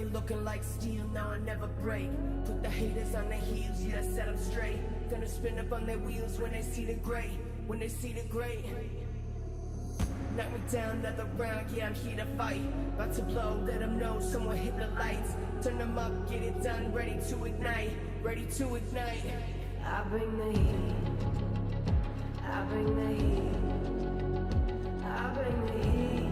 been looking like steel, now I never break. Put the haters on their heels, yeah, set them straight. Gonna spin up on their wheels when they see the gray, when they see the gray. Knock me down another round, yeah, I'm here to fight. About to blow, let them know someone hit the lights. Turn them up, get it done, ready to ignite, ready to ignite. I bring the heat, I bring the heat, I bring the heat,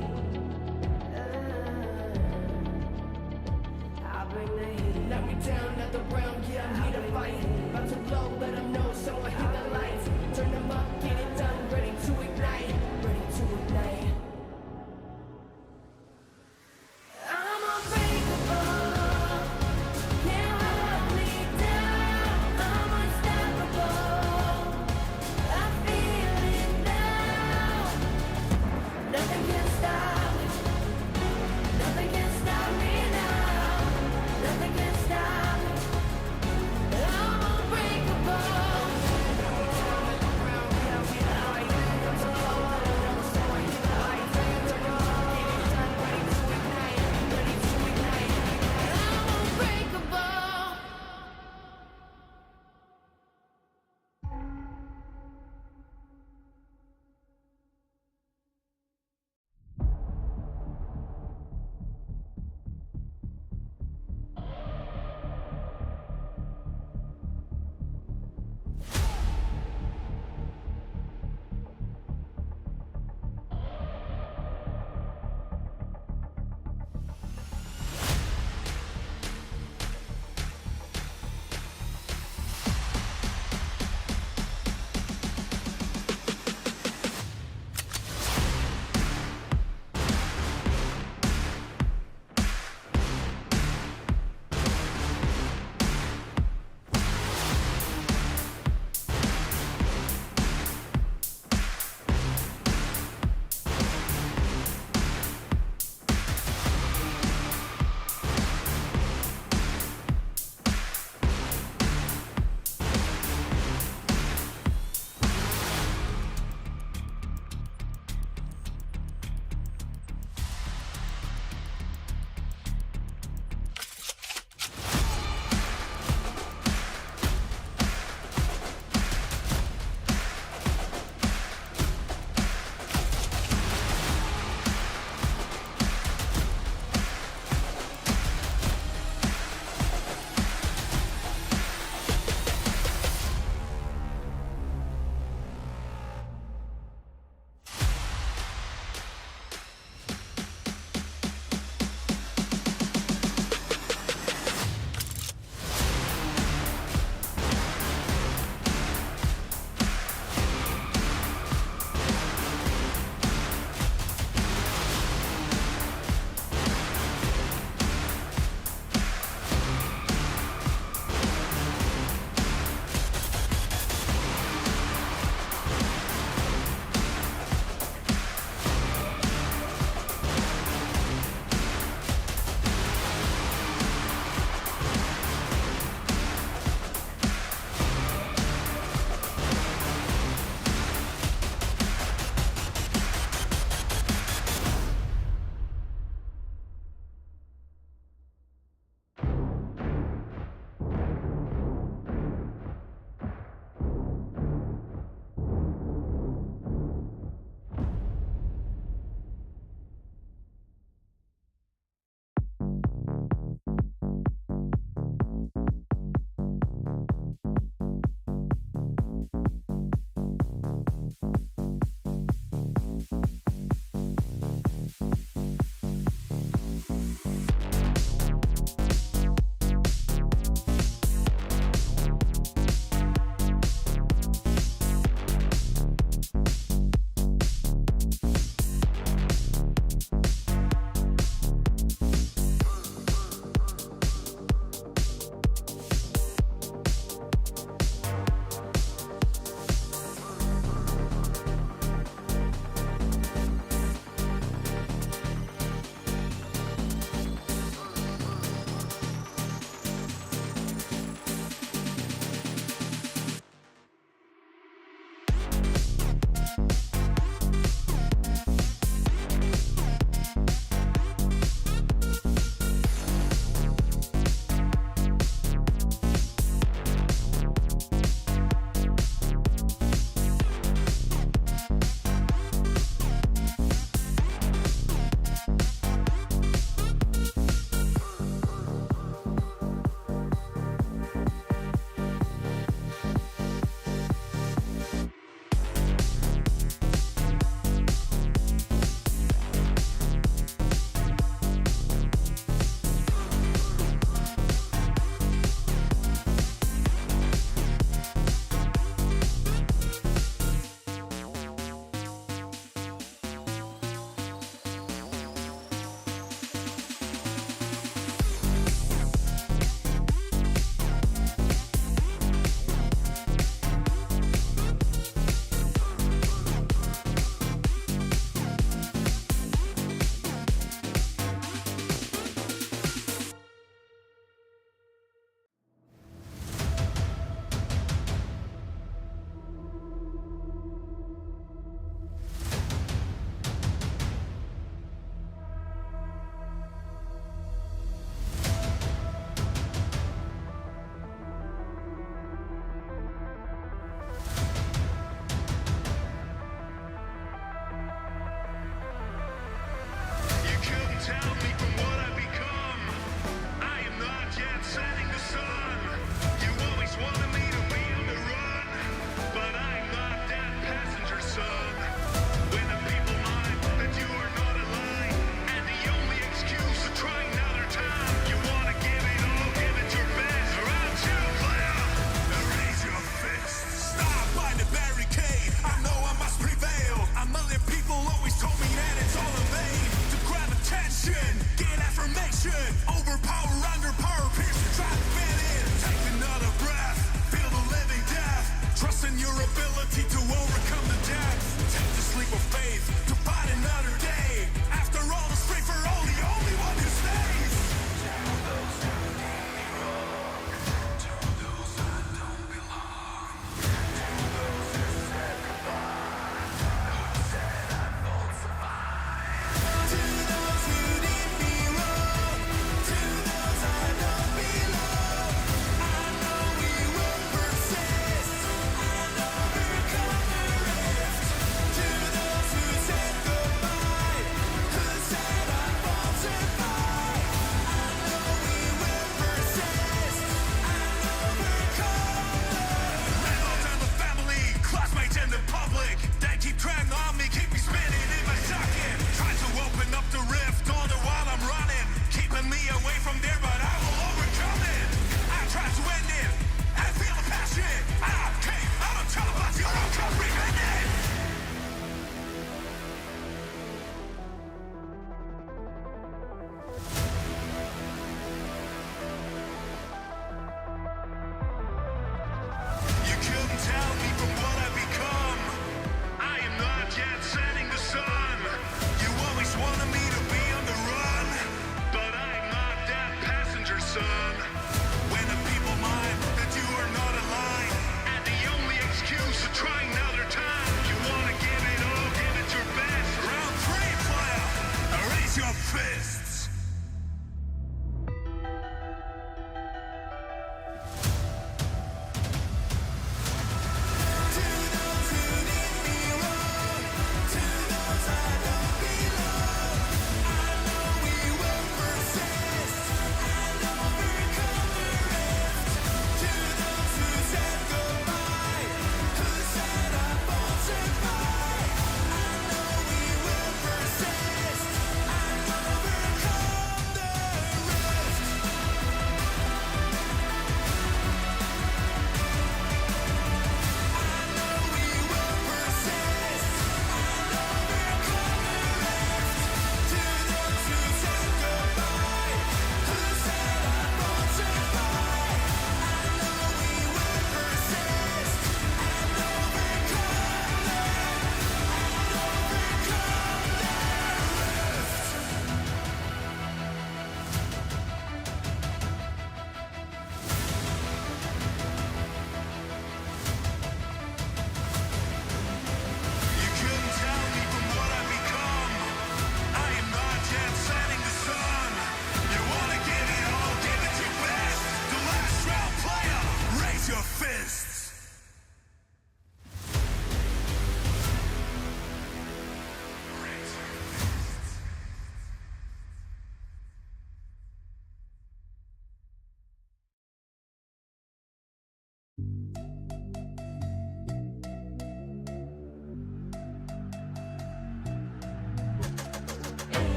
I bring the heat. Knock me down another round, yeah, I'm here to fight. About to blow, let them know someone hit the lights. Turn them up, get it done, ready to ignite, ready to ignite. I'm unbreakable, can't hold me down. I'm unstoppable, I feel it now. Nothing can stop me, nothing can stop me now. Nothing can stop me, I'm unbreakable.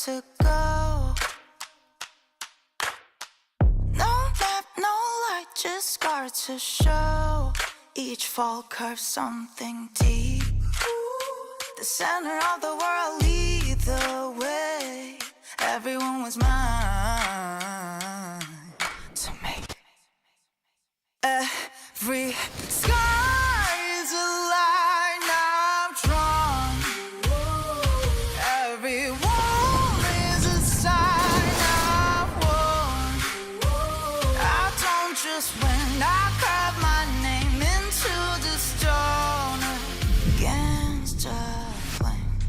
to go. No map, no light, just scar to show. Each fall curves something deep. The center of the world, lead the way. Everyone was mine to make. Every sky is a line I've drawn. Every wall is a sign I've worn. I don't just win, I carve my name into the stone against a flame.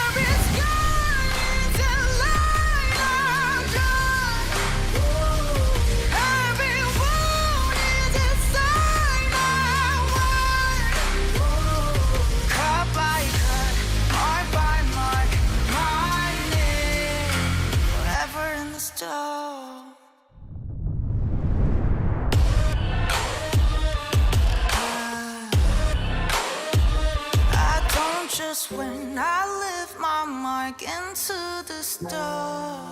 Every sky is a line I've drawn. Every wound is a sign I've won. Cut by cut, mark by mark, my name forever in the stone. I don't just win, I live my mark into the stone.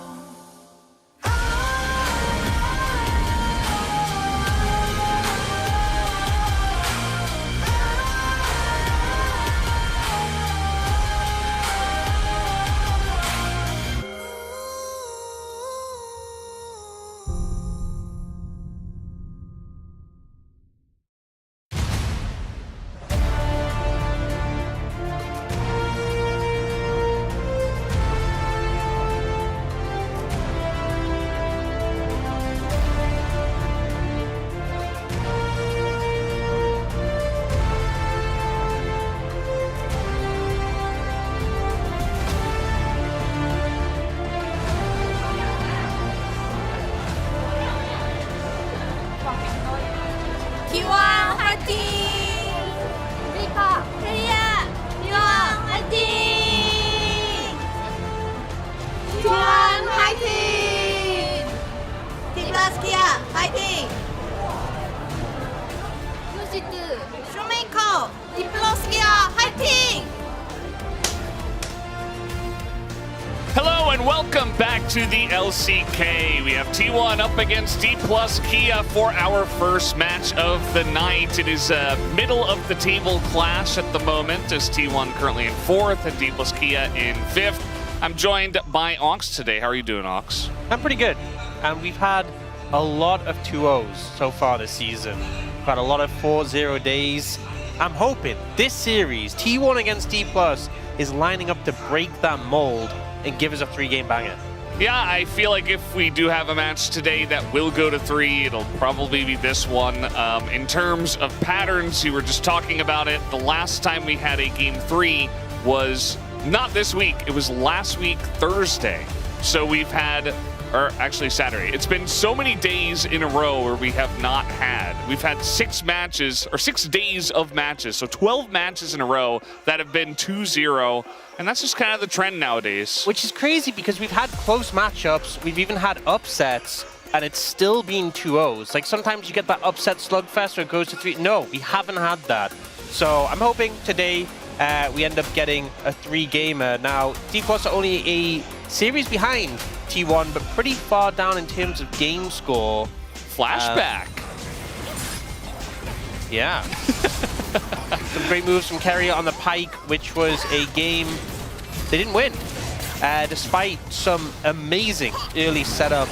T1 화이팅! 리퍼 캐리야! T1 화이팅! T1 화이팅! T+ 키아 화이팅! 루시드 쇼메이커 T+ 키아 화이팅! Hello and welcome back to the LCK. We have T1 up against D+ Kia for our first match of the night. It is a middle of the table clash at the moment, as T1 currently in 4th and D+ Kia in 5th. I'm joined by Ox today. How are you doing, Ox? I'm pretty good. And we've had a lot of 2-0s so far this season. We've had a lot of 4-0 days. I'm hoping this series, T1 against D+, is lining up to break that mold and give us a 3-game banger. Yeah, I feel like if we do have a match today that will go to 3, it'll probably be this one. In terms of patterns, you were just talking about it. The last time we had a game 3 was not this week. It was last week, Thursday. So we've had, or actually Saturday. It's been so many days in a row where we have not had. We've had 6 matches, or 6 days of matches. So 12 matches in a row that have been 2-0. And that's just kind of the trend nowadays. Which is crazy because we've had close matchups, we've even had upsets, and it's still been 2-0s. Like sometimes you get that upset slugfest where it goes to 3. No, we haven't had that. So I'm hoping today we end up getting a 3-gamer. Now, D+ are only a series behind T1, but pretty far down in terms of game score. Flashback. Yeah. Some great moves from Keria on the Pike, which was a game they didn't win. Despite some amazing early setup,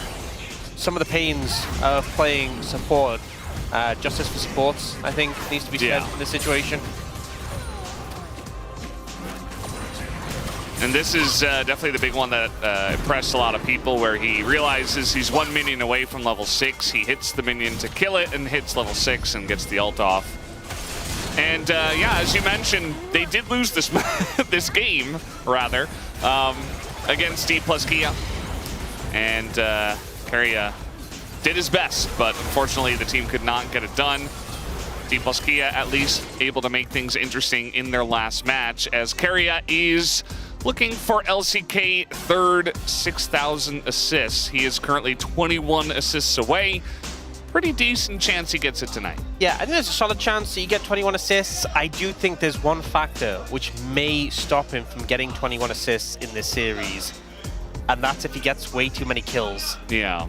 some of the pains of playing support. Justice for supports, I think, needs to be said in this situation. And this is definitely the big one that impressed a lot of people, where he realizes he's 1 minion away from level 6. He hits the minion to kill it and hits level 6 and gets the ult off. And yeah, as you mentioned, they did lose this this game, rather, against D+ Kia. And Keria did his best, but unfortunately the team could not get it done. D+ Kia at least able to make things interesting in their last match, as Keria is looking for LCK third 6,000 assists. He is currently 21 assists away. pretty decent chance he gets it tonight. Yeah, I think there's a solid chance that you get 21 assists. I do think there's one factor which may stop him from getting 21 assists in this series, and that's if he gets way too many kills. Yeah.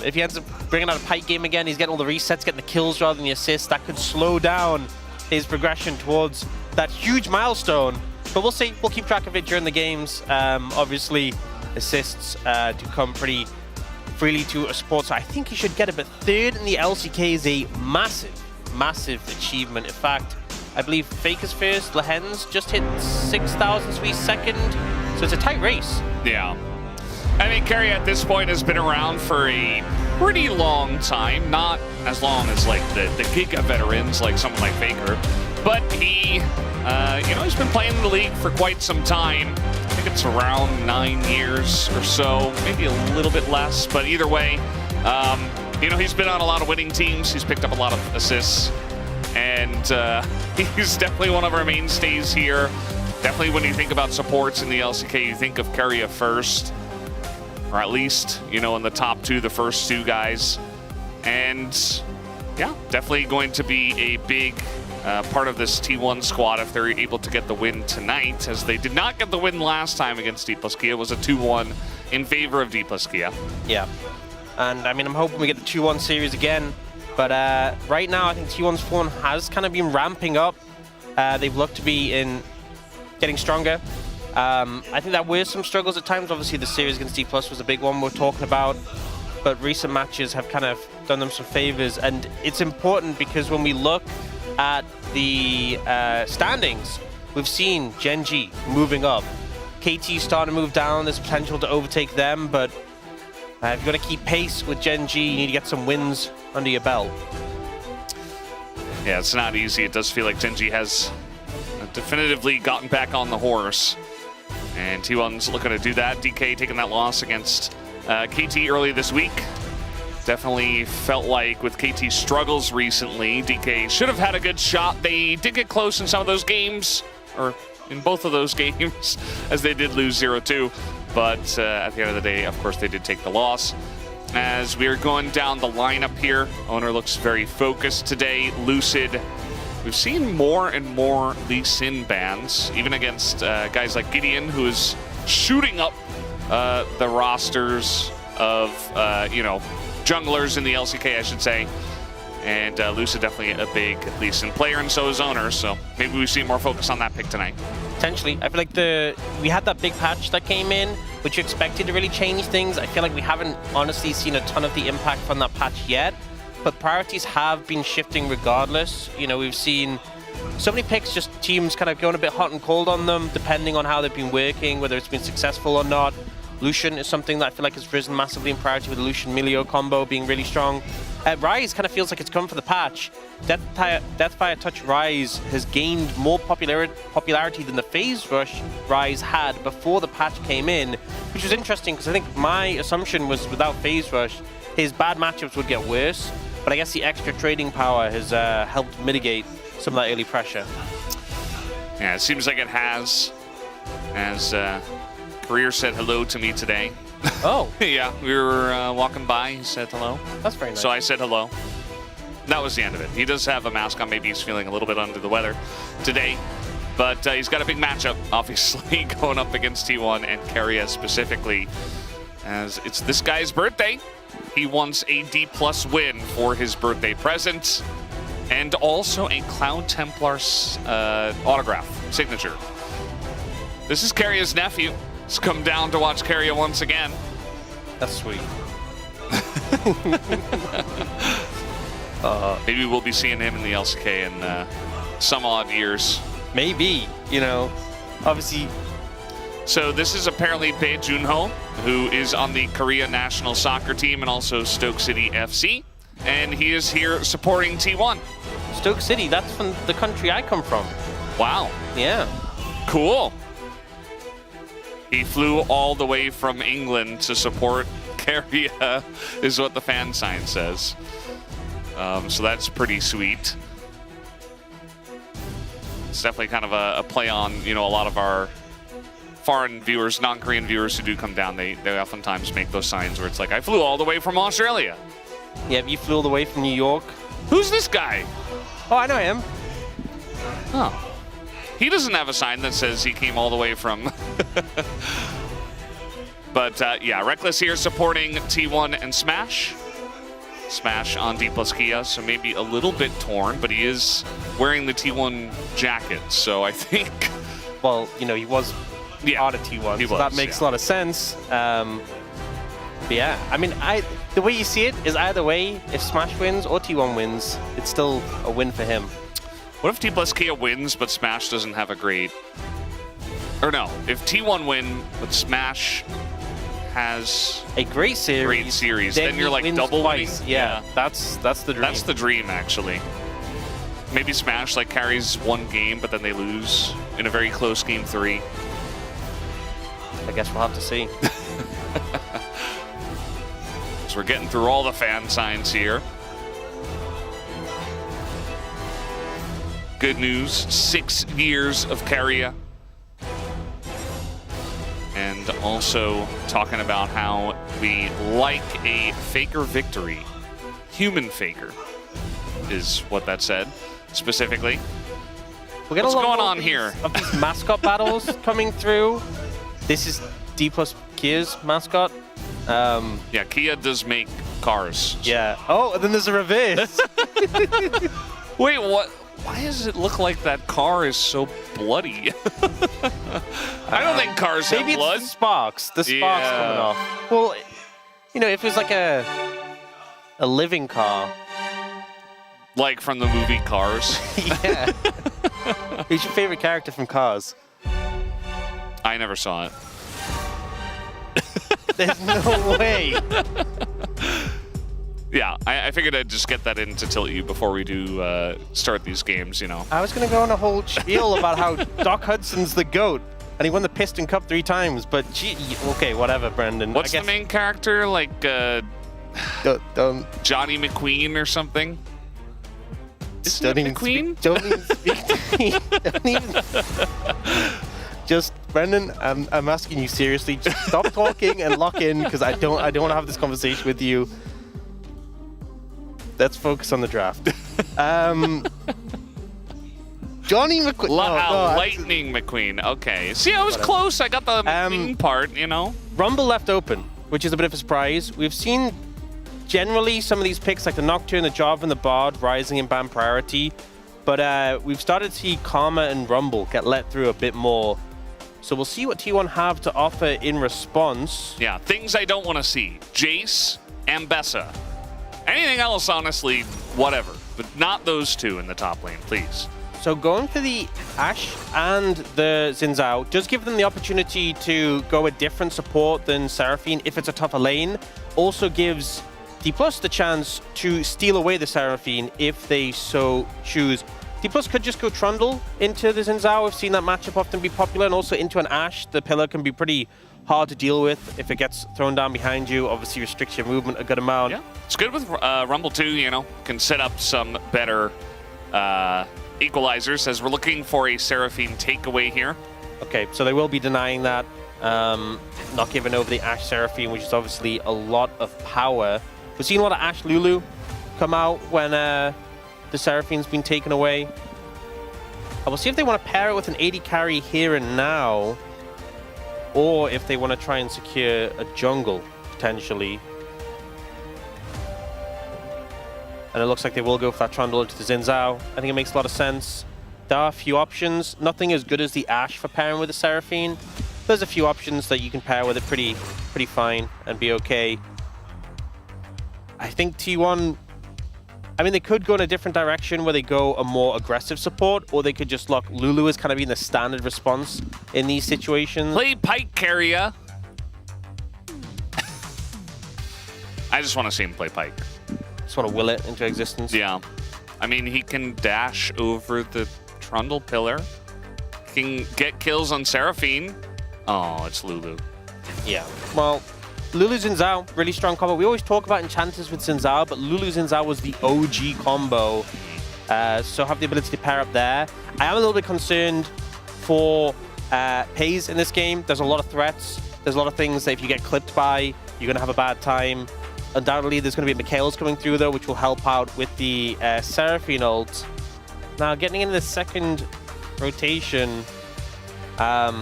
If he ends up bringing out a Pike game again, he's getting all the resets, getting the kills rather than the assists, that could slow down his progression towards that huge milestone. But we'll see. We'll keep track of it during the games. Obviously, assists do come pretty freely to a sport, so I think he should get it. But third in the LCK is a massive, massive achievement. In fact, I believe Faker's first, Lehens just hit 6,000 Sweet second, so it's a tight race. Yeah. I mean, Kerry at this point has been around for a pretty long time. Not as long as like the Giga veterans, like someone like Faker. But he, you know, he's been playing in the league for quite some time. I think it's around 9 years or so, maybe a little bit less. But either way, you know, he's been on a lot of winning teams. He's picked up a lot of assists. And he's definitely one of our mainstays here. Definitely when you think about supports in the LCK, you think of Keria first. Or at least, you know, in the top two, the first two guys. And yeah, definitely going to be a big part of this T1 squad if they're able to get the win tonight, as they did not get the win last time against D+Kia. It was a 2-1 in favor of D+Kia. Yeah, and I mean, I'm hoping we get the 2-1 series again. But right now, I think T1's form has kind of been ramping up. They've looked to be getting stronger. I think there were some struggles at times. Obviously, the series against D+ was a big one we're talking about. But recent matches have kind of done them some favors. And it's important because when we look at the standings, we've seen Gen.G moving up. KT starting to move down. There's potential to overtake them. But if you've got to keep pace with Gen.G, you need to get some wins under your belt. Yeah, it's not easy. It does feel like Gen.G has definitively gotten back on the horse. And T1's looking to do that. DK taking that loss against KT early this week. Definitely felt like with KT's struggles recently, DK should have had a good shot. They did get close in some of those games, or in both of those games, as they did lose 0-2. But at the end of the day, of course, they did take the loss. As we are going down the lineup here, Owner looks very focused today. Lucid. We've seen more and more Lee Sin bans, even against guys like Gideon, who is shooting up the rosters of, you know, junglers in the LCK, I should say. And Lucid definitely a big Lee Sin player, and so is Owner, so maybe we see more focus on that pick tonight. Potentially. I feel like we had that big patch that came in, which you expected to really change things. I feel like we haven't honestly seen a ton of the impact from that patch yet. But priorities have been shifting regardless. You know, we've seen so many picks, just teams kind of going a bit hot and cold on them, depending on how they've been working, whether it's been successful or not. Lucian is something that I feel like has risen massively in priority, with the Lucian-Milio combo being really strong. Rise kind of feels like it's come for the patch. Deathfire Touch Rise has gained more popularity than the Phase Rush Rise had before the patch came in, which was interesting because I think my assumption was without Phase Rush, his bad matchups would get worse. But I guess the extra trading power has helped mitigate some of that early pressure. Yeah, it seems like it has. As Career said hello to me today. Oh. Yeah, we were walking by. He said hello. That's very nice. So I said hello. That was the end of it. He does have a mask on. Maybe he's feeling a little bit under the weather today. But he's got a big matchup, obviously, going up against T1 and Keria specifically, as it's this guy's birthday. He wants a D+ win for his birthday present, and also a Cloud Templar's autograph signature. This is Keria's nephew. He's come down to watch Keria once again. That's sweet. Maybe we'll be seeing him in the LCK in some odd years. Maybe, you know, obviously. So this is apparently Bae Junho, who is on the Korea national soccer team and also Stoke City FC. And he is here supporting T1. Stoke City, that's from the country I come from. Wow. Yeah. Cool. He flew all the way from England to support Keria, is what the fan sign says. So that's pretty sweet. It's definitely kind of a play on, you know, a lot of our foreign viewers, non-Korean viewers who do come down. They oftentimes make those signs where it's like, I flew all the way from Australia. Yeah, you flew all the way from New York. Who's this guy? Oh, I know him. Oh. He doesn't have a sign that says he came all the way from... But yeah, Reckless here supporting T1 and Smash. Smash on D plus Kia, so maybe a little bit torn, but he is wearing the T1 jacket, so I think... Well, you know, he was part of T1, so that makes a lot of sense. But yeah, I mean, the way you see it is either way, if Smash wins or T1 wins, it's still a win for him. What if T plus Kia wins, but Smash doesn't have a great... Or no, if T1 win, but Smash has a great series, then you're like double winning. Yeah, that's the dream. That's the dream, actually. Maybe Smash like carries one game, but then they lose in a very close game 3. I guess we'll have to see. So we're getting through all the fan signs here. Good news, 6 years of Keria. And also talking about how we like a faker victory. Human faker is what that said, specifically. We're getting What's a lot going on here? Of these mascot battles coming through. This is D plus Kia's mascot. Yeah, Kia does make cars. Yeah. Oh, and then there's a reverse. Wait, what? Why does it look like that car is so bloody? I don't think cars have maybe blood. It's the sparks. The sparks coming off. Well, you know, if it was like a living car. Like from the movie Cars. Yeah. Who's your favorite character from Cars? I never saw it. There's no way. Yeah, I figured I'd just get that in to tilt you before we do start these games, you know. I was going to go on a whole spiel about how Doc Hudson's the GOAT, and he won the Piston Cup 3 times, but gee, okay, whatever, Brendan. What's the main character? Like Johnny McQueen or something? Isn't it McQueen? Don't even speak to me. Don't even... Just, Brendan, I'm asking you seriously, just stop talking and lock in, because I don't want to have this conversation with you. Let's focus on the draft. Johnny McQueen. Lightning McQueen. Okay. See, I was close. I got the McQueen part, you know. Rumble left open, which is a bit of a surprise. We've seen generally some of these picks, like the Nocturne, the Java, and the Bard, rising in ban priority. But we've started to see Karma and Rumble get let through a bit more. So we'll see what T1 have to offer in response. Yeah, things I don't want to see. Jace, Ambessa. Anything else, honestly, whatever. But not those two in the top lane, please. So going for the Ashe and the Xin Zhao does give them the opportunity to go a different support than Seraphine if it's a tougher lane. Also gives D+ the chance to steal away the Seraphine if they so choose. D+ could just go Trundle into the Xin Zhao. We've seen that matchup often be popular, and also into an Ashe. The pillar can be pretty hard to deal with if it gets thrown down behind you. Obviously restricts your movement a good amount. Yeah, it's good with Rumble too, you know. Can set up some better equalizers as we're looking for a Seraphine takeaway here. Okay, so they will be denying that. Not giving over the Ashe Seraphine, which is obviously a lot of power. We've seen a lot of Ashe Lulu come out when the Seraphine's been taken away. I will see if they want to pair it with an AD carry here and now, or if they want to try and secure a jungle, potentially. And it looks like they will go for that Trundle into the Xin Zhao. I think it makes a lot of sense. There are a few options. Nothing as good as the Ashe for pairing with the Seraphine. There's a few options that you can pair with it pretty fine and be okay. I think T1... I mean, they could go in a different direction where they go a more aggressive support, or they could just lock Lulu as kind of being the standard response in these situations. Play Pike Carrier. I just want to see him play Pike. Just want to will it into existence. Yeah. I mean, he can dash over the Trundle pillar. He can get kills on Seraphine. Oh, it's Lulu. Yeah. Well, Lulu Xin Zhao, really strong combo. We always talk about enchanters with Xin Zhao, but Lulu Xin Zhao was the OG combo. So have the ability to pair up there. I am a little bit concerned for Pays in this game. There's a lot of threats. There's a lot of things that if you get clipped by, you're going to have a bad time. Undoubtedly, there's going to be Mikhail's coming through, though, which will help out with the Seraphine ult. Now, getting into the second rotation, a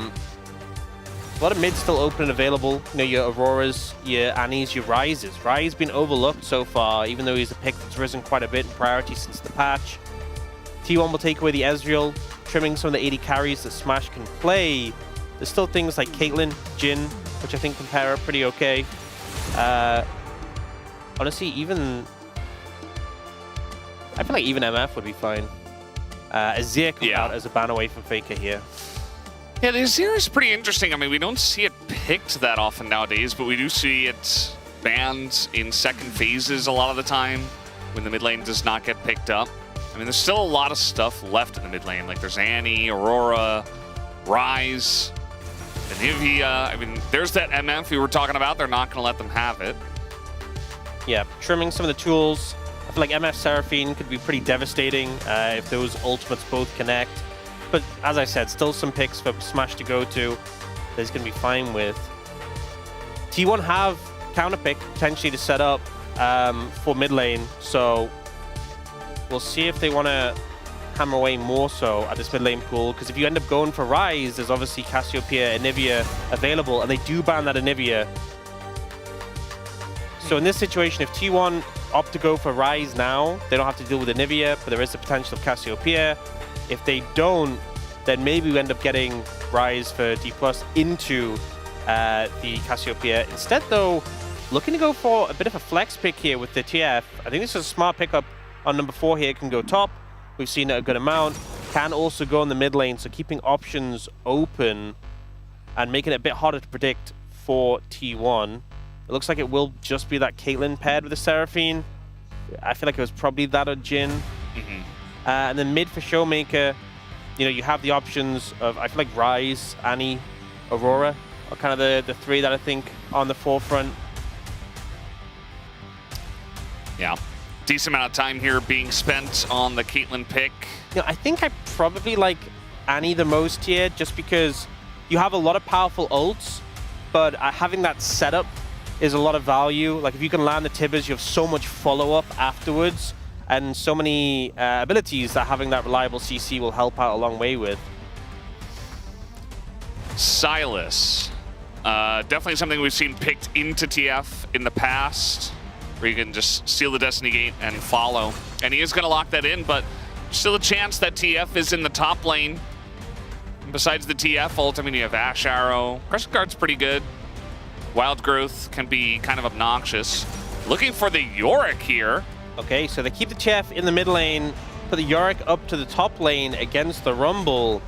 lot of mids still open and available. You know, your Auroras, your Annies, your Ryzes. Ryze been overlooked so far, even though he's a pick that's risen quite a bit in priority since the patch. T1 will take away the Ezreal, trimming some of the 80 carries that Smash can play. There's still things like Caitlyn, Jhin, which I think can pair up pretty okay. Honestly, even... I feel like even MF would be fine. Azir comes out as a ban away from Faker here. Yeah, the Azir is pretty interesting. I mean, we don't see it picked that often nowadays, but we do see it banned in second phases a lot of the time when the mid lane does not get picked up. I mean, there's still a lot of stuff left in the mid lane. Like, there's Annie, Aurora, Ryze, Anivia. I mean, there's that MF we were talking about. They're not going to let them have it. Yeah, trimming some of the tools. I feel like MF Seraphine could be pretty devastating if those ultimates both connect. But as I said, still some picks for Smash to go to that he's going to be fine with. T1 have counter pick potentially to set up for mid lane, so we'll see if they want to hammer away more so at this mid lane pool, because if you end up going for Ryze, there's obviously Cassiopeia, Anivia available, and they do ban that Anivia. So in this situation, if T1 opt to go for Ryze now, they don't have to deal with Anivia, but there is the potential of Cassiopeia. If they don't, then maybe we end up getting Ryze for D+ into the Cassiopeia. Instead, though, looking to go for a bit of a flex pick here with the TF. I think this is a smart pickup on number 4 here. Can go top. We've seen it a good amount. Can also go in the mid lane, so keeping options open and making it a bit harder to predict for T1. It looks like it will just be that Caitlyn paired with the Seraphine. I feel like it was probably that or Jhin. And then mid for Showmaker, you know, you have the options of, I feel like Ryze, Annie, Aurora are kind of the three that I think are on the forefront. Yeah. Decent amount of time here being spent on the Caitlyn pick. You know, I think I probably like Annie the most here, just because you have a lot of powerful ults, but having that setup is a lot of value. Like, if you can land the Tibbers, you have so much follow-up afterwards, and so many abilities that having that reliable CC will help out a long way with. Sylas. Definitely something we've seen picked into TF in the past, where you can just steal the Destiny Gate and follow. And he is going to lock that in, but still a chance that TF is in the top lane. And besides the TF ult, I mean, you have Ash Arrow. Crescent Guard's pretty good. Wild Growth can be kind of obnoxious. Looking for the Yorick here. Okay, so they keep the TF in the mid lane, put the Yorick up to the top lane against the Rumble.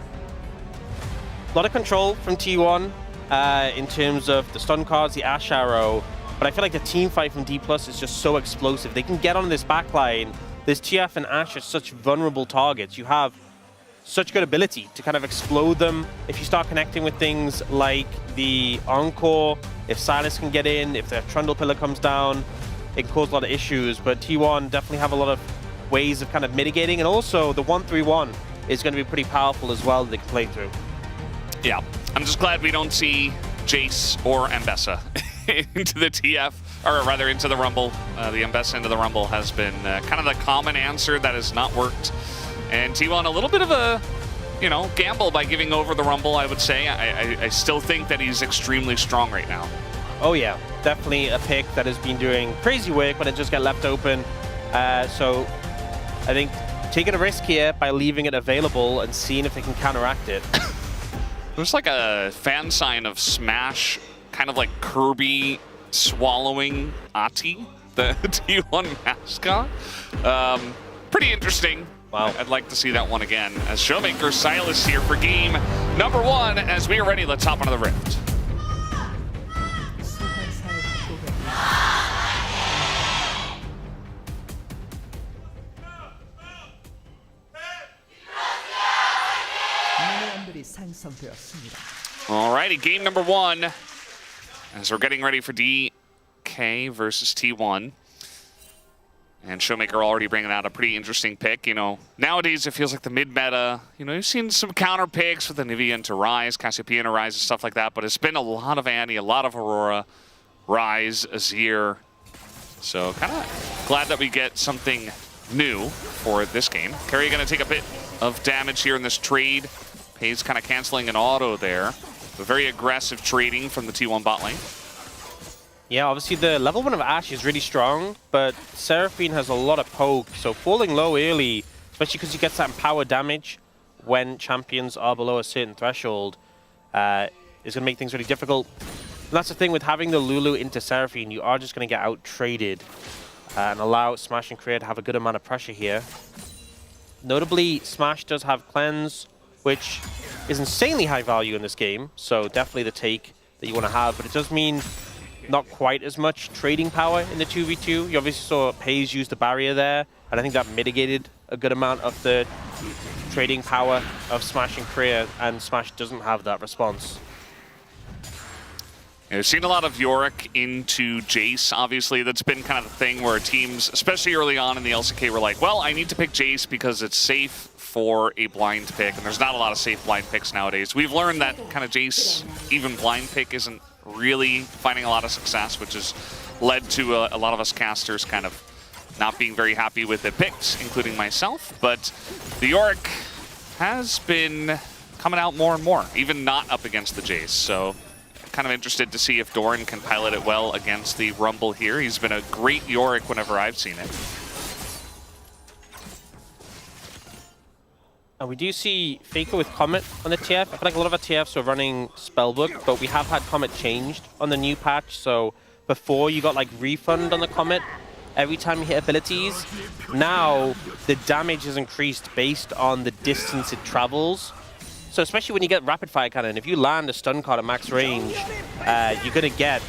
A lot of control from T1 in terms of the stun cards, the Ash Arrow, but I feel like the team fight from D+ is just so explosive. They can get on this backline. This TF and Ash are such vulnerable targets. You have such good ability to kind of explode them. If you start connecting with things like the Encore, if Sylas can get in, if the Trundle Pillar comes down, it can cause a lot of issues. But T1 definitely have a lot of ways of kind of mitigating, and also the 1-3-1 is going to be pretty powerful as well that they can play through. Yeah, I'm just glad we don't see Jace or Ambessa into the TF, or rather into the Rumble. The Ambessa into the Rumble has been kind of the common answer that has not worked. And T1 a little bit of a, you know, gamble by giving over the Rumble, I would say. I still think that he's extremely strong right now. Oh yeah, definitely a pick that has been doing crazy work when it just got left open. So I think taking a risk here by leaving it available and seeing if they can counteract it. There's like a fan sign of Smash, kind of like Kirby swallowing Ati, the T1 mascot. Pretty interesting. Wow. I'd like to see that one again. As Showmaker Sylas here for game number 1. As we are ready, let's hop into the Rift. Alrighty, game number 1. As we're getting ready for DK versus T1. And Showmaker already bringing out a pretty interesting pick. You know, nowadays it feels like the mid-meta, you know, you've seen some counter picks with Anivia into Ryze, Cassiopeia into Ryze and stuff like that, but it's been a lot of Annie, a lot of Aurora, Ryze, Azir. So kind of glad that we get something new for this game. Carry going to take a bit of damage here in this trade. Pays kind of canceling an auto there. But very aggressive trading from the T1 bot lane. Yeah, obviously the level 1 of Ashe is really strong, but Seraphine has a lot of poke, so falling low early, especially because he gets that power damage when champions are below a certain threshold, is going to make things really difficult. And that's the thing with having the Lulu into Seraphine, you are just going to get out-traded and allow Smash and Korea to have a good amount of pressure here. Notably, Smash does have Cleanse, which is insanely high value in this game, so definitely the take that you want to have, but it does mean not quite as much trading power in the 2v2. You obviously saw Pays use the barrier there, and I think that mitigated a good amount of the trading power of Smash and Korea, and Smash doesn't have that response. Yeah, we've seen a lot of Yorick into Jace, obviously. That's been kind of the thing where teams, especially early on in the LCK, were like, well, I need to pick Jace because it's safe for a blind pick, and there's not a lot of safe blind picks nowadays. We've learned that kind of Jace, even blind pick, isn't really finding a lot of success, which has led to a lot of us casters kind of not being very happy with the picks, including myself. But the Yorick has been coming out more and more, even not up against the Jace. So kind of interested to see if Doran can pilot it well against the Rumble here. He's been a great Yorick whenever I've seen it. We do see Faker with Comet on the TF. I feel like a lot of our TFs are running Spellbook, but we have had Comet changed on the new patch. So before you got like refund on the Comet every time you hit abilities. Now the damage is increased based on the distance it travels. So especially when you get Rapid Fire Cannon, if you land a stun card at max range, you're going to get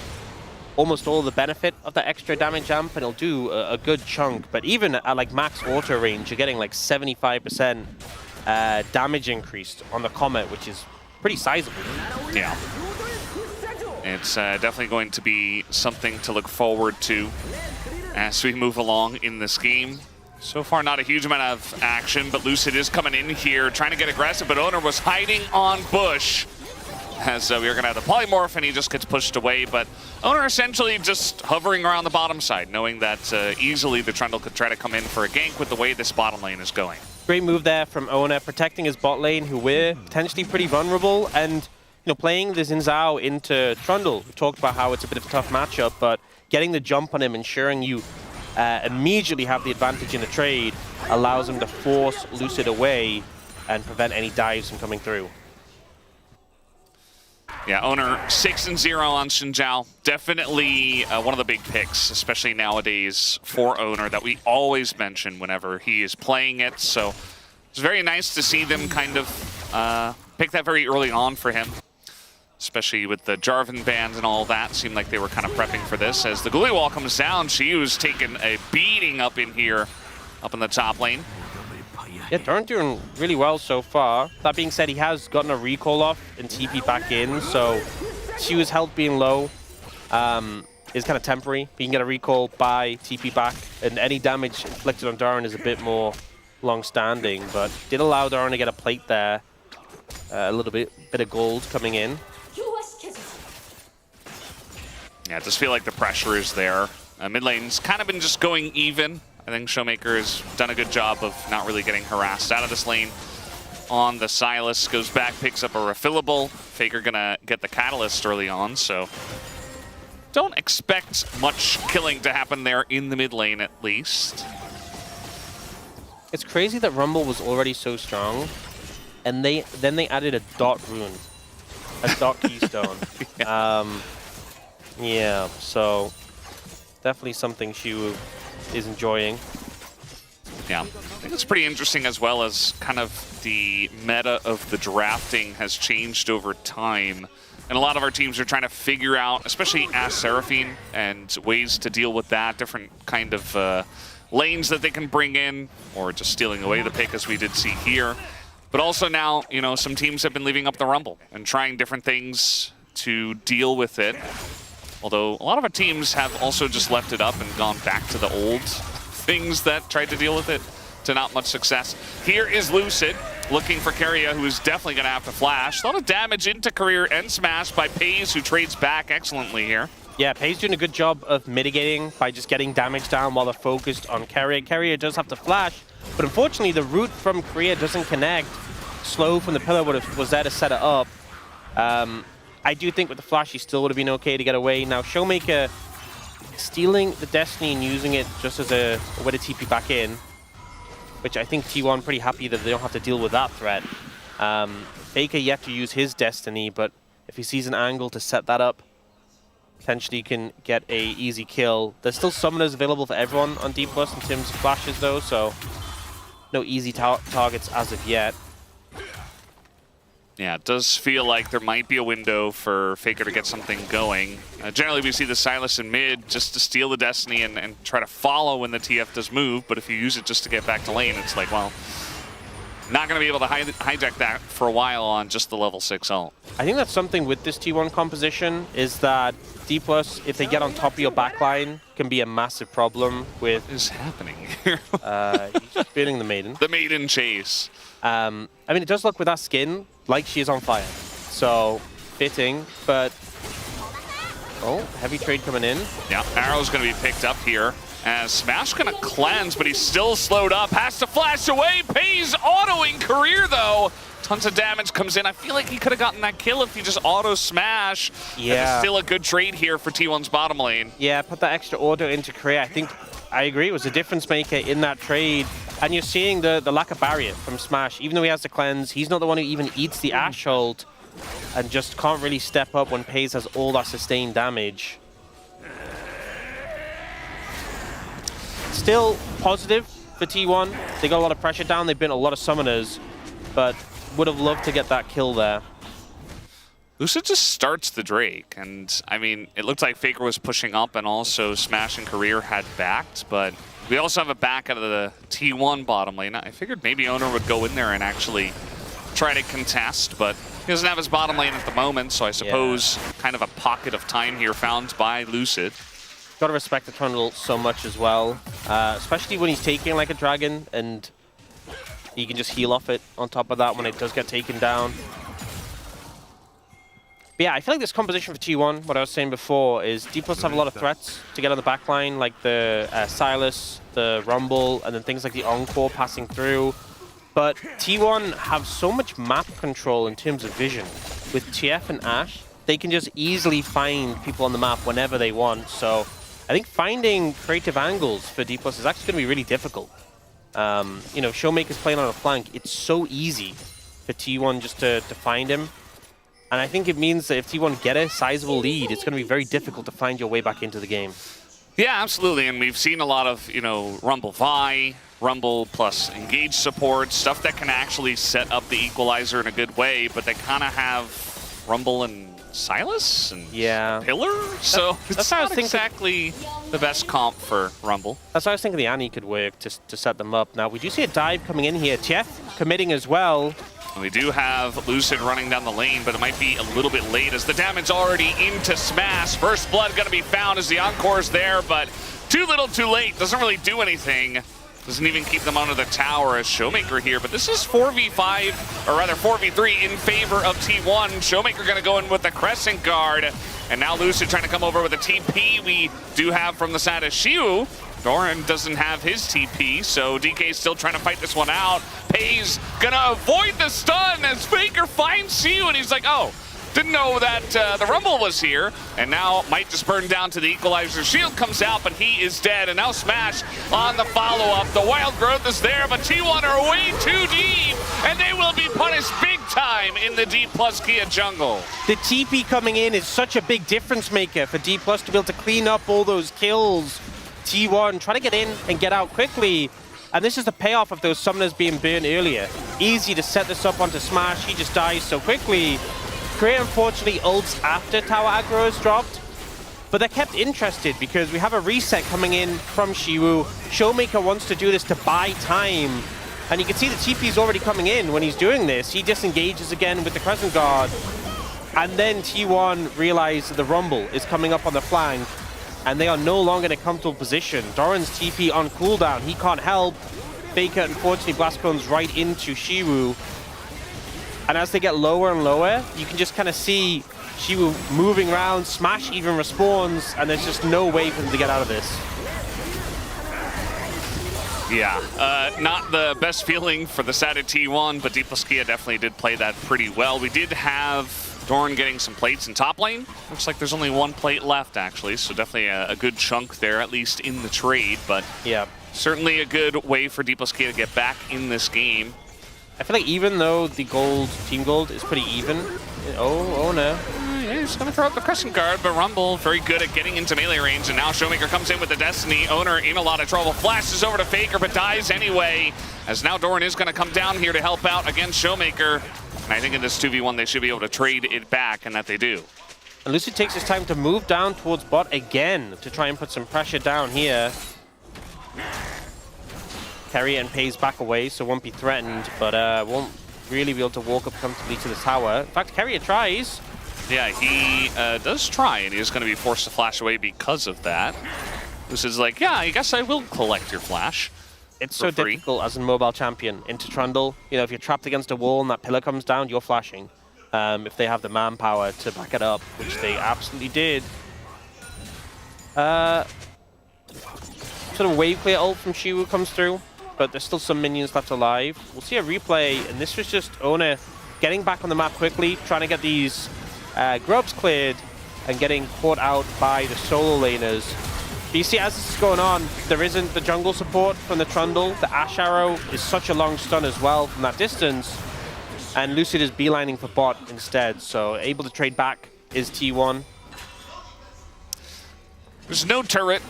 almost all the benefit of that extra damage amp, and it'll do a good chunk. But even at like max auto range, you're getting like 75% damage increased on the Comet, which is pretty sizable. Yeah. It's definitely going to be something to look forward to as we move along in this game. So far, not a huge amount of action, but Lucid is coming in here, trying to get aggressive, but Owner was hiding on Bush. As we are going to have the Polymorph, and he just gets pushed away, but Owner essentially just hovering around the bottom side, knowing that easily the Trundle could try to come in for a gank with the way this bottom lane is going. Great move there from Owner, protecting his bot lane, who we're potentially pretty vulnerable, and playing the Xin Zhao into Trundle. We talked about how it's a bit of a tough matchup, but getting the jump on him, ensuring you immediately have the advantage in the trade, allows him to force Lucid away and prevent any dives from coming through. Yeah, Owner 6-0 on Xin Zhao. Definitely one of the big picks, especially nowadays for Owner, that we always mention whenever he is playing it. So it's very nice to see them kind of pick that very early on for him, especially with the Jarvan bans and all that. Seemed like they were kind of prepping for this. As the Ghoulie Wall comes down, Shiu's taking a beating up in here, up in the top lane. Yeah, Doran doing really well so far. That being said, he has gotten a recall off and TP back in, so Shiu's health being low is kind of temporary. He can get a recall by TP back, and any damage inflicted on Doran is a bit more long-standing, but did allow Doran to get a plate there. A little bit of gold coming in. Yeah, it does feel like the pressure is there. Mid lane's kind of been just going even. I think Showmaker has done a good job of not really getting harassed out of this lane. On the Sylas, goes back, picks up a refillable. Faker gonna get the Catalyst early on, so don't expect much killing to happen there in the mid lane at least. It's crazy that Rumble was already so strong, and then they added a dot rune, a dot keystone. Yeah, so definitely something Shiu is enjoying. Yeah, I think it's pretty interesting as well as kind of the meta of the drafting has changed over time. And a lot of our teams are trying to figure out, especially as Seraphine, and ways to deal with that, different kind of lanes that they can bring in, or just stealing away the pick as we did see here. But also now, some teams have been leaving up the Rumble and trying different things to deal with it. Although a lot of our teams have also just left it up and gone back to the old things that tried to deal with it to not much success. Here is Lucid looking for Keria, who is definitely going to have to flash. A lot of damage into Career and Smash by Pays, who trades back excellently here. Yeah, Pei's doing a good job of mitigating by just getting damage down while they're focused on Carrier. Carrier does have to flash, but unfortunately the route from Korea doesn't connect. Slow from the pillar was there to set it up. I do think with the flash he still would have been okay to get away. Now Showmaker stealing the Destiny and using it just as a way to TP back in, which I think T1 pretty happy that they don't have to deal with that threat. Faker yet to use his Destiny, but if he sees an angle to set that up, potentially can get a easy kill. There's still summoners available for everyone on D+ in terms of flashes though, so no easy targets as of yet. Yeah, it does feel like there might be a window for Faker to get something going. Generally, we see the Sylas in mid just to steal the Destiny and try to follow when the TF does move, but if you use it just to get back to lane, it's like, well, not going to be able to hijack that for a while on just the level 6 ult. I think that's something with this T1 composition, is that D+, if they get on top of your backline, can be a massive problem with... What is happening here? He's just feeling the Maiden. The Maiden chase. I mean, it does look with that skin like she is on fire. So, fitting, but... Oh, heavy trade coming in. Yeah, Arrow's going to be picked up here. As Smash going to cleanse, but he's still slowed up. Has to flash away. Pei's autoing Career, though. Tons of damage comes in. I feel like he could have gotten that kill if he just auto Smash. Yeah. Still a good trade here for T1's bottom lane. Yeah, put that extra auto into Career. I think, I agree, it was a difference maker in that trade. And you're seeing the lack of barrier from Smash. Even though he has the cleanse, he's not the one who even eats the Ash ult and just can't really step up when Pei's has all that sustained damage. Still positive for T1. They got a lot of pressure down. They've been a lot of summoners, but would have loved to get that kill there. Lucid just starts the Drake, and I mean, it looked like Faker was pushing up and also Smash and Career had backed, but we also have a back out of the T1 bottom lane. I figured maybe Owner would go in there and actually try to contest, but he doesn't have his bottom lane at the moment, so I suppose kind of a pocket of time here found by Lucid. Gotta respect the Trundle so much as well, especially when he's taking like a dragon and he can just heal off it on top of that when it does get taken down. But yeah, I feel like this composition for T1, what I was saying before, is D+ have a lot of threats to get on the backline, like the Sylas, the Rumble, and then things like the Encore passing through. But T1 have so much map control in terms of vision. With TF and Ashe, they can just easily find people on the map whenever they want, so I think finding creative angles for D+ is actually going to be really difficult. You know, Showmaker's playing on a flank. It's so easy for T1 just to find him. And I think it means that if T1 get a sizable lead, it's going to be very difficult to find your way back into the game. Yeah, absolutely. And we've seen a lot of, you know, Rumble Vi, Rumble plus Engage support, stuff that can actually set up the equalizer in a good way, but they kind of have Rumble and Sylas and Pillar, so it's not exactly the best comp for Rumble. That's why I was thinking the Annie could work to set them up. Now, we do see a dive coming in here. Jeff committing as well. We do have Lucid running down the lane, but it might be a little bit late as the damage already into Smash. First blood going to be found as the Encore's there, but too little too late. Doesn't really do anything. Doesn't even keep them under the tower as Showmaker here, but this is 4v5, or rather 4v3 in favor of T1. Showmaker going to go in with the Crescent Guard, and now Lucid trying to come over with a TP we do have from the side of Shiu. Doran doesn't have his TP, so DK's still trying to fight this one out. Pei's gonna avoid the stun as Faker finds Shiu, and he's like, oh, didn't know that the Rumble was here, and now might just burn down to the equalizer. Shield comes out, but he is dead, and now Smash on the follow-up. The wild growth is there, but T1 are way too deep, and they will be punished big time in the D+ Kia jungle. The TP coming in is such a big difference maker for D+ to be able to clean up all those kills. T1 try to get in and get out quickly, and this is the payoff of those summoners being burned earlier. Easy to set this up onto Smash, he just dies so quickly. Korea unfortunately ults after tower aggro is dropped, but they're kept interested because we have a reset coming in from Shiwu. Showmaker wants to do this to buy time, and you can see the TP's already coming in when he's doing this. He disengages again with the Crescent Guard, and then T1 realize that the Rumble is coming up on the flank, and they are no longer in a comfortable position. Doran's TP on cooldown, he can't help. Faker unfortunately blast cones right into Shiwu. And as they get lower and lower, you can just kind of see Shiwu moving around, Smash even respawns, and there's just no way for them to get out of this. Yeah, not the best feeling for the side of T1, but Diploskea definitely did play that pretty well. We did have Doran getting some plates in top lane. Looks like there's only one plate left, actually, so definitely a good chunk there, at least in the trade, but yeah, certainly a good way for Diploskea to get back in this game. I feel like even though the gold, team gold, is pretty even, oh no. Yeah, he's going to throw up the Crescent Guard, but Rumble very good at getting into melee range, and now Showmaker comes in with the Destiny. Owner in a lot of trouble, flashes over to Faker, but dies anyway, as now Doran is going to come down here to help out against Showmaker. And I think in this 2v1, they should be able to trade it back, and that they do. And Lucy takes his time to move down towards bot again to try and put some pressure down here. Carry and pays back away, so won't be threatened, but won't really be able to walk up comfortably to the tower. In fact, Carrier tries. Yeah, he does try, and he's going to be forced to flash away because of that. This is like, yeah, I guess I will collect your flash. It's so difficult as a mobile champion into Trundle. You know, if you're trapped against a wall and that pillar comes down, you're flashing. If they have the manpower to back it up, which they absolutely did. Sort of wave clear ult from Shiwu comes through, but there's still some minions left alive. We'll see a replay, and this was just Ona getting back on the map quickly, trying to get these grubs cleared and getting caught out by the solo laners. But you see, as this is going on, there isn't the jungle support from the Trundle. The Ash Arrow is such a long stun as well from that distance, and Lucid is beelining for bot instead, so able to trade back is T1. There's no turret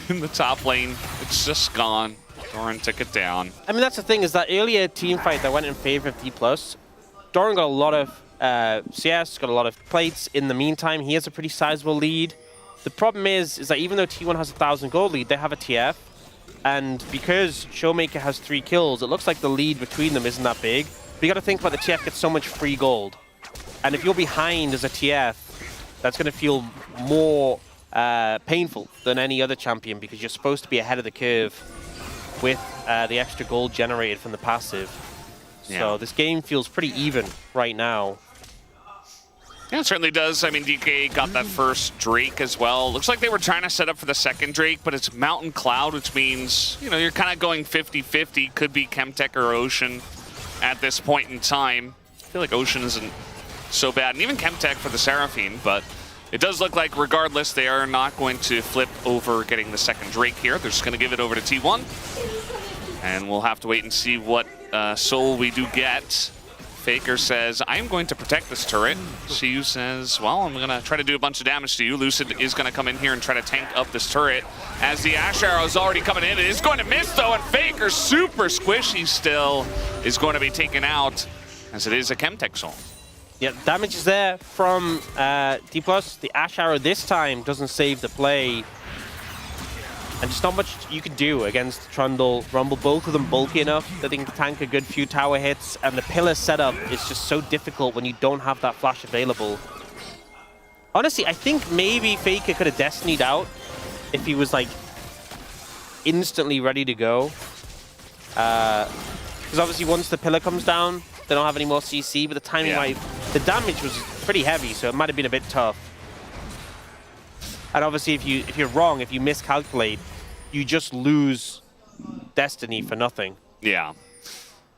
in the top lane. It's just gone. Doran took it down. I mean, that's the thing, is that earlier team fight that went in favor of D+, Doran got a lot of CS, got a lot of plates. In the meantime, he has a pretty sizable lead. The problem is that even though T1 has 1,000 gold lead, they have a TF. And because Showmaker has 3 kills, it looks like the lead between them isn't that big. But you got to think about the TF gets so much free gold. And if you're behind as a TF, that's going to feel more painful than any other champion, because you're supposed to be ahead of the curve with the extra gold generated from the passive. Yeah. So this game feels pretty even right now. Yeah, it certainly does. I mean, DK got that first Drake as well. Looks like they were trying to set up for the second Drake, but it's Mountain Cloud, which means, you know, you're kind of going 50-50. Could be Chemtech or Ocean at this point in time. I feel like Ocean isn't so bad, and even Chemtech for the Seraphine, but it does look like, regardless, they are not going to flip over getting the second Drake here. They're just going to give it over to T1. And we'll have to wait and see what soul we do get. Faker says, I'm going to protect this turret. Shiyu says, well, I'm going to try to do a bunch of damage to you. Lucid is going to come in here and try to tank up this turret. As the Ash Arrow is already coming in, it is going to miss, though, and Faker, super squishy still, is going to be taken out, as it is a Chemtech soul. Yeah, damage is there from D+. The Ash Arrow this time doesn't save the play. And just not much you can do against Trundle, Rumble. Both of them bulky enough that they can tank a good few tower hits. And the pillar setup is just so difficult when you don't have that flash available. Honestly, I think maybe Faker could have Destinied out if he was, like, instantly ready to go. Because obviously once the pillar comes down, they don't have any more CC, but the timing might... The damage was pretty heavy, so it might have been a bit tough. And obviously, if you're wrong, if you miscalculate, you just lose Destiny for nothing. Yeah.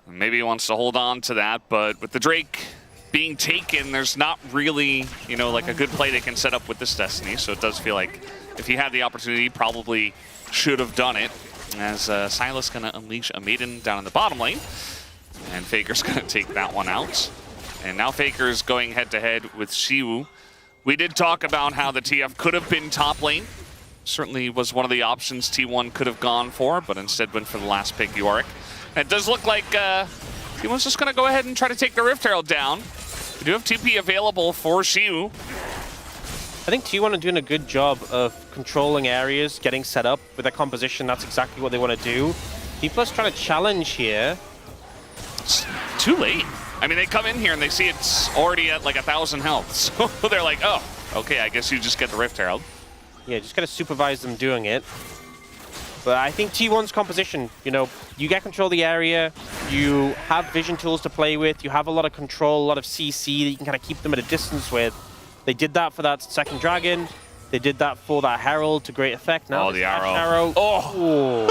Maybe he wants to hold on to that, but with the Drake being taken, there's not really, you know, like a good play they can set up with this Destiny. So it does feel like if he had the opportunity, he probably should have done it. As Silas going to unleash a Maiden down in the bottom lane. And Faker's going to take that one out. And now Faker's going head-to-head with Shiwu. We did talk about how the TF could have been top lane. Certainly was one of the options T1 could have gone for, but instead went for the last pick, Yorick. And it does look like T1's just going to go ahead and try to take the Rift Herald down. We do have TP available for Shiwu. I think T1 are doing a good job of controlling areas, getting set up with their composition. That's exactly what they want to do. D+ trying to challenge here. It's too late. I mean, they come in here and they see it's already at like 1,000 health. So they're like, oh, okay, I guess you just get the Rift Herald. Yeah, just got to supervise them doing it. But I think T1's composition, you know, you get control of the area, you have vision tools to play with, you have a lot of control, a lot of CC that you can kind of keep them at a distance with. They did that for that second dragon. They did that for that Herald to great effect. Now the arrow. Oh!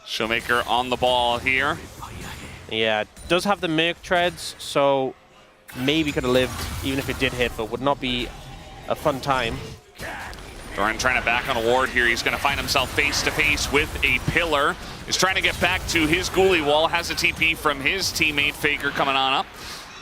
Showmaker on the ball here. Yeah, does have the Merc treads, so maybe could have lived even if it did hit, but would not be a fun time. Doran trying to back on a ward here. He's going to find himself face to face with a pillar. He's trying to get back to his ghoulie wall. Has a TP from his teammate Faker coming on up.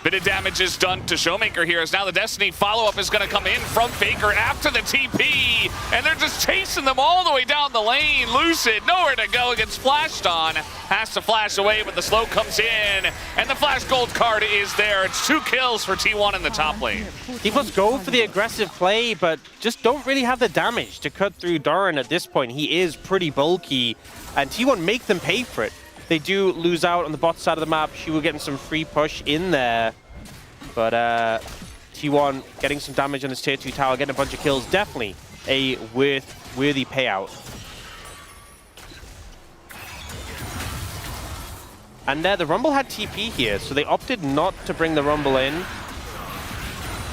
Bit of damage is done to Showmaker here as now the Destiny follow-up is going to come in from Faker after the TP. And they're just chasing them all the way down the lane. Lucid, nowhere to go, gets flashed on. Has to flash away, but the slow comes in. And the flash gold card is there. It's 2 kills for T1 in the top lane. T-Plus go for the aggressive play, but just don't really have the damage to cut through Doran at this point. He is pretty bulky, and T1 make them pay for it. They do lose out on the bot side of the map. She will getting some free push in there. But T1 getting some damage on his tier 2 tower, getting a bunch of kills. Definitely a worthy payout. And the Rumble had TP here, so they opted not to bring the Rumble in.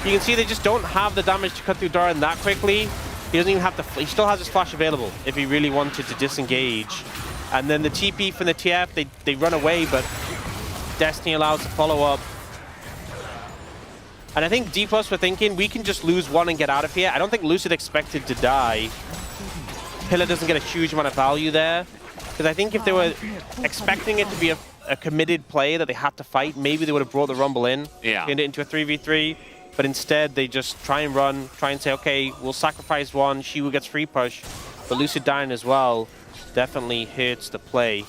You can see they just don't have the damage to cut through Doran that quickly. He doesn't even have to, he still has his flash available if he really wanted to disengage. And then the TP from the TF, they run away, but Destiny allows to follow up. And I think D+ were thinking, we can just lose one and get out of here. I don't think Lucid expected to die. Pillar doesn't get a huge amount of value there. Because I think if they were expecting it to be a committed play that they had to fight, maybe they would have brought the Rumble in. Yeah. Turned it into a 3v3. But instead, they just try and run, try and say, okay, we'll sacrifice one. Shiwu gets free push. But Lucid dying as well definitely hurts the play.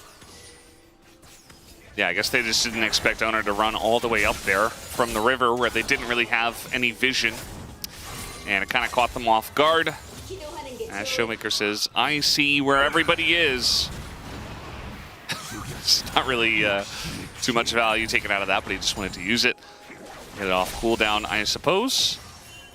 Yeah, I guess they just didn't expect Owner to run all the way up there from the river where they didn't really have any vision. And it kind of caught them off guard. As Showmaker says, I see where everybody is. It's not really too much value taken out of that, but he just wanted to use it. Get it off cooldown, I suppose.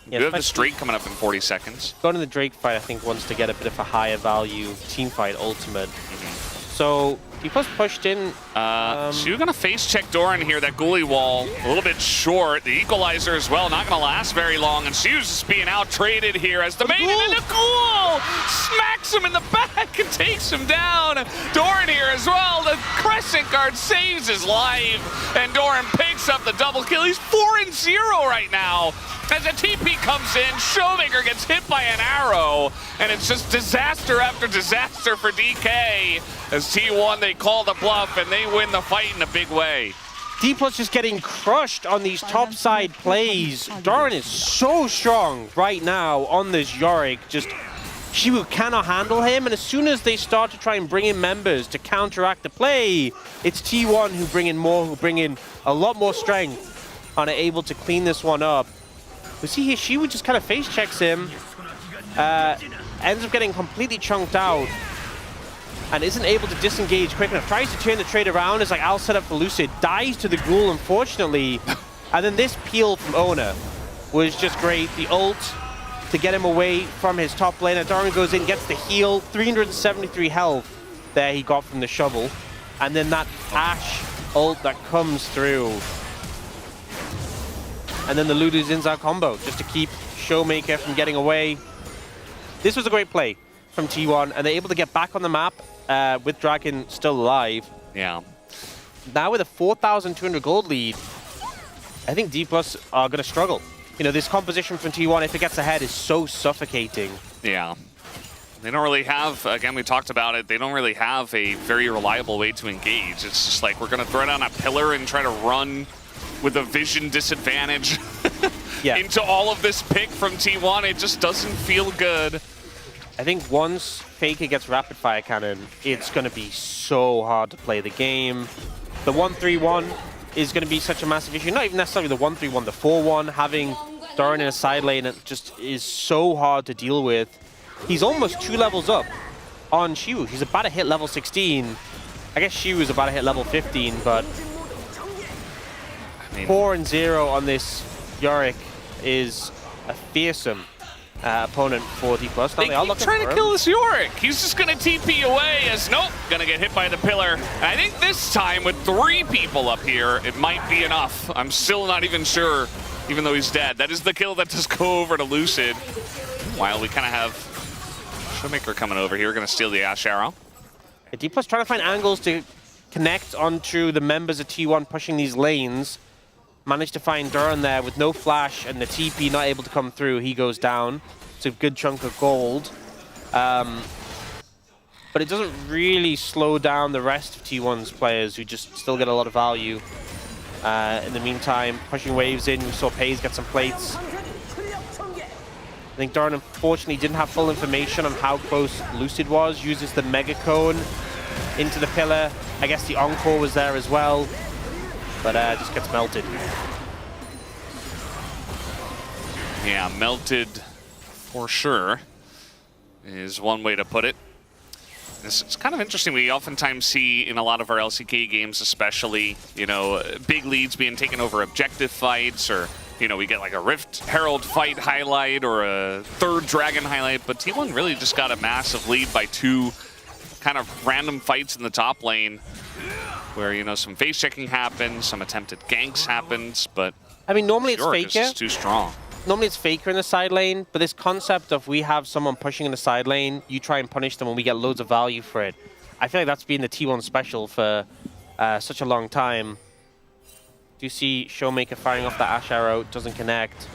Yeah, you have the Drake coming up in 40 seconds. Going to the Drake fight, I think, wants to get a bit of a higher value team fight ultimate. So he pushed in. Shiwu gonna face check Doran here. That ghoulie wall a little bit short. The equalizer as well, not gonna last very long. And Shiwu's just being out traded here as the main and the ghoul smacks him in the back and takes him down. Doran here as well. The Crescent Guard saves his life, and Doran picks up the double kill. He's 4-0 right now. As a TP comes in, Showmaker gets hit by an arrow, and it's just disaster after disaster for DK. As T1, they call the bluff, and they win the fight in a big way. D+ just getting crushed on these top side plays. Doran is so strong right now on this Yorick. Just Shiwu cannot handle him, and as soon as they start to try and bring in members to counteract the play, it's T1 who bring in a lot more strength and are able to clean this one up. We see here Shiwu just kind of face checks him, ends up getting completely chunked out, and isn't able to disengage quick enough. Tries to turn the trade around, it's like, I'll set up for Lucid. Dies to the ghoul, unfortunately. And then this peel from Owner was just great. The ult to get him away from his top laner. Doran goes in, gets the heal. 373 health there he got from the shovel. And then that Ashe ult that comes through. And then the Ludu Zinzao combo, just to keep Showmaker from getting away. This was a great play from T1, and they're able to get back on the map with Dragon still alive. Yeah. Now with a 4,200 gold lead, I think D+ are going to struggle. You know, this composition from T1, if it gets ahead, is so suffocating. Yeah. They don't really have, again, we talked about it, they don't really have a very reliable way to engage. It's just like, we're going to throw down a pillar and try to run with a vision disadvantage Yeah. into all of this pick from T1. It just doesn't feel good. I think once Faker gets rapid fire cannon, it's going to be so hard to play the game. The 1-3-1 is going to be such a massive issue. Not even necessarily the 1-3-1, the 4-1, having Doran in a side lane, it just is so hard to deal with. He's almost 2 levels up on Shiwu. He's about to hit level 16. I guess Shiwu is about to hit level 15, but 4-0 on this Yorick is a fearsome opponent for D+. Now They they are keep looking trying for to him. kill this Yorick. He's just going to TP away as nope, going to get hit by the pillar. And I think this time with 3 people up here, it might be enough. I'm still not even sure, even though he's dead. That is the kill that does go over to Lucid. While we kind of have Showmaker coming over here, going to steal the Ash Arrow. D+ trying to find angles to connect onto the members of T1 pushing these lanes. Managed to find Duran there with no flash and the TP not able to come through. He goes down. It's a good chunk of gold. But it doesn't really slow down the rest of T1's players who just still get a lot of value. In the meantime, pushing waves in. We saw Pays get some plates. I think Duran unfortunately didn't have full information on how close Lucid was. Uses the Mega Cone into the pillar. I guess the Encore was there as well. But just gets melted. Yeah, melted for sure is one way to put it. It's kind of interesting. We oftentimes see in a lot of our LCK games, especially, you know, big leads being taken over objective fights, or, you know, we get like a Rift Herald fight highlight or a third Dragon highlight, but T1 really just got a massive lead by 2 kind of random fights in the top lane where, you know, some face checking happens, some attempted ganks happens, but I mean, normally it's Yorick is Faker. just too strong. Normally it's Faker in the side lane, but this concept of we have someone pushing in the side lane, you try and punish them and we get loads of value for it. I feel like that's been the T1 special for such a long time. Do you see Showmaker firing off the Ash Arrow? Doesn't connect.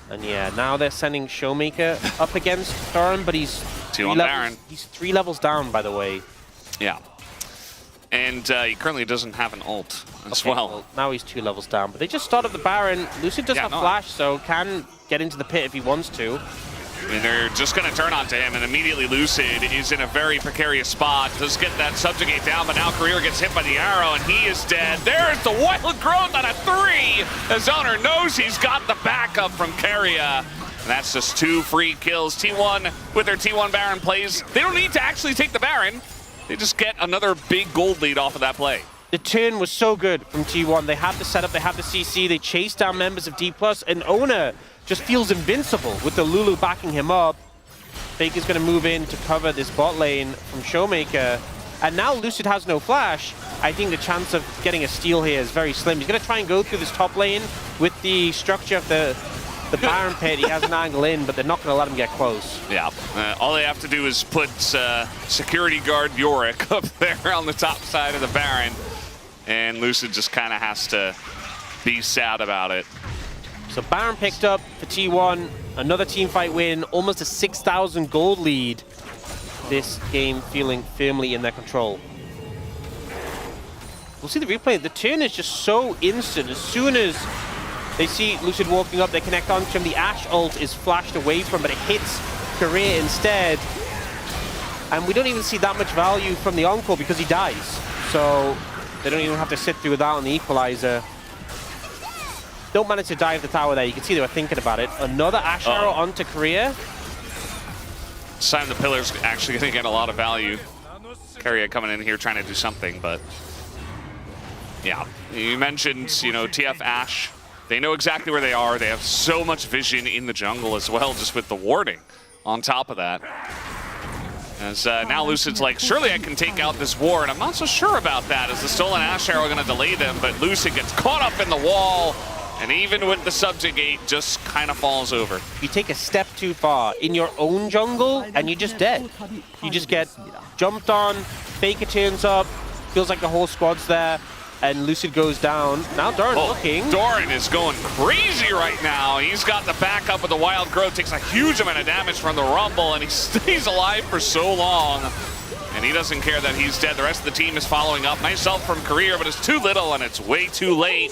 And yeah, now they're sending Showmaker up against Duran, but he's 2 on Baron. He's 3 levels down, by the way. Yeah. And he currently doesn't have an ult as well. Now he's 2 levels down. But they just started the Baron. Lucid does have flash, so can get into the pit if he wants to. I mean, they're just going to turn onto him, and immediately Lucid is in a very precarious spot. Does get that subjugate down, but now Career gets hit by the arrow, and he is dead. There's the Wild Growth on a 3! As Honor knows he's got the backup from Keria. And that's just 2 free kills. T1, with their T1 Baron plays, they don't need to actually take the Baron. They just get another big gold lead off of that play. The turn was so good from T1. They have the setup, they have the CC, they chase down members of D+, and Ona just feels invincible with the Lulu backing him up. Faker's going to move in to cover this bot lane from Showmaker. And now Lucid has no flash. I think the chance of getting a steal here is very slim. He's going to try and go through this top lane with the structure of the Baron pit. He has an angle in, but they're not going to let him get close. Yeah, all they have to do is put security guard Yorick up there on the top side of the Baron, and Lucid just kind of has to be sad about it. So Baron picked up for T1, another teamfight win, almost a 6,000 gold lead. This game feeling firmly in their control. We'll see the replay. The turn is just so instant. As soon as they see Lucid walking up, they connect onto him. The Ashe ult is flashed away from, but it hits Career instead. And we don't even see that much value from the Encore because he dies. So they don't even have to sit through that on the equalizer. Don't manage to dive the tower there. You can see they were thinking about it. Another Ashe Arrow onto Career. This time the Pillar's actually going to get a lot of value. Keria coming in here trying to do something, but yeah. You mentioned, you know, TF Ashe. They know exactly where they are. They have so much vision in the jungle as well, just with the warding on top of that. As now Lucid's like, surely I can take out this ward. I'm not so sure about that, as the stolen Ashe Arrow are going to delay them, but Lucid gets caught up in the wall, and even with the subjugate, just kind of falls over. You take a step too far in your own jungle, and you're just dead. You just get jumped on, Faker turns up, feels like the whole squad's there, and Lucid goes down. Now Duran looking. Doran is going crazy right now. He's got the backup of the Wild Growth, takes a huge amount of damage from the Rumble, and he stays alive for so long. And he doesn't care that he's dead. The rest of the team is following up. Nice help from Career, but it's too little, and it's way too late,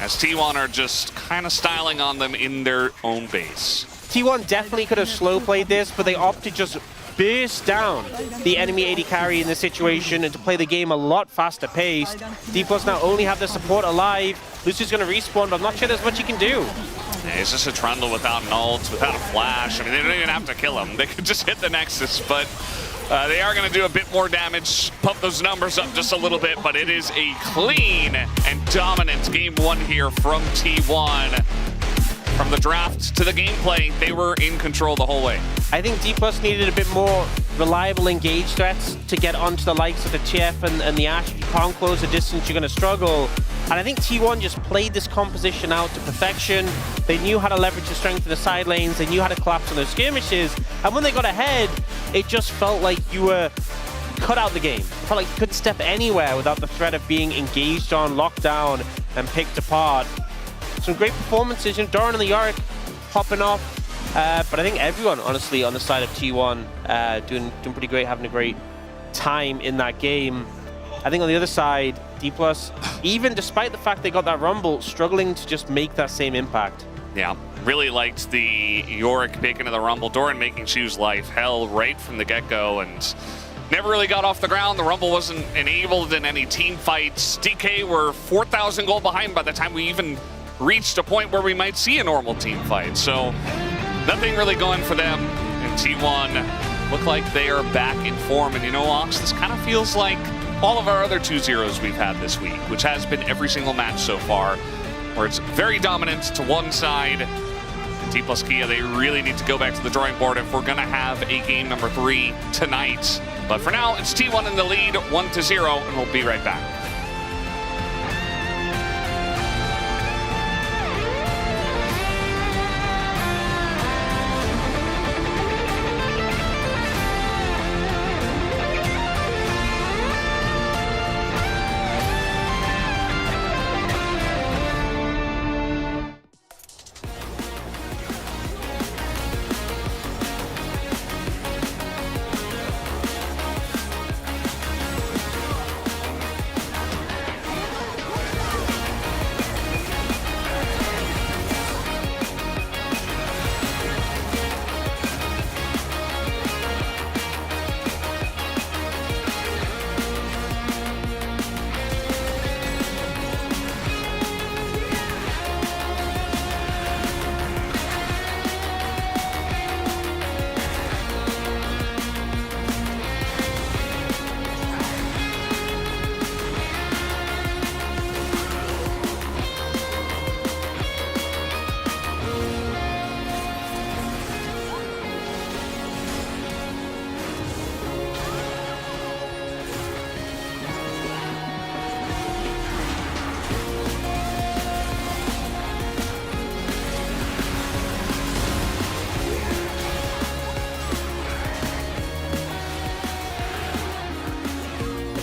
as T1 are just kind of styling on them in their own base. T1 definitely could have slow played this, but they opted to just burst down the enemy AD carry in this situation and to play the game a lot faster paced. D+ now only have the support alive. Lucid's going to respawn, but I'm not sure there's much he can do. Yeah, it's just a Trundle without an ult, without a flash. I mean, they don't even have to kill him. They could just hit the Nexus, but They are going to do a bit more damage, pump those numbers up just a little bit, but it is a clean and dominant game one here from T1. From the draft to the gameplay, they were in control the whole way. I think D+ needed a bit more reliable engage threats to get onto the likes of the TF and the Ash. If you can't close the distance, you're going to struggle. And I think T1 just played this composition out to perfection. They knew how to leverage the strength of the side lanes. They knew how to collapse on those skirmishes. And when they got ahead, it just felt like you were cut out the game. It felt like you couldn't step anywhere without the threat of being engaged on, locked down, and picked apart. Some great performances. You know, Doran and the Yorick popping off. But I think everyone, honestly, on the side of T1 doing pretty great, having a great time in that game. I think on the other side, D+, even despite the fact they got that Rumble, struggling to just make that same impact. Yeah, really liked the Yorick pick into the Rumble. Doran making Shu's life hell right from the get-go and never really got off the ground. The Rumble wasn't enabled in any team fights. DK were 4,000 gold behind by the time we even reached a point where we might see a normal team fight. So nothing really going for them in T1. Look like they are back in form. And you know, Ox, this kind of feels like all of our other 2-0s we've had this week, which has been every single match so far, where it's very dominant to one side. And T+ Kia, they really need to go back to the drawing board if we're going to have a game number 3 tonight. But for now, it's T1 in the lead, 1-0, and we'll be right back.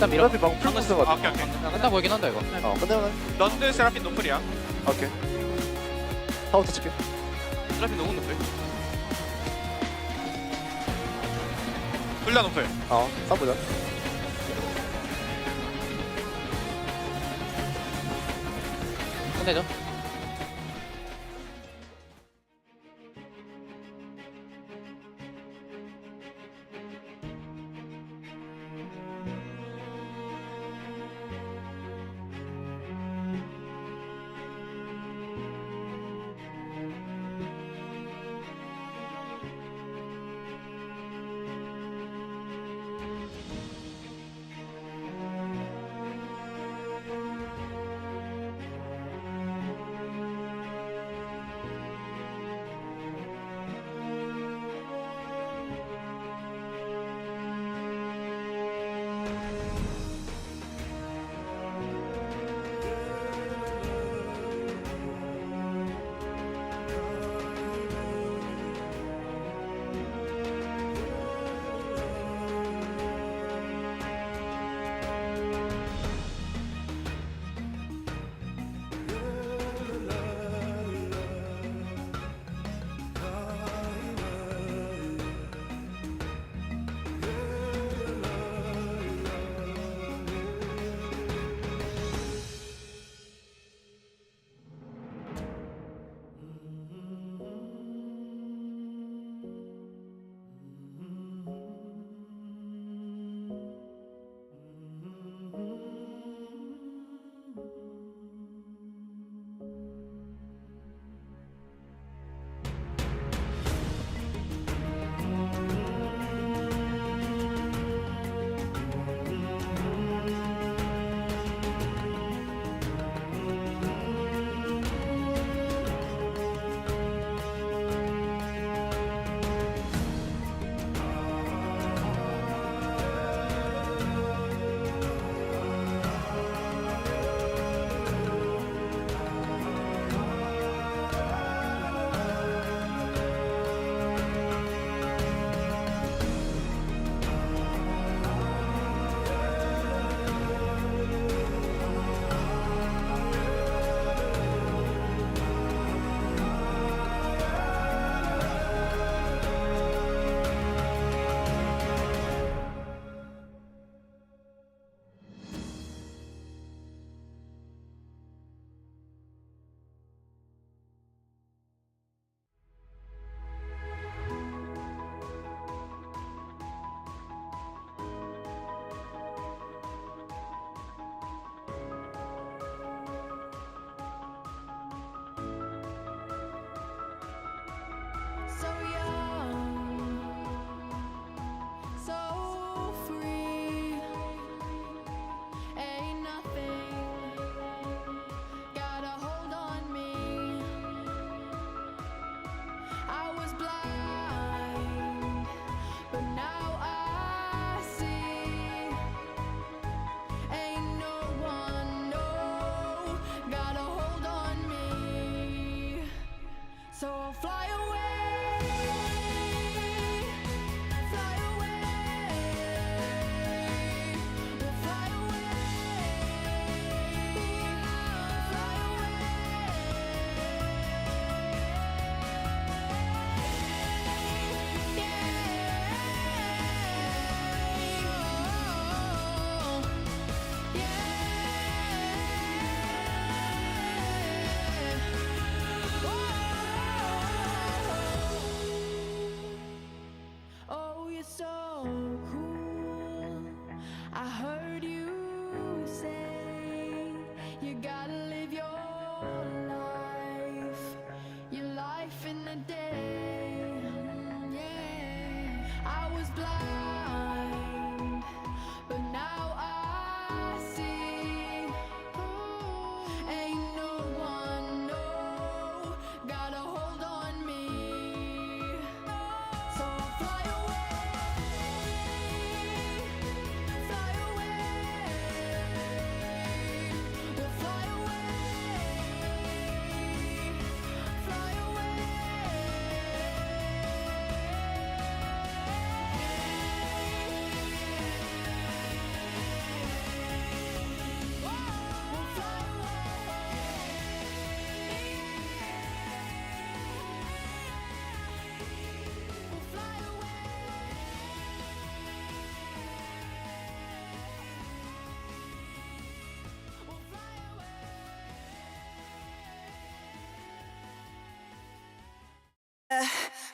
일단 밀어. 어차피 막 풀 부스가 오케이 오케이. 끝나 보이긴 한다 이거. 끝내면 런드 세라핀 노플이야. 오케이. 타워터 칠게. 세라핀 너무 노플. 훌라 노플. 싸보자. 끝내죠.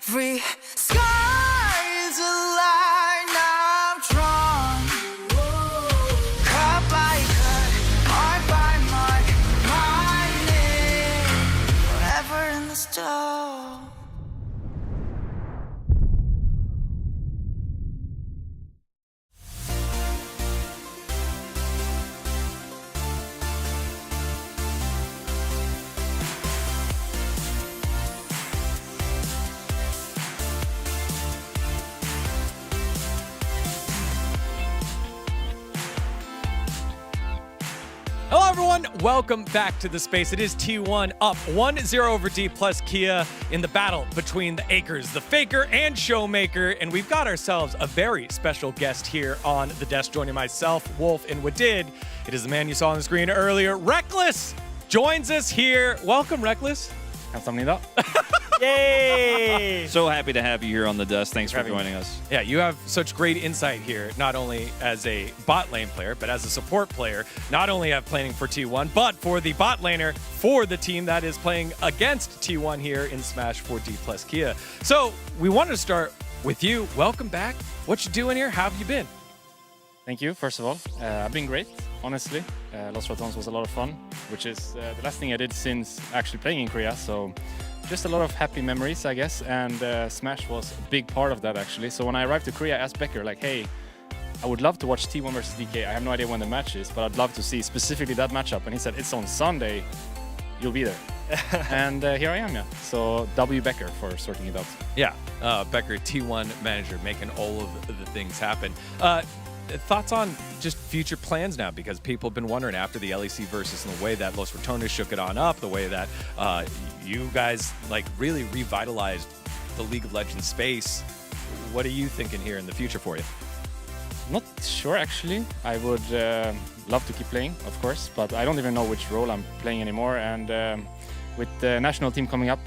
Every sky is a line I've drawn. Cut by cut, mark by mark, my name forever in the stone. Hello everyone, welcome back to the space. It is T1 up 1-0 over D plus Kia in the battle between the Acres, the Faker and Showmaker, and we've got ourselves a very special guest here on the desk joining myself, Wolf, and Wadid. It is the man you saw on the screen earlier, Reckless, joins us here. Welcome, Reckless. 감사합니다. Yay! So happy to have you here on the desk. Thanks for joining us. Yeah, you have such great insight here, not only as a bot lane player, but as a support player, not only have playing for T1, but for the bot laner for the team that is playing against T1 here in Smash for D plus Kia. So we wanted to start with you. Welcome back. What you doing here? How have you been? Thank you, first of all. I've been great, honestly. Los Ratons was a lot of fun, which is the last thing I did since actually playing in Korea. So just a lot of happy memories, I guess. And Smash was a big part of that, actually. So when I arrived to Korea, I asked Becker, like, hey, I would love to watch T1 versus DK. I have no idea when the match is, but I'd love to see specifically that matchup. And he said, it's on Sunday. You'll be there. And here I am, yeah. So W Becker for sorting it out. Yeah, Becker, T1 manager, making all of the things happen. Thoughts on just future plans now, because people have been wondering after the LEC versus and the way that Los Ratones shook it on up, the way that you guys like really revitalized the League of Legends space. What are you thinking here in the future for you? Not sure, actually. I would love to keep playing, of course, but I don't even know which role I'm playing anymore. And with the national team coming up,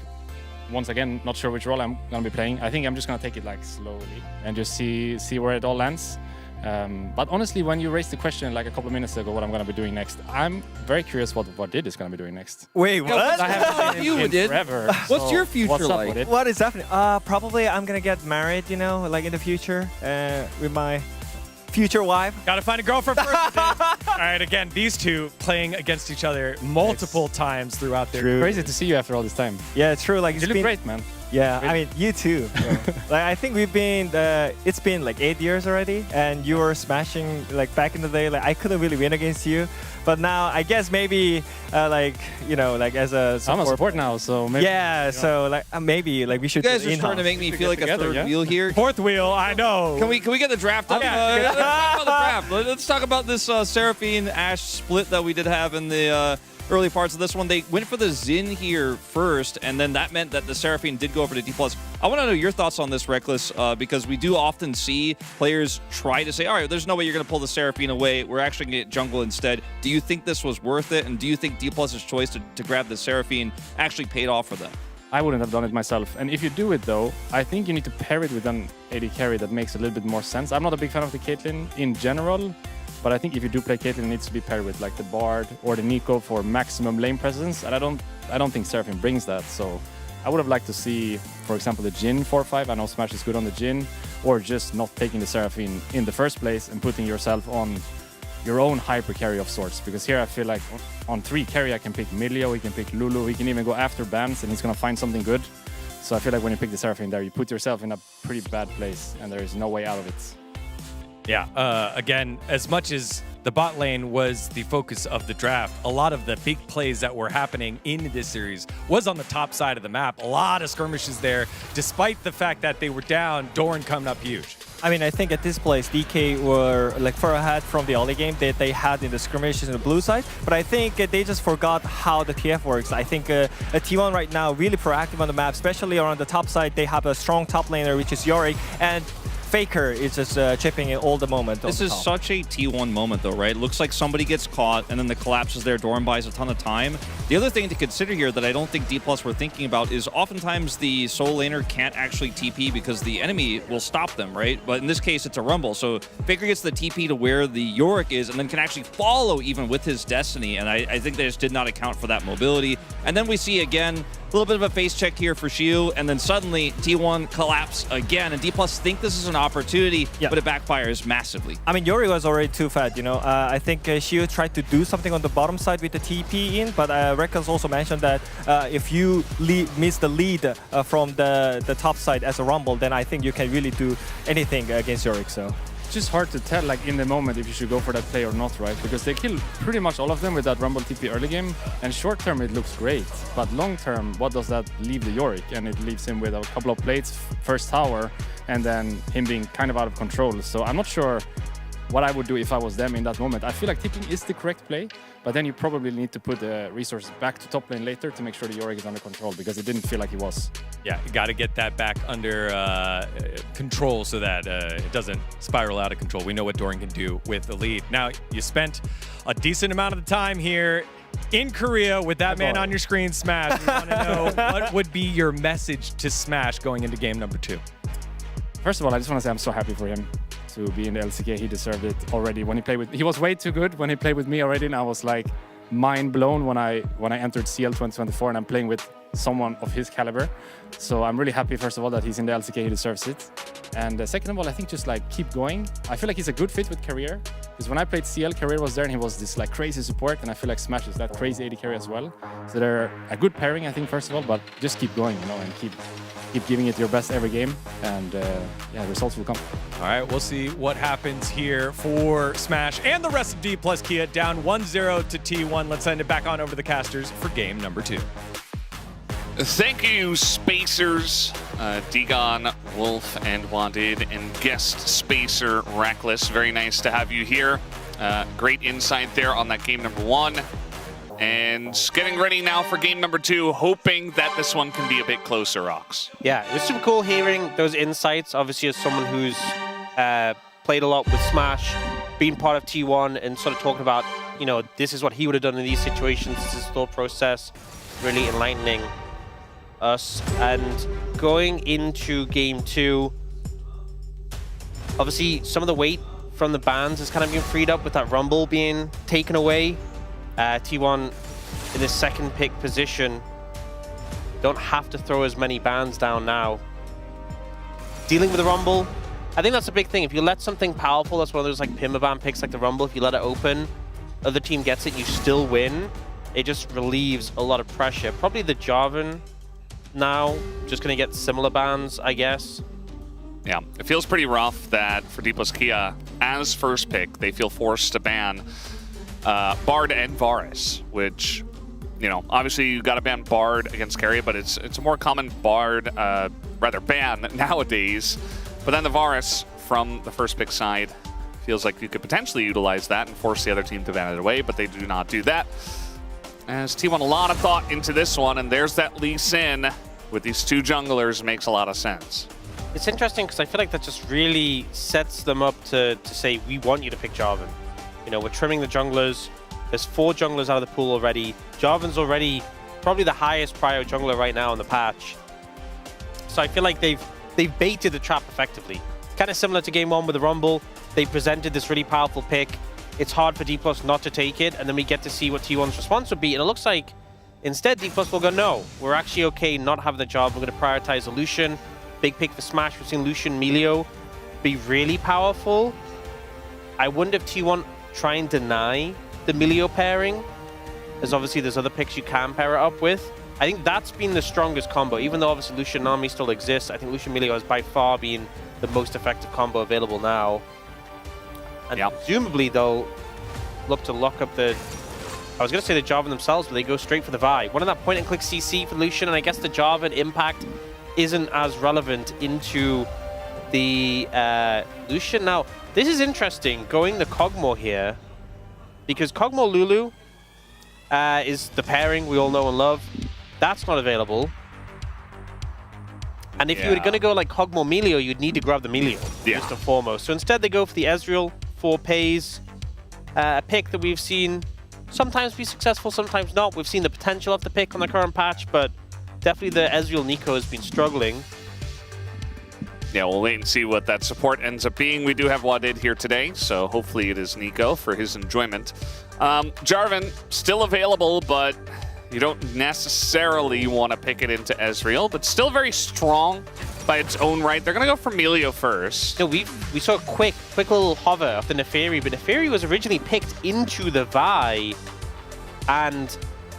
once again, not sure which role I'm going to be playing. I think I'm just going to take it like slowly and just see where it all lands. But honestly, when you raised the question like a couple of minutes ago what I'm going to be doing next, I'm very curious what Wadid is going to be doing next. Wait, what? I haven't seen him in forever. What's your future what's up, like? Wadid? What is happening? Probably I'm gonna get married, you know, like in the future, with my future wife. Gotta find a girlfriend first. All right, again, these two playing against each other multiple times throughout their career. Crazy to see you after all this time. Yeah, it's true. Like You look great, man. Yeah, I mean, you too. Like I think we've been, it's been like 8 years already, and you were smashing like back in the day. Like I couldn't really win against you, but now I guess maybe like you know like as a support. I'm a support now, so maybe. Yeah, so like maybe like we should. You guys are starting to make me feel like a third wheel here. Fourth wheel, I know. Can we get the draft up? Yeah. Let's talk about the draft. Let's talk about this Seraphine Ashe split that we did have in the early parts of this one. They went for the Xin here first, and then that meant that the Seraphine did go over to D+. I want to know your thoughts on this, Reckless, because we do often see players try to say, all right, there's no way you're going to pull the Seraphine away. We're actually going to get jungle instead. Do you think this was worth it? And do you think D+'s choice to grab the Seraphine actually paid off for them? I wouldn't have done it myself. And if you do it, though, I think you need to pair it with an AD carry that makes a little bit more sense. I'm not a big fan of the Caitlyn in general, but I think if you do play Caitlyn, it needs to be paired with like the Bard or the Nico for maximum lane presence. And I don't think Seraphine brings that. So I would have liked to see, for example, the Jhin 4-5. I know Smash is good on the Jhin, or just not taking the Seraphine in the first place and putting yourself on your own hyper carry of sorts. Because here I feel like on 3 carry I can pick Milio, he can pick Lulu, he can even go after bans and he's gonna find something good. So I feel like when you pick the Seraphine there, you put yourself in a pretty bad place and there is no way out of it. Yeah, again, as much as the bot lane was the focus of the draft, a lot of the big plays that were happening in this series was on the top side of the map. A lot of skirmishes there, despite the fact that they were down, Doran coming up huge. I mean, I think at this place, DK were like far ahead from the early game that they had in the skirmishes on the blue side. But I think they just forgot how the TF works. I think T1 right now really proactive on the map, especially around the top side. They have a strong top laner, which is Yorick. And Faker is just chipping in all the moment. This is such a T1 moment, though, right? It looks like somebody gets caught, and then the collapse is there. Dorm buys a ton of time. The other thing to consider here that I don't think D+ were thinking about is oftentimes the solo laner can't actually TP because the enemy will stop them, right? But in this case, it's a Rumble. So Faker gets the TP to where the Yorick is, and then can actually follow even with his Destiny. And I think they just did not account for that mobility. And then we see, again, a little bit of a face check here for Shiu, and then suddenly T1 collapse again. And D+ think this is an opportunity, but it backfires massively. I mean, Yori was already too fat, you know. I think Shiu tried to do something on the bottom side with the TP in, but Rekkles also mentioned that if you miss the lead from the top side as a Rumble, then I think you can really do anything against Yorick, so. It's just hard to tell, like, in the moment if you should go for that play or not, right? Because they kill pretty much all of them with that Rumble TP early game, and short term it looks great, but long term, what does that leave the Yorick? And it leaves him with a couple of plates, first tower, and then him being kind of out of control. So I'm not sure what I would do if I was them in that moment. I feel like tipping is the correct play, but then you probably need to put the resources back to top lane later to make sure the Yorick is under control, because it didn't feel like he was. Yeah, you got to get that back under control so that it doesn't spiral out of control. We know what Doran can do with the lead. Now, you spent a decent amount of the time here in Korea with that man on your screen, Smash. We want to know what would be your message to Smash going into game number 2. First of all, I just want to say I'm so happy for him to be in the LCK. He deserved it already. When he played with, he was way too good when he played with me already, and I was like mind blown when I entered CL 2024 and I'm playing with someone of his caliber. So I'm really happy, first of all, that he's in the LCK. He deserves it. And second of all, I think just like keep going. I feel like he's a good fit with Career, because when I played CL, Career was there and he was this like crazy support, and I feel like Smash is that crazy AD carry as well. So they're a good pairing, I think, first of all, but just keep going, you know, and keep giving it your best every game, and yeah, results will come. All right, we'll see what happens here for Smash and the rest of D+ Kia, down 1-0 to T1. Let's send it back on over the casters for game number 2. Thank you, Spacers, Digon, Wolf, and Wadid, and guest Spacer Reckless. Very nice to have you here. Great insight there on that game number 1. And getting ready now for game number 2, hoping that this one can be a bit closer, Rox. Yeah, it was super cool hearing those insights, obviously as someone who's played a lot with Smash, been part of T1, and sort of talking about, you know, this is what he would have done in these situations, this is his thought process, really enlightening us. And going into game 2, obviously some of the weight from the bans has kind of been freed up with that Rumble being taken away. T1 in this second pick position don't have to throw as many bans down now. Dealing with the Rumble, I think that's a big thing. If you let something powerful, that's one of those like Pimaban picks like the Rumble, if you let it open, other team gets it, you still win. It just relieves a lot of pressure. Probably the Jarvan now, just going to get similar bans, I guess. Yeah, it feels pretty rough that for D+ Kia, as first pick, they feel forced to ban Bard and Varus, which, you know, obviously you got to ban Bard against carry, but it's a more common Bard, rather ban nowadays. But then the Varus from the first pick side feels like you could potentially utilize that and force the other team to ban it away, but they do not do that. As T1 a lot of thought into this one, and there's that Lee Sin with these 2 junglers, makes a lot of sense. It's interesting because I feel like that just really sets them up to say, we want you to pick Jarvan. You know, we're trimming the junglers. There's 4 junglers out of the pool already. Jarvan's already probably the highest prio jungler right now in the patch. So I feel like they've baited the trap effectively. Kind of similar to game 1 with the Rumble. They presented this really powerful pick. It's hard for D+ not to take it, and then we get to see what T1's response would be. And it looks like instead D+ will go, no, we're actually okay not having the job. We're going to prioritize a Lucian. Big pick for Smash. We've seen Lucian, Melio be really powerful. I wonder if T1 try and deny the Melio pairing, as obviously there's other picks you can pair it up with. I think that's been the strongest combo, even though obviously Lucian Nami still exists. I think Lucian Melio has by far been the most effective combo available now. And presumably they'll look to lock up the, I was going to say the Jarvan themselves, but they go straight for the Vi. One of that point and click CC for Lucian, and I guess the Jarvan impact isn't as relevant into the Lucian. Now, this is interesting, going the Kog'Maw here, because Kog'Maw Lulu is the pairing we all know and love. That's not available. And if you were going to go like Hogmore Melio, you'd need to grab the Melio, first and foremost. So instead they go for the Ezreal for Pays, a pick that we've seen sometimes be successful, sometimes not. We've seen the potential of the pick on the current patch, but definitely the Ezreal Nico has been struggling. Yeah, we'll wait and see what that support ends up being. We do have Wadid here today, so hopefully it is Nico for his enjoyment. Jarvan, still available, but you don't necessarily want to pick it into Ezreal, but still very strong by its own right. They're going to go for Melio first. No, we saw a quick little hover of the Neferi, but Neferi was originally picked into the Vi, and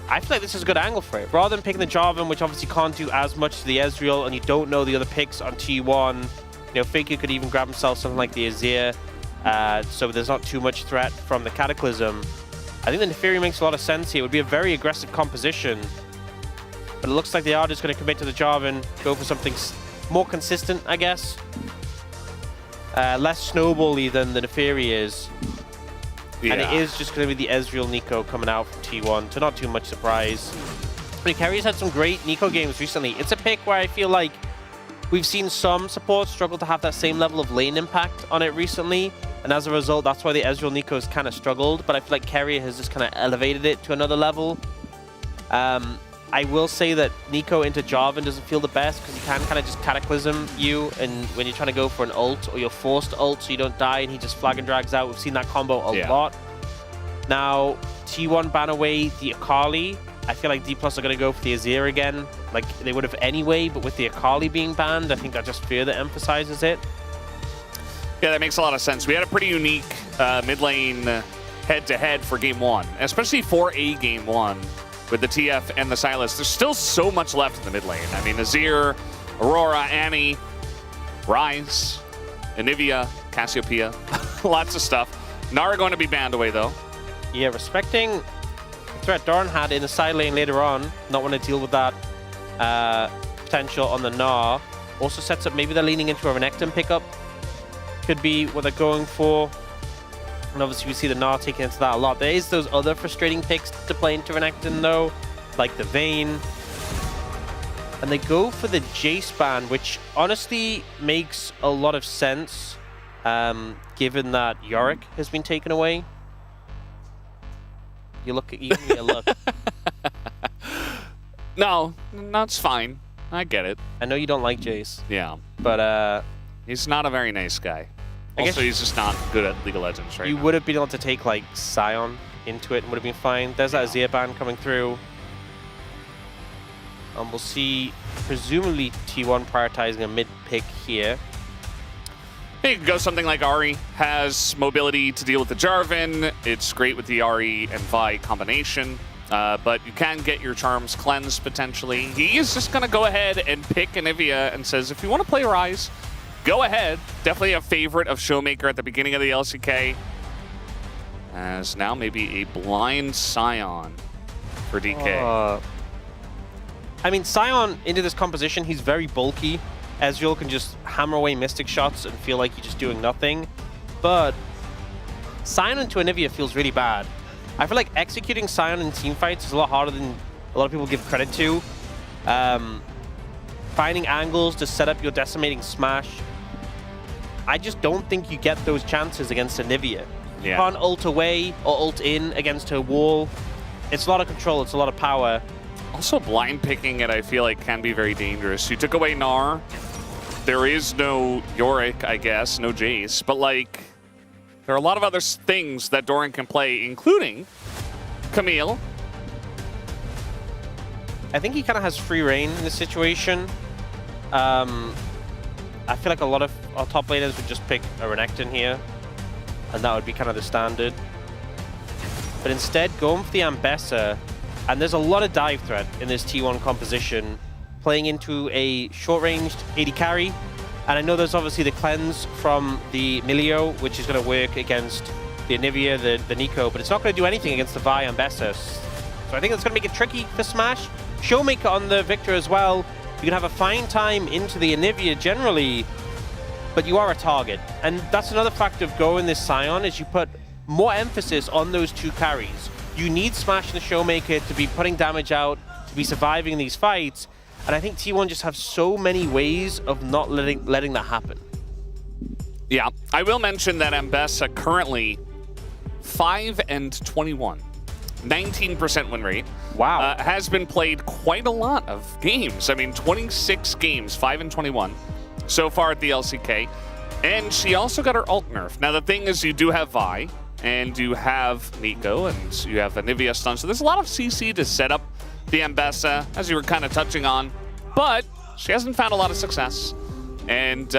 I feel like this is a good angle for it. Rather than picking the Jarvan, which obviously can't do as much to the Ezreal, and you don't know the other picks on T1, you know, Faker could even grab himself something like the Azir, so there's not too much threat from the Cataclysm. I think the Neferi makes a lot of sense here. It would be a very aggressive composition, but it looks like they are just going to commit to the Jarvan, go for something more consistent, I guess. Less snowball-y than the Neferi is. Yeah. And it is just going to be the Ezreal Nico coming out from T1, so not too much surprise. But Carrier's had some great Nico games recently. It's a pick where I feel like we've seen some support struggle to have that same level of lane impact on it recently, and as a result, that's why the Ezreal Nico's kind of struggled, but I feel like Carrier has just kind of elevated it to another level. I will say that Nico into Jarvan doesn't feel the best because he can kind of just Cataclysm you, and when you're trying to go for an ult, or you're forced to ult so you don't die, and he just flag and drags out. We've seen that combo a lot. Now, T1 ban away the Akali. I feel like D+ are going to go for the Azir again, like they would have anyway, but with the Akali being banned, I think that just further emphasizes it. Yeah, that makes a lot of sense. We had a pretty unique mid lane head-to-head for Game 1, especially for a Game 1. With the TF and the Sylas, there's still so much left in the mid lane. I mean, Azir, Aurora, Annie, Ryze, Anivia, Cassiopeia, lots of stuff. Nara going to be banned away, though. Yeah, respecting the threat Doran had in the side lane later on, not want to deal with that potential on the Gnar. Also sets up, maybe they're leaning into a Renekton pickup. Could be what they're going for. And obviously we see the Gnar taking into that a lot. There is those other frustrating picks to play into Renekton though, like the Vayne. And they go for the Jace ban, which honestly makes a lot of sense, given that Yorick has been taken away. You look at you give me a look. No, that's fine. I get it. I know you don't like Jace. Yeah. But he's not a very nice guy. Also, he's just not good at League of Legends right now. You would have been able to take, like, Sion into it and would have been fine. There's that Azir ban coming through. We'll see, presumably, T1 prioritizing a mid-pick here. You can go something like Ahri has mobility to deal with the Jarvan. It's great with the Ahri and Vi combination. But you can get your charms cleansed, potentially. He is just going to go ahead and pick Anivia and says, if you want to play Ryze, go ahead. Definitely a favorite of Showmaker at the beginning of the LCK. As now maybe a blind Sion for DK. I mean, Sion into this composition, he's very bulky. Ezreal can just hammer away Mystic shots and feel like you're just doing nothing. But Sion into Anivia feels really bad. I feel like executing Sion in teamfights is a lot harder than a lot of people give credit to. Finding angles to set up your decimating smash. I just don't think you get those chances against Anivia. You can't ult away or ult in against her wall. It's a lot of control, it's a lot of power. Also, blind picking it, I feel like, can be very dangerous. You took away Gnar. There is no Yorick, I guess, no Jace. But, like, there are a lot of other things that Doran can play, including Camille. I think he kind of has free reign in this situation. I feel like a lot of our top laners would just pick a Renekton here, and that would be kind of the standard. But instead, going for the Ambessa, and there's a lot of dive threat in this T1 composition, playing into a short-ranged AD carry. And I know there's obviously the cleanse from the Melio, which is going to work against the Anivia, the Nico, but it's not going to do anything against the Vi Ambessa. So I think that's going to make it tricky for Smash. Showmaker on the Victor as well. You can have a fine time into the Anivia generally, but you are a target. And that's another factor of going this Sion, is you put more emphasis on those two carries. You need Smash and the Showmaker to be putting damage out, to be surviving these fights, And I think T1 just have so many ways of not letting that happen. Yeah, I will mention that Ambessa currently 5-21, 19% win rate. Wow. Has been played quite a lot of games. I mean, 26 games, 5-21 so far at the LCK. And she also got her ult nerf. Now, the thing is, you do have Vi, and you have Nico, and you have Anivia stun. So there's a lot of CC to set up the Ambessa, as you were kind of touching on. But she hasn't found a lot of success. And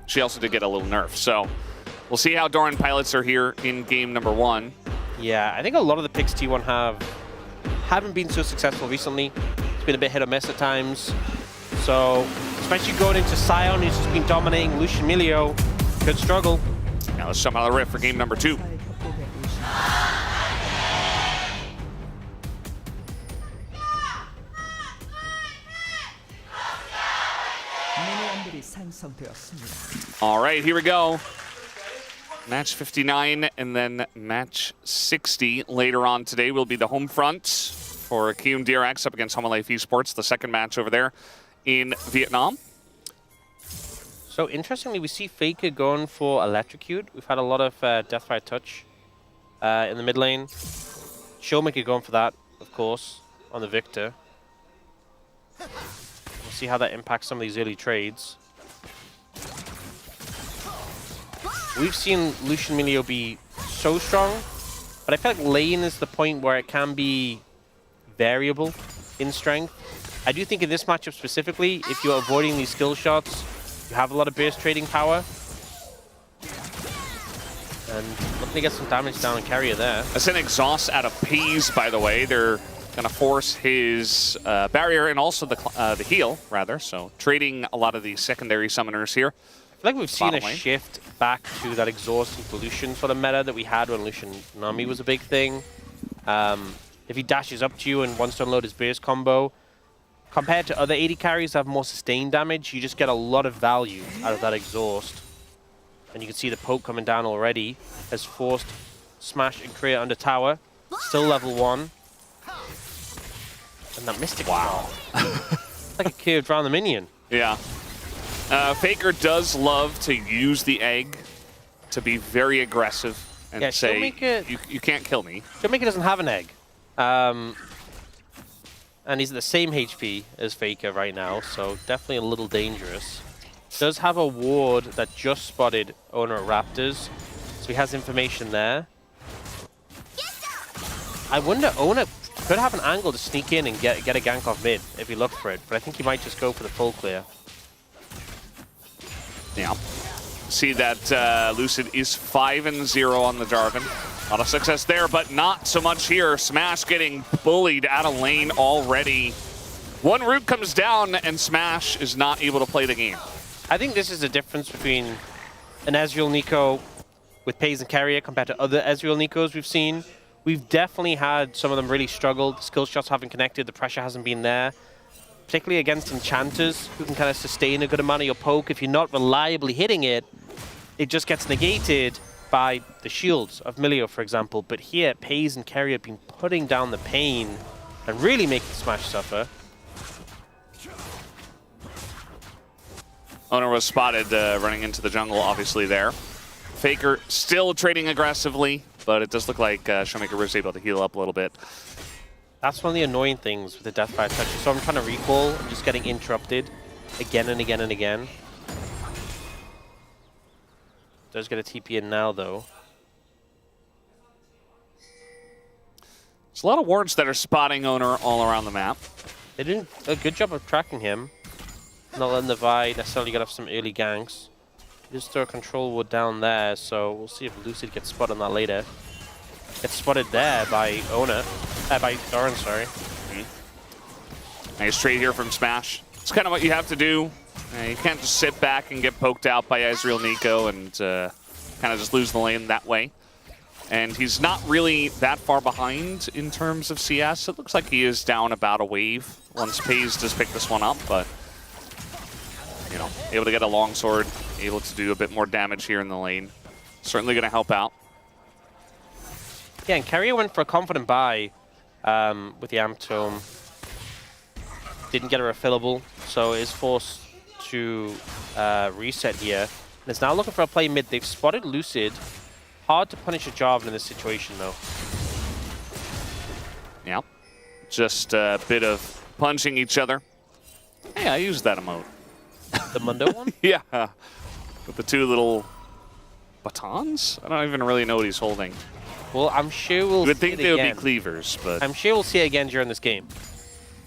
she also did get a little nerf. So we'll see how Doran pilots her here in game number 1. Yeah, I think a lot of the picks T1 haven't been so successful recently. It's been a bit hit or miss at times. So, especially going into Sion, who's just been dominating Lucian Milio, could struggle. Now let's jump out of the rift for game number 2. All right, here we go. Match 59 and then match 60 later on today will be the home front for KMDX up against Home Life Esports, the second match over there in Vietnam. So interestingly, we see Faker going for Electrocute. We've had a lot of Deathfire Touch in the mid lane. Showmaker going for that, of course, on the Victor. We'll see how that impacts some of these early trades. We've seen Lucian Milio be so strong, but I feel like lane is the point where it can be variable in strength. I do think in this matchup specifically, if you're avoiding these skill shots, you have a lot of burst trading power. And looking to get some damage down on Carrier there. That's an exhaust out of Peas, by the way. They're going to force his barrier and also the heal, rather. So trading a lot of the secondary summoners here. I feel like we've seen a shift back to that exhaust and pollution sort of meta that we had when Lucian Nami was a big thing. If he dashes up to you and wants to unload his burst combo, compared to other AD carries that have more sustained damage, you just get a lot of value out of that exhaust. And you can see the poke coming down already has forced Smash and Korea under tower. Still level 1. And that Mystic. Wow. Like a curved around the minion. Yeah. Faker does love to use the egg to be very aggressive and say, you can't kill me. Showmaker doesn't have an egg. And he's at the same HP as Faker right now, so definitely a little dangerous. Does have a ward that just spotted Owner at Raptors, so he has information there. I wonder, Owner could have an angle to sneak in and get a gank off mid if he looked for it, but I think he might just go for the full clear. Yeah. See that Lucid is 5-0 on the Jarvan. A lot of success there, but not so much here. Smash getting bullied out of lane already. One root comes down, and Smash is not able to play the game. I think this is the difference between an Ezreal Nico with Pays and Carrier compared to other Ezreal Nikos we've seen. We've definitely had some of them really struggle. The skill shots haven't connected, the pressure hasn't been there. Particularly against enchanters, who can kind of sustain a good amount of your poke. If you're not reliably hitting it, it just gets negated by the shields of Milio, for example. But here, Pays and Carrier have been putting down the pain and really making Smash suffer. Owner was spotted running into the jungle, obviously, there. Faker still trading aggressively, but it does look like Showmaker was able to heal up a little bit. That's one of the annoying things with the Deathfire Touch. So I'm trying to recall, I'm just getting interrupted again and again and again. Does get a TP in now, though. There's a lot of wards that are spotting Owner all around the map. They did a good job of tracking him. Not letting the Vi necessarily get off some early ganks. Just throw a control ward down there, so we'll see if Lucid gets spotted on that later. Gets spotted there by Owner. By Doran, sorry. Nice trade here from Smash. It's kind of what you have to do. You can't just sit back and get poked out by Ezreal Nico and kind of just lose the lane that way. And he's not really that far behind in terms of CS. It looks like he is down about a wave once Pays just picked this one up, but you know, able to get a longsword, able to do a bit more damage here in the lane. Certainly going to help out. Yeah, and Carrier went for a confident buy with the Amp Tome. didn't get a refillable, so is forced to reset here. And is now looking for a play mid. They've spotted Lucid. Hard to punish a Jarvan in this situation, though. Yeah. Just a bit of punching each other. Hey, I used that emote. The Mundo one? Yeah. With the two little batons? I don't even really know what he's holding. Well, I'm sure we'll You would see think it they would be again. cleavers, but I'm sure we'll see it again during this game.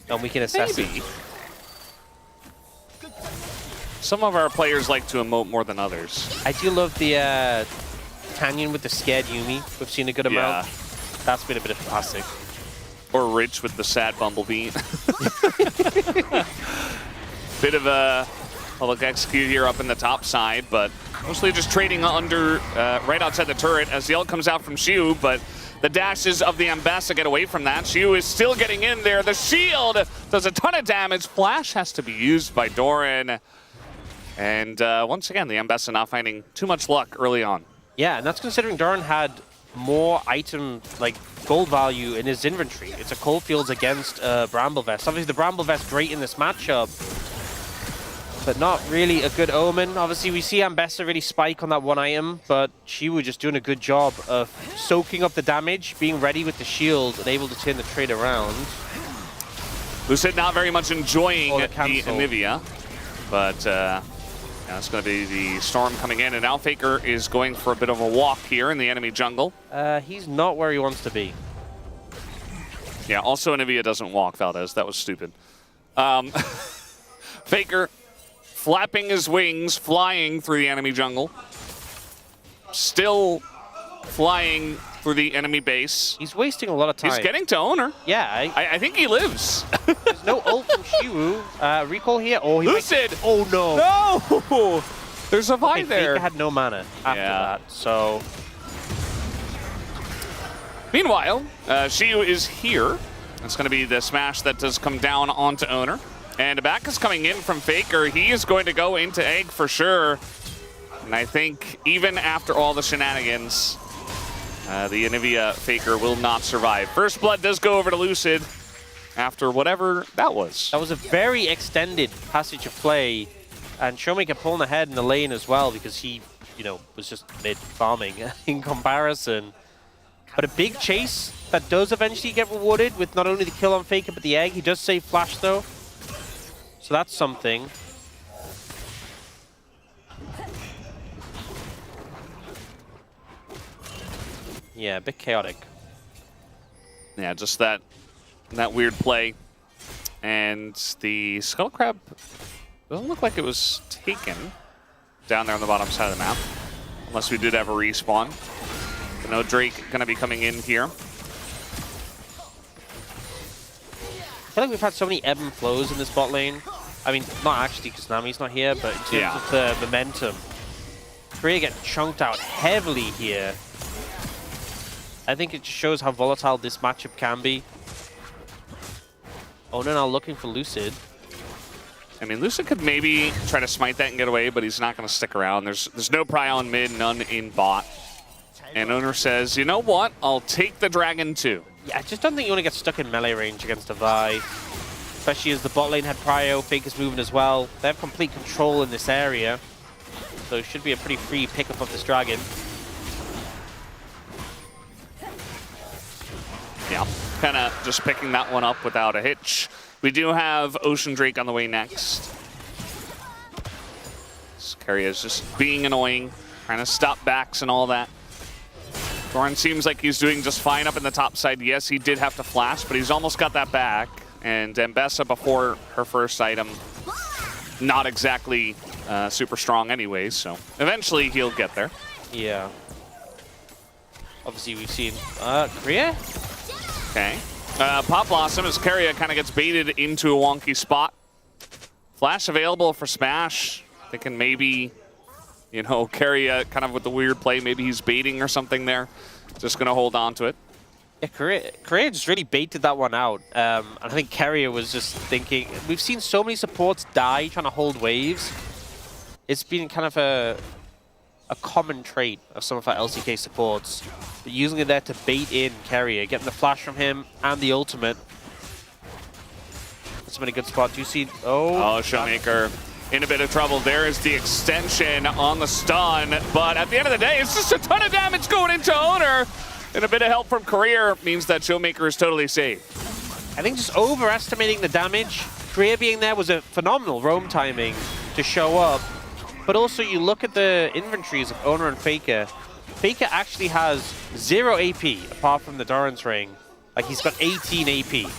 And we can assess maybe. it. Some of our players like to emote more than others. I do love the Canyon with the scared Yumi. We've seen a good amount. That's been a bit of a classic. Or Rich with the sad Bumblebee. Bit of a look execute here up in the top side, but mostly just trading under right outside the turret as the ult comes out from Xiu, but the dashes of the Ambessa get away from that. Xiu is still getting in there. The shield does a ton of damage. Flash has to be used by Doran. And once again, the Ambessa not finding too much luck early on. Yeah, and that's considering Doran had more item, like gold value in his inventory. It's a Coldfields against Bramble Vest. Obviously, the Bramble Vest great in this matchup, but not really a good omen. Obviously, we see Ambessa really spike on that one item, but she was just doing a good job of soaking up the damage, being ready with the shield, and able to turn the trade around. Lucid not very much enjoying the cancel. Anivia, but that's going to be the Storm coming in, and now Faker is going for a bit of a walk here in the enemy jungle. He's not where he wants to be. Yeah, also Anivia doesn't walk, Valdez. That was stupid. Faker flapping his wings, flying through the enemy jungle. Still flying through the enemy base. He's wasting a lot of time. He's getting to owner. Yeah. I think he lives. There's no ult from Xiwu. Recall here. Oh, he Lucid! Oh, no. No! There's a Vi there. Faker had no mana after that, so... Meanwhile, Xiu is here. It's going to be the smash that does come down onto owner. And a back is coming in from Faker. He is going to go into egg for sure. And I think even after all the shenanigans, the Anivia Faker will not survive. First blood does go over to Lucid after whatever that was. That was a very extended passage of play. And Showmaker pulling ahead in the lane as well because he, you know, was just mid-farming in comparison. But a big chase that does eventually get rewarded with not only the kill on Faker, but the egg. He does save Flash, though. So that's something. Yeah, a bit chaotic. Yeah, just that weird play. And the Skull Crab doesn't look like it was taken down there on the bottom side of the map. Unless we did have a respawn. But no Drake going to be coming in here. I feel like we've had so many ebb and flows in this bot lane. I mean, not actually because Nami's not here, but in terms of the momentum. Korea get chunked out heavily here. I think it just shows how volatile this matchup can be. Oh, no, now looking for Lucid. I mean, Lucid could maybe try to smite that and get away, but he's not going to stick around. There's no pry on mid, none in bot. And owner says, you know what? I'll take the dragon too. Yeah, I just don't think you want to get stuck in melee range against a Vi. Especially as the bot lane had prio, Faker's moving as well. They have complete control in this area. So it should be a pretty free pickup of this dragon. Yeah, kind of just picking that one up without a hitch. We do have Ocean Drake on the way next. Scary is just being annoying, trying to stop backs and all that. Doran seems like he's doing just fine up in the top side. Yes, he did have to flash, but he's almost got that back. And Ambessa, before her first item, not exactly super strong anyways, so eventually he'll get there. Yeah. Obviously, we've seen Korea? Okay. Pop Blossom as Keria kind of gets baited into a wonky spot. Flash available for Smash. Thinking maybe, you know, Keria kind of with the weird play. Maybe he's baiting or something there. Just going to hold on to it. Yeah, Korea just really baited that one out. And I think Keria was just thinking... We've seen so many supports die trying to hold waves. It's been kind of a common trait of some of our LCK supports. But using it there to bait in Keria, getting the flash from him and the ultimate. some in a good spot. Do you see? Oh, Showmaker in a bit of trouble. There is the extension on the stun, but at the end of the day, it's just a ton of damage going into Owner. And a bit of help from Career means that Showmaker is totally safe. I think just overestimating the damage. Career being there was a phenomenal roam timing to show up. But also, you look at the inventories of Owner and Faker. Faker actually has 0 AP apart from the Doran's Ring. Like, he's got 18 AP.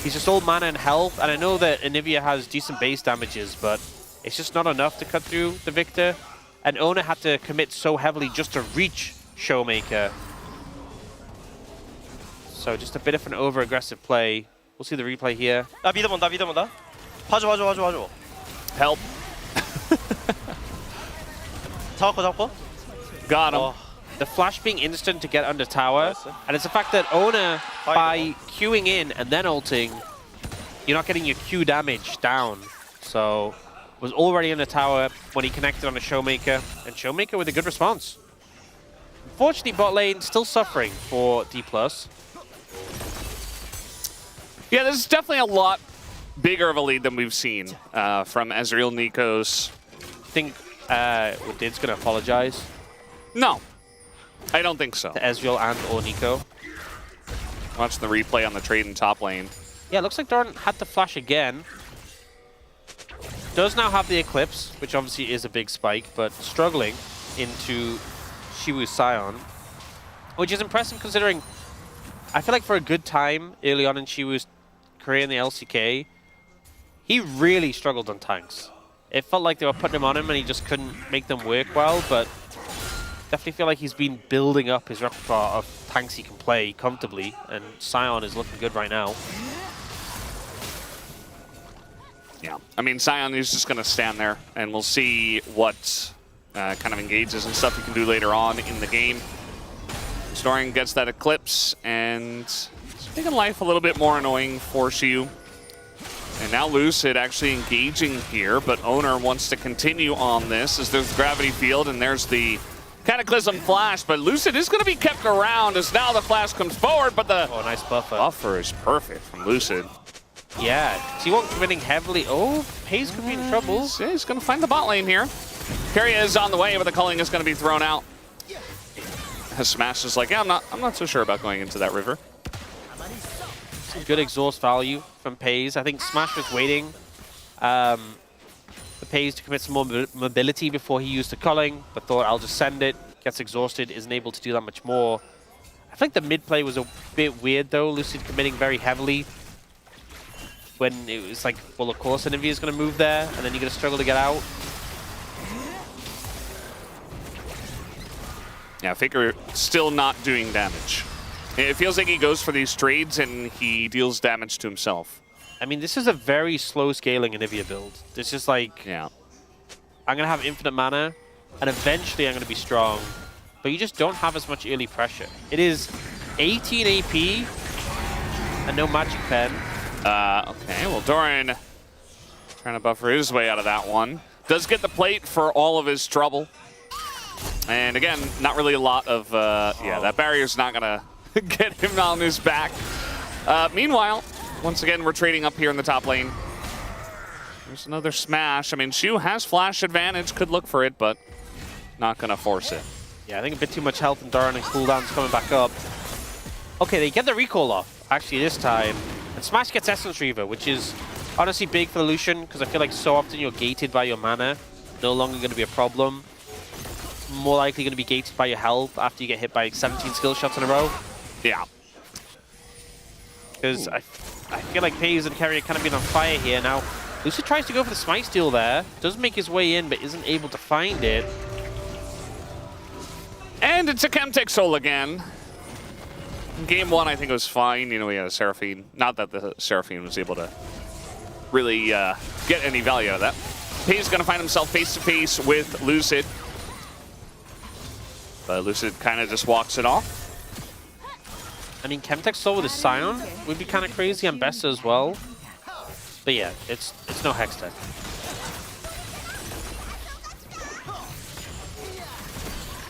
He's just all mana and health. And I know that Anivia has decent base damages, but it's just not enough to cut through the Victor. And Owner had to commit so heavily just to reach Showmaker. So just a bit of an over-aggressive play. We'll see the replay here. 나 미드 본다. 봐줘. Help. 잡고. Got him. The flash being instant to get under tower. And it's the fact that Owner, by queuing in and then ulting, you're not getting your Q damage down. So, was already in the tower when he connected on a Showmaker. And Showmaker with a good response. Unfortunately, bot lane still suffering for D+. Yeah, this is definitely a lot bigger of a lead than we've seen from Ezreal, Nikos. I think Did's going to apologize. No, I don't think so. To Ezreal and or Nico. Watching the replay on the trade in top lane. Yeah, looks like Doran had to flash again. Does now have the Eclipse, which obviously is a big spike, but struggling into Shiwu's Scion. Which is impressive considering I feel like for a good time early on in Shiwu's career in the LCK, he really struggled on tanks. It felt like they were putting him on him and he just couldn't make them work well, but definitely feel like he's been building up his repertoire of tanks he can play comfortably, and Scion is looking good right now. Yeah, I mean, Scion is just going to stand there, and we'll see what kind of engages and stuff he can do later on in the game. Snoring gets that Eclipse, and it's making life a little bit more annoying for Shiu. And now Lucid actually engaging here, but Owner wants to continue on this as there's the Gravity Field, and there's the Cataclysm Flash, but Lucid is going to be kept around as now the Flash comes forward, but the nice buffer. Buffer is perfect from Lucid. Yeah, T1 committing heavily. Oh, Pace could be in trouble. Yeah, he's going to find the bot lane here. Keria is on the way, but the culling is going to be thrown out. Smash is like, yeah, I'm not so sure about going into that river. Some good exhaust value from Paze. I think Smash was waiting for Paze to commit some more mobility before he used the culling, but thought I'll just send it. Gets exhausted, isn't able to do that much more. I think the mid play was a bit weird though. Lucid committing very heavily when it was like, well, of course Anivia is going to move there, and then you're going to struggle to get out. Yeah, Faker still not doing damage. It feels like he goes for these trades and he deals damage to himself. I mean, this is a very slow scaling Anivia build. This is like, yeah, I'm going to have infinite mana, and eventually I'm going to be strong. But you just don't have as much early pressure. It is 18 AP and no Magic Pen. Okay, well, Doran trying to buffer his way out of that one. Does get the plate for all of his trouble. And again, not really a lot of, yeah, that barrier's not gonna get him on his back. Meanwhile, once again, we're trading up here in the top lane. There's another smash. I mean, Shu has flash advantage, could look for it, but not gonna force it. Yeah, I think a bit too much health in Doran and cooldown's coming back up. Okay, they get the recall off, actually, this time. And Smash gets Essence Reaver, which is honestly big for the Lucian, because I feel like so often you're gated by your mana. No longer going to be a problem. More likely going to be gated by your health after you get hit by 17 skill shots in a row. Yeah. Because I feel like Paze and Keria kind of been on fire here. Now, Lucid tries to go for the Smite Steal there. Does make his way in, but isn't able to find it. And it's a Chemtech Soul again. Game one, I think it was fine. You know, we had a Seraphine. Not that the Seraphine was able to really get any value out of that. Paze going to find himself face-to-face with Lucid. But Lucid kind of just walks it off. I mean, Chemtech Soul with his Scion would be kind of crazy, and Besta as well. But yeah, it's no Hextech.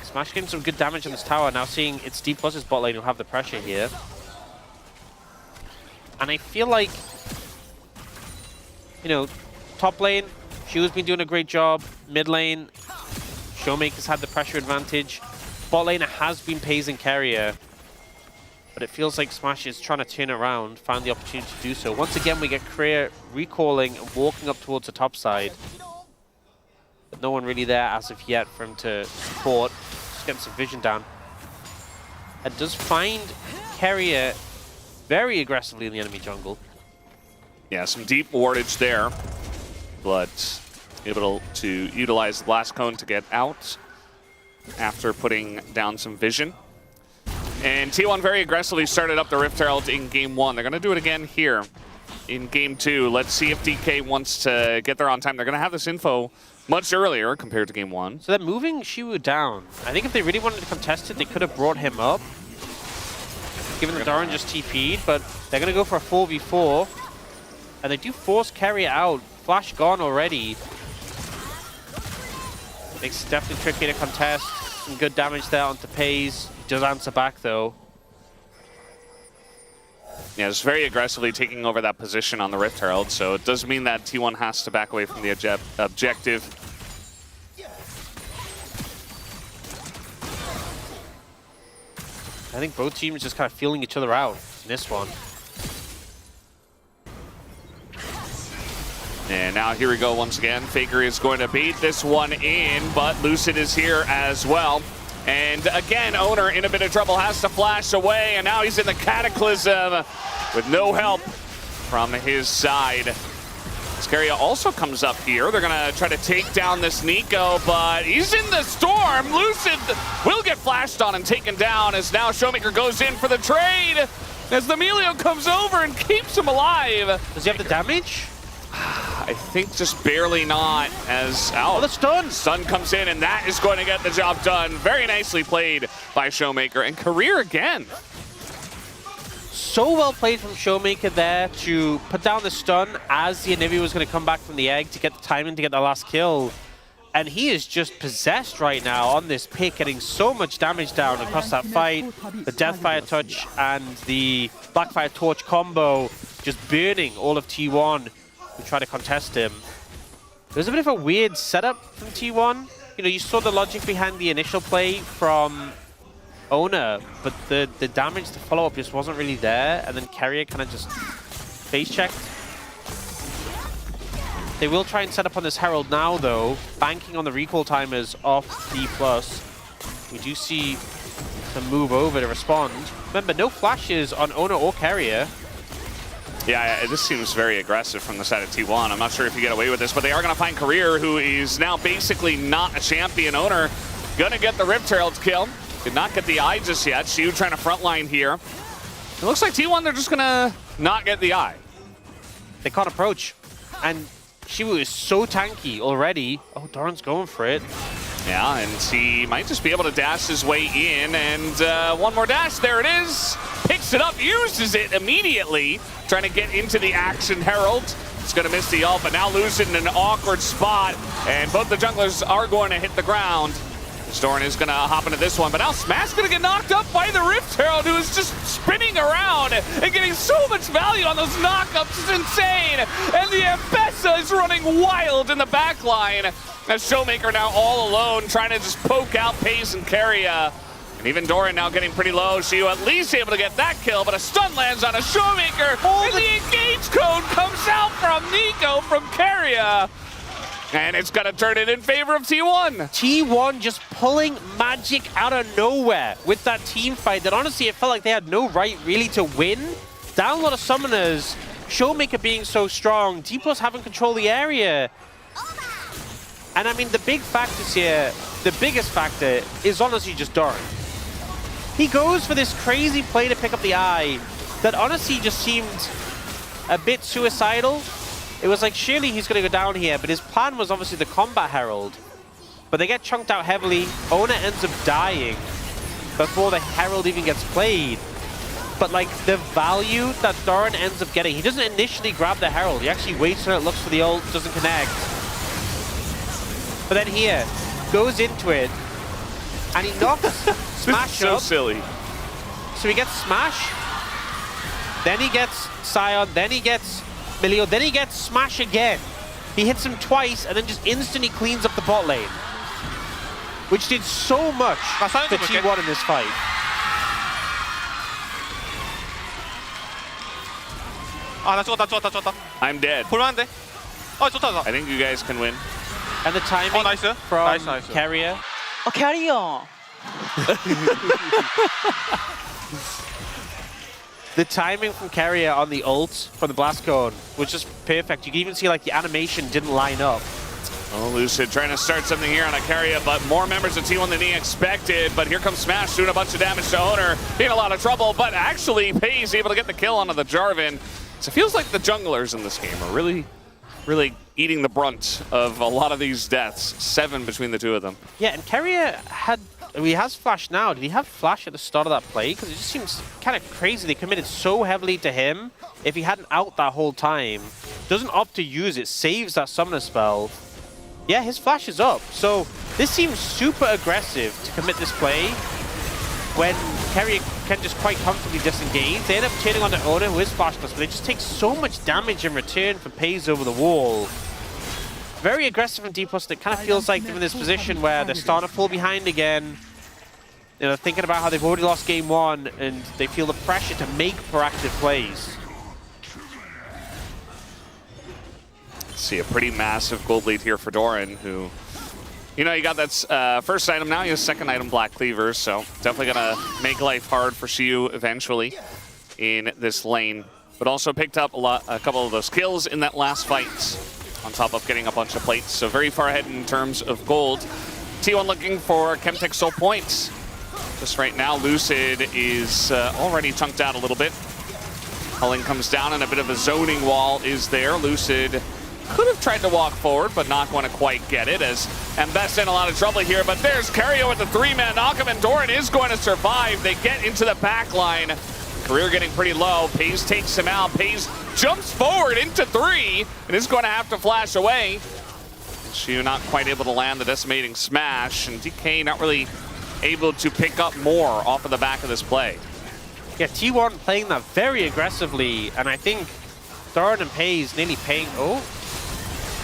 Smash getting some good damage on this tower. Now seeing it's D+'s bot lane who'll have the pressure here. And I feel like you know, top lane, Shu's been doing a great job. Mid lane, Showmaker's had the pressure advantage. Bot lane has been pacing carrier. But it feels like Smash is trying to turn around, found the opportunity to do so. Once again, we get Korea recalling and walking up towards the top side. But no one really there as of yet for him to support. Just getting some vision down. And does find carrier very aggressively in the enemy jungle. Yeah, some deep wardage there, but able to utilize the blast cone to get out after putting down some vision. And T1 very aggressively started up the Rift Herald in game 1. They're going to do it again here in game 2. Let's see if DK wants to get there on time. They're going to have this info much earlier compared to game 1. So they're moving Shiwu down. I think if they really wanted to contest it, they could have brought him up, given that Doran just TP'd, but they're going to go for a 4v4. And they do force carrier out. Flash gone already. Makes it definitely tricky to contest. Some good damage there onto Pays. Does answer back though. Yeah, it's very aggressively taking over that position on the Rift Herald, so it does mean that T1 has to back away from the objective. I think both teams just kind of feeling each other out in this one. And now here we go once again. Faker is going to beat this one in, but Lucid is here as well. And again, Owner in a bit of trouble, has to flash away, and now he's in the Cataclysm with no help from his side. Scaria also comes up here. They're gonna try to take down this Nico, but he's in the storm. Lucid will get flashed on and taken down as now Showmaker goes in for the trade as the Melio comes over and keeps him alive. Does he have the damage? I think just barely not, as the stun! Stun comes in, and that is going to get the job done. Very nicely played by Showmaker, and career again. So well played from Showmaker there to put down the stun as the Anivia was going to come back from the egg to get the timing to get the last kill. And he is just possessed right now on this pick, getting so much damage down across that fight. The Deathfire Touch and the Blackfire Torch combo just burning all of T1. We try to contest him. It was a bit of a weird setup from T1. You know, you saw the logic behind the initial play from Owner, but the damage, the follow-up just wasn't really there, and then Carrier kind of just face-checked. They will try and set up on this Herald now, though, banking on the recall timers off D+. We do see some move over to respond. Remember, no flashes on Owner or Carrier. Yeah, this seems very aggressive from the side of T1. I'm not sure if you get away with this, but they are going to find Career, who is now basically not a champion. Owner going to get the Rift Herald kill. Did not get the eye just yet. Shu trying to frontline here. It looks like T1, they're just going to not get the eye. They can't approach. And Shiwu is so tanky already. Oh, Doran's going for it. Yeah, and he might just be able to dash his way in, and one more dash, there it is. Picks it up, uses it immediately, trying to get into the action. Herald is going to miss the ult, but now Lucid in an awkward spot, and both the junglers are going to hit the ground. Doran is going to hop into this one, but now Smash going to get knocked up by the Rift Herald, who is just spinning around and getting so much value on those knockups. It's insane. And the Ambessa is running wild in the back line as Showmaker now all alone, trying to just poke out Pace and Carrier. And even Doran now getting pretty low. Shiu at least able to get that kill, but a stun lands on a Showmaker. And the engage code comes out from Nico from Carrier. And it's going to turn it in favor of T1. T1 just pulling magic out of nowhere with that team fight that honestly it felt like they had no right really to win. Down a lot of summoners, Showmaker being so strong, D+ having control of the area. And I mean, the big factors here, the biggest factor is honestly just Doran. He goes for this crazy play to pick up the eye that honestly just seemed a bit suicidal. It was like, surely he's going to go down here, but his plan was obviously the Combat Herald. But they get chunked out heavily. Owner ends up dying before the Herald even gets played. But like, the value that Doran ends up getting, he doesn't initially grab the Herald. He actually waits until it looks for the ult, doesn't connect. But then here, goes into it, and he knocks Smash so up. silly. So he gets Smash, then he gets Scion, then he gets Milio. Then he gets Smash again. He hits him twice and then just instantly cleans up the bot lane. Which did so much for T1 in this fight. 아, 나 죽었다. I'm dead. 볼만한데? 좋다. I think you guys can win. And the timing 나이스. from 나이스. Carrier. 캐리어. The timing from Carrier on the ult from the blast cone was just perfect. You can even see like the animation didn't line up. Oh, Lucid trying to start something here on a carrier, but more members of T1 than he expected. But here comes Smash doing a bunch of damage to Owner. In a lot of trouble, but actually Pays able to get the kill onto the Jarvan. So it feels like the junglers in this game are really eating the brunt of a lot of these deaths. 7 between the two of them. Yeah, and Carrier has Flash now. Did he have Flash at the start of that play? Because it just seems kind of crazy. They committed so heavily to him. If he hadn't out that whole time, doesn't opt to use it, saves that summoner spell. Yeah, his Flash is up. So this seems super aggressive to commit this play when Carrier can just quite comfortably disengage. They end up turning on the Owner who is Flashless, but they just take so much damage in return for Pays over the wall. Very aggressive from D+. It kind of feels like they're in this position where they're starting to fall behind again. You know, thinking about how they've already lost game 1 and they feel the pressure to make proactive plays. See a pretty massive gold lead here for Doran, who, you know, he got that first item, now he has second item, Black Cleaver, so definitely gonna make life hard for Xiu eventually in this lane. But also picked up a couple of those kills in that last fight, on top of getting a bunch of plates. So very far ahead in terms of gold. T1 looking for KMDX soul points. Just right now, Lucid is already chunked out a little bit. Culling comes down and a bit of a zoning wall is there. Lucid could have tried to walk forward, but not going to quite get it, as Mbest in a lot of trouble here. But there's Carrier with the 3-man knockup, and Doran is going to survive. They get into the back line. Career getting pretty low. Pays takes him out. Pays jumps forward into 3 and is going to have to flash away. Xiu not quite able to land the decimating smash, and DK not really able to pick up more off of the back of this play. Yeah, T1 playing that very aggressively, and I think Doran and Pays nearly paying... Oh.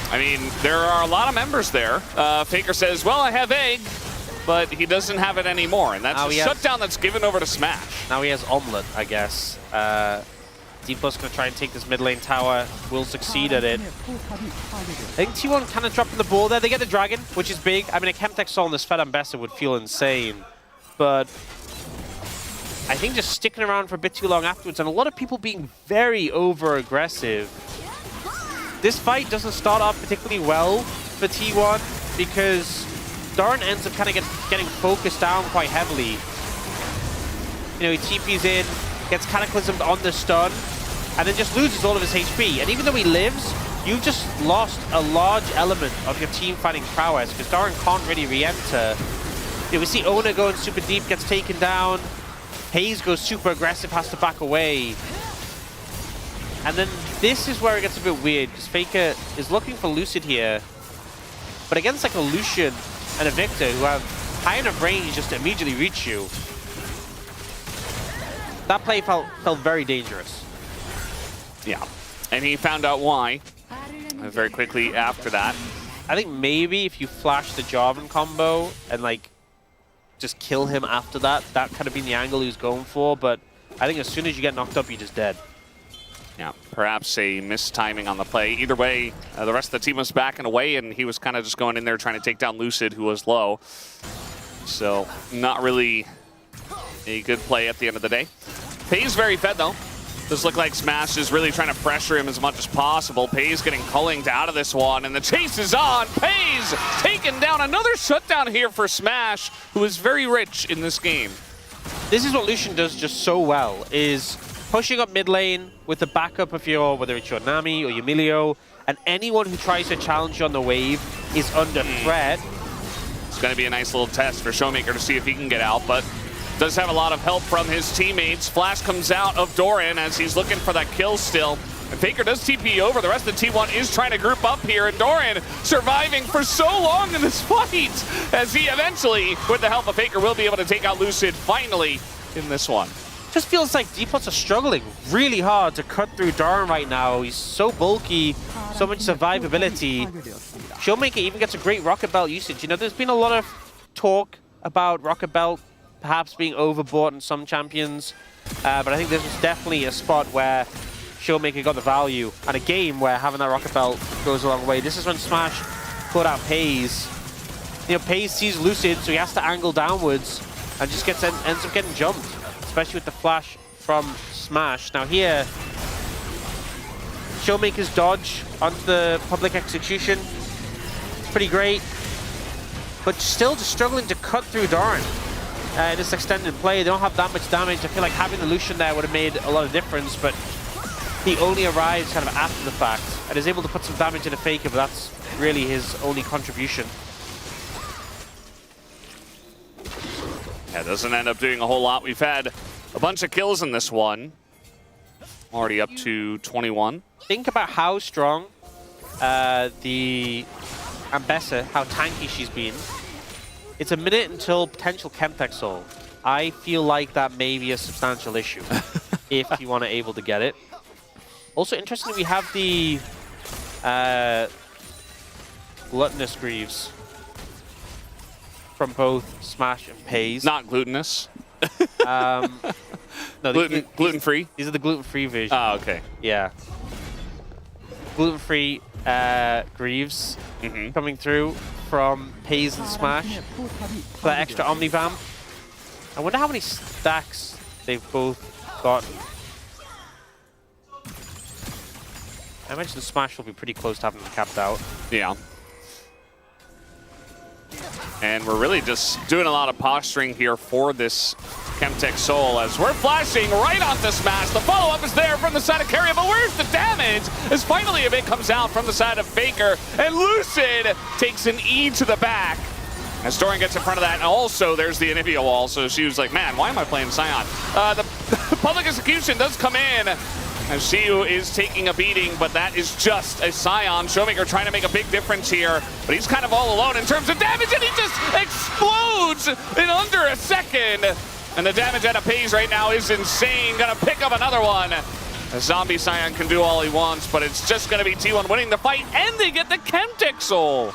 I mean, there are a lot of members there. Faker says, well, I have egg, but he doesn't have it anymore, and that's a shutdown that's given over to Smash. Now he has Omelette, I guess. D+ gonna try and take this mid lane tower, will succeed at it. I think T1 kind of dropping the ball there. They get the dragon, which is big. I mean, a KMDX soul on this Fed Ambassador would feel insane, but I think just sticking around for a bit too long afterwards, and a lot of people being very over-aggressive. This fight doesn't start off particularly well for T1 because Doran ends up kind of getting focused down quite heavily. You know, he TP's in, gets Cataclysmed on the stun, and then just loses all of his HP. And even though he lives, you've just lost a large element of your team fighting prowess because Doran can't really re-enter. You know, we see Owner going super deep, gets taken down. Pays goes super aggressive, has to back away. And then this is where it gets a bit weird, because Faker is looking for Lucid here. But against like a Lucian and a Victor who have high enough range just to immediately reach you, that play felt very dangerous. Yeah, and he found out why very quickly after that. I think maybe if you flash the Jarvan combo and like just kill him after that, that could have been the angle he was going for, but I think as soon as you get knocked up, you're just dead. Yeah, perhaps a mistiming on the play. Either way, the rest of the team was backing away, and he was kind of just going in there trying to take down Lucid, who was low. So, not really a good play at the end of the day. Pays very fed, though. Does look like Smash is really trying to pressure him as much as possible. Pays getting Culling out of this one, and the chase is on. Pays taking down another shutdown here for Smash, who is very rich in this game. This is what Lucian does just so well, is pushing up mid lane with the backup of your, whether it's your Nami or your Milio, and anyone who tries to challenge you on the wave is under threat. It's going to be a nice little test for Showmaker to see if he can get out, but does have a lot of help from his teammates. Flash comes out of Doran as he's looking for that kill still. And Faker does TP over. The rest of the T1 is trying to group up here, and Doran surviving for so long in this fight as he eventually, with the help of Faker, will be able to take out Lucid finally in this one. Just feels like D+ are struggling really hard to cut through Darn right now. He's so bulky, so much survivability. Showmaker even gets a great Rocket Belt usage. You know, there's been a lot of talk about Rocket Belt perhaps being overbought in some champions, but I think this was definitely a spot where Showmaker got the value, and a game where having that Rocket Belt goes a long way. This is when Smash put out Pays. You know, Pays sees Lucid, so he has to angle downwards and just ends up getting jumped, especially with the flash from Smash. Now here, Showmaker's dodge onto the public execution. It's pretty great, but still just struggling to cut through Darn. This extended play, they don't have that much damage. I feel like having the Lucian there would have made a lot of difference, but he only arrives kind of after the fact and is able to put some damage in a Faker, but that's really his only contribution. Yeah, doesn't end up doing a whole lot. We've had a bunch of kills in this one. Already up to 21. Think about how strong the Ambessa, how tanky she's been. It's a minute until potential KMDX Soul. I feel like that may be a substantial issue if you want to able to get it. Also, interestingly, we have the Gluttonous Greaves from both Smash and Pays. Not glutinous. No, gluten-free? These are the gluten-free versions. Oh, okay. Yeah. Gluten-free Greaves coming through from Pays and Smash for that extra Omnivamp. I wonder how many stacks they've both got. I imagine the Smash will be pretty close to having them capped out. Yeah. And we're really just doing a lot of posturing here for this KMDX Soul as we're flashing right onto Smash. The follow-up is there from the side of Carrier, but where's the damage? As finally a bit comes out from the side of Faker, and Lucid takes an E to the back. As Dorian gets in front of that, and also there's the Anivia wall, so she was like, man, why am I playing Scion? The public execution does come in, as Shiu is taking a beating, but that is just a Scion. Showmaker trying to make a big difference here, but he's kind of all alone in terms of damage, and he just explodes in under a second. And the damage out of Pays right now is insane. Gonna pick up another one. A zombie Scion can do all he wants, but it's just gonna be T1 winning the fight, and they get the KMDX Soul.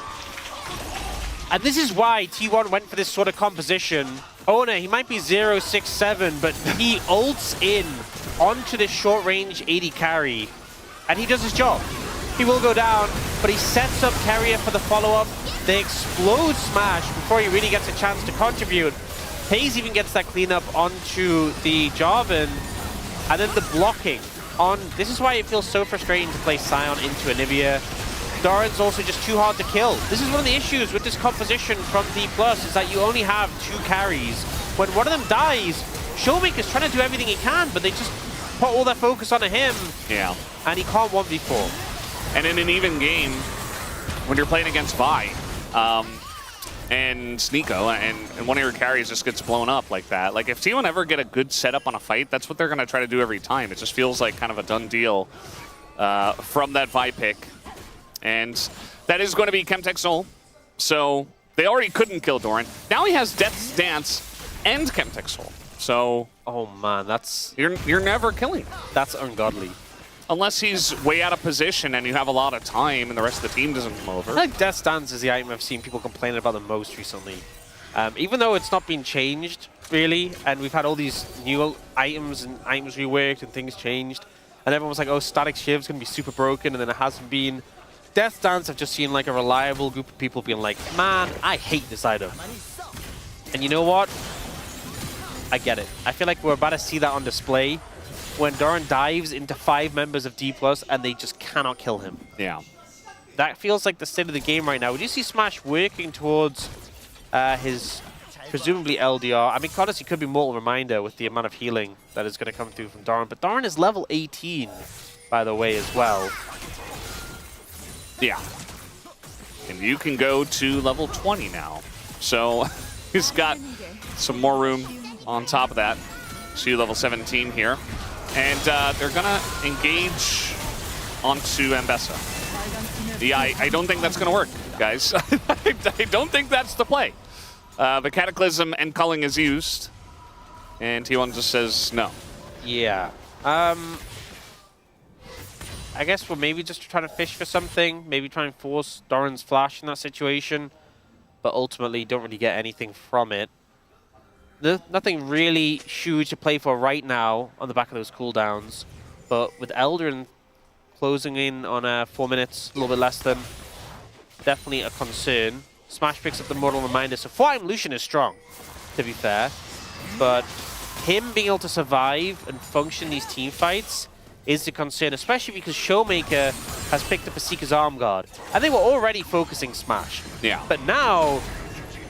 And this is why T1 went for this sort of composition. Oh no, he might be 0-6-7, but he ults in onto this short-range 80 carry, and he does his job. He will go down, but he sets up Carrier for the follow-up. They explode Smash before he really gets a chance to contribute. Pays even gets that cleanup onto the Jarvan, and then the blocking on. This is why it feels so frustrating to play Scion into Anivia. Doran's also just too hard to kill. This is one of the issues with this composition from D+, is that you only have 2 carries. When one of them dies, Showmaker's trying to do everything he can, but they just put all their focus onto him. Yeah. And he can't 1v4. And in an even game, when you're playing against Vi, and Sneeko, and one of your carries just gets blown up like that. Like, if T1 ever get a good setup on a fight, that's what they're going to try to do every time. It just feels like kind of a done deal from that Vi pick. And that is going to be KMDX Soul. So they already couldn't kill Doran. Now he has Death's Dance and KMDX Soul. So... oh man, that's... You're never killing him. That's ungodly. Unless he's way out of position and you have a lot of time and the rest of the team doesn't come over. I think Death's Dance is the item I've seen people complaining about the most recently. Even though it's not been changed, really, and we've had all these new items and items reworked and things changed, and everyone was like, oh, Static Shiv's going to be super broken, and then it hasn't been. Death's Dance I've just seen like a reliable group of people being like, man, I hate this item. And you know what? I get it. I feel like we're about to see that on display when Doran dives into 5 members of D+, and they just cannot kill him. Yeah. That feels like the state of the game right now. Would you see Smash working towards his presumably LDR? I mean, honestly, it could be Mortal Reminder with the amount of healing that is going to come through from Doran. But Doran is level 18, by the way, as well. Yeah. And you can go to level 20 now. So he's got some more room on top of that. See level 17 here. And they're going to engage onto Ambessa. Yeah, I don't think that's going to work, guys. I don't think that's the play. The Cataclysm and Culling is used. And T1 just says no. Yeah. I guess we're maybe just trying to fish for something. Maybe try and force Doran's flash in that situation. But ultimately, don't really get anything from it. Nothing really huge to play for right now on the back of those cooldowns. But with Eldraine closing in on 4 minutes, a little bit less than, definitely a concern. Smash picks up the Mortal Reminder. So 4-item Lucian is strong, to be fair. But him being able to survive and function these team fights is the concern, especially because Showmaker has picked up a Seeker's Arm Guard. And they were already focusing Smash. Yeah. But now,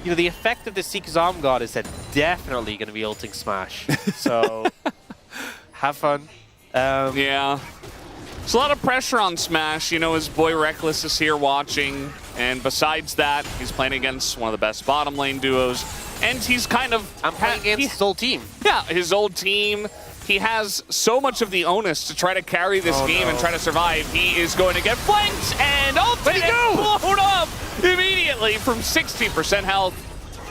you know, the effect of the Seeker's Arm Guard is they're definitely going to be ulting Smash. So, have fun. Yeah. There's a lot of pressure on Smash. You know, his boy Reckless is here watching. And besides that, he's playing against one of the best bottom lane duos. And he's kind of... I'm playing against his old team. Yeah, his old team. He has so much of the onus to try to carry this game and try to survive. He is going to get flanked and ulted and blown up immediately from 60% health.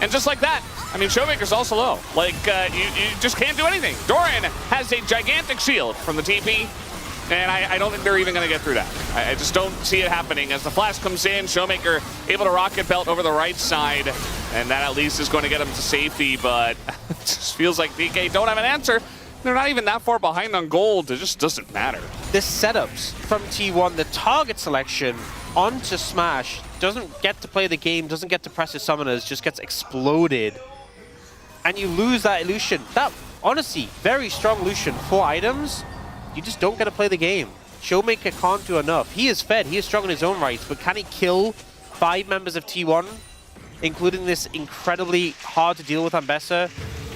And just like that, I mean, Showmaker's also low. Like, you just can't do anything. Doran has a gigantic shield from the TP. And I don't think they're even going to get through that. I just don't see it happening. As the flash comes in, Showmaker able to rocket belt over the right side. And that at least is going to get him to safety. But it just feels like DK don't have an answer. They're not even that far behind on gold. It just doesn't matter. The setups from T1, the target selection onto Smash, doesn't get to play the game, doesn't get to press his summoners, just gets exploded. And you lose that Lucian. That, honestly, very strong Lucian. 4 items, you just don't get to play the game. Showmaker can't do enough. He is fed, he is strong in his own rights, but can he kill 5 members of T1, including this incredibly hard to deal with Ambessa?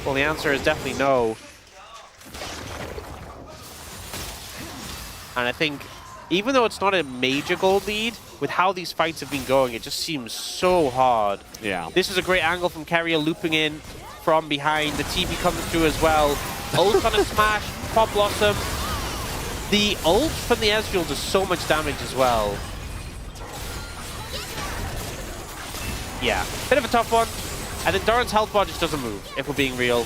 Well, the answer is definitely no. And I think, even though it's not a major gold lead, with how these fights have been going, it just seems so hard. Yeah. This is a great angle from Carrier looping in from behind. The TP coming through as well. Ult on a Smash, Pop Blossom. The ult from the Ezreal does so much damage as well. Yeah, bit of a tough one. And then Doran's health bar just doesn't move, if we're being real.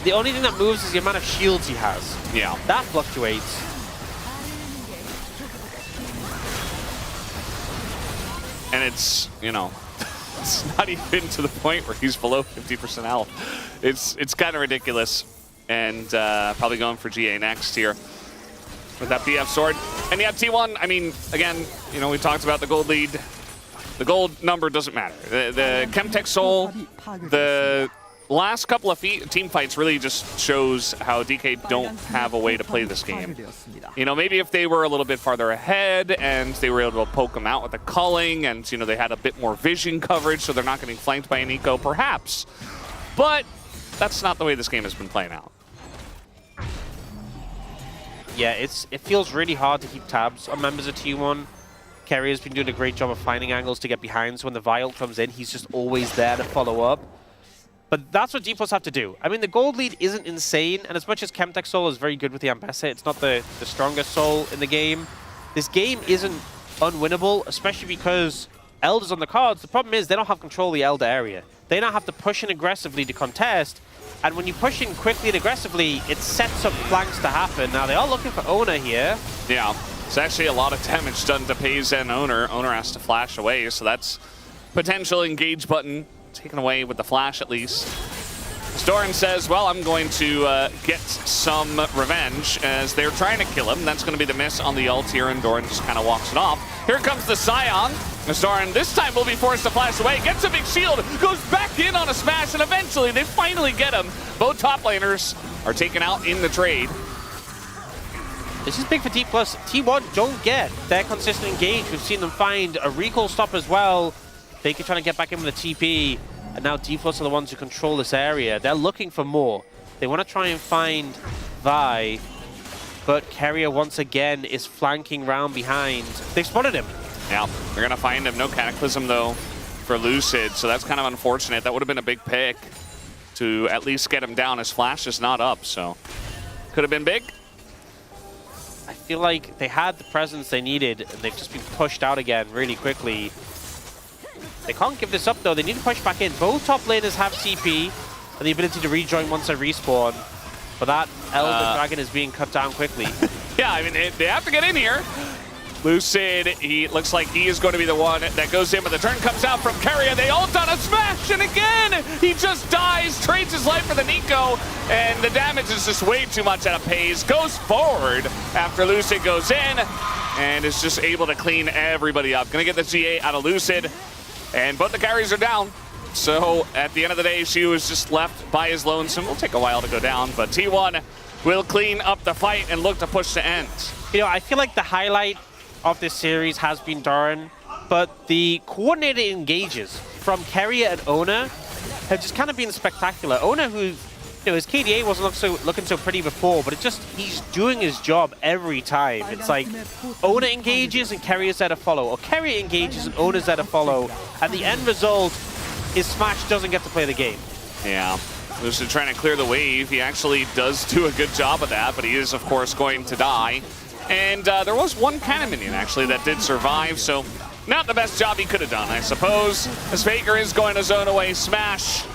The only thing that moves is the amount of shields he has. Yeah. That fluctuates. And it's, you know, it's not even to the point where he's below 50% health. It's kind of ridiculous. And probably going for GA next here with that BF sword. And yeah, T1, I mean, again, you know, we talked about the gold lead. The gold number doesn't matter. The KMDX Soul, the last couple of team fights really just shows how DK don't have a way to play this game. You know, maybe if they were a little bit farther ahead and they were able to poke them out with the culling and, you know, they had a bit more vision coverage so they're not getting flanked by an eco, perhaps. But that's not the way this game has been playing out. Yeah, it feels really hard to keep tabs on members of T1. Carrier's been doing a great job of finding angles to get behind, so when the Vial comes in, he's just always there to follow up. But that's what D+ have to do. I mean, the gold lead isn't insane, and as much as KMDX Soul is very good with the Ambessa, it's not the strongest soul in the game. This game isn't unwinnable, especially because Elder's on the cards. The problem is they don't have control of the Elder area. They now have to push in aggressively to contest, and when you push in quickly and aggressively, it sets up flanks to happen. Now, they are looking for Owner here. Yeah, it's actually a lot of damage done to Pays and Owner. Owner has to flash away, so that's potential engage button taken away with the flash at least. Doran says, well, I'm going to get some revenge as they're trying to kill him. That's going to be the miss on the ult here, and Doran just kind of walks it off. Here comes the Scion. Doran this time will be forced to flash away, gets a big shield, goes back in on a smash, and eventually they finally get him. Both top laners are taken out in the trade. This is big for D+. T1 don't get their consistent engage. We've seen them find a recall stop as well. Faker trying to get back in with a TP, and now D+ are the ones who control this area. They're looking for more. They want to try and find Vi, but Carrier once again is flanking round behind. They've spotted him. Yeah, they're going to find him. No Cataclysm, though, for Lucid, so that's kind of unfortunate. That would have been a big pick to at least get him down. His flash is not up, so could have been big. I feel like they had the presence they needed, and they've just been pushed out again really quickly. They can't give this up, though. They need to push back in. Both top laners have TP. and the ability to rejoin once they respawn. But that Elder Dragon is being cut down quickly. Yeah, I mean, they have to get in here. Lucid, he looks like he is going to be the one that goes in, but the turn comes out from Keria. They ult on a smash, and again, he just dies, trades his life for the Nico, and the damage is just way too much out of Pays. Goes forward after Lucid goes in, and is just able to clean everybody up. Gonna get the GA out of Lucid, and both the carries are down. So at the end of the day, she was just left by his lonesome. It'll take a while to go down, but T1 will clean up the fight and look to push to end. You know, I feel like the highlight of this series has been Doran, but the coordinated engages from Keria and Ona have just kind of been spectacular. Ona, who, you know, his KDA wasn't looking so pretty before, but he's doing his job every time. It's like Ona engages and Keria's there to follow, or Keria engages and Ona's there to follow, and the end result is Smash doesn't get to play the game. Yeah, Lucid trying to clear the wave. He actually does do a good job of that, but he is, of course, going to die. And there was one cannon minion, actually, that did survive, so not the best job he could have done, I suppose. As Faker is going to zone away Smash.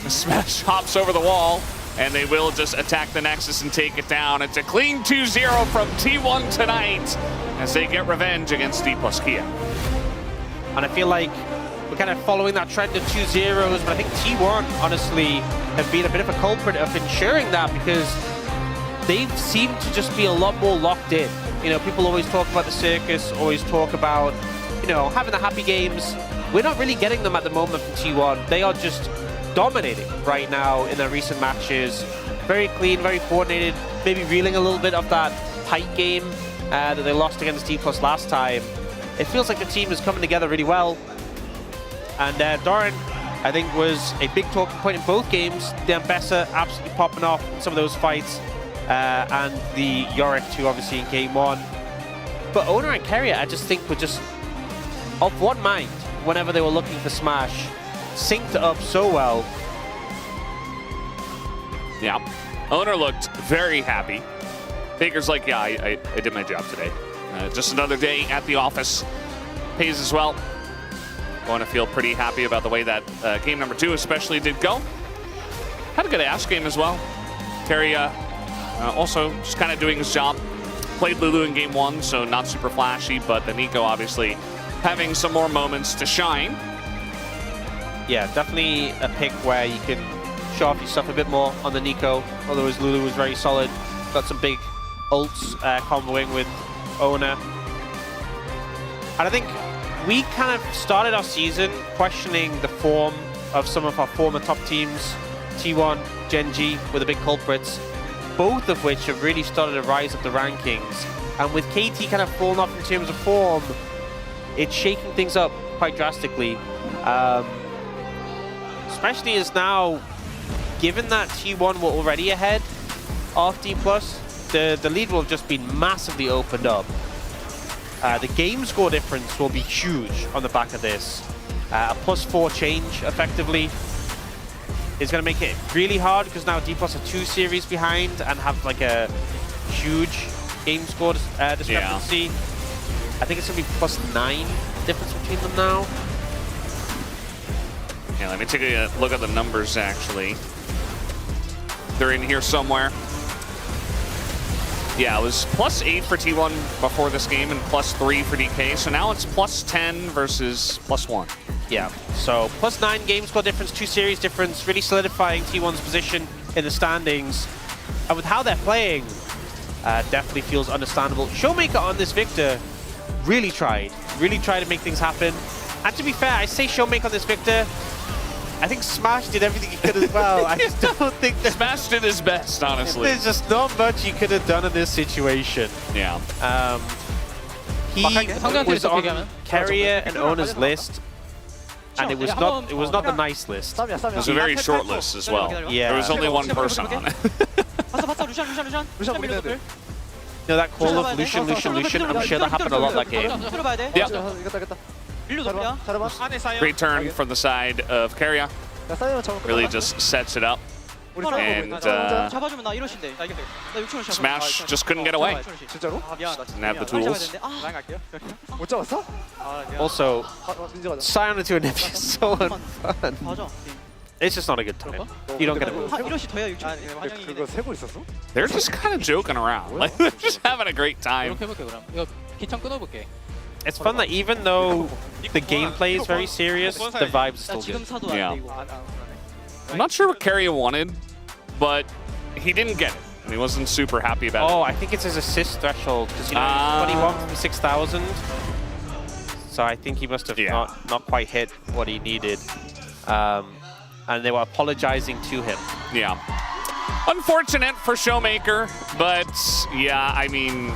Smash hops over the wall, and they will just attack the Nexus and take it down. It's a clean 2-0 from T1 tonight as they get revenge against D+Kia. And I feel like we're kind of following that trend of 2-0s, but I think T1, honestly, have been a bit of a culprit of ensuring that, because they seem to just be a lot more locked in. You know, people always talk about the circus, always talk about, you know, having the happy games. We're not really getting them at the moment from T1. They are just dominating right now in their recent matches. Very clean, very coordinated, maybe reeling a little bit of that height game that they lost against D+ last time. It feels like the team is coming together really well. And Doran, I think, was a big talking point in both games. The Ambessa absolutely popping off in some of those fights. And the Yorick 2, obviously, in game 1. But Ona and Keria, I just think, were just of one mind whenever they were looking for Smash. Synced up so well. Yeah, Ona looked very happy. Faker's like, yeah, I did my job today. Just another day at the office. Pays as well. Going to feel pretty happy about the way that game number 2 especially did go. Had a good Ashe game as well. Keria also just kind of doing his job. Played Lulu in game 1, so not super flashy, but the Nico obviously having some more moments to shine. Yeah, definitely a pick where you can show off your stuff a bit more on the Nico, although his Lulu was very solid. Got some big ults comboing with Ona. And I think we kind of started our season questioning the form of some of our former top teams. T1, Gen G were the big culprits, both of which have really started to rise up the rankings. And with KT kind of falling off in terms of form, it's shaking things up quite drastically. Especially as now, given that T1 were already ahead of D+, the lead will have just been massively opened up. The game score difference will be huge on the back of this. A +4 change, effectively, is going to make it really hard, because now D+ are 2 series behind and have like a huge game score discrepancy. Yeah. I think it's going to be +9 difference between them now. Yeah, let me take a look at the numbers, actually. They're in here somewhere. Yeah, it was +8 for T1 before this game and +3 for DK. So now it's +10 versus +1. Yeah, so +9 game score difference, 2 series difference, really solidifying T1's position in the standings. And with how they're playing, definitely feels understandable. Showmaker on this Victor really tried to make things happen. And to be fair, I say Showmaker on this Victor, I think Smash did everything he could as well. I just don't think that Smash did his best, honestly. There's just not much he could have done in this situation. Yeah. He was on Keria and Ona's list, and it was not the nice list. It was a very short list as well. Yeah. There was only one person on it. You know, that call of Lucian, I'm sure that happened a lot that game. Yeah. Great turn from the side of Keria. Really just sets it up. And Smash just couldn't get away. Didn't have the tools. Also, Sion into an is so unfun. It's just not a good time. You don't get a move. 그거 세고 있었어? They're just kind of joking around. Like, they're just having a great time. It's fun that even though the gameplay is very serious, the vibes are still good. Yeah. I'm not sure what Carrier wanted, but he didn't get it. And he wasn't super happy about it. Oh, I think it's his assist threshold because you know 21 from 6,000. So I think he must have not quite hit what he needed. And they were apologizing to him. Yeah. Unfortunate for Showmaker, but yeah, I mean,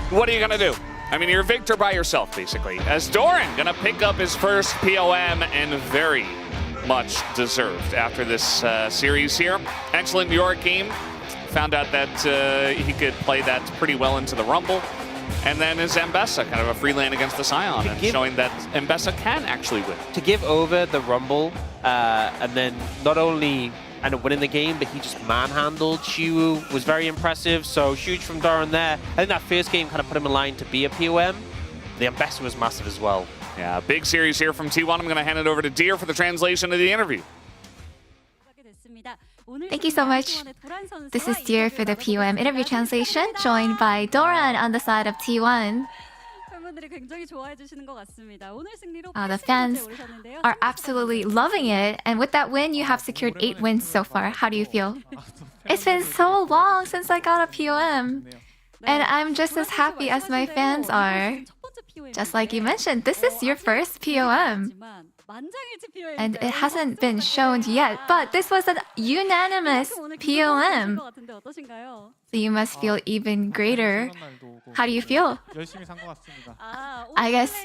what are you gonna do? I mean, you're a victor by yourself, basically. As Doran gonna pick up his first POM, and very much deserved after this series here. Excellent New York game. Found out that he could play that pretty well into the Rumble. And then is Ambessa, kind of a free lane against the Scion, and showing that Ambessa can actually win. To give over the Rumble, and then not only end up winning the game, but he just manhandled Shiwu, was very impressive. So huge from Doran there. I think that first game kind of put him in line to be a POM. The Ambessa was massive as well. Yeah, big series here from T1. I'm going to hand it over to Deer for the translation of the interview. Thank you so much. This is Deer for the POM interview translation, joined by Doran on the side of T1. The fans are absolutely loving it, and with that win, you have secured 8 wins so far. How do you feel? It's been so long since I got a POM, and I'm just as happy as my fans are. Just like you mentioned, this is your first POM. And it hasn't been shown yet, but this was a unanimous POM. So you must feel even greater. How do you feel? I guess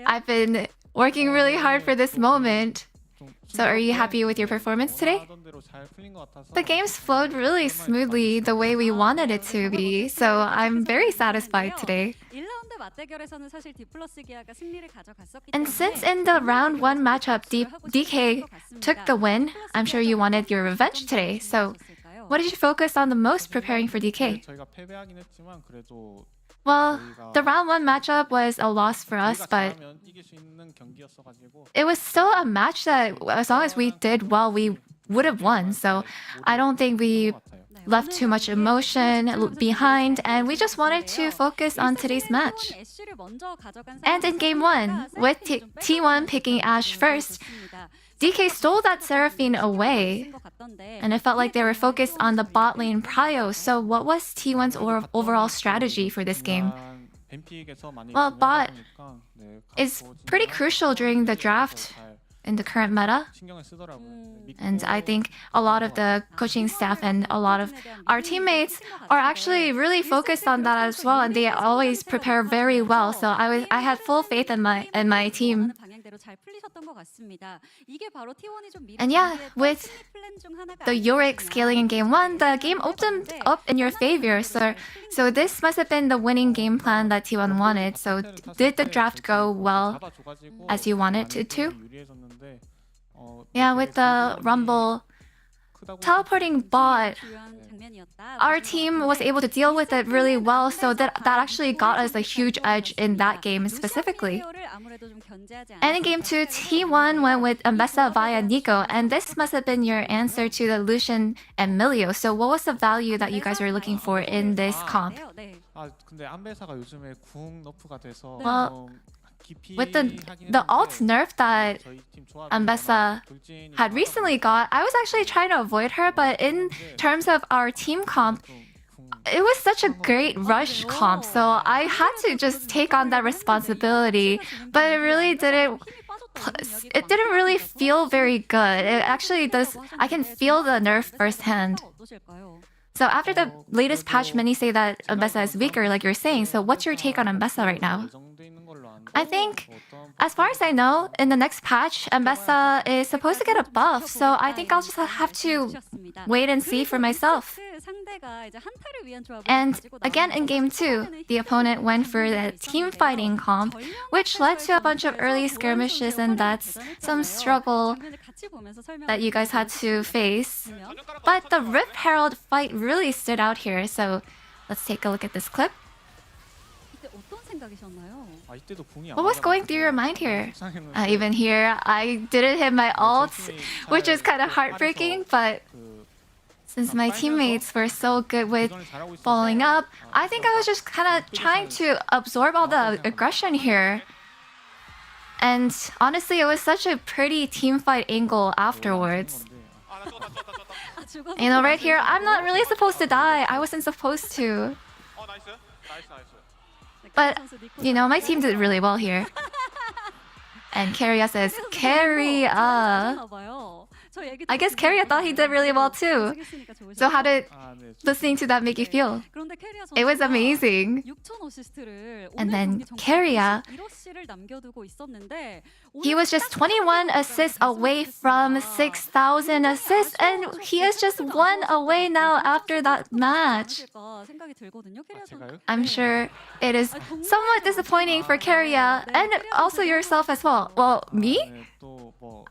I've been working really hard for this moment. So are you happy with your performance today? The games flowed really smoothly the way we wanted it to be, so I'm very satisfied today. And since in the round 1 matchup, DK took the win, I'm sure you wanted your revenge today. So what did you focus on the most preparing for DK? Well, the round 1 matchup was a loss for us, but it was still a match that as long as we did well, we would have won. So I don't think we left too much emotion behind, and we just wanted to focus on today's match. And in game 1, with T1 picking Ashe first, DK stole that Seraphine away, and it felt like they were focused on the bot lane prio. So what was T1's overall strategy for this game? Well, bot is pretty crucial during the draft in the current meta. And I think a lot of the coaching staff and a lot of our teammates are actually really focused on that as well, and they always prepare very well. So I had full faith in my team. And yeah, with the Yorick scaling in game 1, the game opened up in your favor. So this must have been the winning game plan that T1 wanted. So did the draft go well as you wanted it to? Yeah, with the Rumble teleporting bot, our team was able to deal with it really well, so that actually got us a huge edge in that game specifically. And in game 2, T1 went with Ambessa via Nico, and this must have been your answer to the Lucian and Milio. So what was the value that you guys were looking for in this comp? Well, with the alt nerf that Ambessa had recently got, I was actually trying to avoid her, but in terms of our team comp, it was such a great rush comp, so I had to just take on that responsibility, but it didn't really feel very good. It actually does, I can feel the nerf firsthand. So after the latest patch, many say that Ambessa is weaker, like you're saying, so what's your take on Ambessa right now? I think, as far as I know, in the next patch, Ambessa is supposed to get a buff, so I think I'll just have to wait and see for myself. And again in game 2, the opponent went for the team fighting comp, which led to a bunch of early skirmishes, and that's some struggle that you guys had to face. But the Rip Herald fight really stood out here, so let's take a look at this clip. What was going through your mind here? Even here, I didn't hit my ults, which is kind of heartbreaking, but since my teammates were so good with following up, I think I was just kind of trying to absorb all the aggression here. And honestly, it was such a pretty teamfight angle afterwards. You know, right here, I'm not really supposed to die. I wasn't supposed to. But, you know, my team did really well here. And Keria says, Keria. I guess Keria thought he did really well too. So how did listening to that make you feel? It was amazing. And then Keria, he was just 21 assists away from 6,000 assists, and he is just 1 away now after that match. I'm sure it is somewhat disappointing for Keria and also yourself as well. Well, me?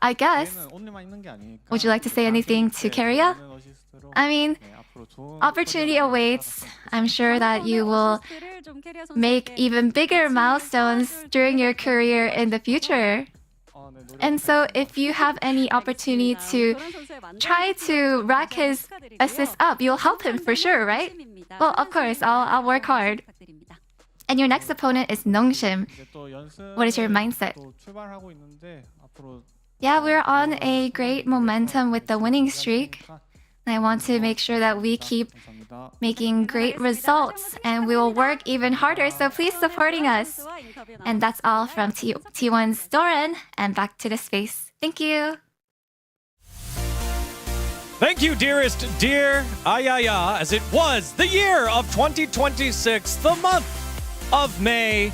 I guess. Would you like to say anything to Keria? I mean, opportunity awaits. I'm sure that you will make even bigger milestones during your career in the future. And so if you have any opportunity to try to rack his assists up, you'll help him for sure, right? Well, of course, I'll work hard. And your next opponent is Nongshim. What is your mindset? Yeah, we're on a great momentum with the winning streak. I want to make sure that we keep making great results, and we will work even harder, so please supporting us. And that's all from T1's Doran, and back to the space. Thank you. Thank you, dearest dear Ayaya, as it was the year of 2026, the month of May,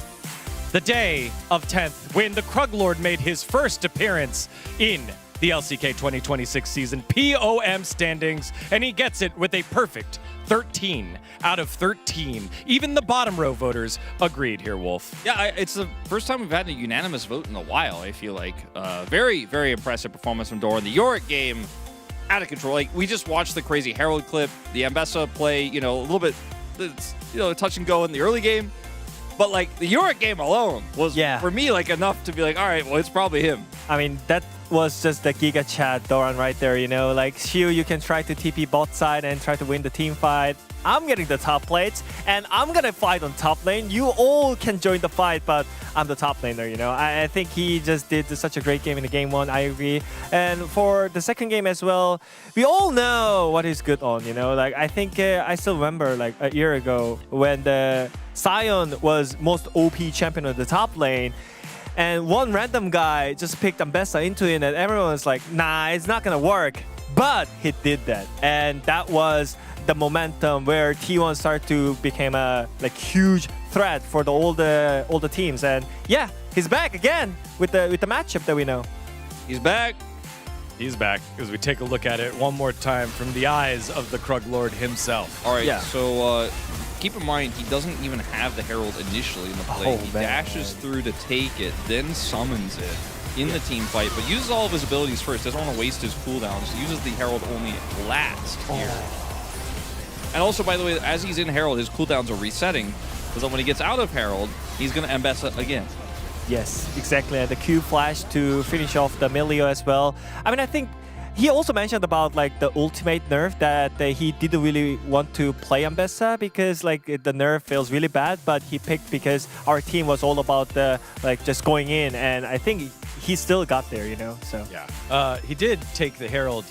the day of 10th, when the Kruglord made his first appearance in the LCK 2026 season POM standings, and he gets it with a perfect 13 out of 13. Even the bottom row voters agreed here, Wolf. Yeah, it's the first time we've had a unanimous vote in a while, I feel like. Very, very impressive performance from Doran. The Yorick game, out of control. Like, we just watched the crazy Herald clip, the Ambessa play, a little bit, touch and go in the early game. But, like, the Yorick game alone was, for me, like, enough to be like, all right, well, it's probably him. I mean, that was just the Giga Chat Doran right there, Like, Shiu, you can try to TP bot side and try to win the team fight. I'm getting the top plates, and I'm gonna fight on top lane. You all can join the fight, but I'm the top laner, I think he just did such a great game in the game 1, I agree. And for the second game as well, we all know what he's good on, Like, I think I still remember, like, a year ago when the Sion was most OP champion of the top lane, and one random guy just picked Ambessa into it, and everyone was like, nah, it's not gonna work. But he did that, and that was the momentum where T1 started to become a huge threat for all the teams. And yeah, he's back again with the matchup that we know. He's back. He's back, as we take a look at it one more time from the eyes of the Kruglord himself. All right, so keep in mind, he doesn't even have the Herald initially in the play. He dashes through to take it, then summons it in the team fight, but uses all of his abilities first. Doesn't want to waste his cooldowns. Uses the Herald only last here. And also, by the way, as he's in Herald, his cooldowns are resetting, because when he gets out of Herald, he's going to Ambessa again. Yes, exactly. And the Q flash to finish off the Milio as well. I mean, I think he also mentioned about like the ultimate nerf that he didn't really want to play Ambessa because like the nerf feels really bad, but he picked because our team was all about the just going in, and I think he still got there, So yeah, he did take the Herald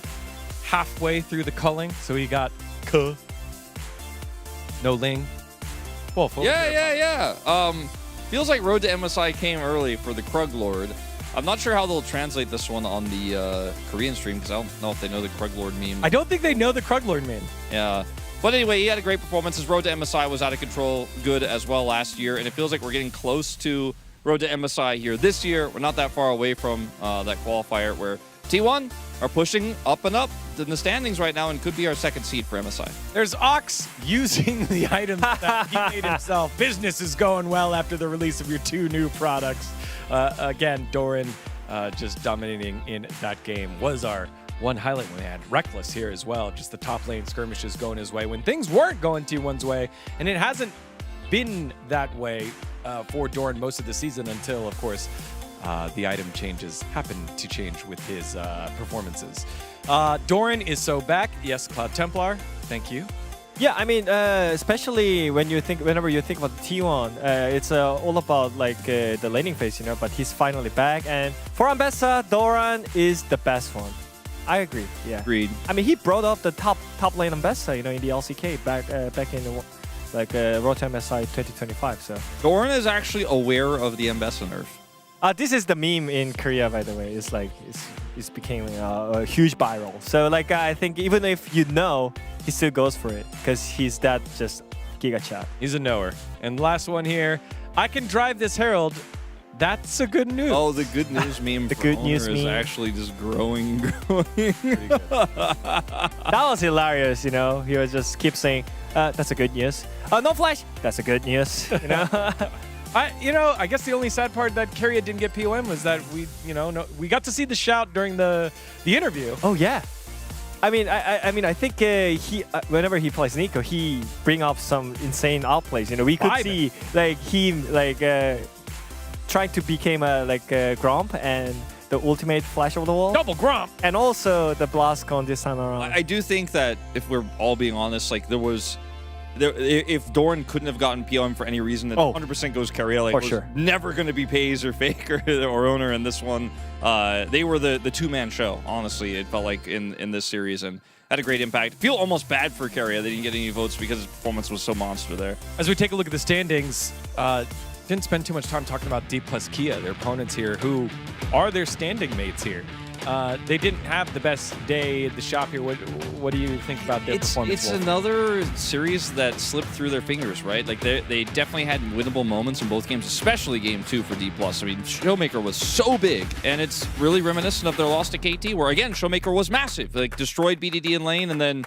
halfway through the culling, so he got K. No Ling. Wolf. Yeah. Feels like Road to MSI came early for the Kruglord. I'm not sure how they'll translate this one on the Korean stream, because I don't know if they know the Kruglord meme. I don't think they know the Kruglord meme. Yeah. But anyway, he had a great performance. His Road to MSI was out of control good as well last year, and it feels like we're getting close to Road to MSI here this year. We're not that far away from that qualifier where T1 are pushing up and up in the standings right now and could be our second seed for MSI. There's Ox using the items that he made himself. Business is going well after the release of your 2 new products. Again, Doran just dominating in that game was our one highlight. We had Reckless here as well. Just the top lane skirmishes going his way when things weren't going T1's way, and it hasn't been that way for Doran most of the season until, of course, the item changes happen to change with his performances. Doran is so back. Yes, Cloud Templar. Thank you. Yeah, I mean, especially whenever you think about T1, it's all about like the laning phase, you know. But he's finally back, and for Ambessa, Doran is the best one. I agree. Yeah. Agreed. I mean, he brought up the top lane Ambessa, you know, in the LCK back in the, like Road to MSI 2025. So Doran is actually aware of the Ambessa nerf. This is the meme in Korea, by the way. It's like it's becoming a huge viral. So like I think even if you know, he still goes for it because he's that just giga chat. He's a knower. And last one here, I can drive this Herald. That's a good news. Oh, the good news meme The for good Owner news is meme. actually just growing and growing. That was hilarious, you know. He was just keep saying, "That's a good news." No flash. That's a good news. You know. I guess the only sad part that Keria didn't get POM was that we got to see the shout during the interview. Oh yeah. I mean, I think he whenever he plays Nico, he bring up some insane outplays. You know, we could see like him trying to become a Gromp and the ultimate flash over the wall. Double Gromp. And also the Blastcon this time around. I do think that if we're all being honest, like if Doran couldn't have gotten POM for any reason, then 100% goes Keria. Like, for it was sure. never going to be Pays or Faker or Owner in this one. They were the two-man show, honestly, it felt like in this series, and had a great impact. Feel almost bad for Keria. They didn't get any votes because his performance was so monster there. As we take a look at the standings, didn't spend too much time talking about D plus Kia, their opponents here, who are their standing mates here. They didn't have the best day at the shop here. What do you think about their performance? It's another series that slipped through their fingers, right? Like they definitely had winnable moments in both games, especially game 2 for D+. I mean, Showmaker was so big, and it's really reminiscent of their loss to KT, where again, Showmaker was massive. Like destroyed BDD in lane and then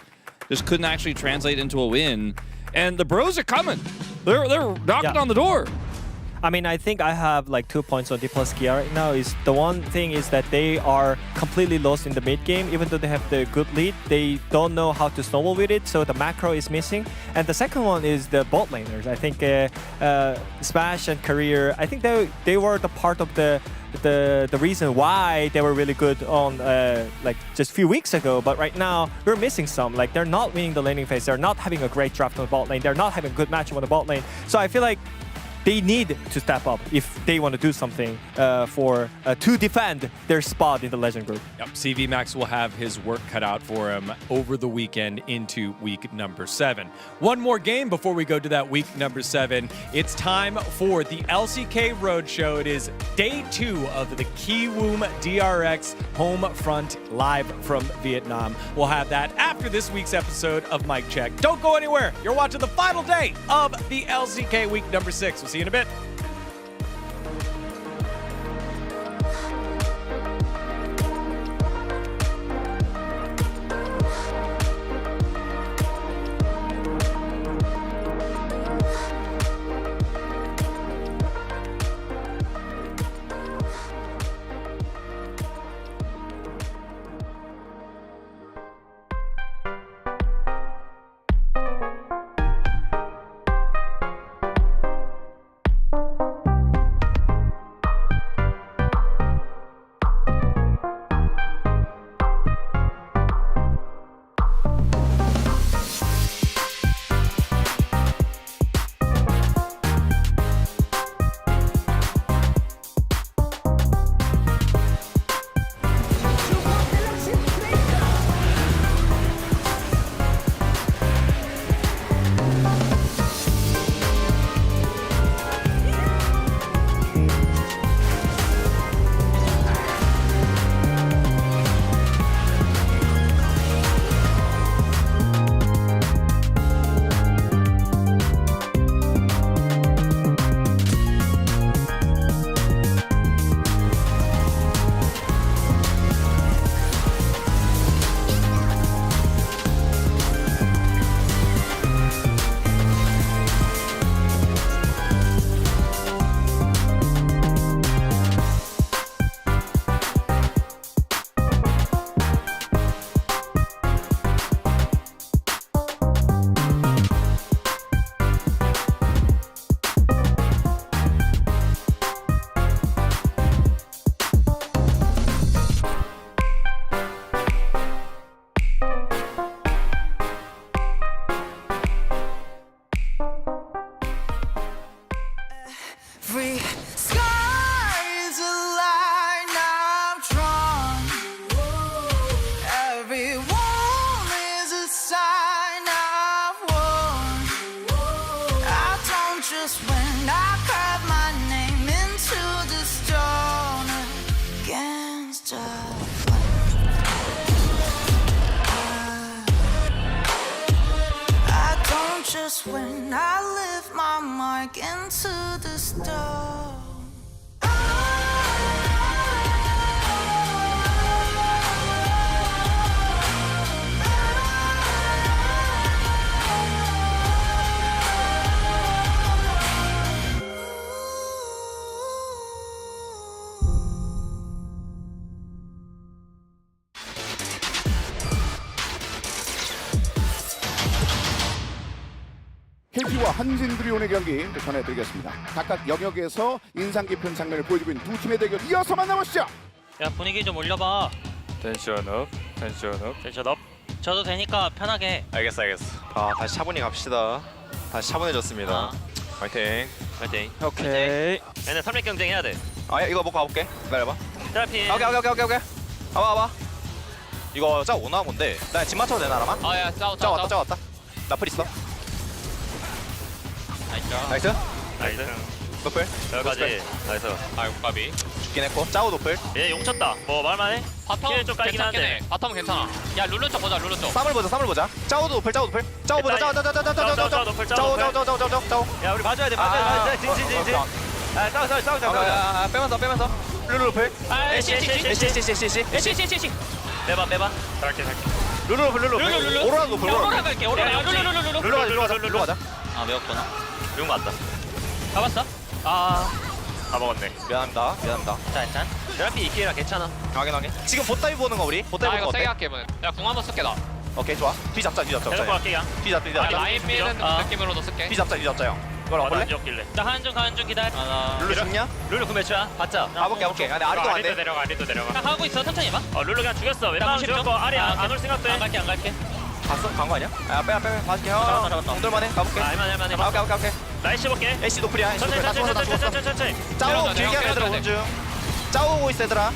just couldn't actually translate into a win. And the bros are coming. They're knocking on the door. I mean, I think I have like 2 points on D plus Kia right now. Is the one thing is that they are completely lost in the mid game. Even though they have the good lead, they don't know how to snowball with it. So the macro is missing. And the second one is the bot laners. I think Smash and Career. I think they were the part of the reason why they were really good on like just a few weeks ago. But right now we're missing some. Like they're not winning the laning phase. They're not having a great draft on the bot lane. They're not having a good matchup on the bot lane. So I feel like they need to step up if they want to do something to defend their spot in the Legend group. Yep, CV Max will have his work cut out for him over the weekend into week number 7. One more game before we go to that week number 7. It's time for the LCK Roadshow. It is day 2 of the Kiwoom DRX home front live from Vietnam. We'll have that after this week's episode of Mic Check. Don't go anywhere. You're watching the final day of the LCK week number 6. We'll see you in a bit. when I carve my name into the stone against a flame. I don't just win, I live my mark into the stone. KT와 한진 드리온의 경기 전해드리겠습니다. 각각 영역에서 인상 깊은 장면을 보여주고 있는 두 팀의 대결 이어서 만나보시죠. 야 분위기 좀 올려봐. 텐션 업, 텐션 업. 텐션 업. 저도 되니까 편하게. 알겠어. 다시 차분히 갑시다. 다시 차분해졌습니다. 화이팅. 파이팅. 오케이. 얘네 3렙 경쟁 해야 돼. 이거 먹고 가볼게. 기다려봐. 테라피. 오케이. 와봐. 이거 짜 오나 본데. 나 집 맞춰도 되나 라마? 아야 짜 왔다. 나풀 있어. 나이스. 노플. 여기까지. 나이스. 아이고 까비. 죽긴 했고. 짜오 노플. 얘 용쳤다. 뭐 말만해? 바텀 좀 깔긴 한데. 바텀 괜찮아. 야 룰루 쪽 보자. 쌈을 보자. 짜오도 노플. 짜오 보자. 짜오. 야 우리 맞아야 돼. 진. 아 싸워. 빼면서. 룰루 노플. 애쉬. 빼봐. 잘할게. 룰루. 오로라 노플. 오로라 갈게. 룰루 가자. 아 매웠구나. 매운 거 같다. 가봤어? 다 먹었네. 미안합니다. 짠. 테라피 이끼라 괜찮아. 확인. 지금 보따위 보는 거 우리? 보따위 보는 거 어때? 할게 이번에. 야궁 한번 쓸게 나. 오케이 좋아. 뒤 잡자. 대놓고 갈게 그냥. 뒤 잡자. 라인 미는 느낌으로도 쓸게. 뒤 잡자 형. 이걸 안 볼래? 나 가는 중 기다려. 룰루 죽냐? 룰루 그 매치야. 봤자. 가볼게. 근데 아리도 안 돼. 아리도 내려가. 하고 있어. 천천히 봐. 룰루 그냥 죽였어. 웬만하면 죽였고 아리 안 올 생각도 해. 안 갈게. 봤어? 간 거 아니야? 빼. 봐줄게. 잡았다. 공돌만해. 가볼게. 할만해. 오케이. 나이스 볼게. 애쉬 노플이야. 천천히. 짜오 길게 하는 애들아 원중. 짜오 오고 있어 얘들아.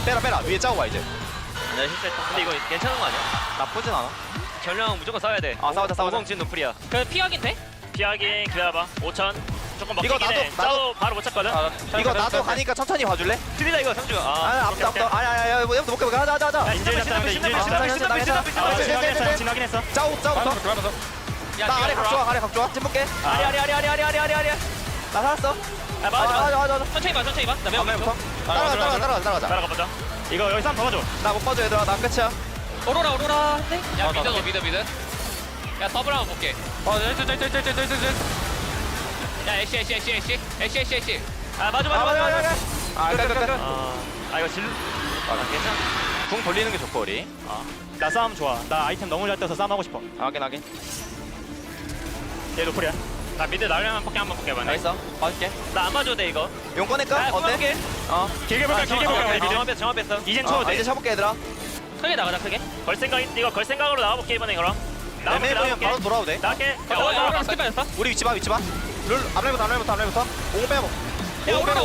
빼라. 위에 짜오 와 이제. 내 실수했다. 근데 이거 괜찮은 거 아니야? 나쁘진 않아. 전령 무조건 싸워야 돼. 싸우자. 오공진 노플이야. 그 피하긴 돼? 피하긴 기다려봐. 5천. 조금 이거 먹히긴 해. 짜오 바로 못 찾거든. 이거 나도 가니까 천천히 봐줄래? 틀리다 이거 성주가. 앞다. 아야. 얘부터 못 가. 가자. 지나긴 했어. 짜오부터. 나 아래 각 좋아. 찜볼게. 아리. 나 살았어. 맞아. 천천히 봐. 나 매우부터. 따라가자. 따라가 보자. 이거 여기서 한번 봐줘. 나 못 봐줘 얘들아. 나 끝이야. 오로라. 야 미드. 야 더블 한번 볼게. 야 애쉬. 아 맞아. 끝. 이거 질. 괜찮아. 궁 돌리는 게 좋고 우리. 나 싸움 좋아. 나 아이템 너무 잘 떠서 싸움 하고 싶어. 확인. 얘 노플이야. 나 미드 날려면 포켓 한번 볼게. 나이스. 봐줄게. 나 안 봐줘도 돼 이거. 용 꺼낼까? 어때? 길게 볼까? 정합 뺐어. 이젠 쳐도 돼. 이제 쳐볼게 얘들아. 크게 나가자 크게. 이거 걸 생각으로 나가볼게 이번에 그럼. 애매보면 바로 돌아도 돼. 나갈게. 스킵 빠졌어? 우리 위치 봐. 룰 앞라인부터. 공 빼고. 오로라.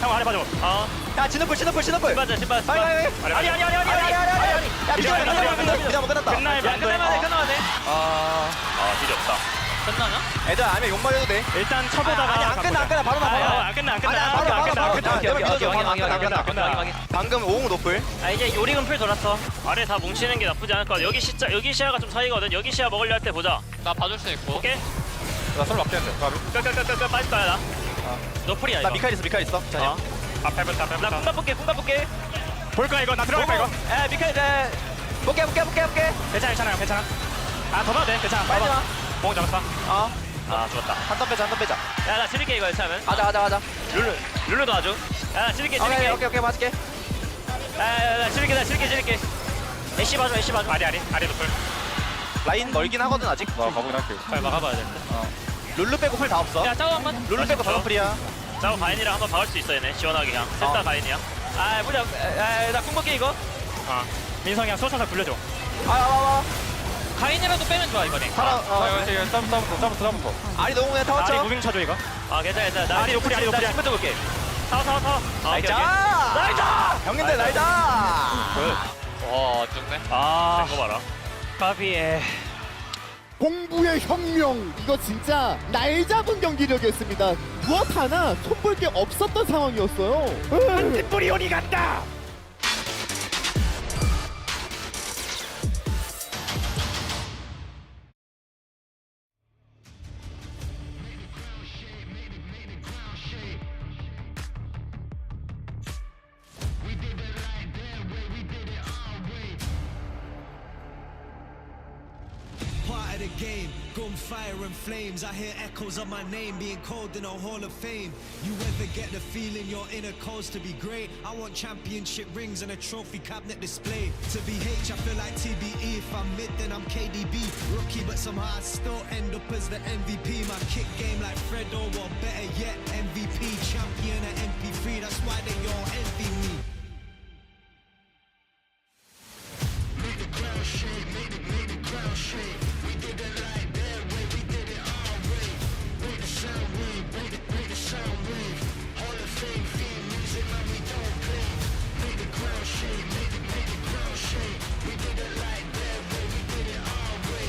형 아래 봐줘. 야 진노플. 신발. 아리. 야 미안 끝났다. 끝나야 돼. 뒤졌다. 끝나냐? 애들 아니면 욕만 해도 돼. 일단 쳐보다가. 아니 안 끝나. 바로 나. 안 끝나. 바로. 방금 오공 노플. 이제 요리금 풀 돌았어. 아래 다 뭉치는 게 나쁘지 않을 것 같아. 여기 시야가 좀 사이거든. 여기 시야 먹으려 할 때 보자. 나 봐줄 수 있고. 오케이. 나 솔로 막혔는데. 끝 빠질 거야 나. 노플이야 이거. 나 미카엘 있어. 자. 앞에부터. 나 궁각 볼게. 볼 거야 이거. 나 들어갈 거야 이거. 미카엘 볼게. 괜찮아. 더 봐도 돼. 괜찮아. 빨리 와. 공 잡았어. 죽었다. 한턴 빼자. 야, 나 지를게 이거 차면. 가자. 룰루도 아주. 야, 나 지를게. 오케이, 맞을게. 나 지를게. 애쉬 봐줘. 아리 노플. 라인 멀긴 하거든 아직. 가보긴 할게. 빨리 막아봐야 돼. 룰루 빼고 풀 다 없어. 야, 짜오 한번. 룰루 빼고 다 풀이야. 짜오 가인이랑 한번 박을 수 있어 얘네. 시원하게 그냥. 셋다 가인이야. 보자. 나 궁극기 이거. 민성이 형 소천사 굴려줘. 가인이라도 빼면 좋아 이번에. 싸움부터. 아리 너무 그냥 타워 아리 쳐. 무빙 쳐줘 이거. 괜찮아. 나 아리 노플이야. 나 10분 볼게. 타워. 나이자. 형님들 나이자. 와, 좋네. 센거 봐라. 까비에. 공부의 혁명, 이거 진짜 날 잡은 경기력이었습니다. 무엇 하나 손볼 게 없었던 상황이었어요. 뿌리 오리 간다. Part of the game, gunfire and flames. I hear echoes of my name being called in a Hall of Fame. You ever get the feeling your inner cause to be great? I want championship rings and a trophy cabinet display. To be H, I feel like TBE. If I'm mid, then I'm KDB. Rookie, but somehow I still end up as the MVP. My kick game like Fredo, or better yet, MVP. Champion at MP3, that's why they all envy me. Make the ground shake, make the ground shake. We did it like that way, we did it our way. Break the sound wave, break the sound wave. Hall of Fame, theme music, man, we don't play. Make the ground shake, make the ground shake. We did it like that way, we did it our way.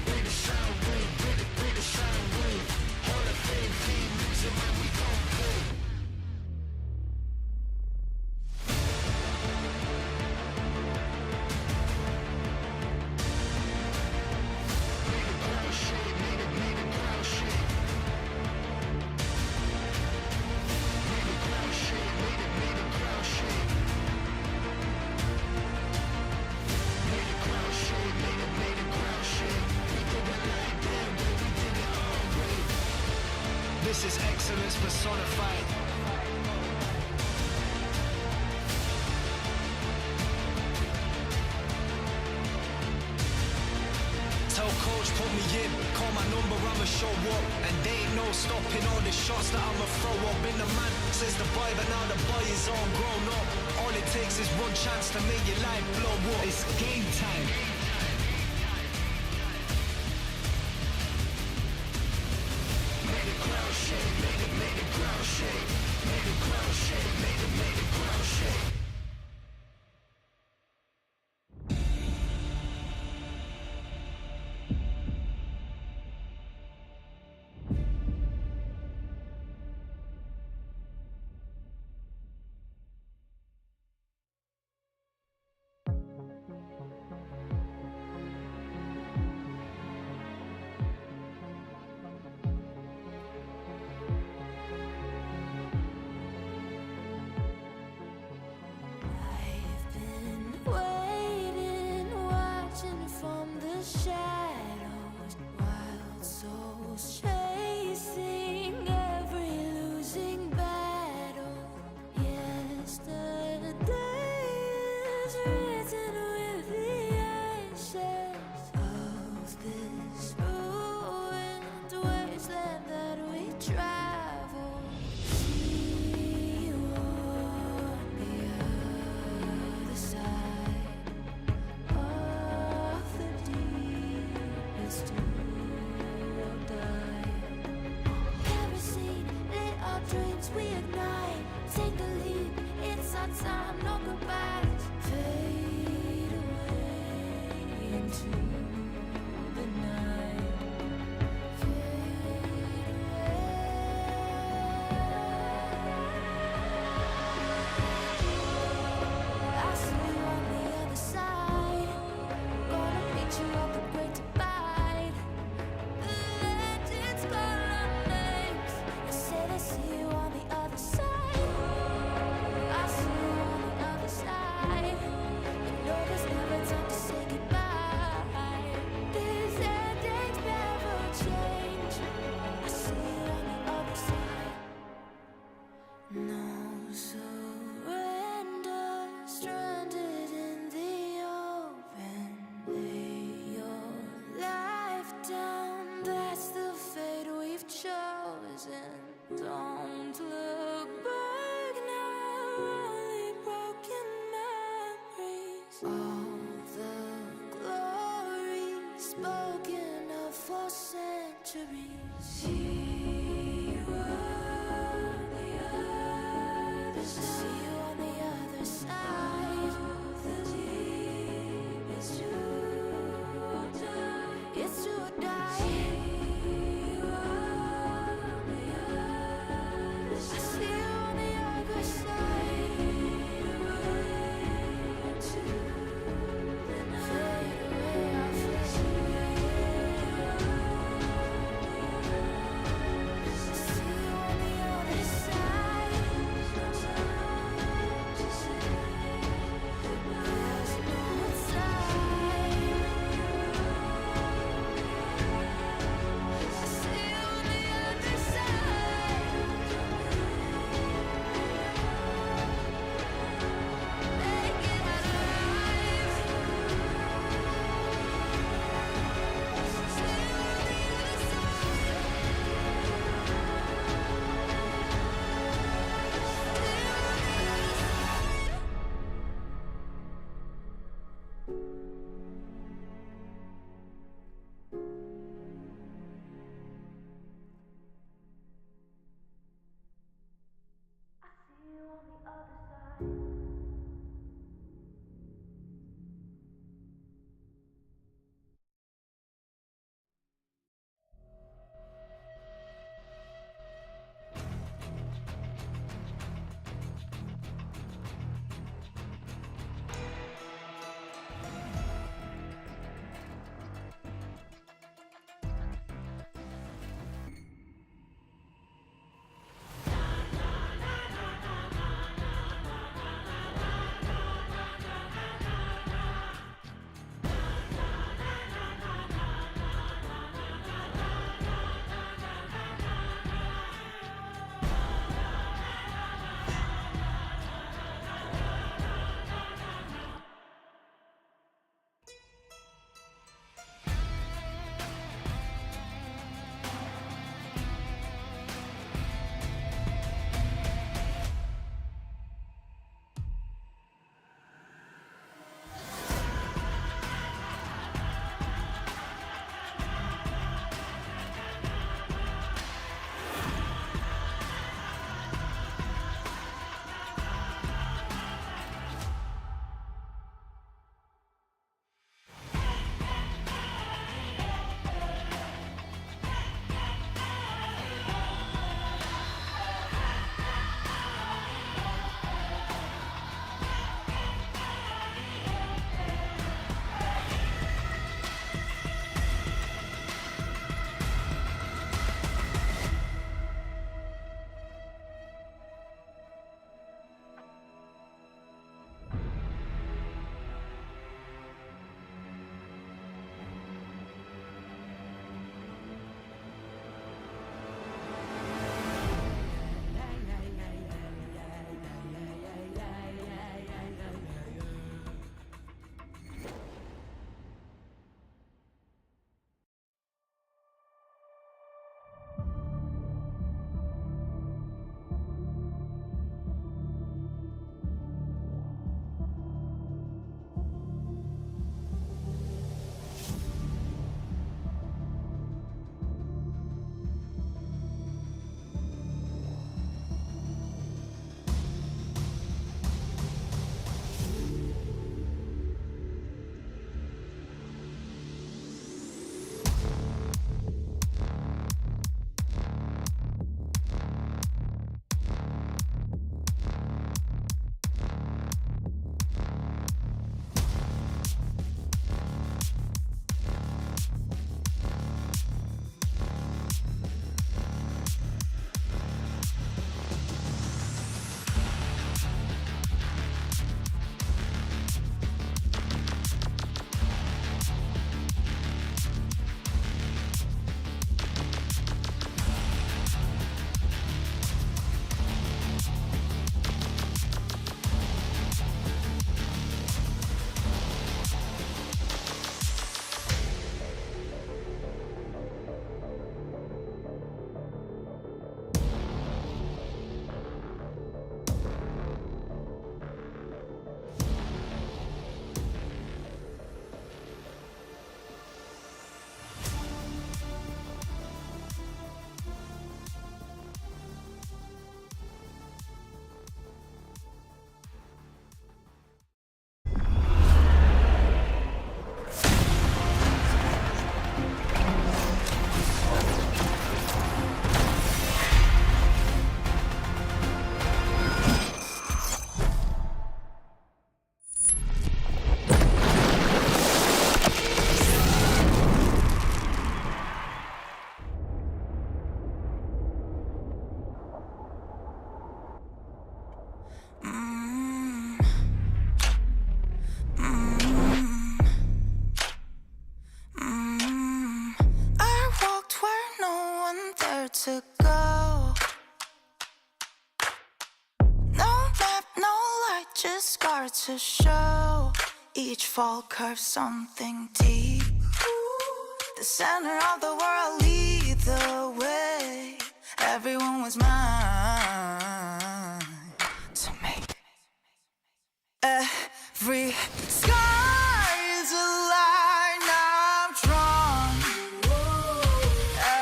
Break the sound wave, break the sound wave. Hall of Fame, theme music, man, we don't play. This is excellence personified. Tell coach, put me in, call my number, I'ma show up. And they ain't no stopping all the shots that I'ma throw up. Been the man since the boy, but now the boy is all grown up. All it takes is one chance to make your life blow up. It's game time. Make the ground shake, make the ground shake. Make the ground shake, make the ground shake. Waiting, watching from the shadows, wild souls chasing every losing battle. Yesterday is written with the ashes of this ruined wasteland that we travel. See you on the other side of the deepest to die. Kerosene, lit our dreams, we ignite. Take the leap, it's our time, no goodbyes. Fade away into the night. I see you on the other side. Gonna meet you up the great divide. The legends call our names. They say they see you on the other side. I see you on the other side. You know there's never time to say goodbye. These endings never change. I see you on the other side. No surrender, stranded in the open. Lay your life down, that's the fate we've chosen. Don't look back now, only broken memories. All the glory spoken of for centuries. See you on the other side. See you on the other side. The deepest to die. It's to die. to go. No map, no light, just scar to show. Each fall curves something deep. The center of the world lead the way. Everyone was mine to make. Every scar is a line I've drawn.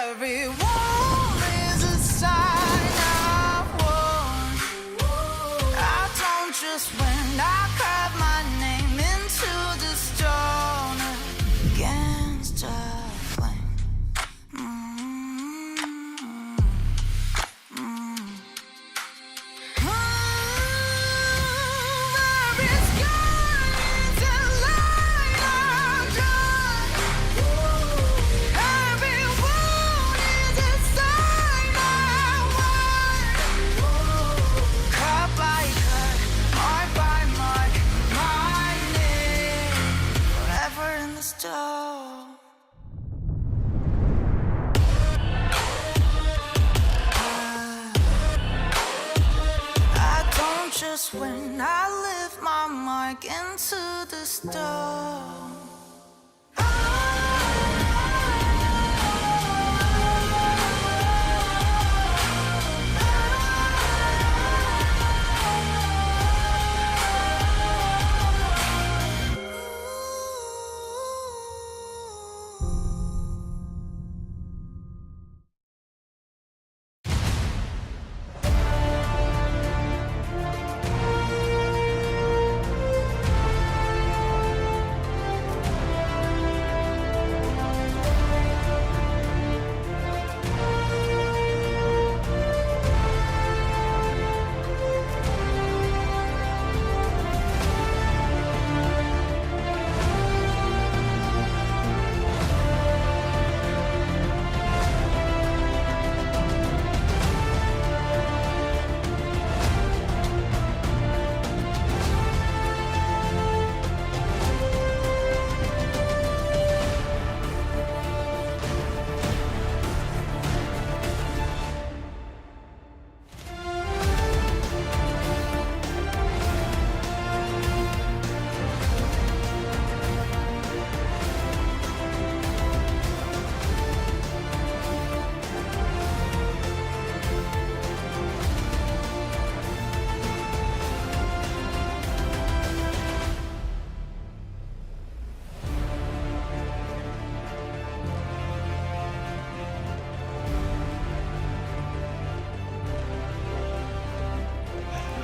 Every wall is a sign I've worn. I don't just win, I carve my name into the stone against a flame. Just when I lift my mark into the stone.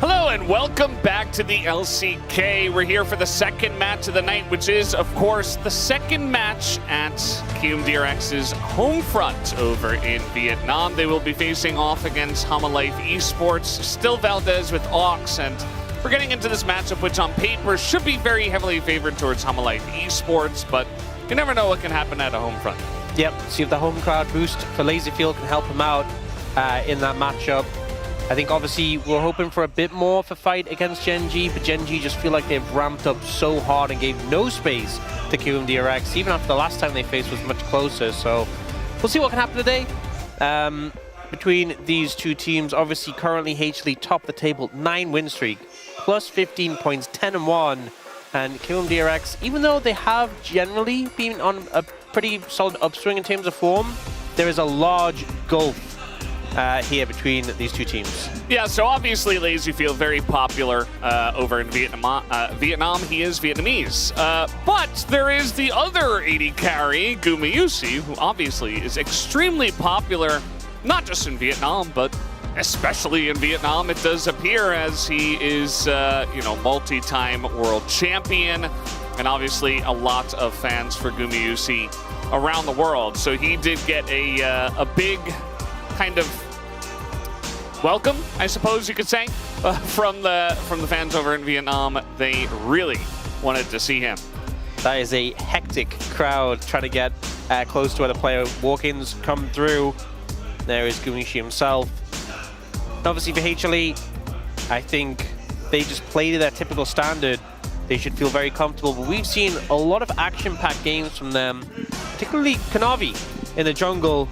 Hello and welcome back to the LCK. We're here for the second match of the night, which is, of course, the second match at KMDX's home front over in Vietnam. They will be facing off against Hamalife Esports, still Valdez with Ox, and we're getting into this matchup, which on paper should be very heavily favored towards Hamalife Esports, but you never know what can happen at a home front. Yep, see if the home crowd boost for Lazyfield can help him out in that matchup. I think obviously we're hoping for a bit more of a fight against Gen G, but Gen G just feel like they've ramped up so hard and gave no space to KMDX, even after the last time they faced was much closer. So we'll see what can happen today between these two teams. Obviously currently HLE top the table, 9 win streak, plus 15 points, 10-1. And KMDX, even though they have generally been on a pretty solid upswing in terms of form, there is a large gulf here between these two teams. Yeah, so obviously Lazyfield very popular over in Vietnam. He is Vietnamese. But there is the other AD carry, Gumayusi, who obviously is extremely popular, not just in Vietnam, but especially in Vietnam. It does appear, as he is, multi-time world champion, and obviously a lot of fans for Gumayusi around the world. So he did get a big kind of welcome, I suppose you could say, from the fans over in Vietnam. They really wanted to see him. That is a hectic crowd trying to get close to where the player walk-ins come through. There is Gumayusi himself. And obviously for HLE, I think they just play to their typical standard. They should feel very comfortable, but we've seen a lot of action-packed games from them, particularly Kanavi in the jungle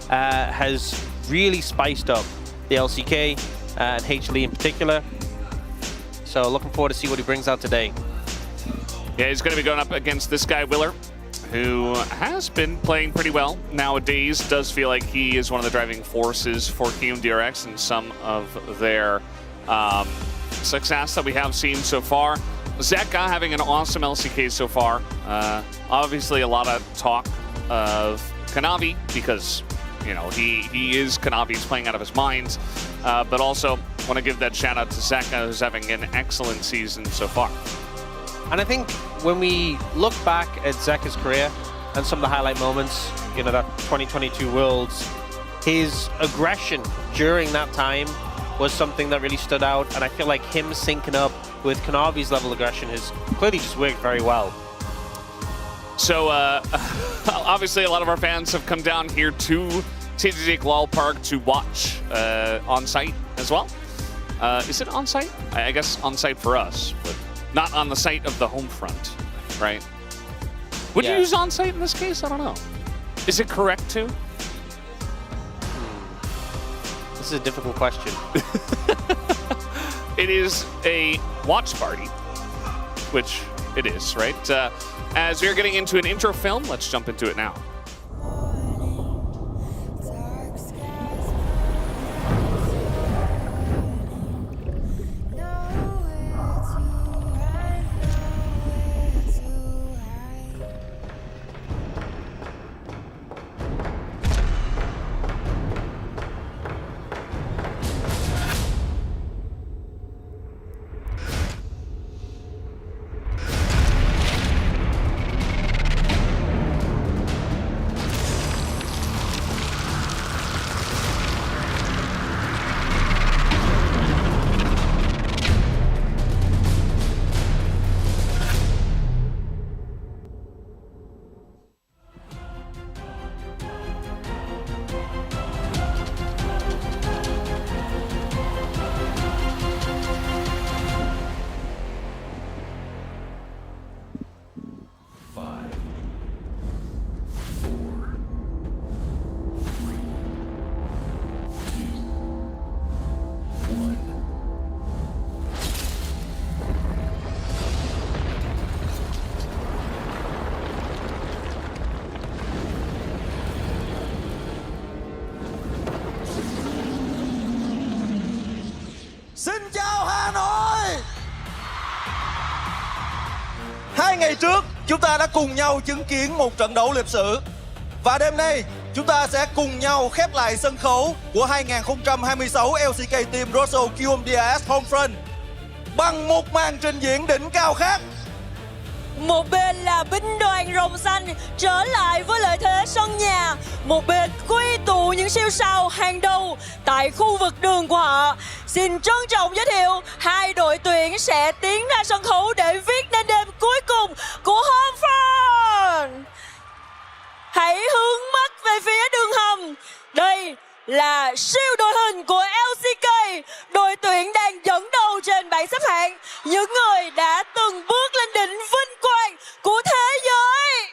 has really spiced up the LCK and HLE in particular. So looking forward to see what he brings out today. Yeah, he's going to be going up against this guy, Willer, who has been playing pretty well nowadays. Does feel like he is one of the driving forces for KMDX and some of their success that we have seen so far. Zeka having an awesome LCK so far. Obviously a lot of talk of Kanavi because, you know, he is Kanavi, he's playing out of his mind. But also want to give that shout out to Zeka, who's having an excellent season so far. And I think when we look back at Zeka's career and some of the highlight moments, you know, that 2022 Worlds, his aggression during that time was something that really stood out. And I feel like him syncing up with Kanavi's level of aggression has clearly just worked very well. So obviously a lot of our fans have come down here to TTG Lal Park to watch on site as well. Is it on site? I guess on site for us, but not on the site of the home front, right? Would you use on site in this case? I don't know. Is it correct too? This is a difficult question. It is a watch party, which it is, right? As we're getting into an intro film, let's jump into it now. Xin chào Hà Nội! 2 ngày trước, chúng ta đã cùng nhau chứng kiến một trận đấu lịch sử. Và đêm nay, chúng ta sẽ cùng nhau khép lại sân khấu của 2026 LCK Team Russell KMDX Homefront bằng một màn trình diễn đỉnh cao khác. Một bên là binh đoàn rồng xanh trở lại với lợi thế sân nhà. Một bên quy tụ những siêu sao hàng đầu tại khu vực đường của họ. Xin trân trọng giới thiệu hai đội tuyển sẽ tiến ra sân khấu để viết nên đêm cuối cùng của Homefront. Hãy hướng mắt về phía đường hầm. Đây là siêu đội hình của LCK, đội tuyển đang dẫn đầu trên bảng xếp hạng, những người đã từng bước lên đỉnh vinh quang của thế giới.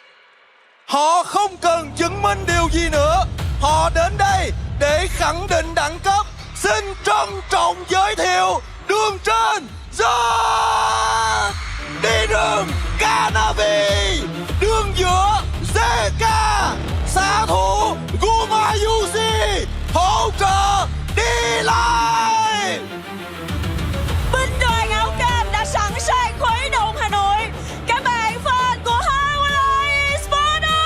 Họ không cần chứng minh điều gì nữa, họ đến đây để khẳng định đẳng cấp. Xin trân trọng giới thiệu đường trên Zod, đi đường Kanavi, đường giữa ZK, xạ thủ Gumayusi, hỗ trợ đi lại. Binh đoàn áo cam đã sẵn sàng khuấy động Hà Nội. Các bạn fan của HLE Esports ơi!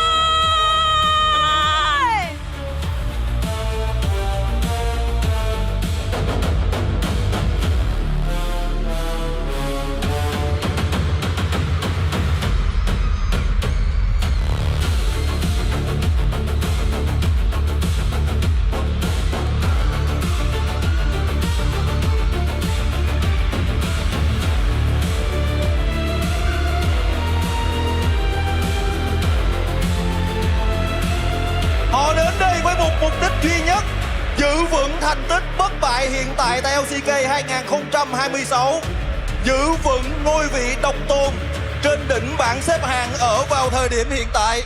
Họ đến đây với một mục đích duy nhất, giữ vững thành tích bất bại hiện tại tại LCK 2026, giữ vững ngôi vị độc tôn trên đỉnh bảng xếp hạng ở vào thời điểm hiện tại.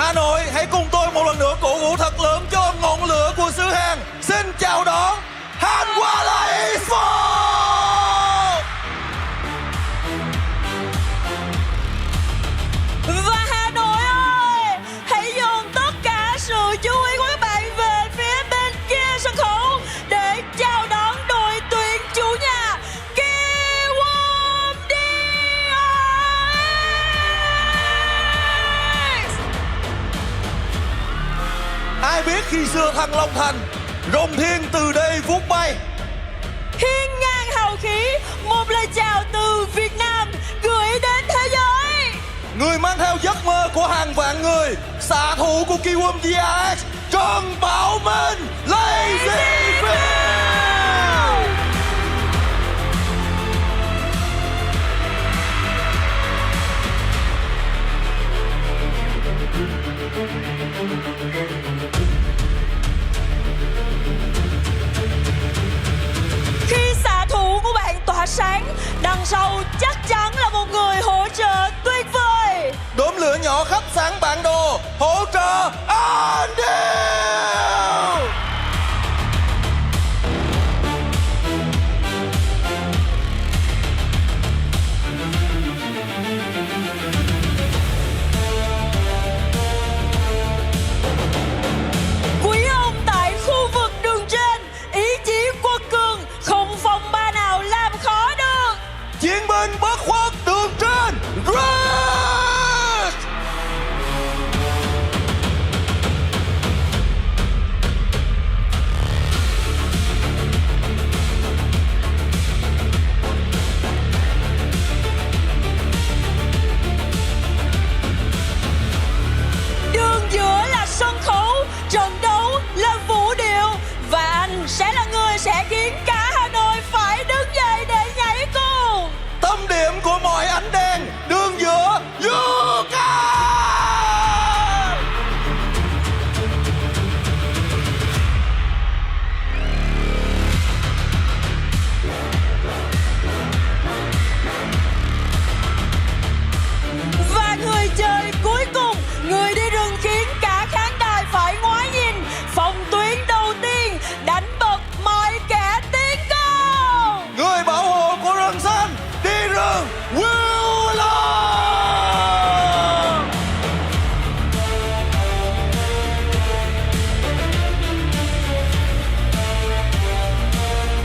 Hà Nội, hãy cùng tôi một lần nữa cổ vũ thật lớn cho ngọn lửa của xứ Hàn. Xin chào đón Hàn Hoa Lai Esports. Và Hà Nội ơi, hãy dồn tất cả sự chú ý của các bạn về phía bên kia sân khấu để chào đón đội tuyển chủ nhà KMDX. Ai biết khi xưa Thăng Long Thành, rồng thiên từ đây vuốt bay. Hiên ngang hào khí, một lời chào từ Việt Nam gửi đến thế giới. Người mang theo giấc mơ của hàng vạn người, xạ thủ của KMDX, Trần Bảo Minh, Lazy Phil. Khi xạ thủ của bạn tỏa sáng, đằng sau chắc chắn là một người hỗ trợ tuyệt vời. Đốm lửa nhỏ khắp sáng bản đồ, hỗ trợ Andy. Quý ông tại khu vực đường trên, ý chí quật cường, không phòng ba nào làm khó được. Chiến binh bất khuất đường trên, Rush! Đường giữa là sân khấu, trận đấu là vũ điệu, và anh sẽ là người sẽ khiến cả Hà Nội phải đứng dậy để nhảy cùng. Tâm điểm của mọi ánh đèn, đường giữa Yuka. Và người chơi cuối cùng, người đi rừng khiến cả khán đài phải ngoái nhìn, phòng tuyến đầu tiên đánh bật mọi kẻ tiến công. Người bảo hộ của rừng xanh, đi rừng Will Long.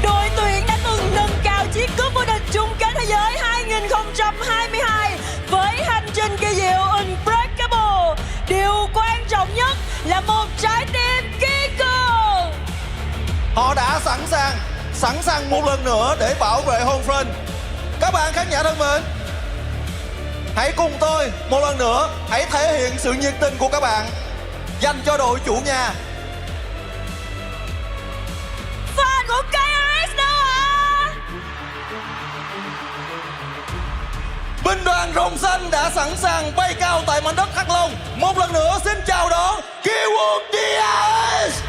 Đội tuyển đã từng nâng cao chiếc cúp vô địch chung kết thế giới 2022 với hành trình kỳ diệu Unbreakable. Điều quan trọng nhất là một trái tim kiên cường. Họ đã sẵn sàng một lần nữa để bảo vệ home front. Các bạn khán giả thân mến, hãy cùng tôi một lần nữa hãy thể hiện sự nhiệt tình của các bạn dành cho đội chủ nhà. Fan của KRX đâu ạ? Binh đoàn rồng xanh đã sẵn sàng bay cao tại mảnh đất Thăng Long. Một lần nữa xin chào đón KMDX.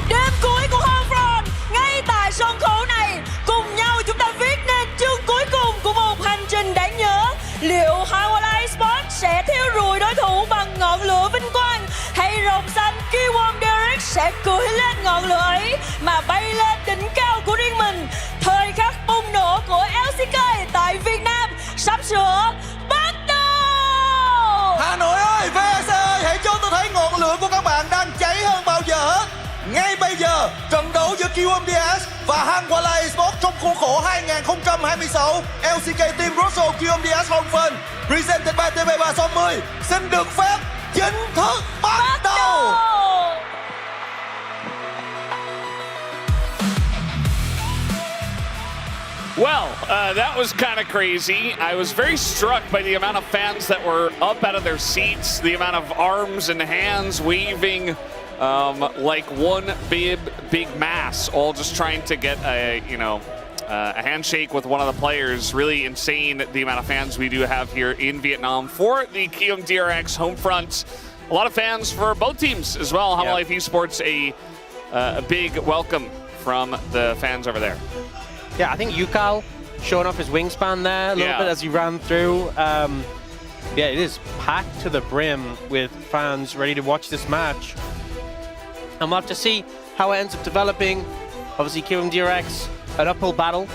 Đêm cuối của Homefront, ngay tại sân khấu này, cùng nhau chúng ta viết nên chương cuối cùng của một hành trình đáng nhớ. Liệu Hàn Hoa Lai Esports sẽ thiêu rụi đối thủ bằng ngọn lửa vinh quang, hay rồng xanh KMDX sẽ cưỡi lên ngọn lửa ấy mà bay lên đỉnh cao của riêng mình? Thời khắc bùng nổ của LCK tại Việt Nam sắp sửa bắt đầu. Hà Nội ơi, VSC ơi, hãy cho tôi thấy ngọn lửa của các bạn đang cháy hơn bao giờ hết. Ngay bây giờ, trận đấu giữa KMDX và Hàn Hoa Lai Esports trong khuôn khổ 2026 LCK Team Russell KMDX Home Fun presented by TV360 xin được phép chính thức bắt đầu. Well, that was kind of crazy. I was very struck by the amount of fans that were up out of their seats, the amount of arms and hands waving like one big mass, all just trying to get a handshake with one of the players. Really insane the amount of fans we do have here in Vietnam for the KMDX home front. A lot of fans for both teams as well. Hana Life Esports, a big welcome from the fans over there. Yeah, I think Yukal showing off his wingspan there a little bit as he ran through. Yeah, it is packed to the brim with fans ready to watch this match. And we'll have to see how it ends up developing. Obviously, KMDX, an uphill battle,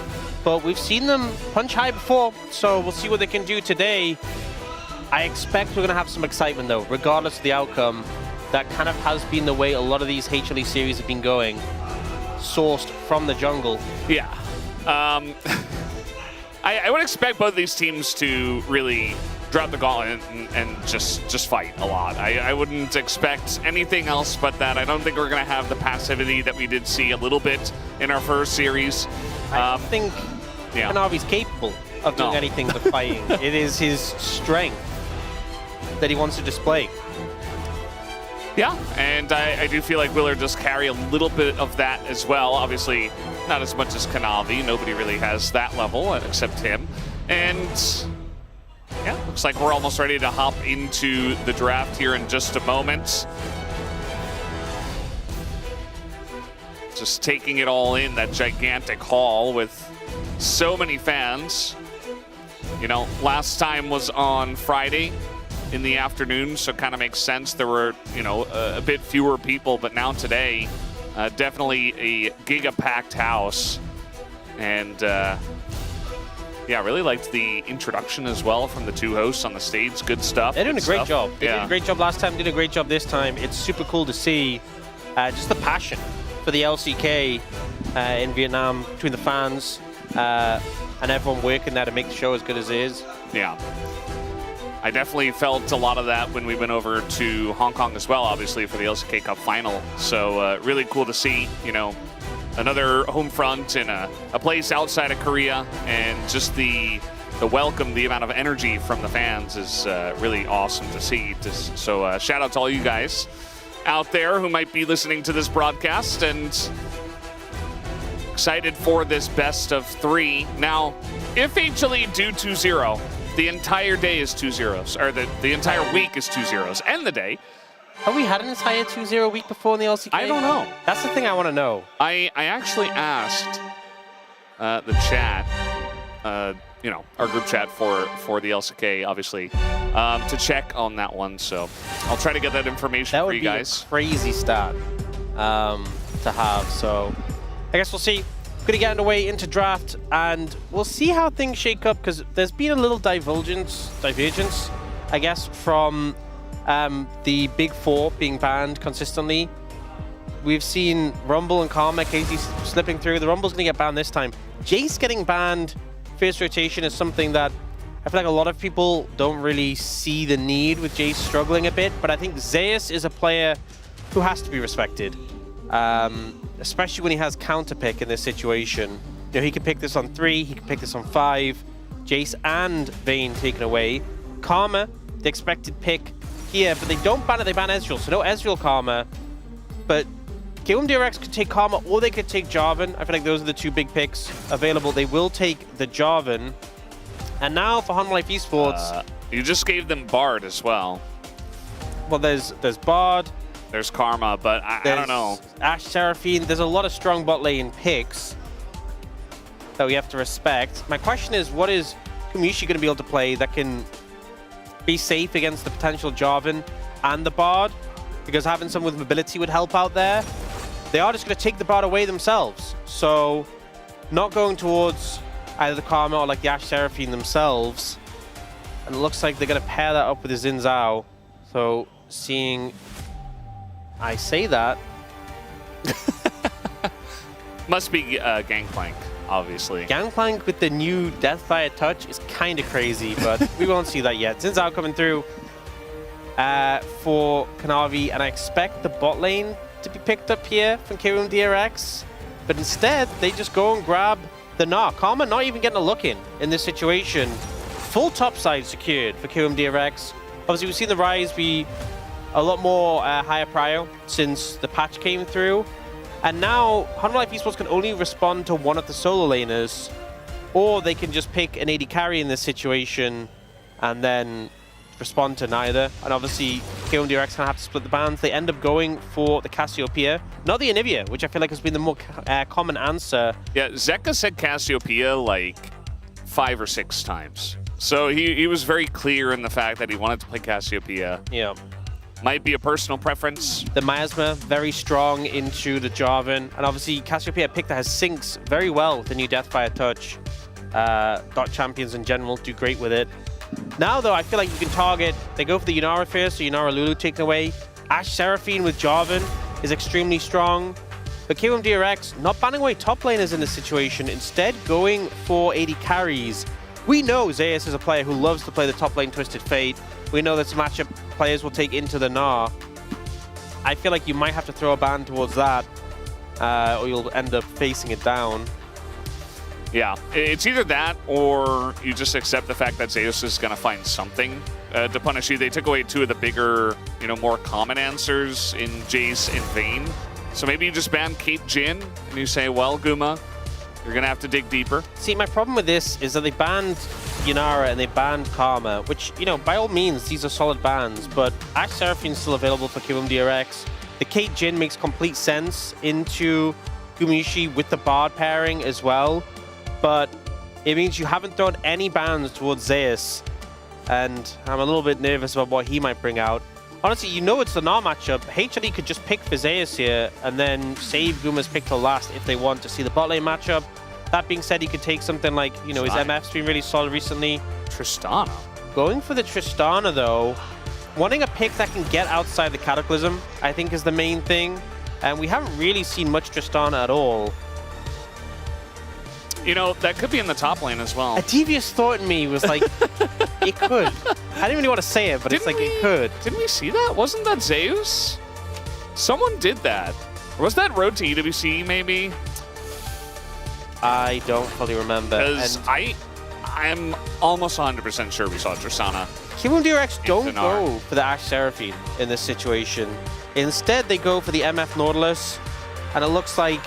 but we've seen them punch high before, so we'll see what they can do today. I expect we're going to have some excitement, though, regardless of the outcome. That kind of has been the way a lot of these HLE series have been going, sourced from the jungle. Yeah. I would expect both of these teams to really drop the gauntlet and just fight a lot. I wouldn't expect anything else but that. I don't think we're going to have the passivity that we did see a little bit in our first series. I don't think Kanavi's capable of doing anything but fighting. It is his strength that he wants to display. Yeah, and I do feel like Willard does carry a little bit of that as well. Obviously, not as much as Kanavi. Nobody really has that level except him. And yeah, looks like we're almost ready to hop into the draft here in just a moment. Just taking it all in, that gigantic hall with so many fans. You know, last time was on Friday in the afternoon, so it kind of makes sense. There were, you know, a bit fewer people, but now today, definitely a giga-packed house. And yeah, really liked the introduction as well from the two hosts on the stage. Good stuff. They're doing a great job. They did a great job last time, did a great job this time. It's super cool to see just the passion for the LCK in Vietnam between the fans and everyone working there to make the show as good as it is. Yeah. I definitely felt a lot of that when we went over to Hong Kong as well, obviously, for the LCK Cup final. So really cool to see, you know, another home front in a place outside of Korea, and just the welcome, the amount of energy from the fans is really awesome to see. So shout out to all you guys out there who might be listening to this broadcast and excited for this best of 3. Now, if HLE do 2-0, the entire day is 2-0s, or the entire week is 2-0s, and the day. Have we had an entire 2-0 week before in the LCK? I don't know. That's the thing I want to know. I actually asked the chat, you know, our group chat for the LCK, obviously, to check on that one. So I'll try to get that information for you guys. That would be a crazy stat to have. So I guess we'll see. Going to get underway into draft, and we'll see how things shake up, because there's been a little divergence, I guess, from the big 4 being banned consistently. We've seen Rumble and Karma, Casey slipping through. The Rumble's going to get banned this time. Jace getting banned first rotation is something that I feel like a lot of people don't really see the need with Jace struggling a bit, but I think Zeus is a player who has to be respected. Especially when he has counter pick in this situation. You know, he can pick this on 3, he can pick this on 5. Jace and Vayne taken away. Karma, the expected pick here, but they don't ban it, they ban Ezreal. So no Ezreal Karma, but KMDX could take Karma or they could take Jarvan. I feel like those are the 2 big picks available. They will take the Jarvan. And now for Hanwha Life Esports. You just gave them Bard as well. Well, there's Bard. There's Karma, but I don't know. Ashe, Seraphine, there's a lot of strong bot lane picks that we have to respect. My question is, what is Kumishi going to be able to play that can be safe against the potential Jarvan and the Bard? Because having someone with mobility would help out there. They are just going to take the Bard away themselves. So not going towards either the Karma or like the Ashe Seraphine themselves. And it looks like they're going to pair that up with the Xin Zhao. So seeing... I say that. Must be Gangplank, obviously. Gangplank with the new Death via Touch is kind of crazy, but we won't see that yet. Xin Zhao coming through for Kanavi, and I expect the bot lane to be picked up here from KMDX, but instead they just go and grab the Gnar. Karma not even getting a look in this situation. Full topside secured for KMDX. Obviously, we've seen the Rise be a lot more higher prio since the patch came through. And now, Hanwha Life Esports can only respond to one of the solo laners, or they can just pick an AD carry in this situation and then respond to neither. And obviously, KMDX can have to split the bans. They end up going for the Cassiopeia, not the Anivia, which I feel like has been the more common answer. Yeah, Zeka said Cassiopeia like 5 or 6 times. So he was very clear in the fact that he wanted to play Cassiopeia. Yeah. Might be a personal preference. The Miasma, very strong into the Jarvan. And obviously, Cassiopeia pick that has syncs very well with the new Deathfire Touch. Dot champions in general do great with it. Now, though, I feel like you can target. They go for the Yunara first, so Yunara Lulu taken away. Ashe Seraphine with Jarvan is extremely strong. But KMDX not banning away top laners in this situation, instead going for AD carries. We know Zeus is a player who loves to play the top lane Twisted Fate. We know that's a matchup players will take into the Gnar. I feel like you might have to throw a ban towards that, or you'll end up facing it down. Yeah, it's either that or you just accept the fact that Zeus is going to find something to punish you. They took away two of the bigger, more common answers in Jace and Vayne. So maybe you just ban Kate Jhin and you say, well, Guma, you're going to have to dig deeper. See, my problem with this is that they banned Yunara and they banned Karma, which, by all means, these are solid bans, but Ashe Seraphine's still available for KMDX. The Kate Jhin makes complete sense into Gumayusi with the Bard pairing as well, but it means you haven't thrown any bans towards Zeus, and I'm a little bit nervous about what he might bring out. Honestly, it's the Gnar matchup. HLE could just pick for Zeus here and then save Guma's pick till last if they want to see the bot lane matchup. That being said, he could take something like, his MF's been really solid recently. Tristana. Going for the Tristana, though, wanting a pick that can get outside the Cataclysm, I think is the main thing. And we haven't really seen much Tristana at all. That could be in the top lane as well. A devious thought in me was like, it could. I didn't really want to say it, but it could. Didn't we see that? Wasn't that Zeus? Someone did that. Or was that Road to EWC, maybe? I don't fully remember. Because I'm almost 100% sure we saw Tristana. KMDX don't go for the Ashe Seraphine in this situation. Instead, they go for the MF Nautilus, and it looks like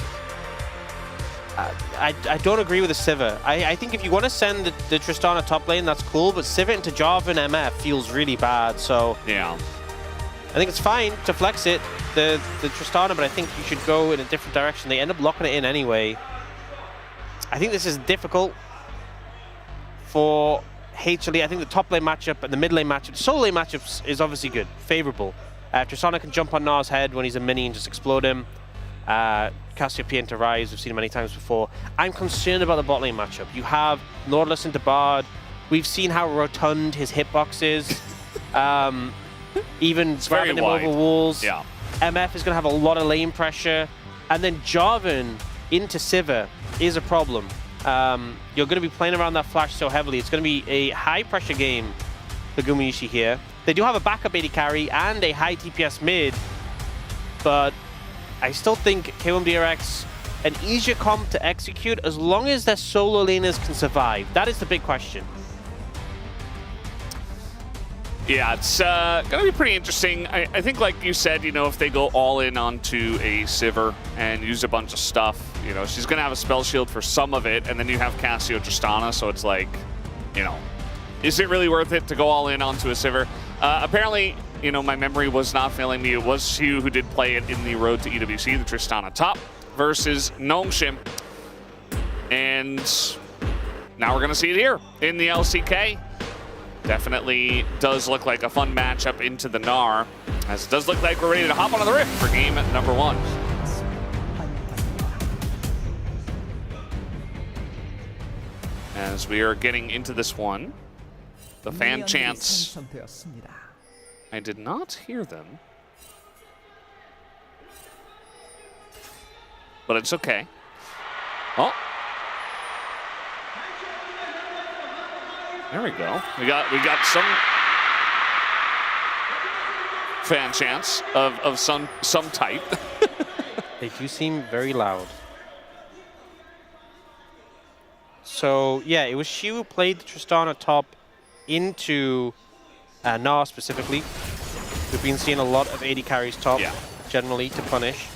I don't agree with the Sivir. I think if you want to send the Tristana top lane, that's cool, but Sivir into Jarvan MF feels really bad, so... Yeah. I think it's fine to flex it, the Tristana, but I think you should go in a different direction. They end up locking it in anyway. I think this is difficult for HLE. I think the top lane matchup and the mid lane matchup, solo lane matchups is obviously good, favorable. Tristana can jump on Gnar's head when he's a mini and just explode him. Cassiopeia into Rise, we've seen it many times before. I'm concerned about the bot lane matchup. You have Nautilus into Bard. We've seen how rotund his hitbox is. Even grabbing him over walls. Yeah. MF is going to have a lot of lane pressure. And then Jarvan into Sivir is a problem. You're going to be playing around that flash so heavily. It's going to be a high pressure game for Gumayusi here. They do have a backup AD carry and a high TPS mid, but I still think KMDX an easier comp to execute as long as their solo laners can survive. That is the big question. Yeah, it's going to be pretty interesting. I think, like you said, if they go all in onto a Sivir and use a bunch of stuff, she's going to have a spell shield for some of it, and then you have Cassio Tristana, so it's like, is it really worth it to go all in onto a Sivir? Apparently, my memory was not failing me. It was Hugh who did play it in the Road to EWC, the Tristana top versus Nongshim. And now we're going to see it here in the LCK. Definitely does look like a fun matchup into the Gnar, as it does look like we're ready to hop onto the Rift for game number 1. As we are getting into this one, the fan chants. I did not hear them, but it's okay. Oh. There we go. We got some fan chants of some type. They do seem very loud. So yeah, it was she who played the Tristana top into Gnar specifically. We've been seeing a lot of AD carries top generally to punish.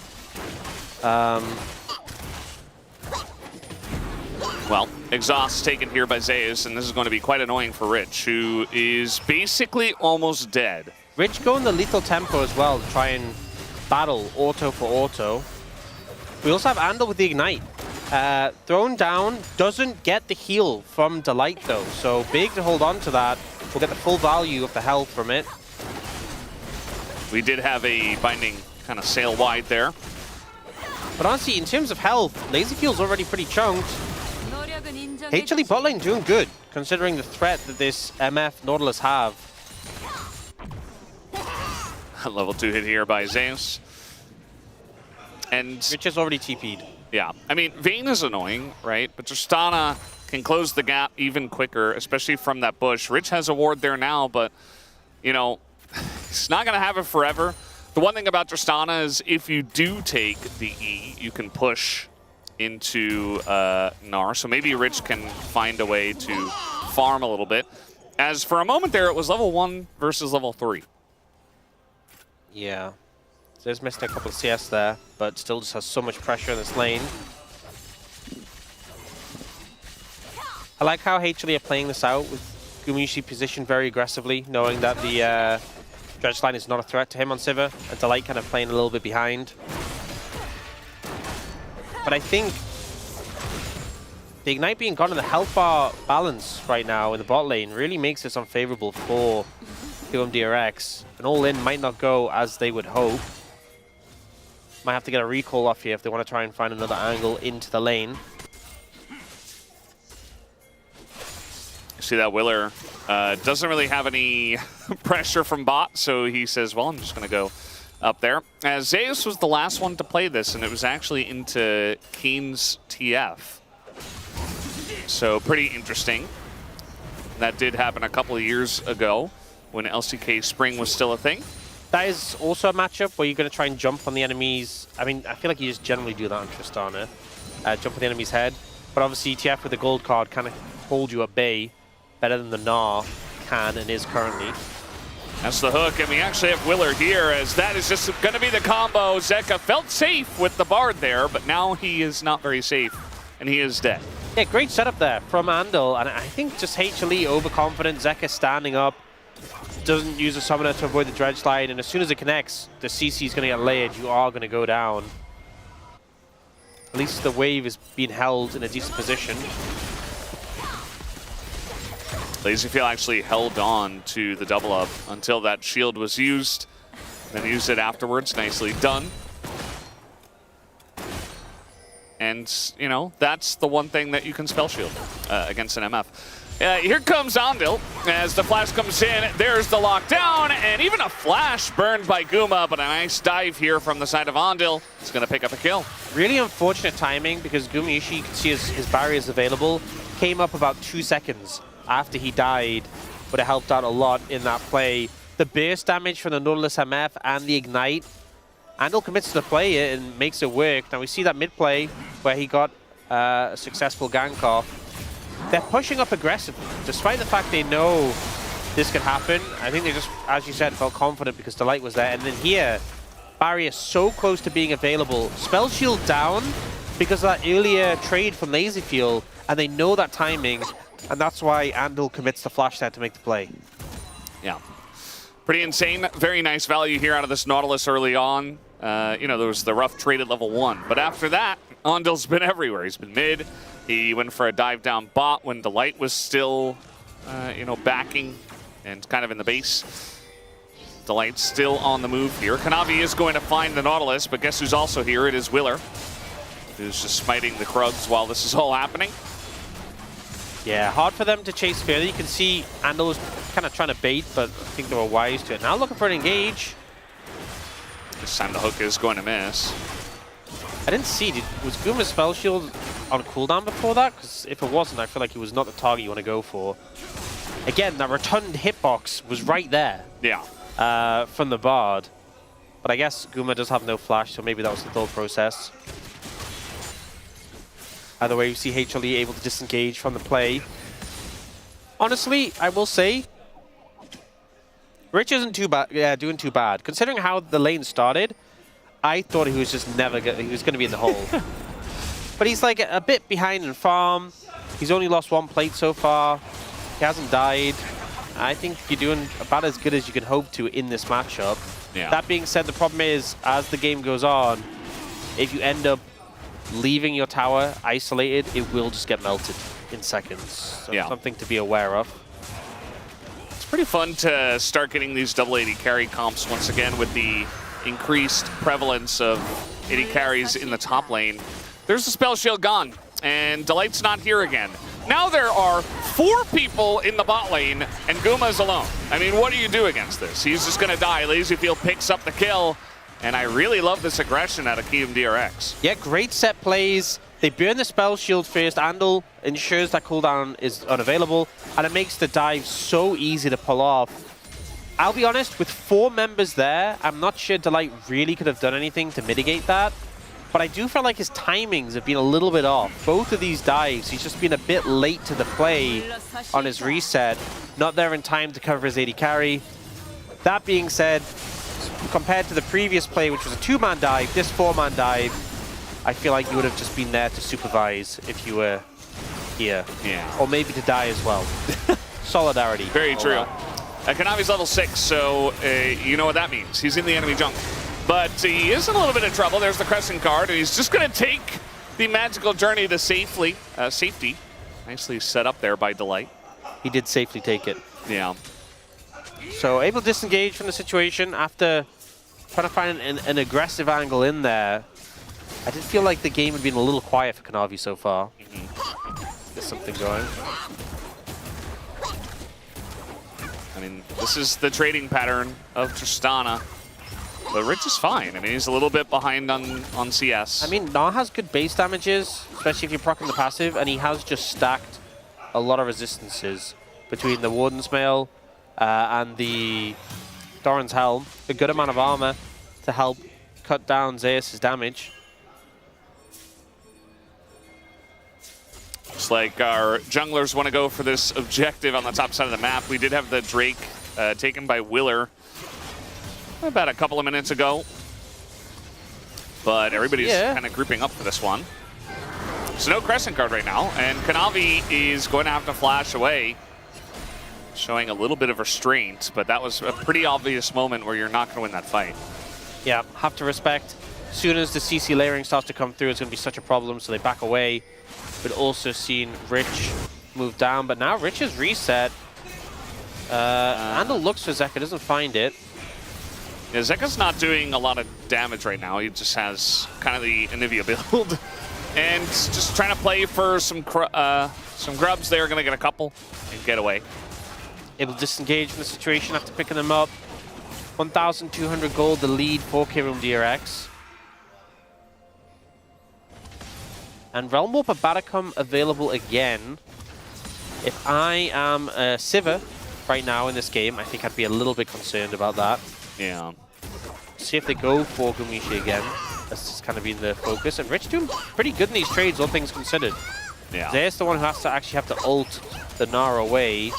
Well, exhaust taken here by Zeus, and this is going to be quite annoying for Rich, who is basically almost dead. Rich going the lethal tempo as well to try and battle auto for auto. We also have Andal with the Ignite. Thrown down, doesn't get the heal from Delight though, so big to hold on to that. We'll get the full value of the health from it. We did have a binding kind of sail wide there. But honestly, in terms of health, LazyFuel's already pretty chunked. HLE bot lane doing good, considering the threat that this MF Nautilus have. Level 2 hit here by Zeus. And Rich is already TP'd. Yeah, I mean, Vayne is annoying, right? But Tristana can close the gap even quicker, especially from that bush. Rich has a ward there now, but, you know, he's not going to have it forever. The one thing about Tristana is if you do take the E, you can push into Gnar. So maybe Rich can find a way to farm a little bit. As for a moment there, it was level 1 versus level 3. Yeah. There's missed a couple of CS there, but still just has so much pressure in this lane. I like how HLE are playing this out with Gumayusi positioned very aggressively, knowing that the Dredge line is not a threat to him on Sivir, and Delight kind of playing a little bit behind. But I think the Ignite being gone and the health bar balance right now in the bot lane really makes this unfavorable for KMDX. An all-in might not go as they would hope. Might have to get a recall off here if they want to try and find another angle into the lane. See that Willer doesn't really have any pressure from bot, so he says, well, I'm just going to go up there. As Zeus was the last one to play this, and it was actually into Kane's TF. So pretty interesting. That did happen a couple of years ago when LCK Spring was still a thing. That is also a matchup where you're going to try and jump on the enemy's... I mean, I feel like you just generally do that on Tristana. Jump on the enemy's head. But obviously, TF with the gold card kind of hold you at bay better than the Gnar can and is currently. That's the hook, and we actually have Willer here, as that is just going to be the combo. Zeka felt safe with the Bard there, but now he is not very safe, and he is dead. Yeah, great setup there from Andal, and I think just HLE overconfident. Zeka standing up, doesn't use a summoner to avoid the dredge slide, and as soon as it connects, the CC is going to get layered. You are going to go down. At least the wave is being held in a decent position. LazyFuel actually held on to the double up until that shield was used, then used it afterwards. Nicely done. And, you know, that's the one thing that you can spell shield against an MF. Here comes Andal as the flash comes in. There's the lockdown, and even a flash burned by Guma, but a nice dive here from the side of Andal. It's going to pick up a kill. Really unfortunate timing because Gumayusi, you can see his barriers available, came up about 2 seconds after he died, but it helped out a lot in that play. The burst damage from the Nautilus MF and the Ignite, Andal commits to play it and makes it work. Now we see that mid play where he got a successful gank off. They're pushing up aggressively, despite the fact they know this could happen. I think they just, as you said, felt confident because the light was there. And then here, barrier so close to being available. Spell shield down because of that earlier trade from LazyFuel, and they know that timing, and that's why Andal commits to flash there to make the play. Yeah. Pretty insane. Very nice value here out of this Nautilus early on. You know, there was the rough trade at level 1. But after that, Andal's been everywhere. He's been mid. He went for a dive down bot when Delight was still, you know, backing and kind of in the base. Delight's still on the move here. Kanavi is going to find the Nautilus, but guess who's also here? It is Willer, who's just smiting the Krugs while this is all happening. Yeah, hard for them to chase further. You can see Andal was kind of trying to bait, but I think they were wise to it. Now looking for an engage. This time the hook is going to miss. I didn't see, was Guma's spell shield on cooldown before that? Because if it wasn't, I feel like it was not the target you want to go for. Again, that rotund hitbox was right there. Yeah. From the Bard. But I guess Guma does have no flash, so maybe that was the thought process. Either way, you see HLE able to disengage from the play. Honestly, I will say, Rich isn't too bad, doing too bad. Considering how the lane started, I thought he was just never he was going to be in the hole. But he's like a bit behind in farm. He's only lost 1 plate so far. He hasn't died. I think you're doing about as good as you can hope to in this matchup. Yeah. That being said, the problem is, as the game goes on, if you end up leaving your tower isolated, it will just get melted in seconds. So something to be aware of. It's pretty fun to start getting these double AD carry comps once again with the increased prevalence of AD carries in the top lane. There's the spell shield gone, and Delight's not here again. Now there are 4 people in the bot lane, and Guma's alone. I mean, what do you do against this? He's just going to die. Lazyfield picks up the kill, and I really love this aggression out of KMDX. Yeah, great set plays. They burn the spell shield first. Andal ensures that cooldown is unavailable, and it makes the dive so easy to pull off. I'll be honest, with 4 members there, I'm not sure Delight really could have done anything to mitigate that. But I do feel like his timings have been a little bit off. Both of these dives, he's just been a bit late to the play on his reset. Not there in time to cover his AD carry. That being said, compared to the previous play, which was a 2-man dive, this 4-man dive, I feel like you would have just been there to supervise if you were here. Yeah. Or maybe to die as well. Solidarity. Very true. Kanavi's level 6, so you know what that means. He's in the enemy jungle. But he is in a little bit of trouble. There's the Crescent card, and he's just going to take the magical journey to safety. Nicely set up there by Delight. He did safely take it. Yeah. So able to disengage from the situation after trying to find an aggressive angle in there. I did feel like the game had been a little quiet for Kanavi so far. There's something going. I mean, this is the trading pattern of Tristana. But Rich is fine. I mean, he's a little bit behind on CS. I mean, Gnar has good base damages, especially if you're proccing the passive, and he has just stacked a lot of resistances between the Warden's Mail and the Doran's Helm. A good amount of armor to help cut down Zeus' damage. Looks like our junglers want to go for this objective on the top side of the map. We did have the Drake taken by Willer about a couple of minutes ago, but everybody's kind of grouping up for this one. So no Crescent card right now, and Kanavi is going to have to flash away, showing a little bit of restraint, but that was a pretty obvious moment where you're not going to win that fight. Yeah, have to respect. As soon as the CC layering starts to come through, it's going to be such a problem, so they back away. But also seen Rich move down, but now Rich is reset. Andal looks for Zeka, doesn't find it. Yeah, Zeka's not doing a lot of damage right now. He just has kind of the Anivia build. And just trying to play for some grubs there. Going to get a couple and get away. Able to disengage from the situation after picking them up. 1,200 gold, the lead for KMDX. And Realm Warper Batacom available again. If I am Sivir right now in this game, I think I'd be a little bit concerned about that. Yeah. See if they go for Gumishi again. That's just kind of been the focus. And Rich doing pretty good in these trades, all things considered. Yeah. Zeus the one who has to actually have to ult the Gnar away.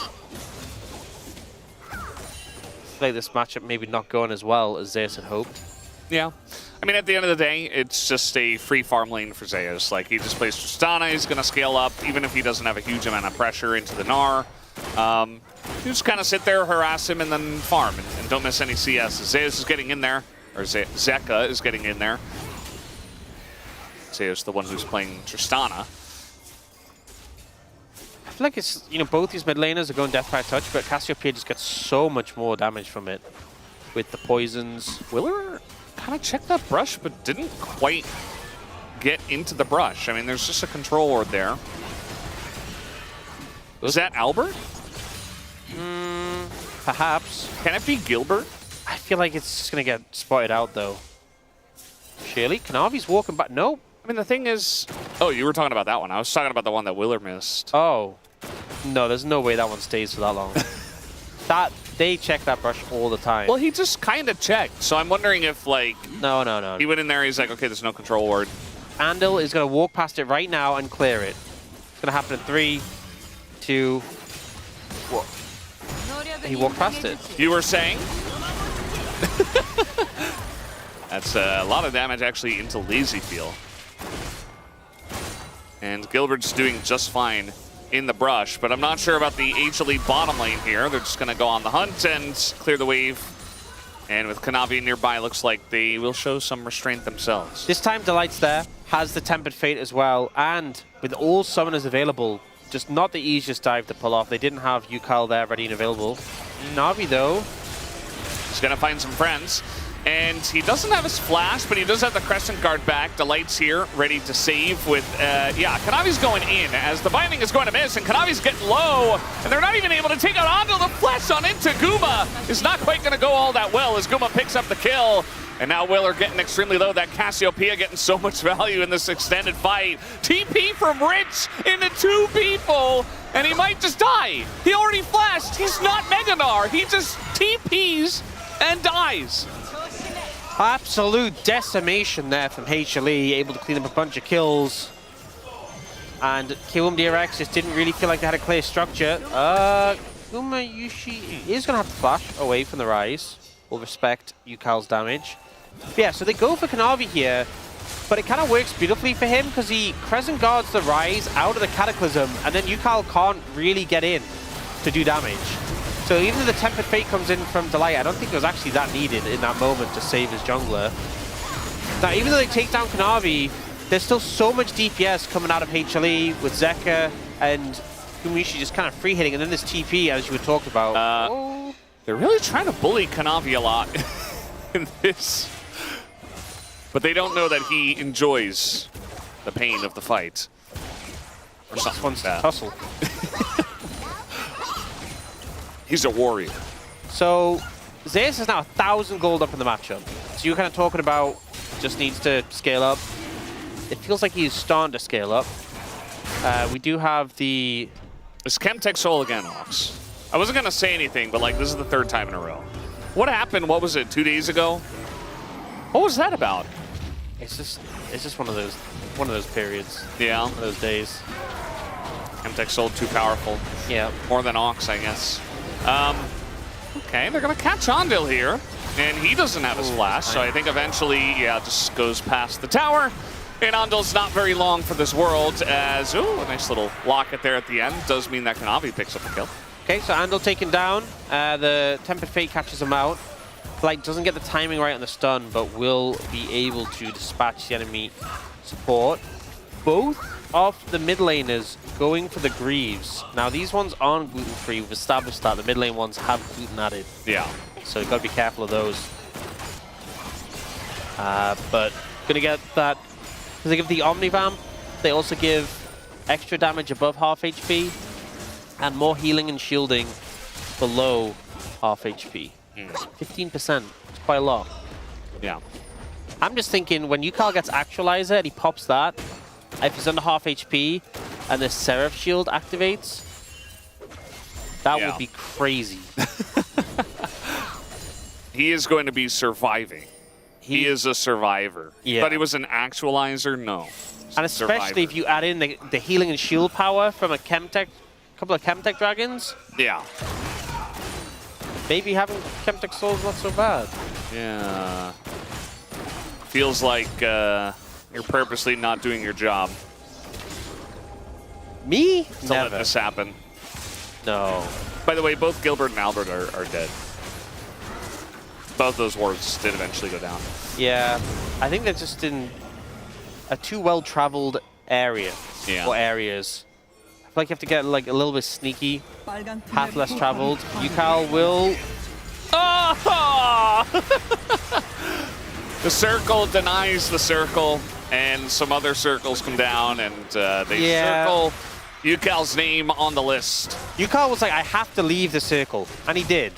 I feel like this matchup maybe not going as well as Zeus had hoped. Yeah. I mean, at the end of the day, it's just a free farm lane for Zeus. Like, he just plays Tristana, he's going to scale up, even if he doesn't have a huge amount of pressure into the Gnar. You just kind of sit there, harass him, and then farm, and don't miss any CS. Zeus is getting in there, or Zeka is getting in there. Zeus, the one who's playing Tristana. I feel like it's, you know, both these mid laners are going Death by Touch, but Cassiopeia just gets so much more damage from it with the poisons. Willer kind of checked that brush, but didn't quite get into the brush. I mean, there's just a control ward there. Was that Albert? Perhaps. Can it be Gilbert? I feel like it's just going to get spotted out, though. Surely? Kanavi's walking back. Nope. I mean, the thing is... Oh, you were talking about that one. I was talking about the one that Willer missed. Oh. No, there's no way that one stays for that long. They check that brush all the time. Well, he just kind of checked. So I'm wondering if, like... No. He went in there, he's like, okay, there's no control ward. Andal is going to walk past it right now and clear it. It's going to happen in 3, 2... What? He walked past it. You were saying? That's a lot of damage actually into Lazyfield. And Gilbert's doing just fine in the brush, but I'm not sure about the HLE bottom lane here. They're just going to go on the hunt and clear the wave And with Kanavi nearby, looks like they will show some restraint themselves. This time Delight's there, has the Tempered Fate as well, and with all summoners available, just not the easiest dive to pull off. They didn't have Yukal there ready and available. Navi though, he's gonna find some friends. And he doesn't have his flash, but he does have the Crescent Guard back. Delight's here, ready to save with, yeah, Kanavi's going in as the binding is going to miss, and Kanavi's getting low, and they're not even able to take out Andal. The flash on into Guma is not quite going to go all that well as Guma picks up the kill. And now Willer getting extremely low. That Cassiopeia getting so much value in this extended fight. TP from Rich into 2 people, and he might just die. He already flashed. He's not Meganar. He just TPs and dies. Absolute decimation there from HLE, able to clean up a bunch of kills. And KMDX just didn't really feel like they had a clear structure. Guma Yushi is going to have to flash away from the Rise. We'll respect Yukal's damage. But yeah, so they go for Kanavi here, but it kind of works beautifully for him because he Crescent Guards the Rise out of the Cataclysm, and then Yukal can't really get in to do damage. So even though the Tempered Fate comes in from Delight, I don't think it was actually that needed in that moment to save his jungler. Now, even though they take down Kanavi, there's still so much DPS coming out of HLE with Zeka and Gumishi just kind of free hitting, and then this TP, as you were talking about. They're really trying to bully Kanavi a lot in this. But they don't know that he enjoys the pain of the fight. Or something like that. Tussle. He's a warrior. So Zeus is now 1,000 gold up in the matchup. So you're kind of talking about just needs to scale up. It feels like he's starting to scale up. We do have the... It's Chemtech Soul again, Ox. I wasn't going to say anything, but like this is the 3rd time in a row. What happened, what was it, 2 days ago? What was that about? It's just one of those periods. Yeah. One of those days. Chemtech Soul too powerful. Yeah. More than Ox, I guess. Okay, they're going to catch Andal here, and he doesn't have his flash, so I think eventually, yeah, just goes past the tower. And Andal's not very long for this world as, ooh, a nice little locket there at the end. Does mean that Kanavi picks up a kill. Okay, so Andal taken down. The Tempered Fate catches him out. Like, doesn't get the timing right on the stun, but will be able to dispatch the enemy support. Both of the mid laners going for the Greaves. Now, these ones aren't gluten-free. We've established that the mid lane ones have gluten added. Yeah. So you've got to be careful of those. But gonna get that. They give the Omnivamp. They also give extra damage above half HP and more healing and shielding below half HP. 15%. It's quite a lot. Yeah. I'm just thinking when Yukal gets Actualizer and he pops that, if he's under half HP and the Seraph Shield activates, that would be crazy. He is going to be surviving. He is a survivor. Yeah. But he was an Actualizer? No. And especially if you add in the healing and shield power from a couple of Chemtech Dragons. Yeah. Maybe having Chemtech Souls not so bad. Yeah. Feels like you're purposely not doing your job. Me? To let this happen. No. By the way, both Gilbert and Albert are dead. Both those wards did eventually go down. Yeah. I think they're just in a too well-traveled area. Yeah. Or areas. I feel like you have to get like a little bit sneaky. Path less traveled. Yukal will... Oh! The circle denies the circle, and some other circles come down, and they circle Yukal's name on the list. Yukal was like, I have to leave the circle, and he did.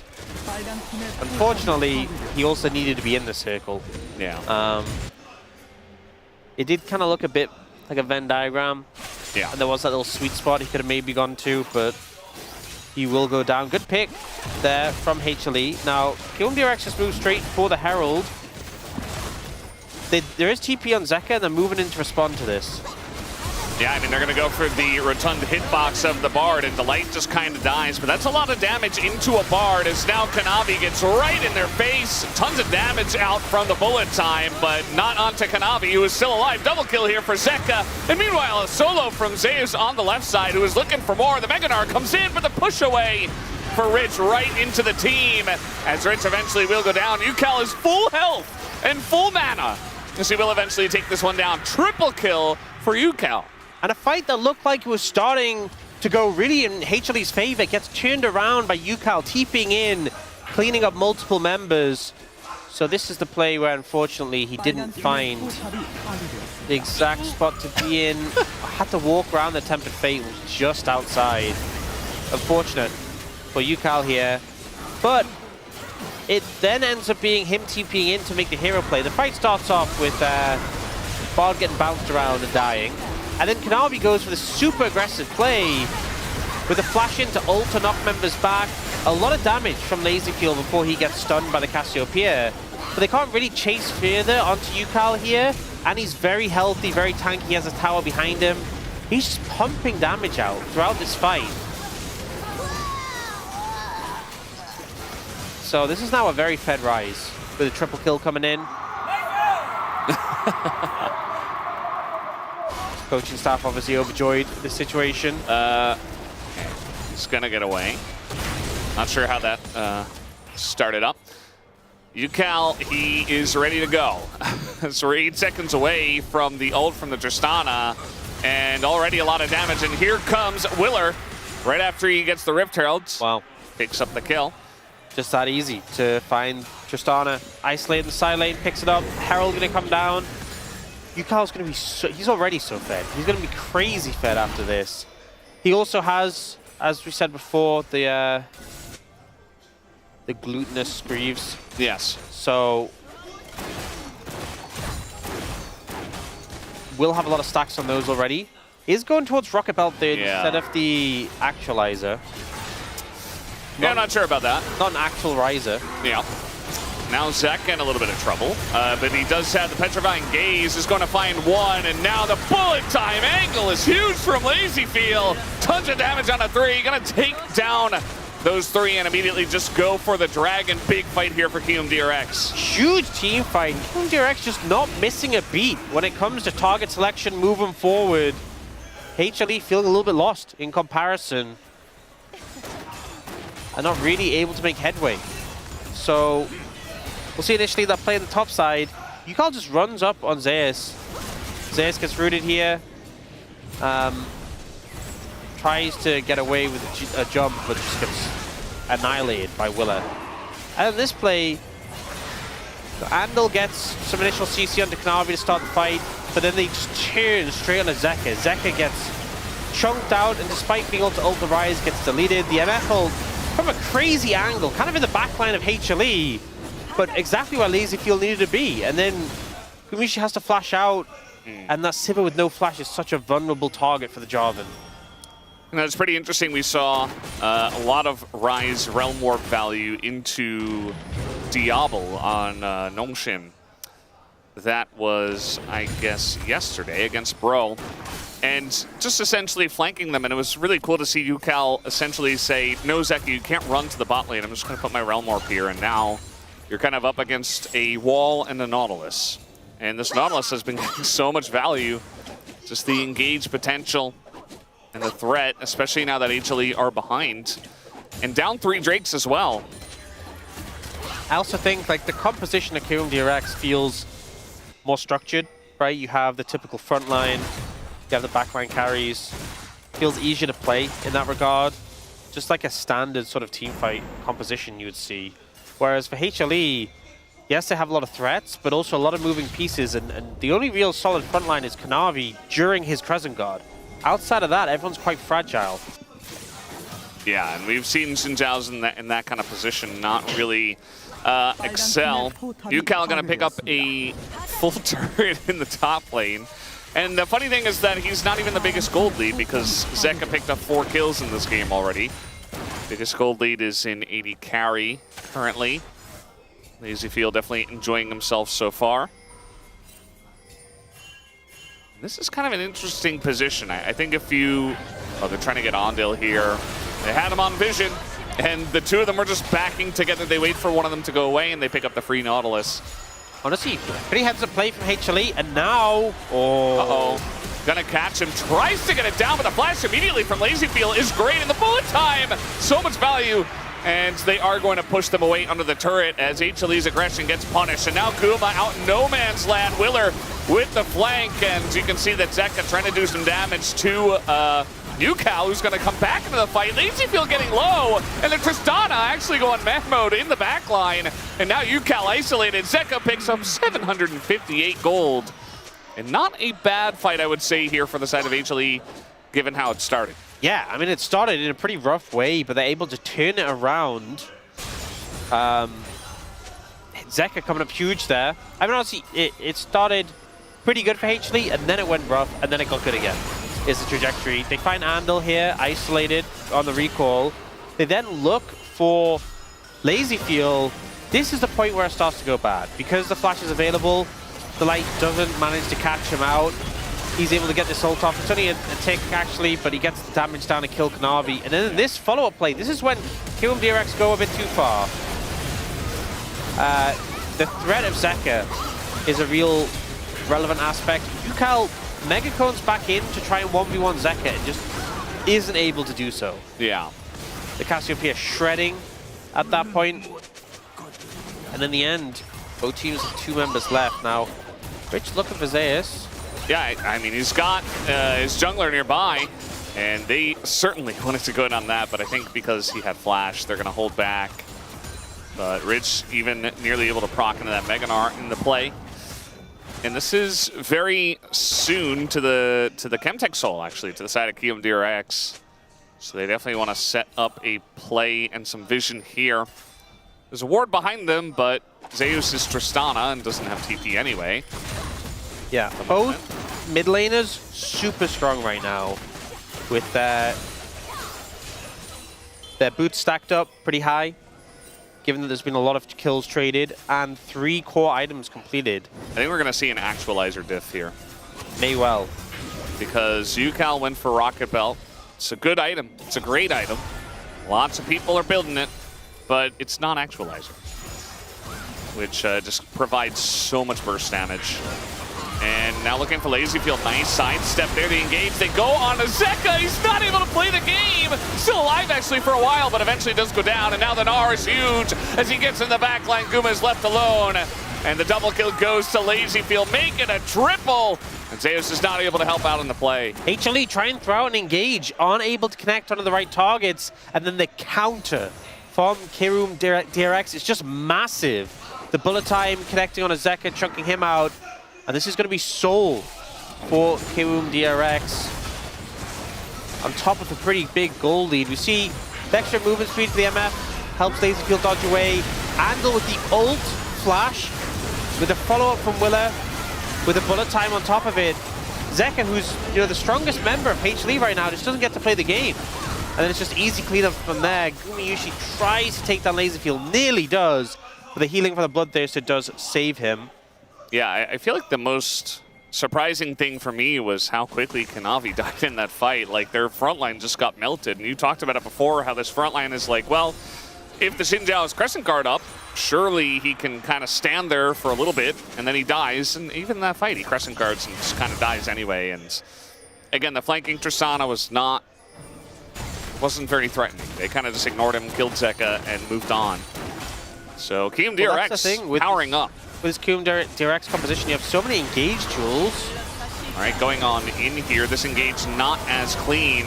Unfortunately, he also needed to be in the circle. Yeah. It did kind of look a bit like a Venn diagram. Yeah. And there was that little sweet spot he could have maybe gone to, but he will go down. Good pick there from HLE. Now, KMDX just moves straight for the Herald. There is TP on Zeka, and they're moving in to respond to this. Yeah, I mean, they're going to go for the rotund hitbox of the Bard, and Delight just kind of dies. But that's a lot of damage into a Bard, as now Kanavi gets right in their face. Tons of damage out from the bullet time, but not onto Kanavi, who is still alive. Double kill here for Zeka. And meanwhile, a solo from Zeus on the left side, who is looking for more. The Meganar comes in, but the push away for Rich right into the team. As Rich eventually will go down, UCal is full health and full mana. As he will eventually take this one down. Triple kill for UCal. And a fight that looked like it was starting to go really in HLE's favor gets turned around by UCal, TPing in, cleaning up multiple members. So this is the play where, unfortunately, he didn't find the exact spot to be in. I had to walk around the Tempered Fate, was just outside. Unfortunate for UCal here. But it then ends up being him TPing in to make the hero play. The fight starts off with Bard getting bounced around and dying. And then Kanavi goes for the super aggressive play with a flash in to ult to knock members back. A lot of damage from Lazyfield before he gets stunned by the Cassiopeia. But they can't really chase further onto UCal here. And he's very healthy, very tanky. He has a tower behind him. He's just pumping damage out throughout this fight. So this is now a very fed Rise with a triple kill coming in. Coaching staff obviously overjoyed this situation. He's gonna get away. Not sure how that started up. UCal, he is ready to go. So we're 8 seconds away from the ult from the Tristana, and already a lot of damage. And here comes Willer right after he gets the Rift Heralds. Wow. Picks up the kill. Just that easy to find Tristana. Isolating the side lane, picks it up. Herald gonna come down. UCal's gonna be so, he's already so fed. He's gonna be crazy fed after this. He also has, as we said before, the glutinous Greaves. Yes. So we'll have a lot of stacks on those already. He's going towards Rocket Belt there instead of the Actualizer. Yeah, I'm not sure about that. Not an actual riser. Yeah. Now Zek in a little bit of trouble, but he does have the Petrifying Gaze, is going to find one, and now the bullet time angle is huge from Lazyfield. Tons of damage on a 3, going to take down those 3 and immediately just go for the dragon. Big fight here for KMDX. Huge team fight. KMDX just not missing a beat when it comes to target selection, moving forward. HLE feeling a little bit lost in comparison and not really able to make headway. So we'll see initially that play on the top side. UCal just runs up on Zeus. Zeus gets rooted here. Tries to get away with a jump, but just gets annihilated by Willer. And in this play, Andal gets some initial CC onto Kanavi to start the fight, but then they just turn straight on Zeka. Zeka gets chunked out, and despite being able to ult the Rise, gets deleted. The MF ult from a crazy angle, kind of in the backline of HLE, but exactly where Lazyfield needed to be. And then Kumishi has to flash out, and that Sivir with no flash is such a vulnerable target for the Jarvan. And that's pretty interesting. We saw a lot of Rise Realm Warp value into Diablo on Nongshim. That was, I guess, yesterday against Bro. And just essentially flanking them, and it was really cool to see UCal essentially say, no, Zeki, you can't run to the bot lane. I'm just going to put my Realm Warp here, and now you're kind of up against a wall and a Nautilus. And this Nautilus has been getting so much value. Just the engage potential and the threat, especially now that HLE are behind. And down 3 Drakes as well. I also think like the composition of KMDX feels more structured, right? You have the typical front line, you have the backline carries. Feels easier to play in that regard. Just like a standard sort of team fight composition you would see. Whereas for HLE, yes, they have a lot of threats, but also a lot of moving pieces, and the only real solid front line is Kanavi during his Crescent Guard. Outside of that, everyone's quite fragile. Yeah, and we've seen Xin Zhao's in that kind of position not really excel. UCal gonna pick up a full turret in the top lane. And the funny thing is that he's not even the biggest gold lead because Zeka picked up 4 kills in this game already. Biggest gold lead is in 80 carry currently. Lazyfield definitely enjoying himself so far. This is kind of an interesting position. I think if you... Oh, they're trying to get Ondil here. They had him on vision, and the 2 of them were just backing together. They wait for one of them to go away, and they pick up the free Nautilus. Honestly, pretty heads up play from HLE, and now... Oh. Uh-oh. Gonna catch him. Tries to get it down, but the flash immediately from Lazyfield is great, and the bullet time! So much value and they are going to push them away under the turret as HLE's aggression gets punished. And now Guma out in no man's land. Willer with the flank, and you can see that Zeka trying to do some damage to UCal, who's going to come back into the fight. LazyField getting low, and then Tristana actually going man mode in the back line. And now UCal isolated. Zeka picks up 758 gold. And not a bad fight, I would say, here for the side of HLE, given how it started. Yeah, I mean, it started in a pretty rough way, but they're able to turn it around. Zeka coming up huge there. I mean, honestly, it started pretty good for HLE, and then it went rough, and then it got good again, is the trajectory. They find Andal here, isolated on the recall. They then look for LazyField. This is the point where it starts to go bad. Because the flash is available, the light doesn't manage to catch him out. He's able to get this ult off. It's only a tick, actually, but he gets the damage down to kill Kanavi. And then in this follow-up play, this is when KMDX go a bit too far. The threat of Zeka is a real relevant aspect. UCal Megacone's back in to try and 1v1 Zeka and just isn't able to do so. Yeah. The Cassiopeia shredding at that point. And in the end, both teams have 2 members left. Now, Rich looking for Zeus. Yeah, I mean, he's got his jungler nearby, and they certainly wanted to go in on that, but I think because he had flash, they're going to hold back. But Rich even nearly able to proc into that Mega Gnar in the play. And this is very soon to the Chemtech Soul, actually, to the side of KMDX. So they definitely want to set up a play and some vision here. There's a ward behind them, but Zeus is Tristana and doesn't have TP anyway. Yeah, both mid laners super strong right now with their boots stacked up pretty high, given that there's been a lot of kills traded and 3 core items completed. I think we're going to see an actualizer diff here. May well. Because UCal went for Rocket Belt. It's a good item. It's a great item. Lots of people are building it, but it's not actualizer, which just provides so much burst damage. And now looking for LazyField. Nice sidestep there to engage. They go on to Zeka. He's not able to play the game. Still alive, actually, for a while, but eventually does go down. And now the Gnar is huge as he gets in the back line. Guma is left alone. And the double kill goes to LazyField, making a triple. And Zeus is not able to help out in the play. HLE try and throw out and engage, aren't able to connect onto the right targets. And then the counter from KMDX is just massive. The bullet time connecting on a Zeka, chunking him out. And this is going to be soul for KMDX. On top of a pretty big goal lead. We see the extra movement speed for the MF. Helps LazyField dodge away. Andal with the ult flash. With a follow-up from Willer. With a bullet time on top of it. Zeka, who's the strongest member of HLE right now, just doesn't get to play the game. And then it's just easy cleanup from there. Gumayushi tries to take down LazyField. Nearly does. But the healing from the Bloodthirster does save him. Yeah, I feel like the most surprising thing for me was how quickly Kanavi died in that fight. Like, their front line just got melted. And you talked about it before, how this front line is like, well, if the Xin Zhao's Crescent Guard up, surely he can kind of stand there for a little bit, and then he dies. And even in that fight, he Crescent Guards and just kind of dies anyway. And again, the flanking Tristana wasn't very threatening. They kind of just ignored him, killed Zeka, and moved on. So KMDX powering up. With his KMDX composition, you have so many engaged duels. All right, going on in here. This engage not as clean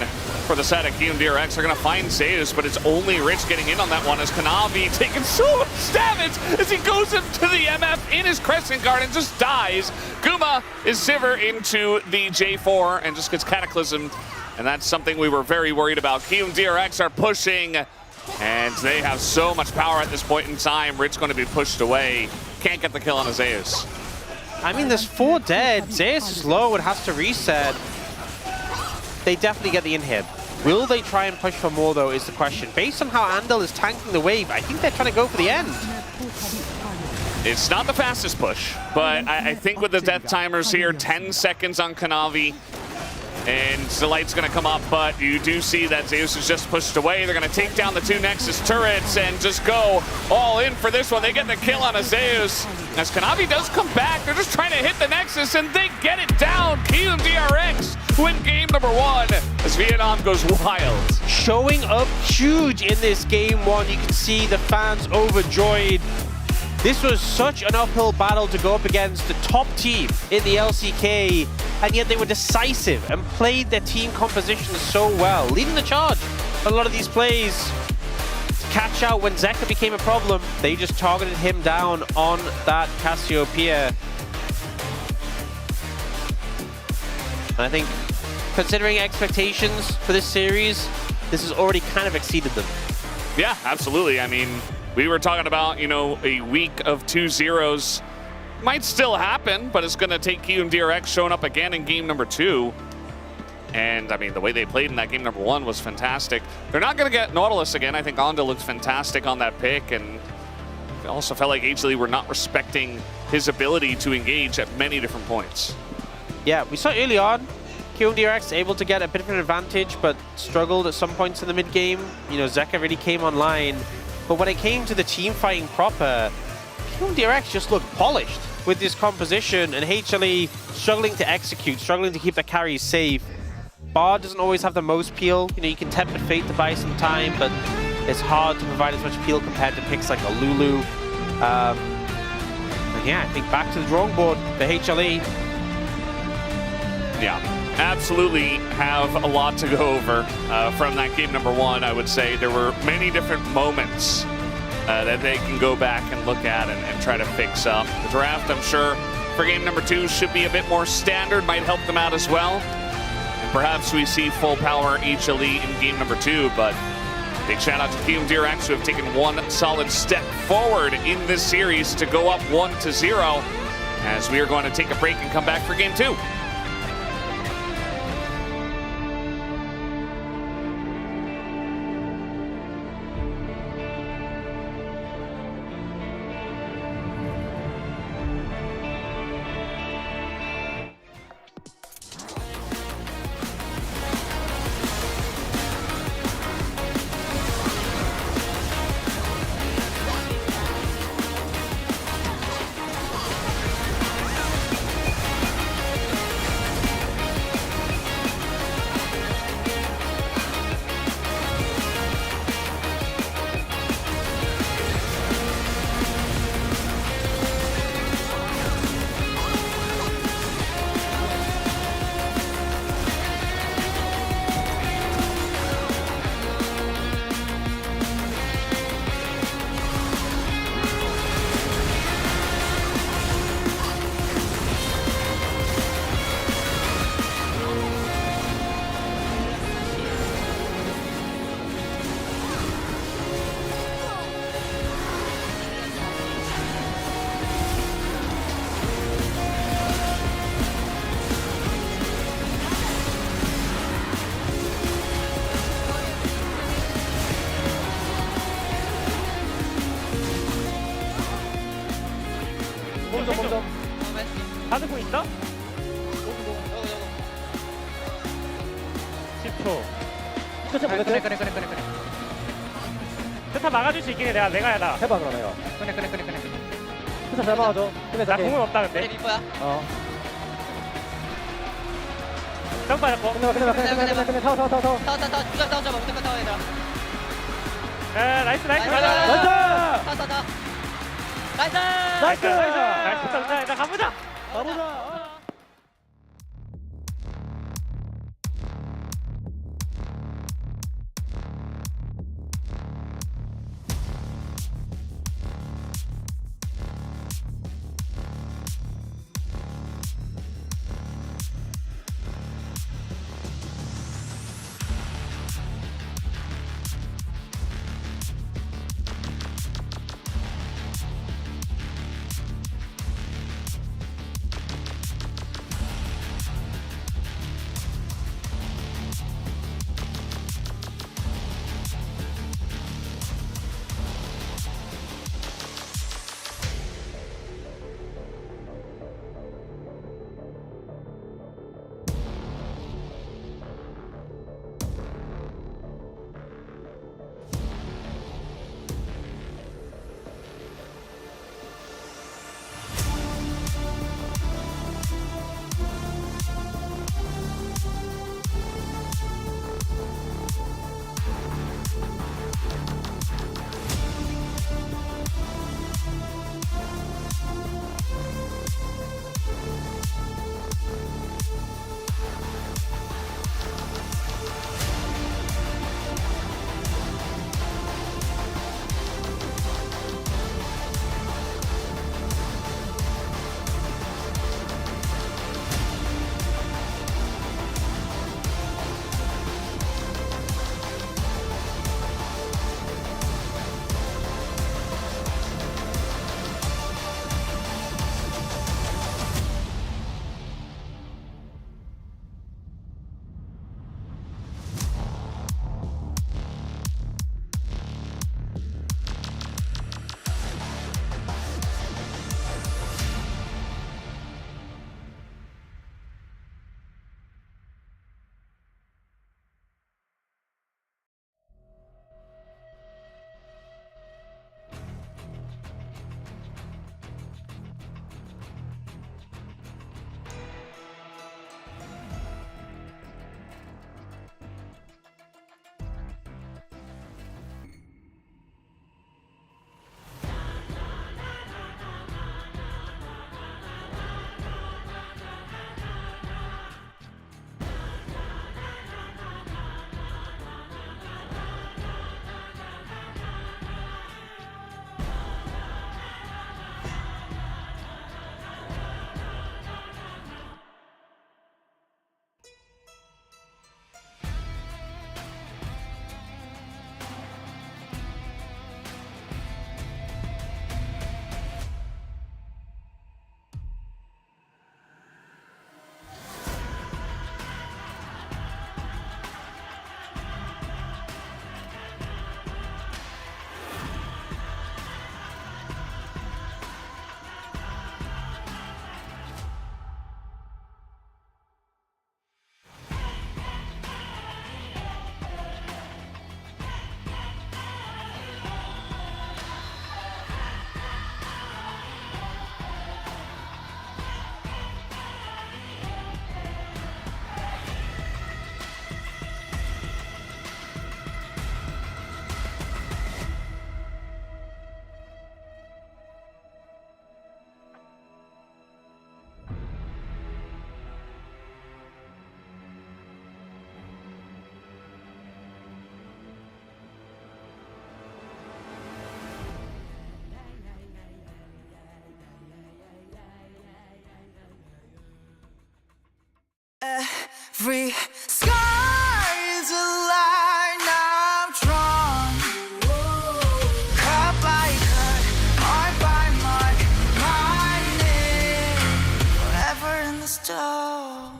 for the side of KMDX. They're going to find Zeus, but it's only Rich getting in on that one as Kanavi taking so much damage as he goes into the MF in his Crescent Guard and just dies. Guma is Sivir into the J4 and just gets cataclysmed. And that's something we were very worried about. KMDX are pushing, and they have so much power at this point in time. Rich going to be pushed away. Can't get the kill on Zeus. I mean, there's 4 dead. Zeus is low and has to reset. They definitely get the inhib. Will they try and push for more, though, is the question. Based on how Andal is tanking the wave, I think they're trying to go for the end. It's not the fastest push, but I think with the death timers here, 10 seconds on Kanavi, And Delight's going to come up, but you do see that Zeus is just pushed away. They're going to take down the two Nexus turrets and just go all in for this one. They get the kill on a Zeus. As Kanavi does come back, they're just trying to hit the Nexus, and they get it down. KMDX win game number 1 as Vietnam goes wild. Showing up huge in this game 1. You can see the fans overjoyed. This was such an uphill battle to go up against the top team in the LCK, and yet they were decisive and played their team composition so well, leading the charge. A lot of these plays to catch out when Zeka became a problem, they just targeted him down on that Cassiopeia. And I think, considering expectations for this series, this has already kind of exceeded them. Yeah, absolutely. I mean, we were talking about, you know, a week of 2-0s. Might still happen, but it's going to take KMDX showing up again in game number 2. And, I mean, the way they played in that game number 1 was fantastic. They're not going to get Nautilus again. I think Onda looked fantastic on that pick, and I also felt like HLE were not respecting his ability to engage at many different points. Yeah, we saw early on, KMDX able to get a bit of an advantage, but struggled at some points in the mid-game. You know, Zeka really came online. But when it came to the team fighting proper, KMDX just looked polished with this composition, and HLE struggling to execute, struggling to keep the carries safe. Bard doesn't always have the most peel. You know, you can temper Fate to buy some time, but it's hard to provide as much peel compared to picks like a Lulu. And yeah, I think back to the drawing board for HLE. Yeah, absolutely have a lot to go over from that game number 1. I would say there were many different moments that they can go back and look at and try to fix up. The draft, I'm sure, for game number 2 should be a bit more standard, might help them out as well. And perhaps we see full power HLE in game number 2, but big shout out to KMDX who have taken one solid step forward in this series to go up 1-0, as we are going to take a break and come back for game 2. 먼저. 다들 공 있어? 10초. 그래. 스타 막아줄 수 있긴 해. 내가 해다. 해봐 그러면. 그래. 스타 잘 막아줘. 근데 나 공은 없다 근데. 그래 미포야. 점프 잡고. 근데 타워. 타워 잡아. 무조건 타워 해라. 나이스. 나이스. 나 가보자. Every scar is a line I've drawn. Cut by cut, mark by mark, my name forever in the stone.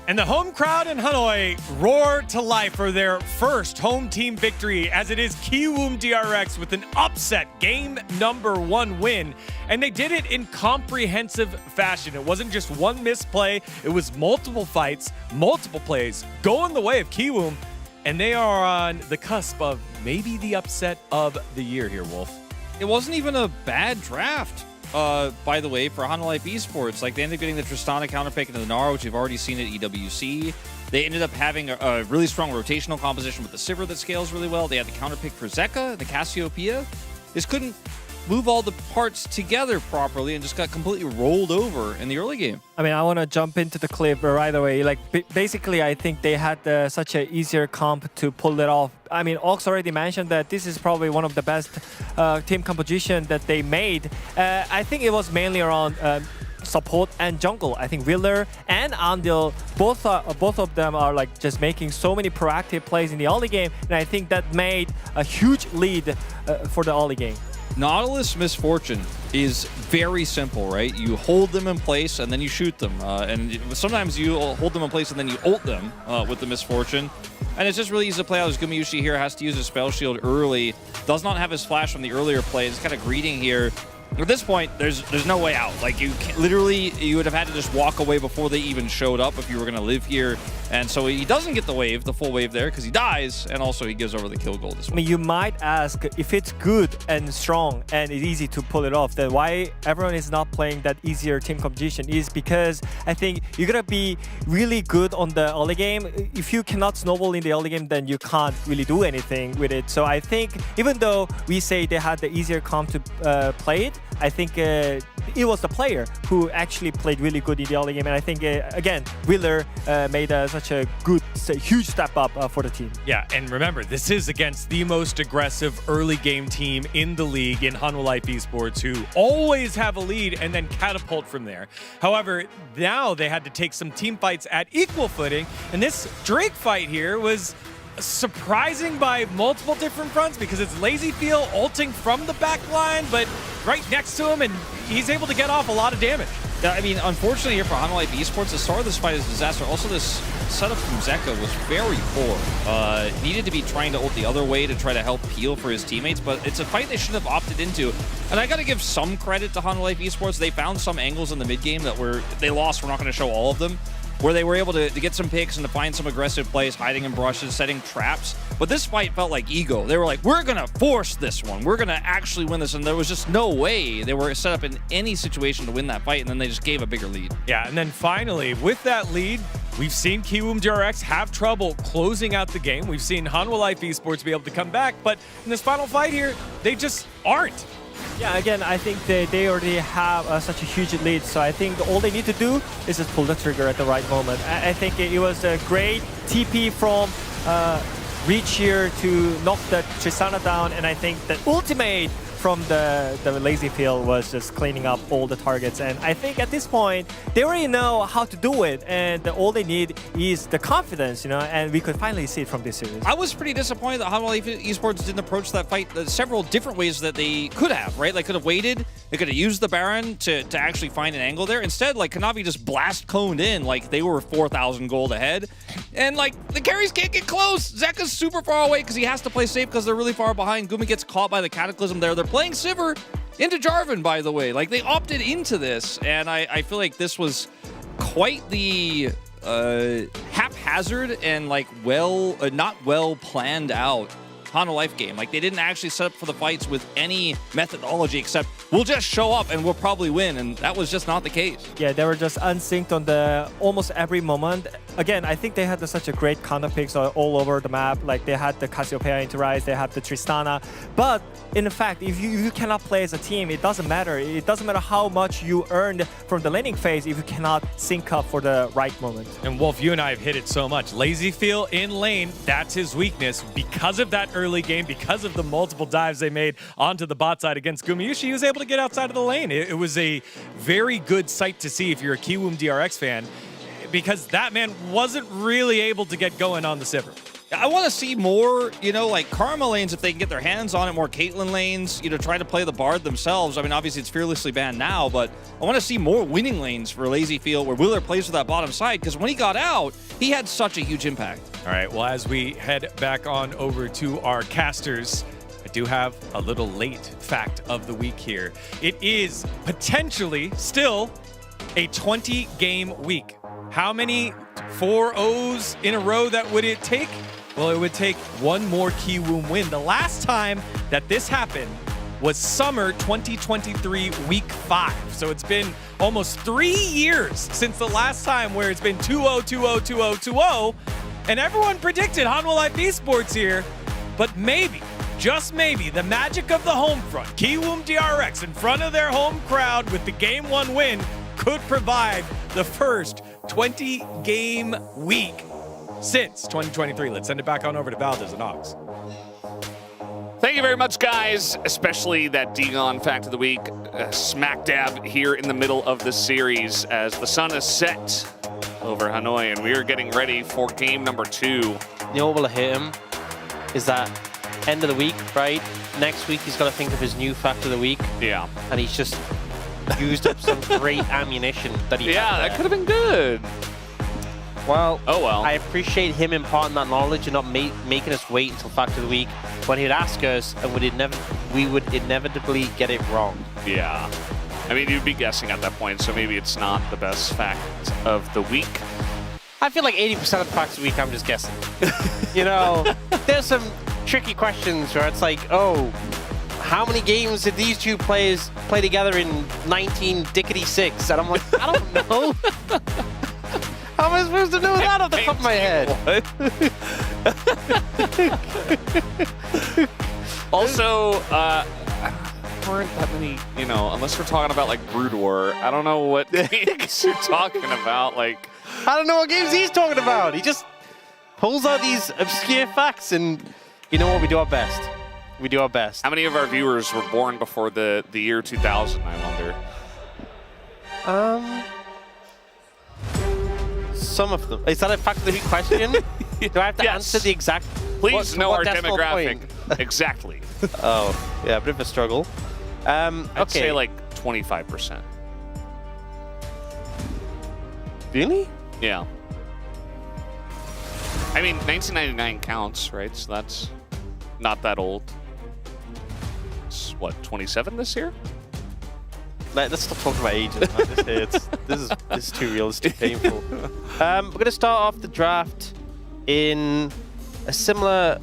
And the home crowd in Hanoi roar to life for their first home team victory, as it is KMDX with an upset game #1 win. And they did it in comprehensive fashion. It wasn't just one misplay, it was multiple fights, multiple plays going the way of Kiwoom. And they are on the cusp of maybe the upset of the year here, Wolf. It wasn't even a bad draft. By the way, for Hanwha Life Esports, like they ended up getting the Tristana counterpick into the Nara, which we've already seen at EWC. They ended up having a really strong rotational composition with the Sivir that scales really well. They had the counterpick for Zeka, the Cassiopeia. Just couldn't move all the parts together properly and just got completely rolled over in the early game. I mean, I want to jump into the clip right away. Like, basically, I think they had such an easier comp to pull it off. I mean, Ox already mentioned that this is probably one of the best team composition that they made. I think it was mainly around support and jungle. I think Wheeler and Andil, both of them are like just making so many proactive plays in the early game, and I think that made a huge lead for the early game. Nautilus Misfortune is very simple, right? You hold them in place and then you shoot them. And sometimes you hold them in place and then you ult them with the Misfortune. And it's just really easy to play out as Gumayushi here has to use his spell shield early. Does not have his flash from the earlier play. It's kind of greeting here. At this point, there's no way out. Like, you would have had to just walk away before they even showed up if you were going to live here. And so he doesn't get the full wave there, because he dies, and also he gives over the kill gold as well. I mean, you might ask, if it's good and strong and it's easy to pull it off, then why everyone is not playing that easier team competition is because I think you're going to be really good on the early game. If you cannot snowball in the early game, then you can't really do anything with it. So I think even though we say they had the easier comp to play it, I think it was the player who actually played really good in the early game. And I think, again, Wheeler made such a good, huge step up for the team. Yeah, and remember, this is against the most aggressive early game team in the league in Hanwha Life Esports, who always have a lead and then catapult from there. However, now they had to take some team fights at equal footing, and this Drake fight here was surprising by multiple different fronts because it's LazyFeel ulting from the back line, but right next to him, and he's able to get off a lot of damage. Yeah, I mean, unfortunately here for Hanwha Life Esports, the start of this fight is a disaster. Also, this setup from Zeka was very poor. Needed to be trying to ult the other way to try to help peel for his teammates, but it's a fight they should have opted into. And I got to give some credit to Hanwha Life Esports. They found some angles in the mid game that they lost. We're not going to show all of them, where they were able to get some picks and to find some aggressive plays, hiding in brushes, setting traps. But this fight felt like ego. They were like, we're going to force this one. We're going to actually win this. And there was just no way they were set up in any situation to win that fight. And then they just gave a bigger lead. Yeah, and then finally, with that lead, we've seen KMDX have trouble closing out the game. We've seen Hanwha Life Esports be able to come back. But in this final fight here, they just aren't. Yeah, again, I think they already have such a huge lead, so I think all they need to do is just pull the trigger at the right moment. I think it was a great TP from Reach here to knock the Tristana down, and I think the ultimate from the LazyFeel was just cleaning up all the targets. And I think at this point, they already know how to do it, and all they need is the confidence, and we could finally see it from this series. I was pretty disappointed that Hanwha Life Esports didn't approach that fight several different ways that they could have, right? They could have waited, they could have used the Baron to actually find an angle there. Instead, like, Kanavi just blast coned in like they were 4,000 gold ahead. And, like, the carries can't get close. Zeka's super far away because he has to play safe because they're really far behind. Gumi gets caught by the Cataclysm there. They're playing Sivir into Jarvan, by the way. Like, they opted into this, and I feel like this was quite the haphazard and, like, not well planned out Hanwha Life game. Like, they didn't actually set up for the fights with any methodology except we'll just show up and we'll probably win, and that was just not the case. Yeah, they were just unsynced on almost every moment. again, I think they had such a great counter picks all over the map. Like they had the Cassiopeia into Rise, they had the Tristana. But in fact, if you cannot play as a team, it doesn't matter. It doesn't matter how much you earned from the laning phase if you cannot sync up for the right moment. And Wolf, you and I have hit it so much. Lazy feel in lane, that's his weakness. Because of that early game, because of the multiple dives they made onto the bot side against Gumayusi, he was able to get outside of the lane. It was a very good sight to see if you're a Kiwoom DRX fan, because that man wasn't really able to get going on the Sivir. I want to see more, you know, like Karma lanes, if they can get their hands on it, more Caitlyn lanes, you know, try to play the Bard themselves. I mean, obviously it's fearlessly banned now, but I want to see more winning lanes for Lazy Field where Wheeler plays with that bottom side, because when he got out, he had such a huge impact. All right, well, as we head back on over to our casters, I do have a little late fact of the week here. It is potentially still a 20-game week. How many 4-0s in a row that would it take? Well, it would take one more Kiwoom win. The last time that this happened was summer 2023, week 5. So it's been almost 3 years since the last time where it's been 2-0, 2-0, 2-0, 2-0. And everyone predicted Hanwha Life Esports here. But maybe, just maybe, the magic of the home front, Kiwoom DRX in front of their home crowd with the Game 1 win could provide the first 20-game week since 2023. Let's send it back on over to Valdez and Ox. Thank you very much, guys, especially that Dagon fact of the week. Smack dab here in the middle of the series as the sun is set over Hanoi, and we are getting ready for game number 2. You know what will hit him? Is that end of the week, right? Next week, he's got to think of his new fact of the week. Yeah. And he's just used up some great ammunition that he had that there. could have been good. Well, oh well. I appreciate him imparting that knowledge and not making us wait until fact of the week when he'd ask us, and we would inevitably get it wrong. Yeah. I mean, you'd be guessing at that point, so maybe it's not the best fact of the week. I feel like 80% of the facts of the week, I'm just guessing. You know, there's some tricky questions where it's like, oh, how many games did these two players play together in 1966? And I'm like, I don't know. How am I supposed to know that off the top of my head? Also, weren't that many, you know, unless we're talking about like Brood War, I don't know what games you're talking about. Like, I don't know what games he's talking about. He just pulls out these obscure facts, and you know what? We do our best. We do our best. How many of our viewers were born before the year 2000, I wonder? Some of them. Is that a fact of the week question? Do I have to answer the exact? Please know our demographic. Exactly. Oh, yeah, a bit of a struggle. I'd say like 25%. Really? Yeah. I mean, 1999 counts, right? So that's not that old. It's, what, 27 this year? Let's stop talking about ages. This is too real. It's too painful. We're going to start off the draft in a similar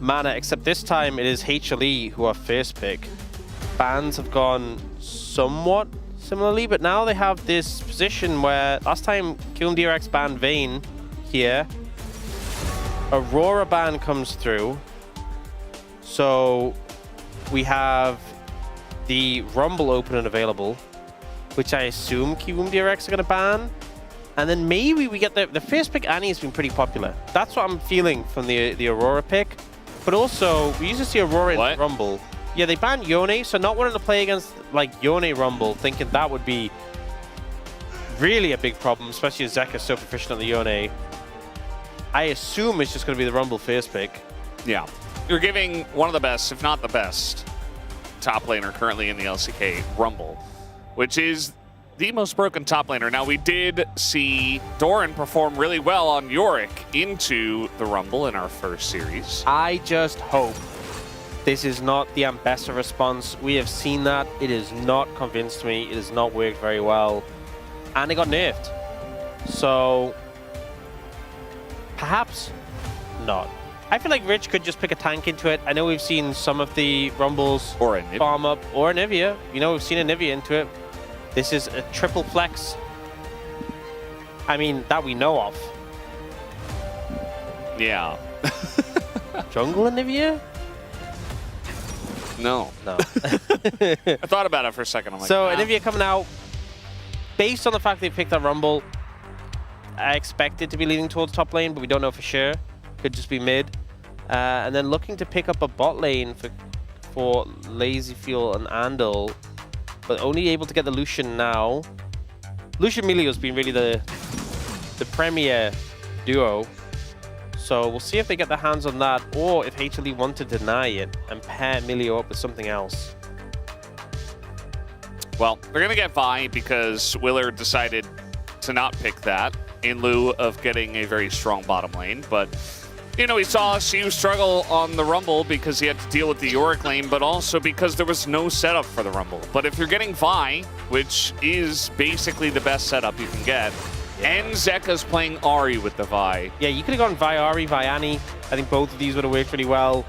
manner, except this time it is HLE who are first pick. Bans have gone somewhat similarly, but now they have this position where last time Kiwoom DRX banned Vayne here. Aurora ban comes through. So we have the Rumble open and available, which I assume Kiwoom DRX are going to ban. And then maybe we get the first pick. Annie has been pretty popular. That's what I'm feeling from the Aurora pick. But also, we used to see Aurora in Rumble. Yeah, they banned Yone, so not wanting to play against like Yone Rumble, thinking that would be really a big problem, especially as Zek is so proficient on the Yone. I assume it's just going to be the Rumble first pick. Yeah. You're giving one of the best, if not the best, top laner currently in the LCK, Rumble, which is the most broken top laner. Now, we did see Doran perform really well on Yorick into the Rumble in our first series. I just hope this is not the Ambessa response. We have seen that. It has not convinced me. It has not worked very well. And it got nerfed. So, perhaps not. I feel like Rich could just pick a tank into it. I know we've seen some of the Rumbles or a farm up, or a Nivea. You know, we've seen a Nivea into it. This is a triple flex. I mean, that we know of. Yeah. Jungle Anivia? No. No. I thought about it for a second. I'm like, so nah. Anivia coming out, based on the fact they picked that Rumble, I expect it to be leaning towards top lane, but we don't know for sure. Could just be mid. And then looking to pick up a bot lane for Lazy Fuel and Andal, but only able to get the Lucian now. Lucian Milio has been really the premier duo. So we'll see if they get their hands on that, or if HLE want to deny it and pair Milio up with something else. Well, they're going to get Vi because Willard decided to not pick that in lieu of getting a very strong bottom lane. But, you know, we saw CU struggle on the Rumble because he had to deal with the Yorick lane, but also because there was no setup for the Rumble. But if you're getting Vi, which is basically the best setup you can get, and Zeka's playing Ahri with the Vi. Yeah, you could have gone Vi Ahri, Vi Annie. I think both of these would have worked really well.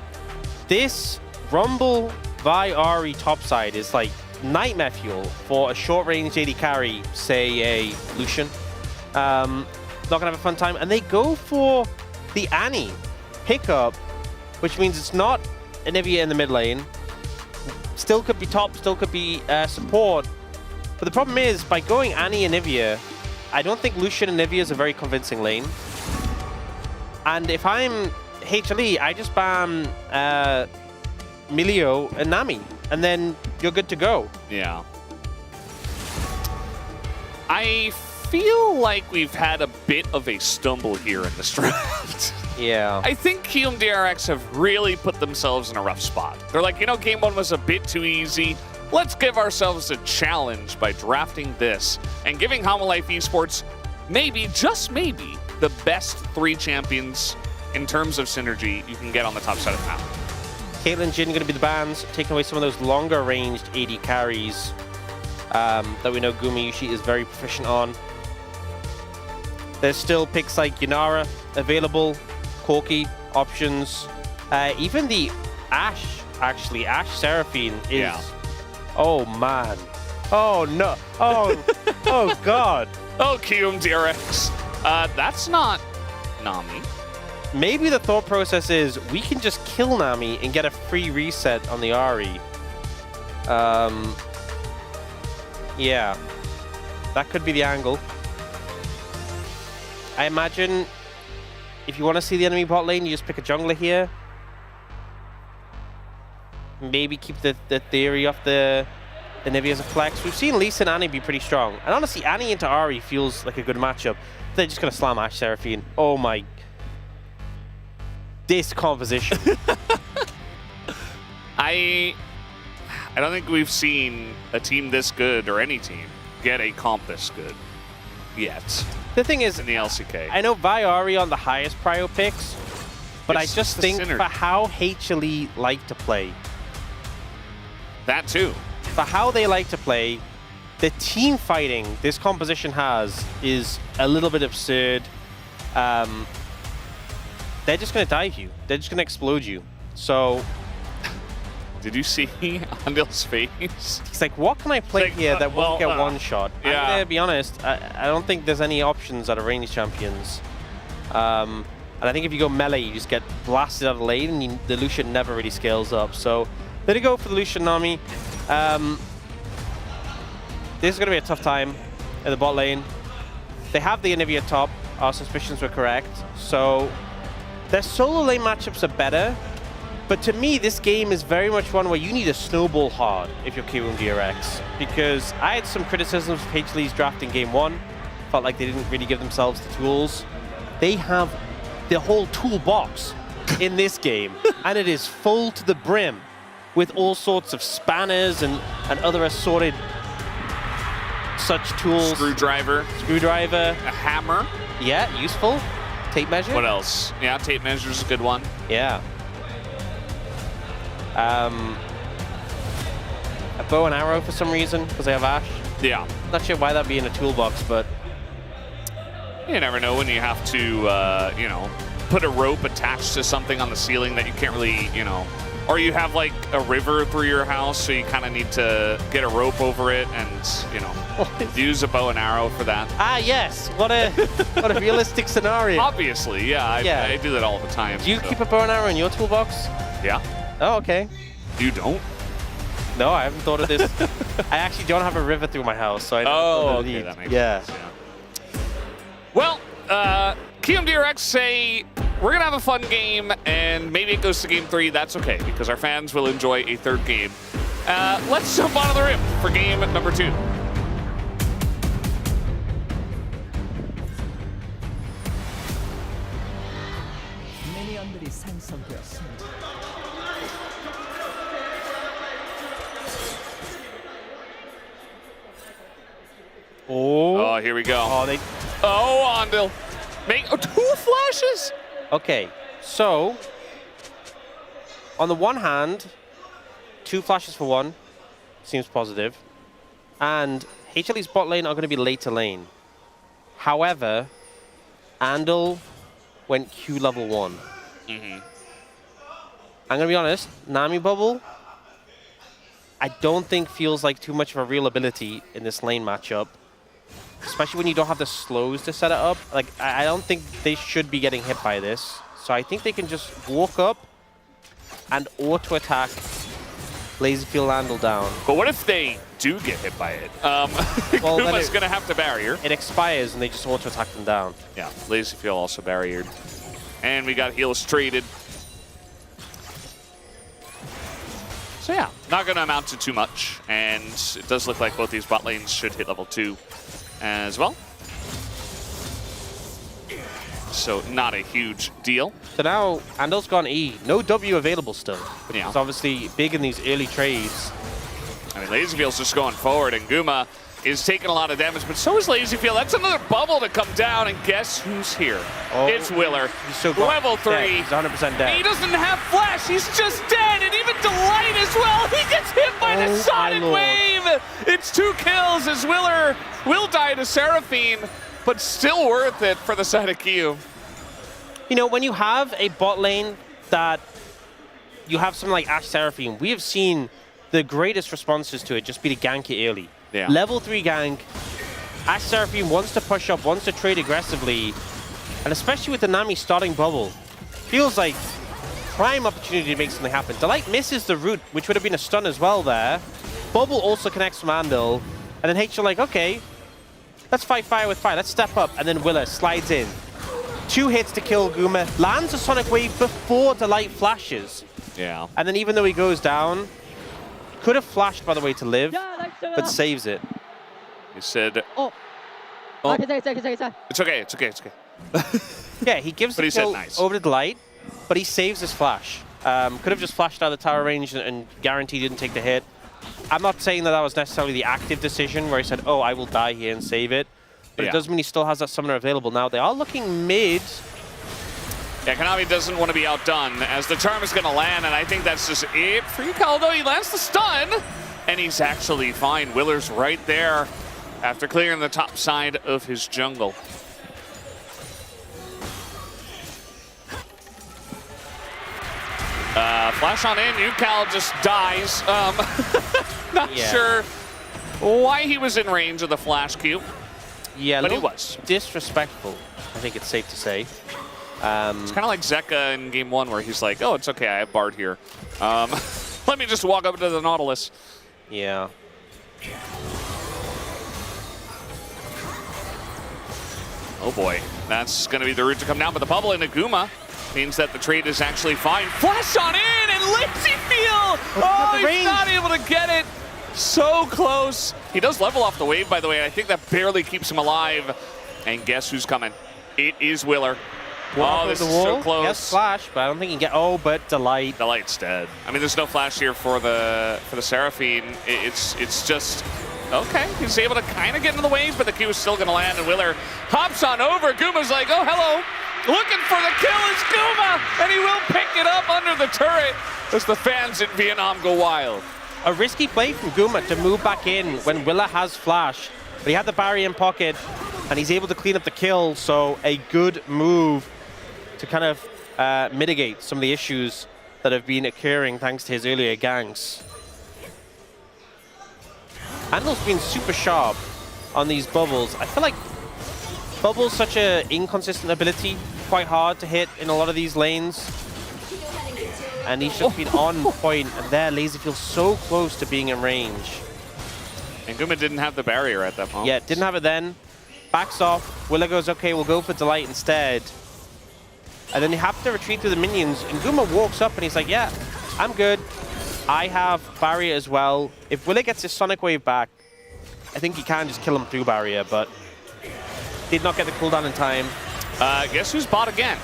This Rumble Vi Ahri topside is like nightmare fuel for a short-range AD carry, say a Lucian. Not gonna have a fun time. And they go for the Annie pickup, which means it's not Anivia in the mid lane. Still could be top, still could be support. But the problem is, by going Annie Anivia, I don't think Lucian and Anivia is a very convincing lane. And if I'm HLE, I just ban Milio and Nami, and then you're good to go. Yeah. I feel like we've had a bit of a stumble here in this draft. Yeah. I think KMDX have really put themselves in a rough spot. They're like, you know, game one was a bit too easy. Let's give ourselves a challenge by drafting this and giving Homolife Esports maybe, just maybe, the best 3 champions in terms of synergy you can get on the top side of the map. Caitlyn Jhin going to be the bans, taking away some of those longer ranged AD carries that we know Gumayushi is very proficient on. There's still picks like Yanara available, Corki options, even the Ashe, actually, Ashe Seraphine is... Yeah. Oh man. Oh no. Oh, oh god. Oh, KMDX. That's not Nami. Maybe the thought process is we can just kill Nami and get a free reset on the Ahri. Yeah. That could be the angle. I imagine if you want to see the enemy bot lane, you just pick a jungler here. Maybe keep the theory off the Anivia as a flex. We've seen Lisa and Annie be pretty strong. And honestly, Annie into Ahri feels like a good matchup. They're just going to slam Ashe Seraphine. Oh my... This composition. I don't think we've seen a team this good, or any team, get a comp this good yet. The thing is, in the LCK. I know Vi Ahri on the highest prio picks, but It's I just the think synergy. for how HLE like to play, that too. For how they like to play, the team fighting this composition has is a little bit absurd. They're just going to dive you. They're just going to explode you. So... Did you see Andil's face? He's like, what can I play Like, here that won't get one shot? yeah. I'm going to be honest, I don't think there's any options out of range champions. And I think if you go melee, you just get blasted out of the lane, and the Lucian never really scales up. So let it go for the Lucian Nami. This is going to be a tough time in the bot lane. They have the Anivia top. Our suspicions were correct. So their solo lane matchups are better. But to me, this game is very much one where you need to snowball hard if you're KMDX. Because I had some criticisms of HLE's draft in game one. Felt like they didn't really give themselves the tools. They have the whole toolbox in this game. And it is full to the brim with all sorts of spanners and other assorted such tools. Screwdriver. Screwdriver. A hammer. Yeah, useful. Tape measure. What else? Yeah, tape measure's a good one. Yeah. A bow and arrow for some reason, because they have Ashe. Yeah. Not sure why that'd be in a toolbox, but... You never know when you have to, you know, put a rope attached to something on the ceiling that you can't really, you know, Or you have like a river through your house, so you kind of need to get a rope over it and, you know, use a bow and arrow for that. Ah, yes. What a realistic scenario. Obviously, yeah. I do that all the time. Do you keep a bow and arrow in your toolbox? Yeah. Oh, okay. You don't? No, I haven't thought of this. I actually don't have a river through my house, so I don't okay, need. that makes sense. Yeah. Well, KMDX say we're going to have a fun game, and maybe it goes to game 3. That's okay, because our fans will enjoy a third game. Let's jump onto the rim for game number 2. Oh, here we go. Oh, Ondil. Make 2 flashes. Okay, so on the one hand, 2 flashes for 1 seems positive, and HLE's bot lane are going to be later lane. However, Andal went Q level 1. I'm going to be honest, Nami Bubble, I don't think feels like too much of a real ability in this lane matchup. Especially when you don't have the slows to set it up. Like, I don't think they should be getting hit by this. So I think they can just walk up and auto-attack Lazyfield Andal down. But what if they do get hit by it? Well, Kuma's going to have to barrier. It expires and they just auto-attack them down. Yeah, Lazyfield also barriered. And we got heals traded. So yeah, not going to amount to too much. And it does look like both these bot lanes should hit level 2 as well. So not a huge deal. So now Andal's gone E. No W available still. Which is obviously big in these early trades. I mean, Lazyfield's just going forward, and Guma is taking a lot of damage, but so is Lazyfield. That's another bubble to come down, and guess who's here? Oh, it's Willer. He's so level 3. Dead. He's 100% dead. He doesn't have flash. He's just dead, and even Delight as well. He gets hit by the Sonic Wave. It's 2 kills as Willer will die to Seraphine, but still worth it for the side of Q. You know, when you have a bot lane that you have something like Ashe Seraphine, we have seen the greatest responses to it just be to gank it early. Yeah. Level 3 gank. Ashe Seraphine wants to push up, wants to trade aggressively, and especially with the Nami starting bubble, feels like prime opportunity to make something happen. Delight misses the root, which would have been a stun as well there. Bubble also connects from Andal, and then H are like, okay, let's fight fire with fire, let's step up, and then Willer slides in. 2 hits to kill Guma, lands a Sonic Wave before Delight flashes. Yeah. And then even though he goes down, could have flashed, by the way, to live, but saves it. He said... Oh. It's okay, it's okay, it's okay. Yeah, he gives the kill over to Delight, but he saves his flash. Could have just flashed out of the tower range and guaranteed he didn't take the hit. I'm not saying that that was necessarily the active decision where he said, oh, I will die here and save it. But it does mean he still has that summoner available now. They are looking mid. Yeah, Konami doesn't want to be outdone as the charm is going to land, and I think that's just it for Yukaldo. He lands the stun, and he's actually fine. Willer's right there after clearing the top side of his jungle. Flash on in, Yukal just dies. Not sure why he was in range of the flash Q. Yeah, but he was. Disrespectful, I think it's safe to say. It's kind of like Zeka in game 1 where he's like, oh, it's okay, I have Bard here. Let me just walk up to the Nautilus. Yeah. Oh boy, that's going to be the route to come down, but the bubble into Guma means that the trade is actually fine. Flash on in, and Lazyfield! Oh, he's not able to get it. So close. He does level off the wave, by the way. I think that barely keeps him alive. And guess who's coming? It is Willer. Oh, this is so close. Yes, flash, but I don't think he can get. Oh, but Delight. Delight's dead. I mean, there's no flash here for the Seraphine. It's just okay. He's able to kind of get into the wave, but the Q is still going to land, and Willer hops on over. Guma's like, oh, hello. Looking for the kill is Guma, and he will pick it up under the turret as the fans in Vietnam go wild. A risky play from Guma to move back in when Willer has flash, but he had the barrier in pocket, and he's able to clean up the kill, so a good move to kind of mitigate some of the issues that have been occurring thanks to his earlier ganks. Andel's been super sharp on these bubbles. I feel like bubbles such an inconsistent ability, quite hard to hit in a lot of these lanes. And he's just been on point, and there Lazy feels so close to being in range. And Guma didn't have the barrier at that moment. Yeah, didn't have it then. Backs off. Willa goes, okay, we'll go for Delight instead. And then you have to retreat through the minions. And Guma walks up and he's like, yeah, I'm good. I have barrier as well. If Willa gets his Sonic Wave back, I think he can just kill him through barrier, but did not get the cooldown in time. Guess who's bot again?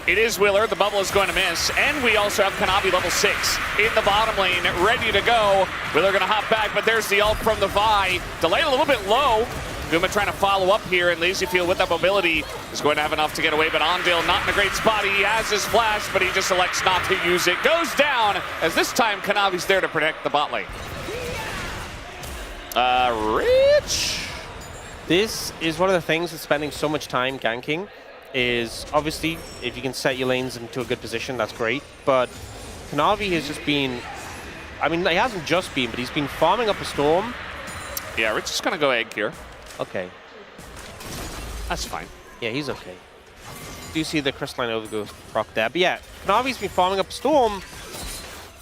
It is Willer. The bubble is going to miss. And we also have Kanavi level 6 in the bottom lane, ready to go. Willer going to hop back, but there's the ult from the Vi. Delayed a little bit low. Guma trying to follow up here, and Lazyfield with that mobility is going to have enough to get away, but Ondale not in a great spot. He has his flash, but he just elects not to use it. Goes down, as this time Kanavi's there to protect the bot lane. Rich? This is one of the things that's spending so much time ganking, is obviously if you can set your lanes into a good position, that's great, but Kanavi has just been, I mean, he hasn't just been, but he's been farming up a storm. Yeah, Rich is going to go egg here. Okay. That's fine. Yeah, he's okay. Do you see the Crystalline Overgrowth proc there? But yeah, Kanavi's been farming up a storm.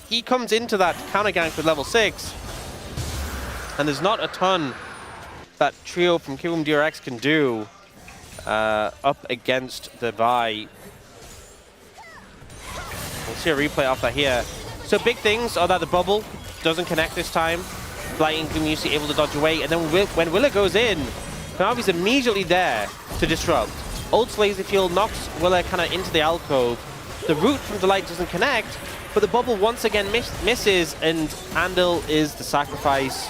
He comes into that counter gank with level 6, and there's not a ton that trio from KMDX can do up against the Vi. We'll see a replay off that here. So big things are that the bubble doesn't connect this time. Flying Gumusi able to dodge away, and then when Willa goes in, Kanavi's immediately there to disrupt. Ults Lazyfield knocks Willa kind of into the alcove. The root from Delight doesn't connect, but the bubble once again misses, and Andal is the sacrifice.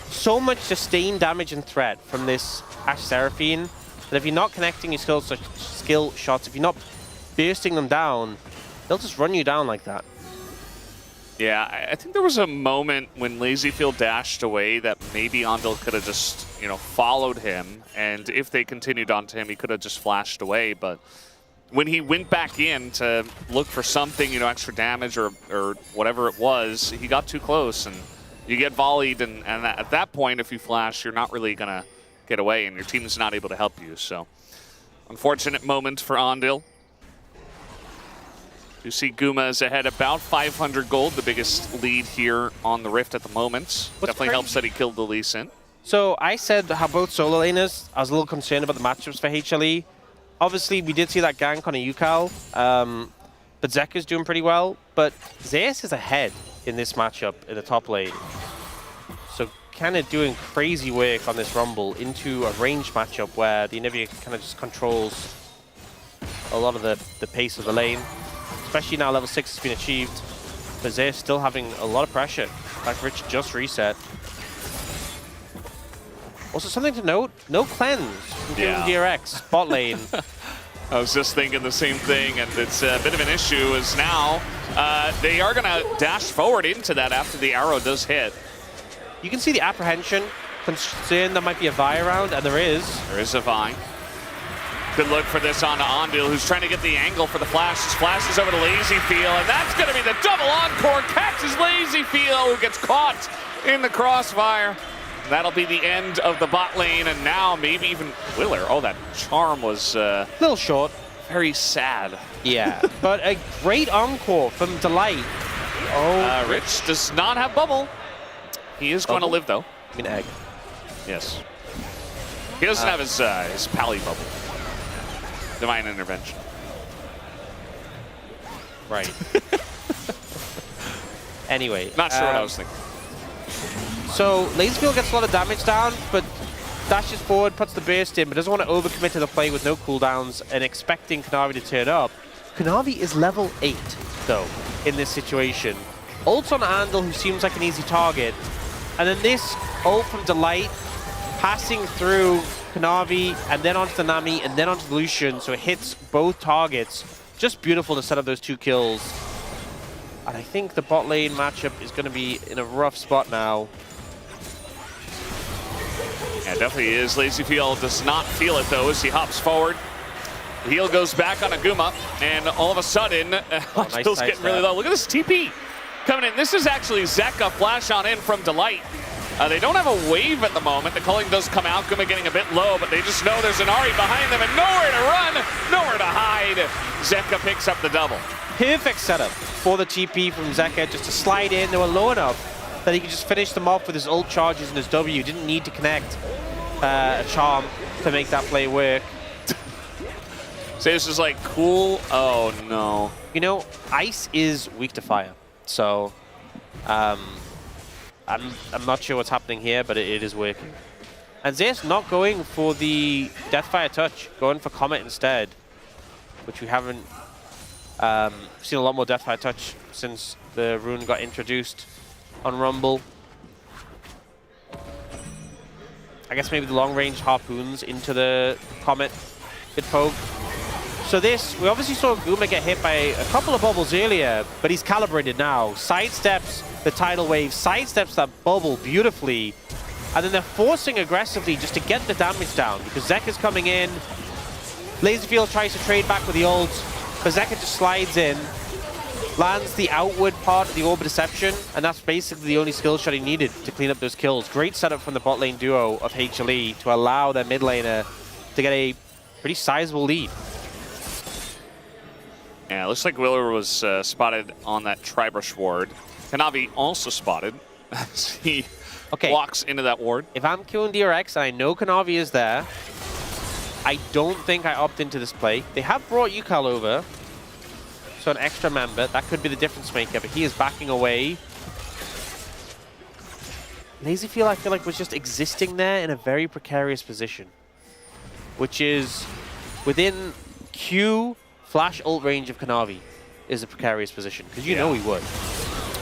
So much sustained damage and threat from this Ashe Seraphine that if you're not connecting your skill shots, if you're not bursting them down, they'll just run you down like that. Yeah, I think there was a moment when Lazyfield dashed away that maybe Ondale could have just, you know, followed him, and if they continued onto him, he could have just flashed away, but when he went back in to look for something, you know, extra damage or whatever it was, he got too close, and you get volleyed, and at that point, if you flash, you're not really going to get away, and your team's not able to help you, so unfortunate moment for Ondale. You see Guma is ahead about 500 gold, the biggest lead here on the Rift at the moment. Definitely helps that he killed the Lee Sin. So I said how both solo laners, I was a little concerned about the matchups for HLE. Obviously, we did see that gank on a Yukal, but Zeka's doing pretty well. But Zeus is ahead in this matchup in the top lane. So kind of doing crazy work on this Rumble into a ranged matchup where the Anivia kind of just controls a lot of the pace of the lane. Especially now level 6 has been achieved. But Zeus still having a lot of pressure. In fact, Rich just reset. Also something to note, no cleanse from KMDX, bot lane. I was just thinking the same thing, and it's a bit of an issue as now they are going to dash forward into that after the arrow does hit. You can see the apprehension, concern there might be a Vi around, and there is. There is a Vi. Good look for this on to Ondale, who's trying to get the angle for the flash. His flash is over to Lazyfield, and that's going to be the double encore. Catches Lazyfield, who gets caught in the crossfire. And that'll be the end of the bot lane, and now maybe even Willer. Oh, that charm was a little short. Very sad. Yeah, but a great encore from Delight. Oh, Rich does not have bubble. He is going to live, though. I mean, egg. Yes. He doesn't have his pally bubble. Divine intervention. Right. Anyway. Not sure what I was thinking. So, Lazyfield gets a lot of damage down, but dashes forward, puts the burst in, but doesn't want to overcommit to the play with no cooldowns and expecting Kanavi to turn up. Kanavi is level 8, though, in this situation. Ults on Andal, who seems like an easy target. And then this ult from Delight, passing through Kanavi, and then onto the Nami, and then onto the Lucian, so it hits both targets. Just beautiful to set up those 2 kills. And I think the bot lane matchup is going to be in a rough spot now. Yeah, it definitely is. Lazyfield does not feel it, though, as he hops forward. Heal goes back on Aguma, and all of a sudden, Hill's getting really low. Look at this TP coming in. This is actually Zeka flash on in from Delight. They don't have a wave at the moment. The culling does come out. Guma getting a bit low, but they just know there's an Ahri behind them and nowhere to run, nowhere to hide. Zeka picks up the double. Perfect setup for the TP from Zeka just to slide in. They were low enough that he could just finish them off with his ult charges and his W. Didn't need to connect a charm to make that play work. So this is like cool. Oh no. You know, ice is weak to fire. So I'm not sure what's happening here, but it is working. And Zeus not going for the Deathfire Touch, going for Comet instead, which we haven't seen a lot more Deathfire Touch since the rune got introduced on Rumble. I guess maybe the long-range harpoons into the Comet could poke. So this, we obviously saw Guma get hit by a couple of bubbles earlier, but he's calibrated now. Sidesteps the tidal wave, sidesteps that bubble beautifully, and then they're forcing aggressively just to get the damage down because Zeka's coming in. Laserfield tries to trade back with the ult, but Zeka just slides in, lands the outward part of the Orb of Deception, and that's basically the only skill shot he needed to clean up those kills. Great setup from the bot lane duo of HLE to allow their mid laner to get a pretty sizable lead. Yeah, it looks like Willer was spotted on that Tribrush ward. Kanavi also spotted as he walks into that ward. If I'm KMDX and I know Kanavi is there, I don't think I opt into this play. They have brought Yukal over, so an extra member. That could be the difference maker, but he is backing away. Lazyfield, I feel like, was just existing there in a very precarious position, which is within Q flash ult range of Kanavi is a precarious position, because you know he would.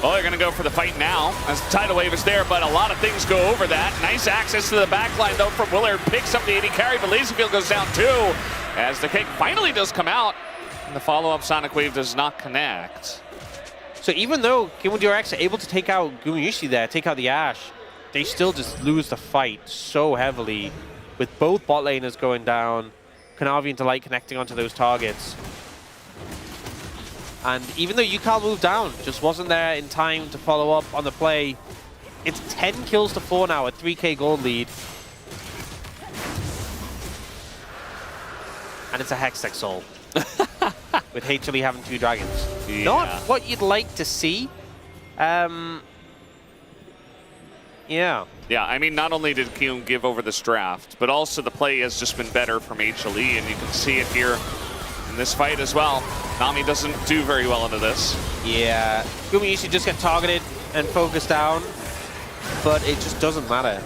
Well, they're going to go for the fight now as the tidal wave is there, but a lot of things go over that. Nice access to the backline, though, from Willard. Picks up the AD carry, but Lazyfield goes down, too, as the cake finally does come out. And the follow-up Sonic Wave does not connect. So even though KMDX are able to take out Gumayushi there, take out the Ashe, they still just lose the fight so heavily with both bot laners going down, Kanavi and Delight connecting onto those targets. And even though Yukal moved down, just wasn't there in time to follow up on the play. It's 10 kills to 4 now, a 3k gold lead. And it's a Hextech Soul. With HLE having 2 dragons. Yeah. Not what you'd like to see. Yeah. Yeah, I mean, not only did Kiyoom give over this draft, but also the play has just been better from HLE, and you can see it here in this fight as well. Nami doesn't do very well into this. Yeah, Gumi used to just get targeted and focused down, but it just doesn't matter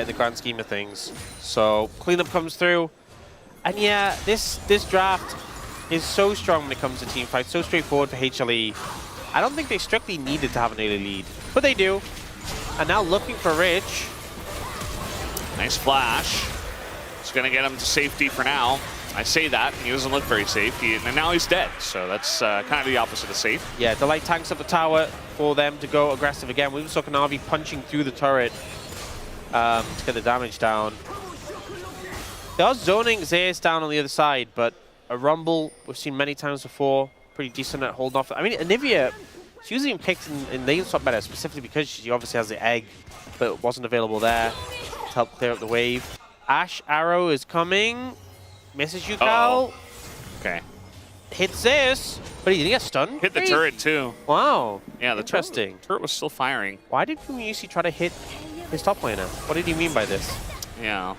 in the grand scheme of things. So cleanup comes through, and yeah, this draft is so strong when it comes to team fights, so straightforward for HLE. I don't think they strictly needed to have an early lead, but they do. And now looking for Rich. Nice flash. It's going to get him to safety for now. I say that, he doesn't look very safe, and now he's dead, so that's kind of the opposite of safe. Yeah, Delight tanks up the tower for them to go aggressive again. We saw Kanavi punching through the turret to get the damage down. They are zoning Zeus down on the other side, but a Rumble we've seen many times before, pretty decent at holding off. I mean, Anivia, she's usually picked in lane swap meta specifically because she obviously has the egg, but it wasn't available there to help clear up the wave. Ashe arrow is coming. Misses Yukal. Okay. Hits Zeus, but he didn't get stunned. Hit the turret too. Wow. Yeah, the interesting. Turret was still firing. Why did Gumayushi try to hit his top laner? What did he mean by this? Yeah.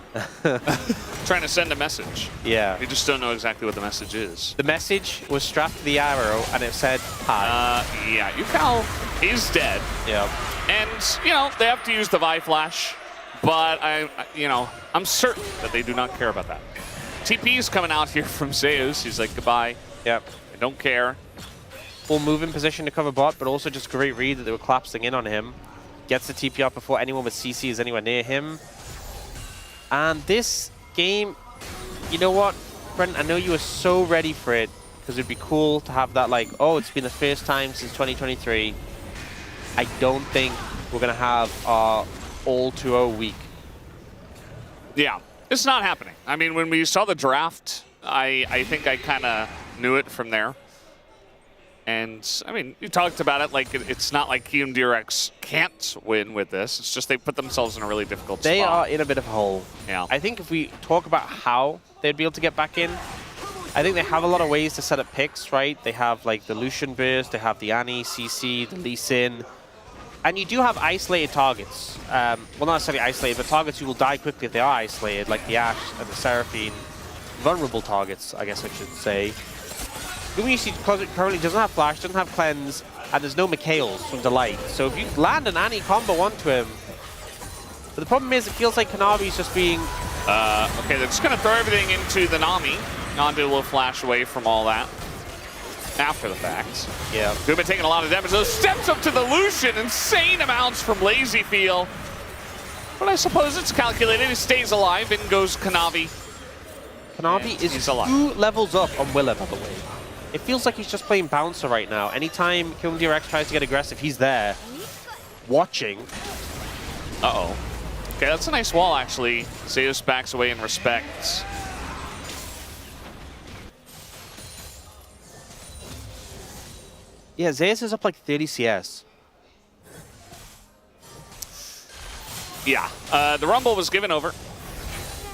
Trying to send a message. Yeah. You just don't know exactly what the message is. The message was strapped to the arrow and it said hi. Yeah, Yukal is dead. Yeah. And, you know, they have to use the Vi Flash, but I'm certain that they do not care about that. TP is coming out here from Zeus. He's like, goodbye. Yep. I don't care. Full move in position to cover bot, but also just great read that they were collapsing in on him. Gets the TP up before anyone with CC is anywhere near him. And this game, you know what, Brent, I know you were so ready for it, because it'd be cool to have that, like, oh, it's been the first time since 2023. I don't think we're going to have our all 2-0 week. Yeah. It's not happening. I mean, when we saw the draft I think I kind of knew it from there. And, I mean, you talked about it, like, it's not like KMDX can't win with this. It's just they put themselves in a really difficult spot. They are in a bit of a hole. Yeah. I think if we talk about how they'd be able to get back in, I think they have a lot of ways to set up picks, right? They have, like, the Lucian burst, they have the Annie, CC, the Lee Sin. And you do have isolated targets. Well, not necessarily isolated, but targets who will die quickly if they are isolated, like the Ashe and the Seraphine. Vulnerable targets, I guess I should say. Lumiusi currently doesn't have Flash, doesn't have Cleanse, and there's no Mikhails from Delight. So if you land an Annie combo onto him, but the problem is it feels like Kanavi's just being... Okay, they're just going to throw everything into the Nami. Nandi will flash away from all that after the fact. Yeah. Who've been taking a lot of damage. Those steps up to the Lucian, insane amounts from Lazy Feel. But I suppose it's calculated. He stays alive, in goes Kanavi. Kanavi is 2 levels up on Willa, by the way. It feels like he's just playing bouncer right now. Anytime KMDX tries to get aggressive, he's there, watching. Uh-oh. Okay, that's a nice wall, actually. Zeus backs away in respect. Yeah, Zeus is up like 30 CS. Yeah, the Rumble was given over.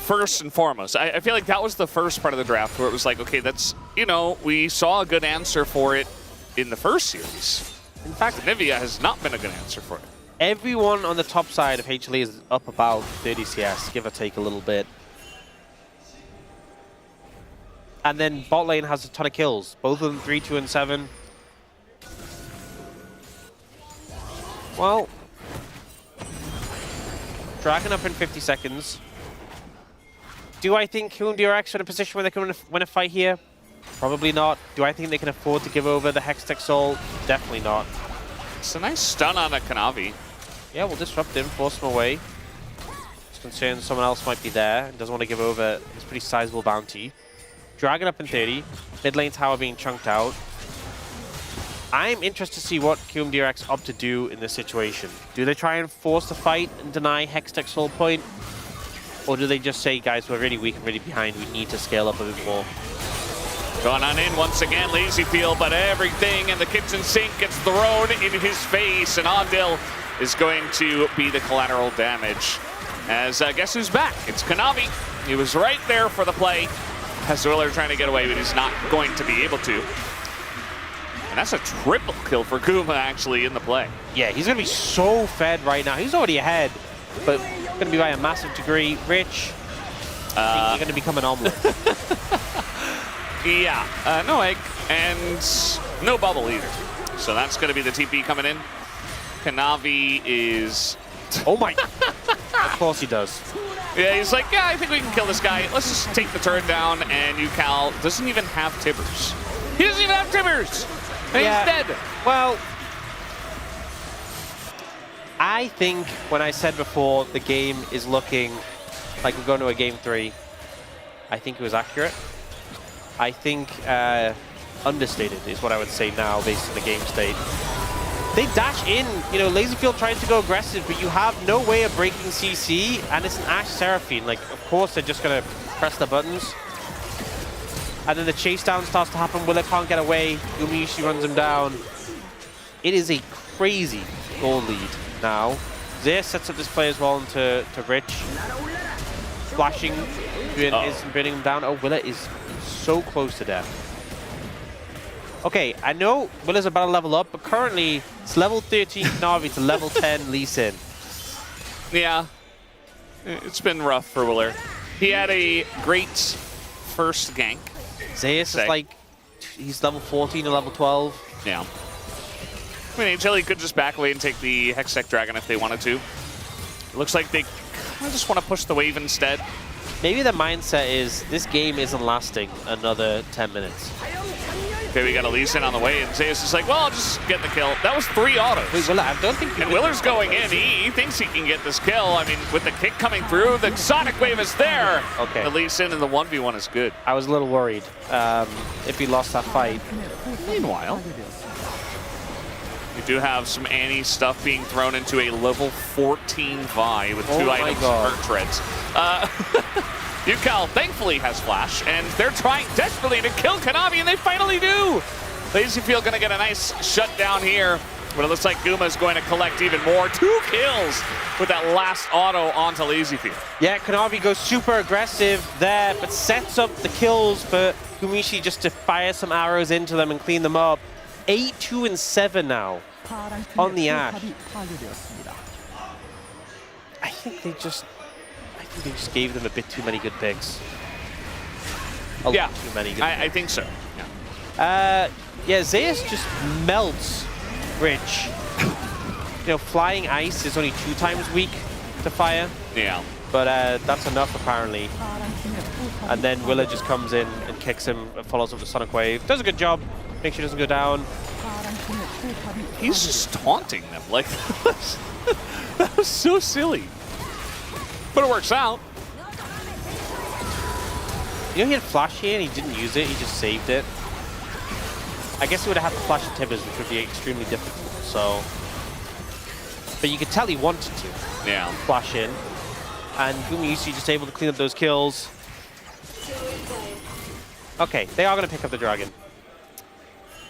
First and foremost, I feel like that was the first part of the draft where it was like, okay, that's, you know, we saw a good answer for it in the first series. In fact, Nivea has not been a good answer for it. Everyone on the top side of HLE is up about 30 CS, give or take a little bit. And then bot lane has a ton of kills. Both of them 3, 2, and 7. Well, Dragon up in 50 seconds. Do I think KMDX are in a position where they can win a fight here? Probably not. Do I think they can afford to give over the Hextech Soul? Definitely not. It's a nice stun on a Kanavi. Yeah, we'll disrupt him, force him away. He's concerned someone else might be there and doesn't want to give over his pretty sizable bounty. Dragon up in 30. Mid lane tower being chunked out. I'm interested to see what KMDX opt to do in this situation. Do they try and force the fight and deny Hextech Soul point? Or do they just say, guys, we're really weak and really behind, we need to scale up a bit more? Going on in once again, Lazy Feel, but everything in the kitchen sink gets thrown in his face, and Ondil is going to be the collateral damage. As guess who's back? It's Kanavi. He was right there for the play. Has Willer trying to get away, but he's not going to be able to. And that's a triple kill for Guma actually in the play. Yeah, he's going to be so fed right now. He's already ahead, but going to be by a massive degree. Rich, you're going to become an omelet. Yeah, no egg and no bubble either. So that's going to be the TP coming in. Kanavi is... Oh my... Of course he does. Yeah, he's like, yeah, I think we can kill this guy. Let's just take the turret down, and Yukal doesn't even have Tibbers. He doesn't even have Tibbers! And yeah, he's dead. Well, I think when I said before the game is looking like we're going to a game 3, I think it was accurate. I think understated is what I would say now based on the game state. They dash in, you know, Lazyfield tries to go aggressive, but you have no way of breaking CC, and it's an Ashe Seraphine. Like, of course they're just going to press the buttons. And then the chase down starts to happen. Willer can't get away. Umiishi runs him down. It is a crazy goal lead now. Zayas sets up this play as well into Rich. Flashing and burning him down. Oh, Willer is so close to death. Okay, I know Willer's about to level up, but currently it's level 13 Navi to level 10 Lee Sin. Yeah, it's been rough for Willer. He had a great first gank. Zayas is like, he's level 14 to level 12. Yeah. I mean, HLE could just back away and take the Hextech Dragon if they wanted to. It looks like they kind of just want to push the wave instead. Maybe the mindset is this game isn't lasting another 10 minutes. Okay, we got a Lee Sin on the way, and Zeus is like, well, I'll just get the kill. That was 3 autos. Wait, Willer, I don't think... And Willer's going in. He thinks he can get this kill. I mean, with the kick coming through, the Sonic Wave is there. Okay. The Lee Sin and the 1v1 is good. I was a little worried if he lost that fight. Meanwhile, we do have some Annie stuff being thrown into a level 14 Vi with 2 items of Hurt Treads. Yukal thankfully has flash, and they're trying desperately to kill Kanavi, and they finally do. Lazyfield gonna get a nice shutdown here, but it looks like Guma's going to collect even more. 2 kills with that last auto onto Lazyfield. Yeah, Kanavi goes super aggressive there, but sets up the kills for Gumishi just to fire some arrows into them and clean them up. 8, 2, and 7 now on the Ashe. I think they just gave them a bit too many good picks. A lot too many good picks. I think so. Yeah. Yeah, Zeus just melts Rich. You know, flying ice is only 2 times weak to fire. Yeah. But that's enough apparently. And then Willa just comes in and kicks him and follows up the Sonic Wave. Does a good job. Make sure he doesn't go down. He's just taunting them. Like, that was so silly. But it works out. You know, he had flash here and he didn't use it. He just saved it. I guess he would have had to flash at Tibbers, which would be extremely difficult. So, but you could tell he wanted to. Yeah. Flash in. And Gumiusi just able to clean up those kills. Okay, they are going to pick up the dragon.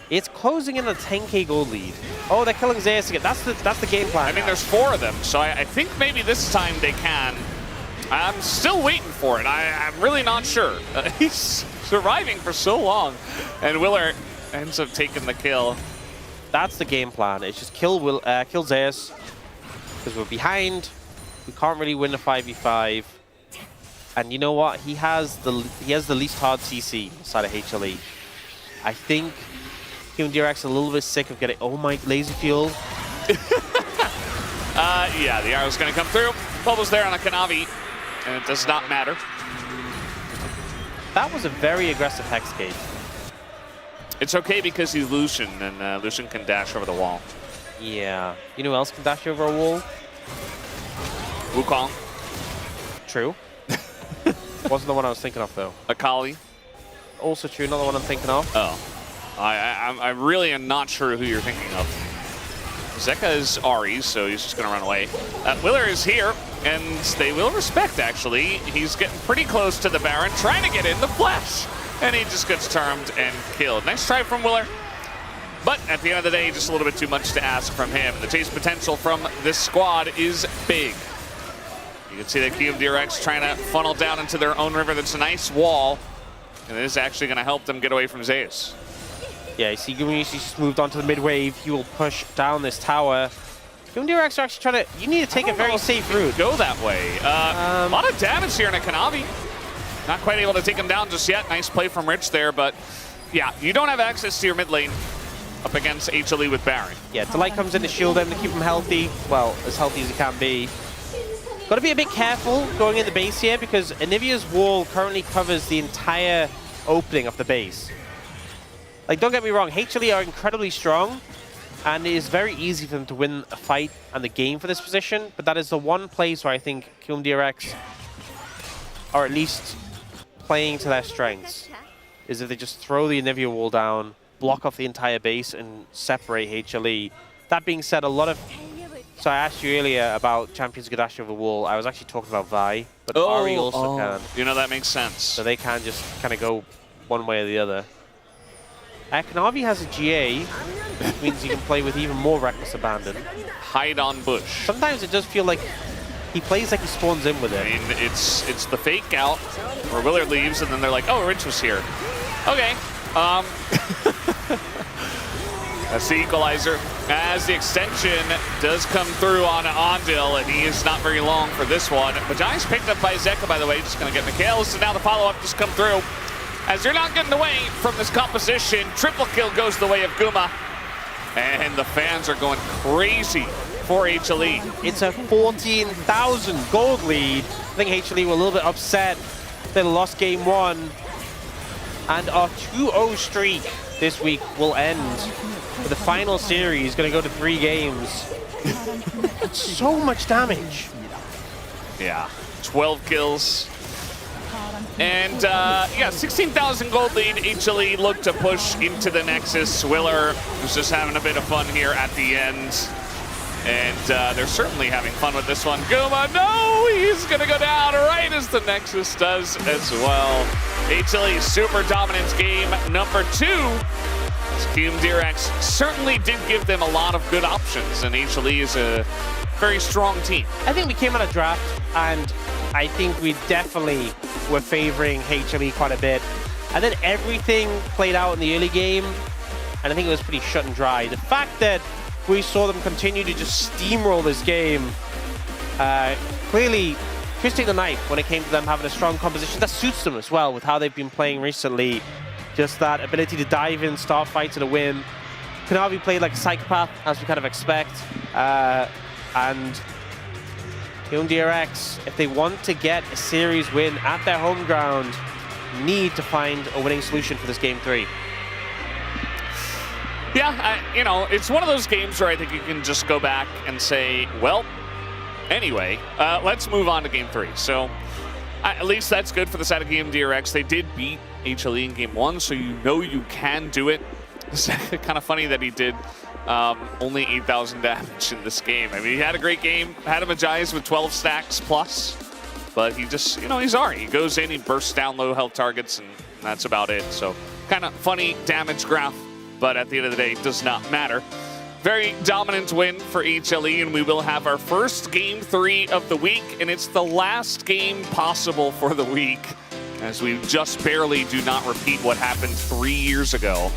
It's closing in a 10k gold lead. Oh, they're killing Zeus again. That's the game plan. I mean, there's 4 of them, so I think maybe this time they can. I'm still waiting for it. I'm really not sure. He's surviving for so long. And Willer ends up taking the kill. That's the game plan. It's just kill Zeus. Because we're behind. We can't really win a 5v5. And you know what? He has the least hard CC inside of HLE. I think KMDX a little bit sick of getting, oh my, laser fuel. Yeah, the arrow's gonna come through. Bubbles there on a Kanavi, and it does not matter. That was a very aggressive Hex Gate. It's okay because he's Lucian, and Lucian can dash over the wall. Yeah. You know who else can dash over a wall? Wukong. True. Wasn't the one I was thinking of, though. Akali. Also true, not the one I'm thinking of. Oh. I really am not sure who you're thinking of. Zeka is Ari, so he's just going to run away. Willer is here, and they will respect, actually. He's getting pretty close to the Baron, trying to get in the flash. And he just gets termed and killed. Nice try from Willer. But at the end of the day, just a little bit too much to ask from him. The chase potential from this squad is big. You can see that KMDX trying to funnel down into their own river. That's a nice wall. And it is actually going to help them get away from Zeus. Yeah, you see Gumiusi just moved onto the mid-wave. He will push down this tower. KMDX are actually trying to... You need to take a very safe route. Go that way. A lot of damage here in a Kanavi. Not quite able to take him down just yet. Nice play from Rich there, but yeah, you don't have access to your mid lane up against HLE with Baron. Yeah, Delight comes in to shield him to keep him healthy. Well, as healthy as he can be. Got to be a bit careful going in the base here because Anivia's wall currently covers the entire opening of the base. Like, don't get me wrong, HLE are incredibly strong, and it is very easy for them to win a fight and the game for this position, but that is the one place where I think KMDX are at least playing to their strengths, is if they just throw the Anivia wall down, block off the entire base, and separate HLE. That being said, a lot of... So I asked you earlier about champions who could dash over the wall. I was actually talking about Vi, but Ari also can. You know, that makes sense. So they can just kind of go one way or the other. Kanavi has a GA, which means he can play with even more reckless abandon. Hide on bush. Sometimes it does feel like he plays like he spawns in with it. I mean, it's the fake out where Willard leaves, and then they're like, oh, Rich was here. Okay. That's the equalizer. As the extension does come through on Ondil, and he is not very long for this one. Majai's picked up by Zeka, by the way, just going to get Mikhail. So now the follow-up just come through. As you're not getting away from this composition, triple kill goes the way of Guma. And the fans are going crazy for HLE. It's a 14,000 gold lead. I think HLE were a little bit upset. They lost game 1. And our 2-0 streak this week will end. But the final series is going to go to 3 games. So much damage. Yeah, 12 kills. And yeah, 16,000 gold lead. HLE look to push into the Nexus. Willer was just having a bit of fun here at the end. And they're certainly having fun with this one. Guma, no! He's going to go down right as the Nexus does as well. HLE super dominance game number 2. KMDX certainly did give them a lot of good options, and HLE is a very strong team. I think we came on a draft, and I think we definitely were favoring HLE quite a bit. And then everything played out in the early game, and I think it was pretty shut and dry. The fact that we saw them continue to just steamroll this game, clearly twisting the knife when it came to them having a strong composition. That suits them as well with how they've been playing recently. Just that ability to dive in, start fights at a whim. Kanavi played like a psychopath, as we kind of expect. And KMDX, if they want to get a series win at their home ground, need to find a winning solution for this game 3. Yeah, you know, it's one of those games where I think you can just go back and say, well, anyway, let's move on to game 3. So at least that's good for the side of KMDX. They did beat HLE in game 1, so you know you can do it. It's kind of funny that he did only 8,000 damage in this game. I mean, he had a great game, had him a Giants with 12 stacks plus, but he just, you know, he's alright. He goes in, he bursts down low health targets, and that's about it. So kind of funny damage graph, but at the end of the day, it does not matter. Very dominant win for HLE, and we will have our first game 3 of the week, and it's the last game possible for the week, as we just barely do not repeat what happened 3 years ago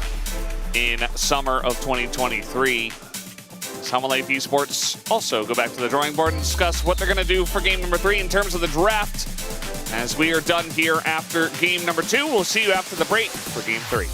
in summer of 2023. Summer Life Esports also go back to the drawing board and discuss what they're going to do for game number 3 in terms of the draft. As we are done here after game number 2, we'll see you after the break for game 3.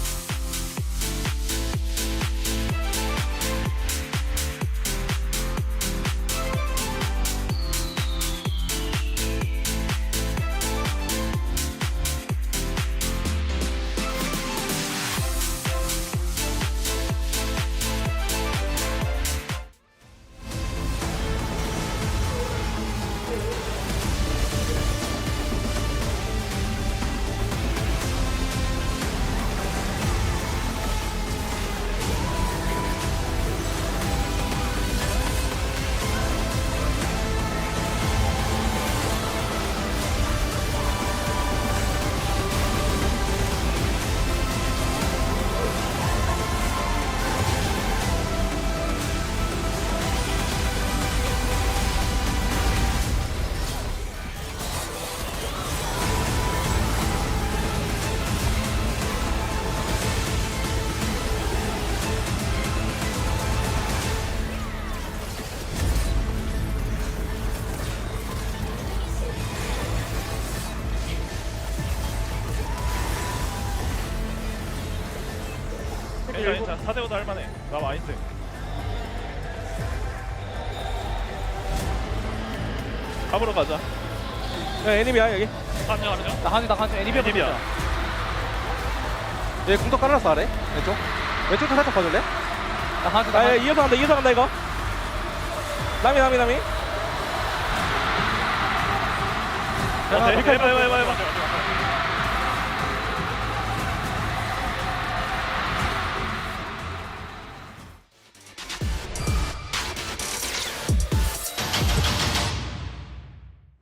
괜찮아. 4대5도 할만해. 나 많이 세. 잡으러 가자. 야, 애니비야 여기. 나 한지 애니비야. 얘 궁도 깔아놨어 아래. 왼쪽도 살짝 봐줄래? 나 한지. 나 이어서 간다 이거. 남이. 해봐.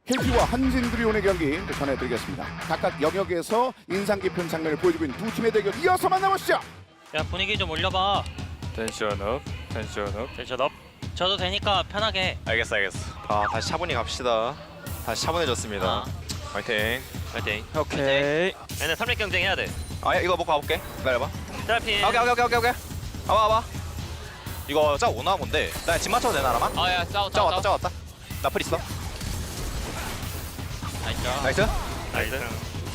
KT와 한진 드리온의 경기 전해드리겠습니다. 각각 영역에서 인상 깊은 장면을 보여주고 있는 두 팀의 대결 이어서 만나보시죠. 야, 분위기 좀 올려봐. 텐션 업. 저도 되니까 편하게. 알겠어. 다시 차분히 갑시다. 다시 차분해졌습니다. 화이팅. 오케이. 얘네 3렙 경쟁 해야 돼. 이거 먹고 가볼게. 기다려봐. 트래핑. 오케이. 와봐. 이거 짜 오나 본데. 나 집 맞춰도 되나 라마? 야, 짜 왔다. 나 풀 있어. 나이스.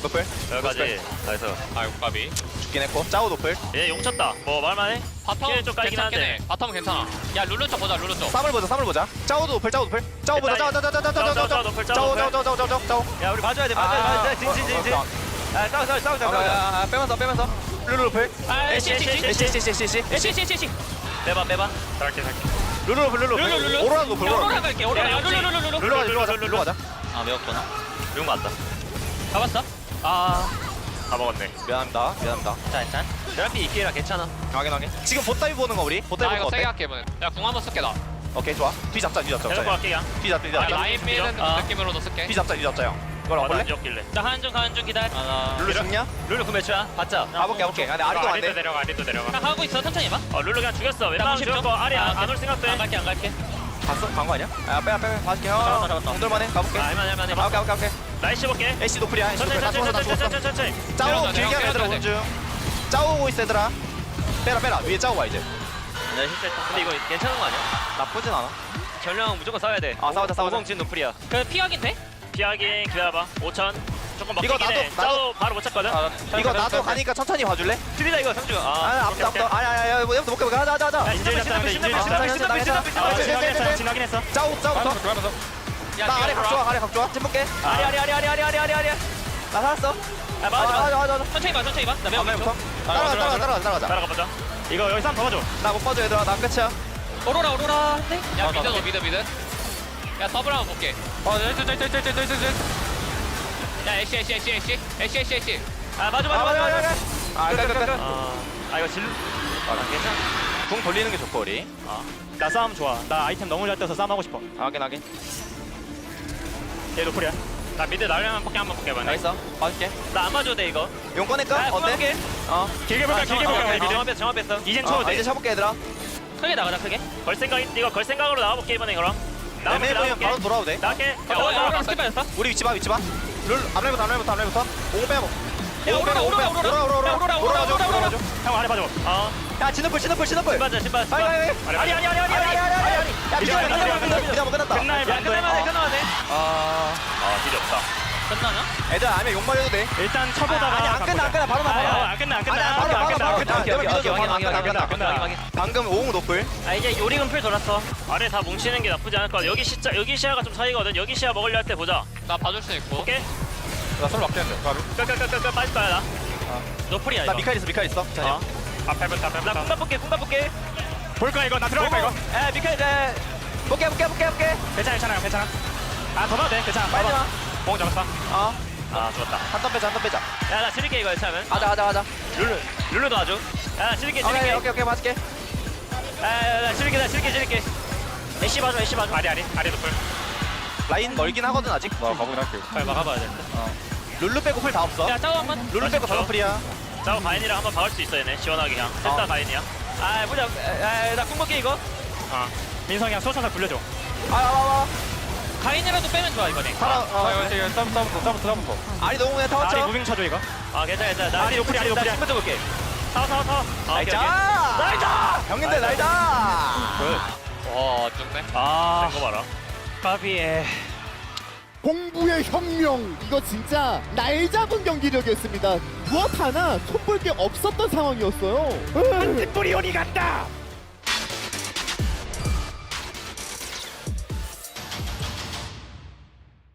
노플. 여기까지. 나이스. 아이고 까비. 죽긴 했고. 짜오 노플. 얘 용 쳤다. 뭐 말만해? 바텀 좀 깔긴 한데. 바텀은 괜찮아. 야 룰루 쪽 보자. 쌈을 보자. 짜오도 노플. 짜오 보자. 짜오. 야, 우리 봐줘야 돼. 진. 싸우자. 빼면서. 룰루 노플. 에시. 빼봐. 살게. 룰루. 오로라 노플. 오로라 갈게. 룰루 가자. 매웠구나. 용 맞다. 잡았어? 다 먹었네. 미안합니다. 짠. 드라피 이끼라 괜찮아. 확인. 지금 보따위 보는 거 우리? 보따위 보는 거 어때? 세게 할게. 야, 궁 한번 쓸게 나. 오케이 좋아. 뒤 잡자 뒤 잡자. 대놓고 갈게 그냥. 뒤 잡자 뒤 잡자. 라인 미는 느낌으로도 쓸게. 뒤 잡자 뒤 잡자 형. 이걸 안 와볼래? 줬길래. 나 가는 중 기다려. 룰루 죽냐? 룰루 그 몇이야? 받자. 가볼게 가볼게. 근데 아리도 안 돼. 내려가 아리도 내려가. 나 하고 있어 천천히 봐. 룰루 그냥 죽였어. 웬만하면 죽였고 아리 안올 생각도 해. 안 갈게. 봤어? 간 거 아니야? 빼. 봐줄게 형. 잡았다. 공돌만해. 가볼게. 할만해. 오케이. 나이스 볼게. 애쉬 노플이야. 애쉬 노플. 다 천천히. 짜오 길게 하는 애들아 원중. 짜오 오고 있어 얘들아. 빼라. 위에 짜오 와 이제. 나 실수했다. 근데 이거 괜찮은 거 아니야? 나쁘진 않아. 전령 무조건 싸워야 돼. 싸우자. 오공진 노플이야. 그 피하긴 돼? 피하긴 기다려봐. 5천. 조금 이거 먹히긴 해. 나도- 짜오 바로 못 찾거든. 이거 나도 가니까 천천히 봐줄래? 틀리다 이거 성주가. 앞도. 아야. 얘부터 못 가. 가자. 지나긴 했어. 짜오부터. 나 아래 각 좋아. 찜볼게. 아리. 나 살았어. 맞아. 천천히 봐. 나 매우 앞라인부터. 따라가자. 따라가 보자. 이거 여기서 한번 더 봐줘. 나 못 봐줘 얘들아. 나 끝이야. 오로라. 야 미드. 야 더블 한번 볼게. 야 애쉬. 맞아. 이거 질. 괜찮아. 궁 돌리는 게 좋고 우리. 나 싸움 좋아. 나 아이템 너무 잘 떠서 싸움 하고 싶어. 확인. 얘 노플이야. 나 미드 날려면 포켓 한번 볼게. 나이스. 봐줄게. 나 안 맞아도 돼 이거. 용 꺼낼까? 어때? 길게 볼까? 정합했어. 이젠 쳐도 돼. 이제 쳐볼게 얘들아. 크게 나가자 크게. 이거 걸 생각으로 나와볼게 이번에 그럼. 애매보면 바로 돌아오도 돼. 나갈게. 스킵 빠졌어? 우리 위치 봐. 룰 앞라인부터. 공 빼고. 오라. 형 아래 봐줘. 야 진노플. 신발. 아리. 야 미안 끝났다. 끝나야 돼. 딜이 없다. 끝나냐? 애들 아니면 욕 말해도 돼. 일단 쳐보다가. 아니 안 끝나. 바로 나가. 안 끝나. 바로 방금 오공 노플. 이제 요리금 풀 돌았어. 아래 다 뭉치는 게 나쁘지 않을 것 같아. 여기 시야가 좀 사이거든. 여기 시야 먹으려 할 때 보자. 나 봐줄 수 있고. 오케이. 나 솔로 막히는데. 끝 빠질 거야 나. 노플이야 이거. 나 미카엘 있어. 앞에부터. 나 궁각 볼게. 볼 거야 이거. 나 들어갈 거야 이거. 미카엘 볼게. 괜찮아요. 더 봐도 돼. 괜찮아. 빨리 와. 공 잡았어. 죽었다. 한턴 빼자. 야, 나 지를게 이거 괜찮으면. 가자. 룰루도 아주. 야, 나 지를게. 오케이 맞을게. 나 지를게. 애쉬 봐줘. 아리 노플. 라인 멀긴 하거든 아직. 가보긴 할게. 빨리 막아봐야 돼. 룰루 빼고 풀 다 없어. 야, 짜오 한번. 룰루 빼고 다 풀이야. 짜오 가인이랑 한번 박을 수 있어 얘네. 시원하게 그냥. 셋다 가인이야. 보자. 나 궁극기 이거. 민성이 형 소천사 굴려줘. 와. 가인이라도 빼면 좋아 이번에. 싸움부터. 아리 너무 그냥 타워 아리 쳐. 무빙 쳐줘 이거. 괜찮아. 나 아리 노플이야. 스포 볼게. 타워. 나이자. 형님들 나이자. 와 좋네. 된거 봐라. 까비에. 공부의 혁명 이거 진짜 날 잡은 경기력이었습니다. 무엇 하나 손볼 게 없었던 상황이었어요. 한티뿌리온이 갔다.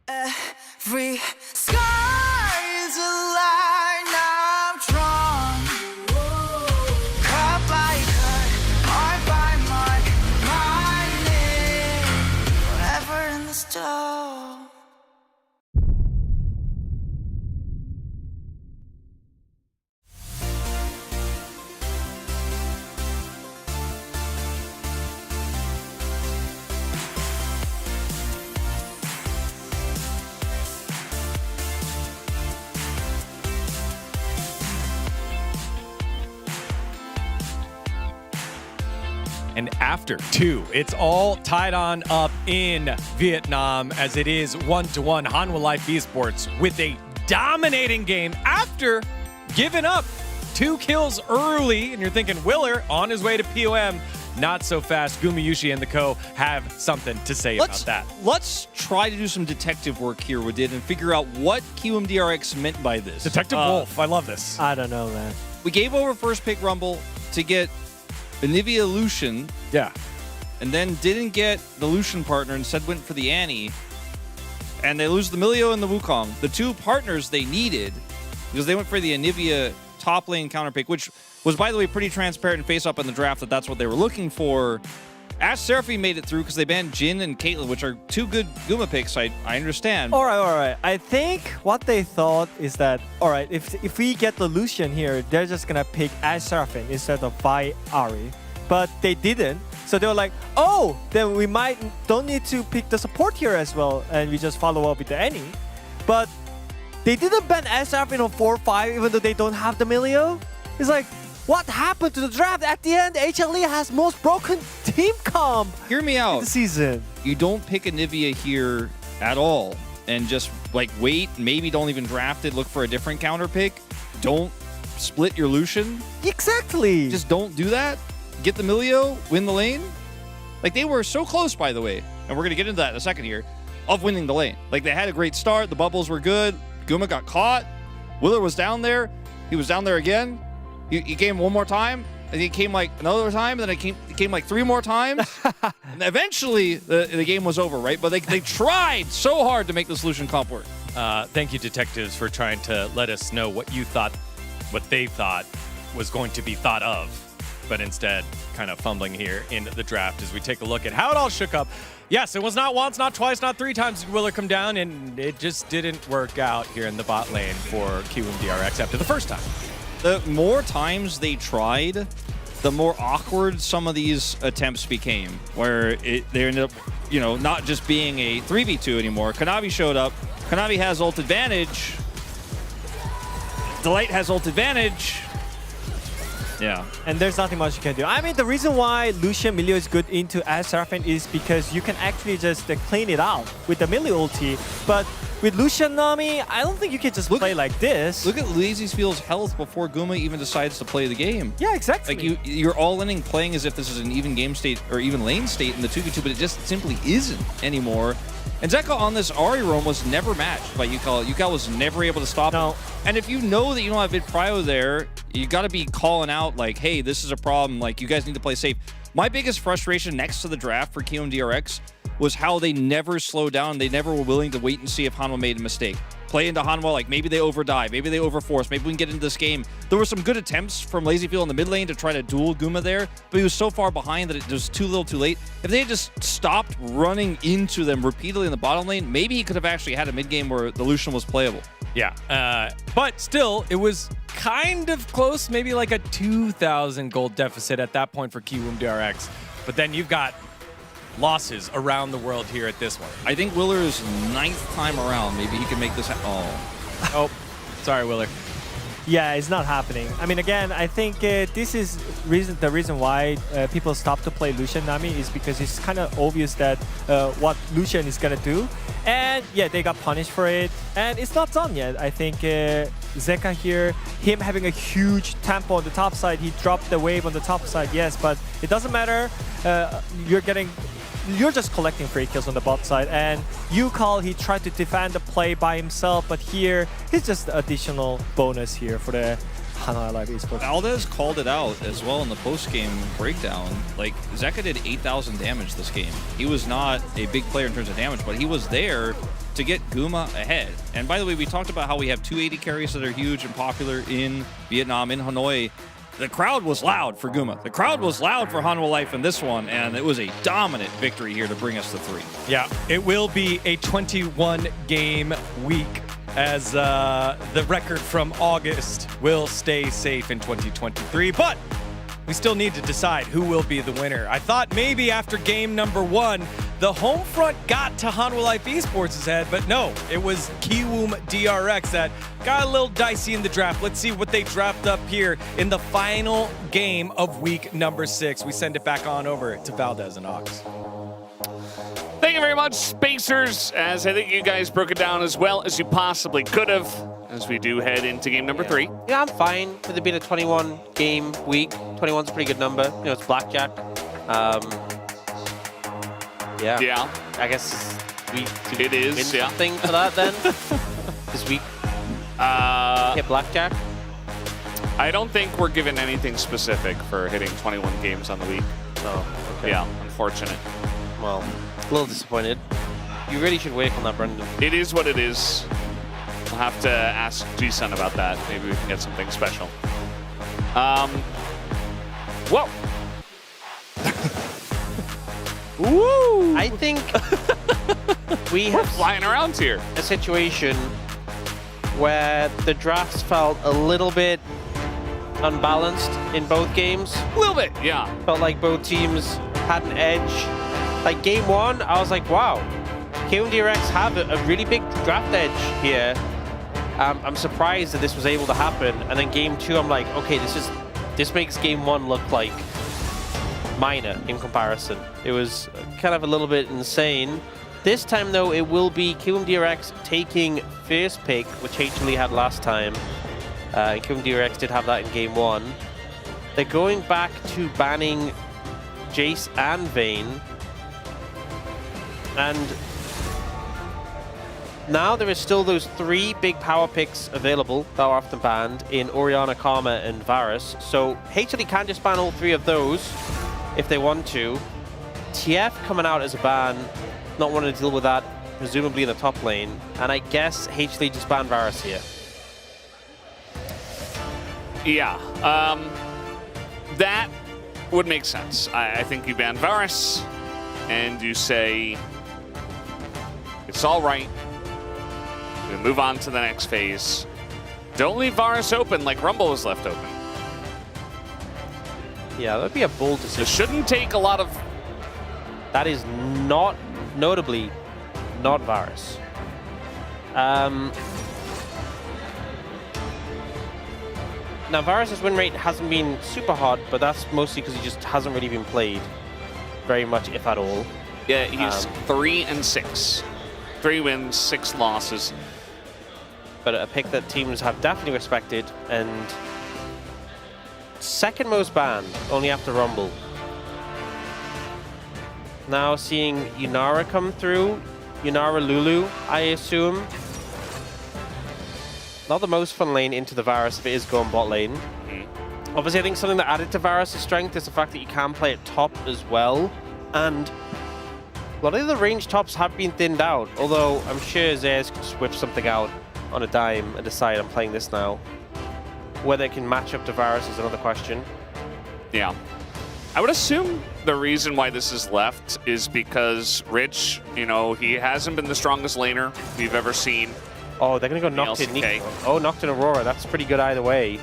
Every scar is a line I've drawn. Cut by cut, mark by mark, my name forever in the stone. And after 2, it's all tied on up in Vietnam as it is 1-1 Hanwha Life Esports with a dominating game after giving up 2 kills early. And you're thinking, Willer on his way to POM. Not so fast. Gumiyushi and the co have something to say about that. Let's try to do some detective work here with it and figure out what KMDX meant by this. Detective Wolf, I love this. I don't know, man. We gave over first pick Rumble to get Anivia Lucian. Yeah. And then didn't get the Lucian partner, instead went for the Annie. And they lose the Milio and the Wukong, the 2 partners they needed, because they went for the Anivia top lane counter pick, which was, by the way, pretty transparent and face up in the draft that that's what they were looking for. Ash Seraphine made it through because they banned Jin and Caitlyn, which are 2 good Guma picks, I understand. All right. I think what they thought is that, all right, if we get the Lucian here, they're just going to pick Ash Seraphine instead of Vi Ahri. But they didn't. So they were like, oh, then we don't need to pick the support here as well, and we just follow up with the Annie. But they didn't ban SF in a 4-5 even though they don't have the Milio. It's like, what happened to the draft? At the end, HLE has most broken team comp. Hear me out. In the season. You don't pick a Nivea here at all and just like wait, maybe don't even draft it, look for a different counter pick. Don't split your Lucian. Exactly. Just don't do that. Get the Milio, win the lane. Like they were so close, by the way, and we're going to get into that in a second here, of winning the lane. Like they had a great start. The bubbles were good. Guma got caught. Willer was down there. He was down there again. He came one more time. And he came like another time. And then he came like 3 more times. And eventually the game was over, right? But they tried so hard to make the solution comp work. Thank you, detectives, for trying to let us know what they thought was going to be thought of, but instead kind of fumbling here in the draft as we take a look at how it all shook up. Yes, it was not once, not twice, not 3 times did Willer come down, and it just didn't work out here in the bot lane for KMDX after the first time. The more times they tried, the more awkward some of these attempts became, where they ended up, not just being a 3v2 anymore. Kanavi showed up. Kanavi has ult advantage. Delight has ult advantage. Yeah. And there's nothing much you can do. I mean, the reason why Lucian Milio is good into as Seraphine is because you can actually just clean it out with the Milio ulti. But with Lucian Nami, I don't think you can just play like this. Look at Lazyfield's health before Guma even decides to play the game. Yeah, exactly. Like you're all-inning playing as if this is an even game state or even lane state in the 2v2, but it just simply isn't anymore. And Zeka on this Ahri roam was never matched by Yukal. Yukal was never able to stop him. And if you know that you don't have mid prio there, you got to be calling out like, hey, this is a problem. Like, you guys need to play safe. My biggest frustration next to the draft for KMDX was how they never slowed down. They never were willing to wait and see if Hanwha made a mistake. Play into Hanwha, like maybe they overdive, maybe they overforce, maybe we can get into this game. There were some good attempts from Lazyfield in the mid lane to try to duel Guma there, but he was so far behind that it was too little too late. If they had just stopped running into them repeatedly in the bottom lane, maybe he could have actually had a mid game where the Lucian was playable. Yeah, but still, it was kind of close, maybe like a 2,000 gold deficit at that point for KMDX. But then you've got losses around the world here at this one. I think Willer's 9th time around. Maybe he can make this Oh, sorry, Willer. Yeah, it's not happening. I mean, again, I think this is the reason why people stop to play Lucian Nami is because it's kind of obvious that what Lucian is going to do. And yeah, they got punished for it. And it's not done yet. I think Zeka here, him having a huge tempo on the top side, he dropped the wave on the top side, yes, but it doesn't matter. You're just collecting free kills on the bot side, and Yukal, he tried to defend the play by himself, but here, it's just additional bonus here for the Hanwha Live Esports. Valdez called it out as well in the post-game breakdown. Like, Zeka did 8,000 damage this game. He was not a big player in terms of damage, but he was there to get Guma ahead. And by the way, we talked about how we have 280 carries that are huge and popular in Vietnam, in Hanoi. The crowd was loud for Guma. The crowd was loud for Hanwha Life in this one, and it was a dominant victory here to bring us to 3. Yeah, it will be a 21-game week as the record from August will stay safe in 2023, but we still need to decide who will be the winner. I thought maybe after game number 1, the home front got to Hanwha Life Esports' head, but no, it was KMDX that got a little dicey in the draft. Let's see what they draft up here in the final game of week number 6. We send it back on over to Valdez and Ox. Thank you very much, Spacers, as I think you guys broke it down as well as you possibly could have, as we do head into game number 3. Yeah, I'm fine with it being a 21-game week. 21's a pretty good number. You know, it's blackjack. Yeah. I guess we it is win something for that then this week. Hit blackjack. I don't think we're given anything specific for hitting 21 games on the week. Oh, okay. Yeah, unfortunate. Well, a little disappointed. You really should wait on that, Brendan. It is what it is. We'll have to ask G-Sun about that. Maybe we can get something special. Whoa. Woo! I think we're flying around here. A situation where the drafts felt a little bit unbalanced in both games. A little bit, yeah. Felt like both teams had an edge. Like game 1, I was like, wow, KMDX have a really big draft edge here. I'm surprised that this was able to happen. And then game 2, I'm like, okay, this makes game 1 look like minor in comparison. It was kind of a little bit insane. This time though, it will be KMDX taking first pick, which HLE had last time. And KMDX did have that in game 1. They're going back to banning Jace and Vayne. And now there is still those 3 big power picks available that are often banned in Orianna, Karma, and Varus. So HLE can just ban all 3 of those if they want to. TF coming out as a ban, not wanting to deal with that, presumably in the top lane. And I guess HLE just ban Varus here. Yeah, that would make sense. I think you ban Varus and you say it's all right. We move on to the next phase. Don't leave Varus open like Rumble was left open. Yeah, that would be a bold decision. It shouldn't take a lot of... That is not, notably, not Varus. Now, Varus' win rate hasn't been super hot, but that's mostly because he just hasn't really been played very much, if at all. Yeah, he's 3 and 6. 3 wins, 6 losses. But a pick that teams have definitely respected, and second most banned, only after Rumble. Now seeing Yunara come through. Yunara Lulu, I assume. Not the most fun lane into the Varus if it is going bot lane. Obviously, I think something that added to Varus' strength is the fact that you can play it top as well. And a lot of the range tops have been thinned out, although I'm sure Zayas could just whip something out on a dime and decide I'm playing this now. Whether it can match up to Varus is another question. Yeah. I would assume the reason why this is left is because Rich, you know, he hasn't been the strongest laner we've ever seen. Oh, they're going to go Nocturne. LCK. Oh, Nocturne Aurora. That's pretty good either way.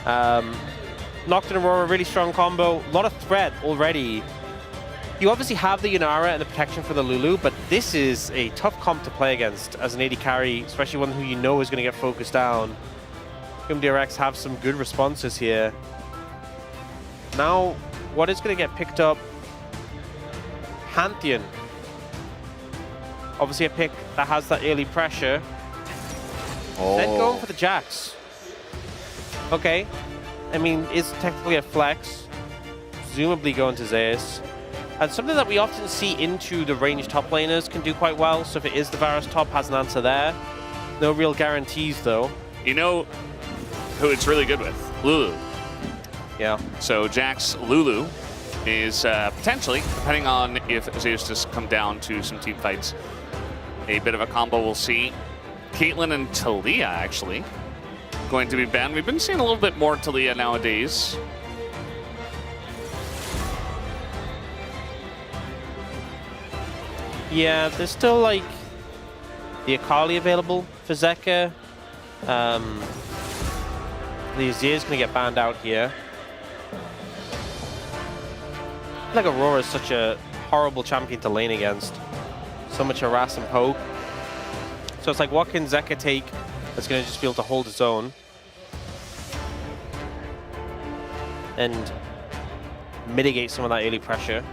Nocturne Aurora, really strong combo. A lot of threat already. You obviously have the Yunara and the protection for the Lulu, but this is a tough comp to play against as an AD carry, especially one who you know is going to get focused down. KMDX have some good responses here. Now, what is going to get picked up? Pantheon. Obviously a pick that has that early pressure. Then going for the Jax. Okay. I mean, it's technically a flex. Presumably going to Zeus. And something that we often see into the range top laners can do quite well. So if it is the Varus top, has an answer there. No real guarantees, though. You know who it's really good with? Lulu. Yeah. So Jax Lulu is potentially, depending on if Zeus just come down to some team fights, a bit of a combo we'll see. Caitlyn and Talia, actually, going to be banned. We've been seeing a little bit more Talia nowadays. Yeah, there's still, like, the Akali available for Zeka. The Azir's going to get banned out here. I feel like Aurora is such a horrible champion to lane against. So much harass and poke. So it's like, what can Zeka take that's going to just be able to hold his own? And mitigate some of that early pressure.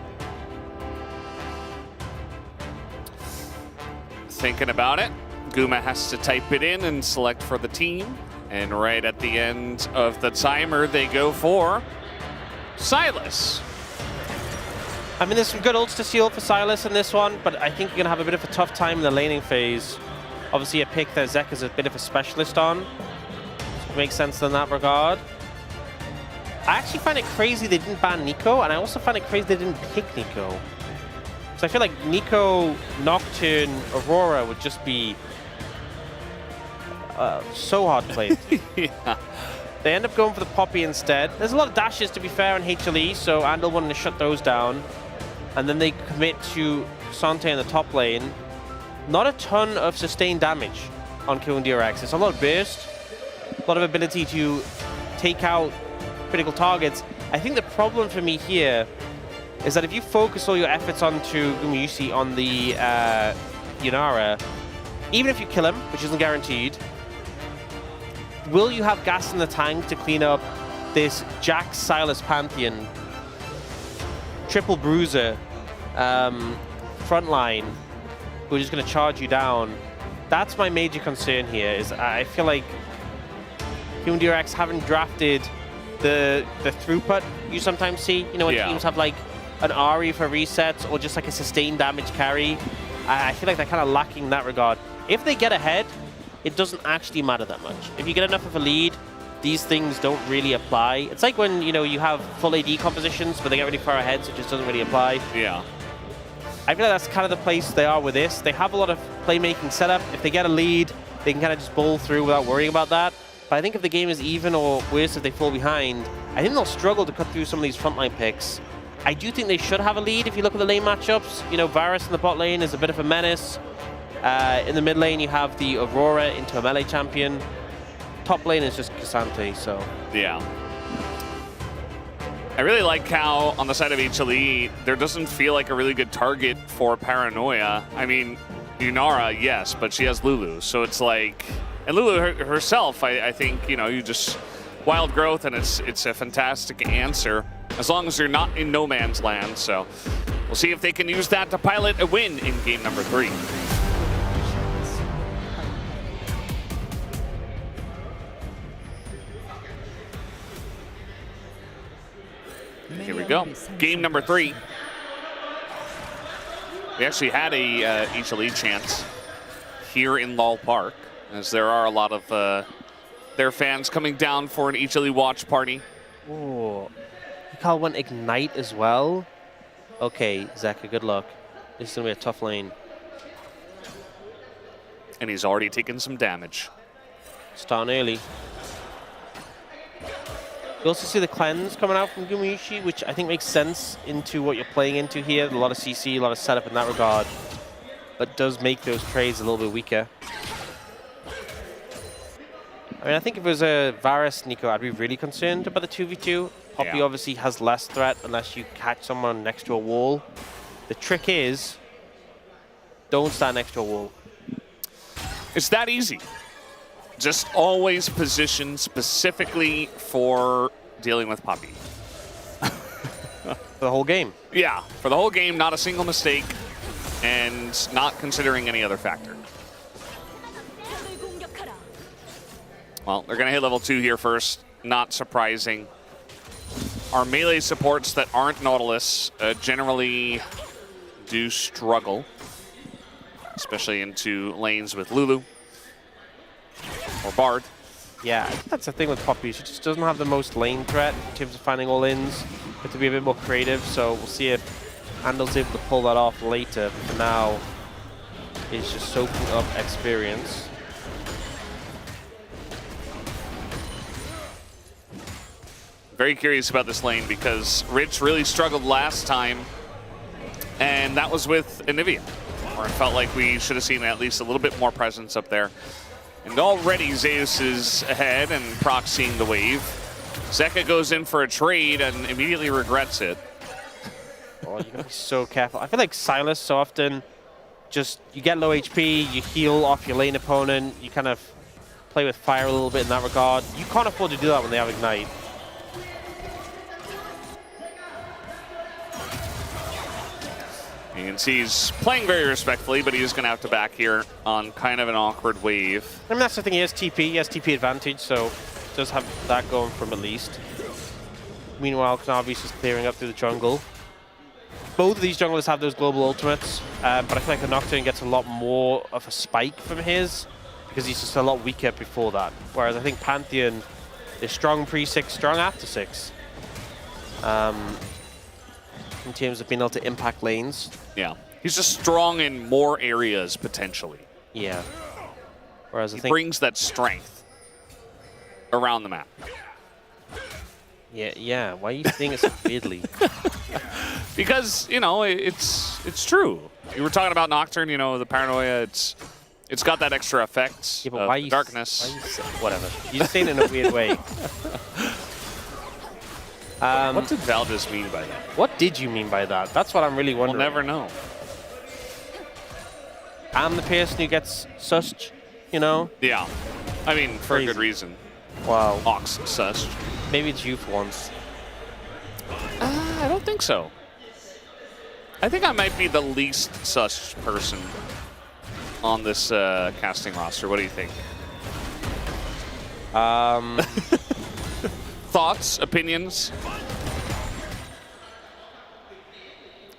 Thinking about it, Guma has to type it in and select for the team. And right at the end of the timer, they go for Sylas. I mean, there's some good ults to seal for Sylas in this one, but I think you're going to have a bit of a tough time in the laning phase. Obviously, a pick that Zek is a bit of a specialist on. So it makes sense in that regard. I actually find it crazy they didn't ban Nico, and I also find it crazy they didn't pick Nico. So I feel like Nico, Nocturne, Aurora would just be so hard to play. Yeah. They end up going for the Poppy instead. There's a lot of dashes, to be fair, in HLE, so Andal wanted to shut those down. And then they commit to Sante in the top lane. Not a ton of sustained damage on KMDX. It's a lot of burst, a lot of ability to take out critical targets. I think the problem for me here is that if you focus all your efforts onto Gumayusi on the Yunara, even if you kill him, which isn't guaranteed, will you have gas in the tank to clean up this Jax Silas Pantheon triple bruiser front line who are just going to charge you down? That's my major concern here. Is I feel like KMDX haven't drafted the throughput you sometimes see. You know, when teams have like an Ari for resets or just like a sustained damage carry. I feel like they're kind of lacking in that regard. If they get ahead, it doesn't actually matter that much. If you get enough of a lead, these things don't really apply. It's like when, you know, you have full AD compositions, but they get really far ahead, so it just doesn't really apply. Yeah. I feel like that's kind of the place they are with this. They have a lot of playmaking setup. If they get a lead, they can kind of just bowl through without worrying about that. But I think if the game is even or worse if they fall behind, I think they'll struggle to cut through some of these frontline picks. I do think they should have a lead if you look at the lane matchups. You know, Varus in the bot lane is a bit of a menace. In the mid lane, you have the Aurora into a melee champion. Top lane is just Cassante, so... Yeah. I really like how, on the side of HLE, there doesn't feel like a really good target for Paranoia. I mean, Yunara, yes, but she has Lulu, so it's like... And Lulu herself, I think, you know, you just... Wild growth, and it's a fantastic answer, as long as you're not in no man's land, so... We'll see if they can use that to pilot a win in game number 3. Here we go. Game number 3. We actually had a HLE chance here in Lal Park, as there are a lot of their fans coming down for an HLE watch party. Oh, Mikal went Ignite as well. Okay, Zeka, good luck. This is going to be a tough lane. And he's already taken some damage. Starting early. You also see the cleanse coming out from Gumayusi, which I think makes sense into what you're playing into here. A lot of CC, a lot of setup in that regard, but does make those trades a little bit weaker. I mean, I think if it was a Varus Nico, I'd be really concerned about the 2v2. Poppy obviously has less threat unless you catch someone next to a wall. The trick is, don't stand next to a wall. It's that easy. Just always position specifically for dealing with Poppy. For the whole game? Yeah, for the whole game, not a single mistake, and not considering any other factor. Well, they're going to hit level 2 here first. Not surprising. Our melee supports that aren't Nautilus generally do struggle, especially into lanes with Lulu or Bard. Yeah, I think that's the thing with Poppy. She just doesn't have the most lane threat in terms of finding all-ins. Have to be a bit more creative, so we'll see if Andel's able to pull that off later. But for now, it's just soaking up experience. Very curious about this lane because Rich really struggled last time, and that was with Anivia, where it felt like we should have seen at least a little bit more presence up there. And already Zeus is ahead and proxying the wave. Zeka goes in for a trade and immediately regrets it. Oh, you gotta be so careful. I feel like Silas so often just, you get low HP, you heal off your lane opponent, you kind of play with fire a little bit in that regard. You can't afford to do that when they have Ignite. You can see he's playing very respectfully, but he's going to have to back here on kind of an awkward wave. I mean, that's the thing, he has TP advantage, so does have that going from at least. Meanwhile, Knavi's is clearing up through the jungle. Both of these junglers have those global ultimates, but I feel like the Nocturne gets a lot more of a spike from his, because he's just a lot weaker before that. Whereas I think Pantheon is strong pre-6, strong after 6. In terms of being able to impact lanes. Yeah, he's just strong in more areas, potentially. Yeah. Whereas I he think brings that strength around the map. Yeah. Why are you saying it so weirdly? Because, you know, it's true. You were talking about Nocturne, you know, the Paranoia, it's got that extra effect yeah, but of why you, darkness. Whatever. You're saying it in a weird way. What did Valdez mean by that? What did you mean by that? That's what I'm really wondering. We'll never know. I'm the person who gets sussed, you know? Yeah. I mean, for a good reason. Wow. Ox sussed. Maybe it's you for once. I don't think so. I think I might be the least sussed person on this casting roster. What do you think? Thoughts, opinions?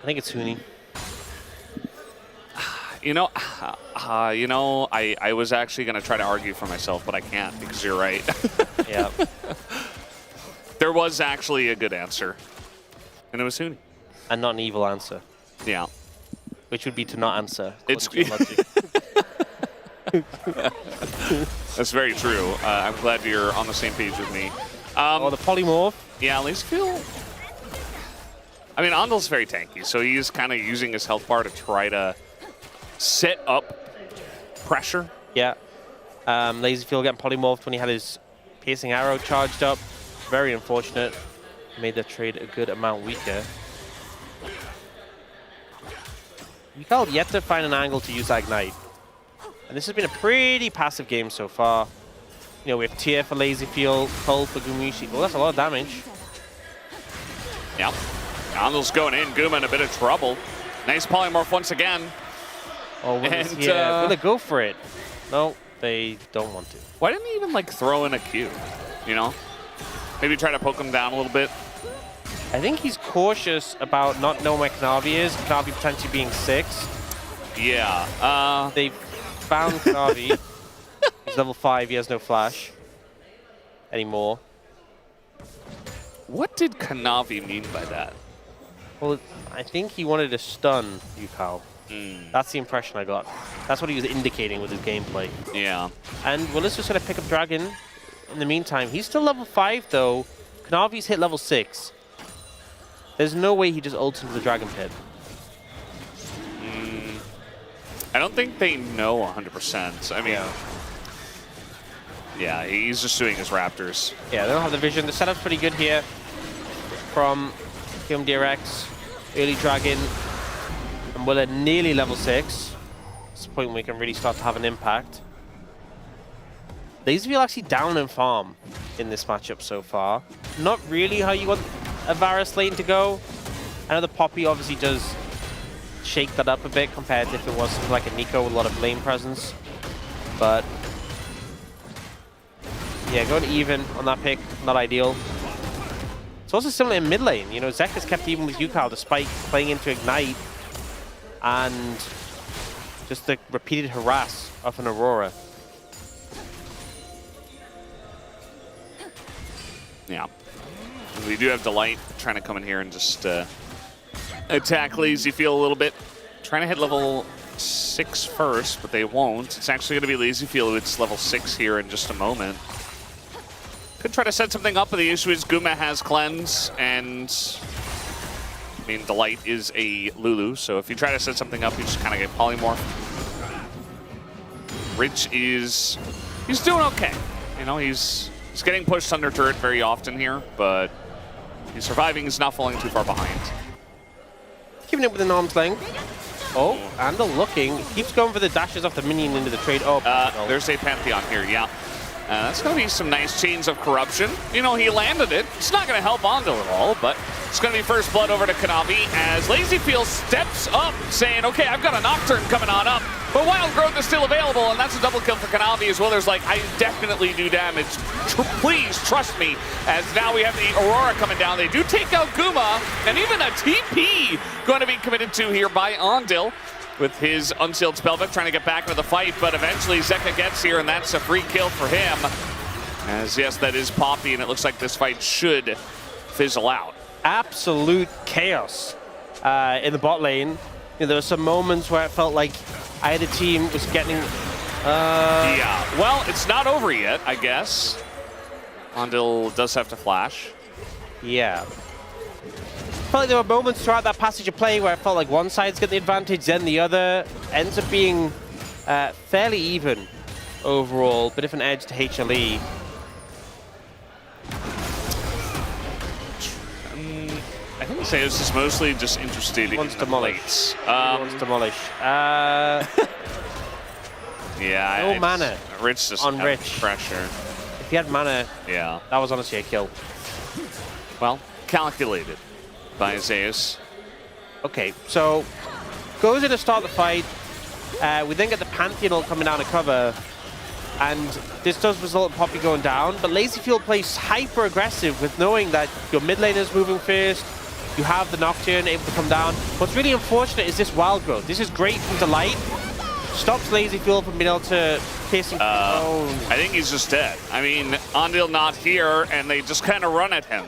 I think it's Huni. You know, I was actually going to try to argue for myself, but I can't because you're right. Yeah. There was actually a good answer, and it was Huni. And not an evil answer. Yeah. Which would be to not answer. It's That's very true. I'm glad you're on the same page with me. The polymorph. Yeah, at least feel. I mean, Andel's very tanky, so he's kind of using his health bar to try to set up pressure. Yeah. Lazyfield getting polymorphed when he had his piercing arrow charged up. Very unfortunate. Made the trade a good amount weaker. Yukal yet to find an angle to use that Ignite. And this has been a pretty passive game so far. You know, we have Tier for Lazyfield, Pull for Gumushi. Well, that's a lot of damage. Yeah. Andel's going in. Guma in a bit of trouble. Nice polymorph once again. Oh, will they go for it? No, they don't want to. Why didn't he even like throw in a Q? You know? Maybe try to poke him down a little bit. I think he's cautious about not knowing where Kanavi is. Kanavi potentially being 6. Yeah. They found Kanavi. He's level 5. He has no flash anymore. What did Kanavi mean by that? Well, I think he wanted to stun Yukao. That's the impression I got. That's what he was indicating with his gameplay. Yeah. And Willis just going to pick up Dragon in the meantime. He's still level 5, though. Kanavi's hit level 6. There's no way he just ults into the Dragon Pit. I don't think they know 100%. I mean, yeah, he's just doing his Raptors. Yeah, they don't have the vision. The setup's pretty good here from KMDX. Early Dragon. And we're at nearly level 6. It's the point where we can really start to have an impact. Lazyfield actually down in farm in this matchup so far. Not really how you want a Varus lane to go. I know the Poppy obviously does shake that up a bit compared to if it was something like a Nico with a lot of lane presence. But yeah, going even on that pick, not ideal. It's also similar in mid lane. You know, Zek has kept even with Yukao despite playing into Ignite and just the repeated harass of an Aurora. Yeah. We do have Delight trying to come in here and just attack Lazyfield a little bit. Trying to hit level 6 first, but they won't. It's actually going to be Lazyfield. It's level 6 here in just a moment. Could try to set something up, but the issue is Guma has Cleanse, and I mean, Delight is a Lulu, so if you try to set something up, you just kind of get Polymorph. Rich is... he's doing okay. You know, he's getting pushed under turret very often here, but he's surviving. He's not falling too far behind. Keeping it within arm's length. Oh, and looking. Keeps going for the dashes off the minion into the trade. Oh, no. There's a Pantheon here, yeah. That's going to be some nice chains of corruption. You know, he landed it. It's not going to help Ondo at all, but it's going to be first blood over to Kanavi as Lazyfield steps up, saying, okay, I've got a Nocturne coming on up, but Wild Growth is still available, and that's a double kill for Kanavi as well. There's like, I definitely do damage. Please trust me, as now we have the Aurora coming down. They do take out Guma, and even a TP going to be committed to here by Ondil, with his unsealed Spellbook trying to get back into the fight, but eventually Zeka gets here, and that's a free kill for him. As yes, that is Poppy, and it looks like this fight should fizzle out. Absolute chaos in the bot lane. You know, there were some moments where it felt like either team was getting... Yeah, well, it's not over yet, I guess. Ondil does have to flash. Yeah. I felt like there were moments throughout that passage of play where it felt like one side's getting the advantage, then the other. Ends up being fairly even overall. Bit of an edge to HLE. I think Zeus is mostly just interested in the plates. Wants demolish. Yeah. No mana. Rich just on had Rich. pressure. If he had mana, yeah, that was honestly a kill. Well, calculated by Zeus. Okay, so goes in to start the fight. We then get the Pantheon ult coming down to cover. And this does result in Poppy going down, but LazyField plays hyper aggressive with knowing that your mid lane is moving first. You have the Nocturne able to come down. What's really unfortunate is this wild growth. This is great from Delight. Stops LazyField from being able to pierce him. I think he's just dead. I mean, Andil not here, and they just kind of run at him.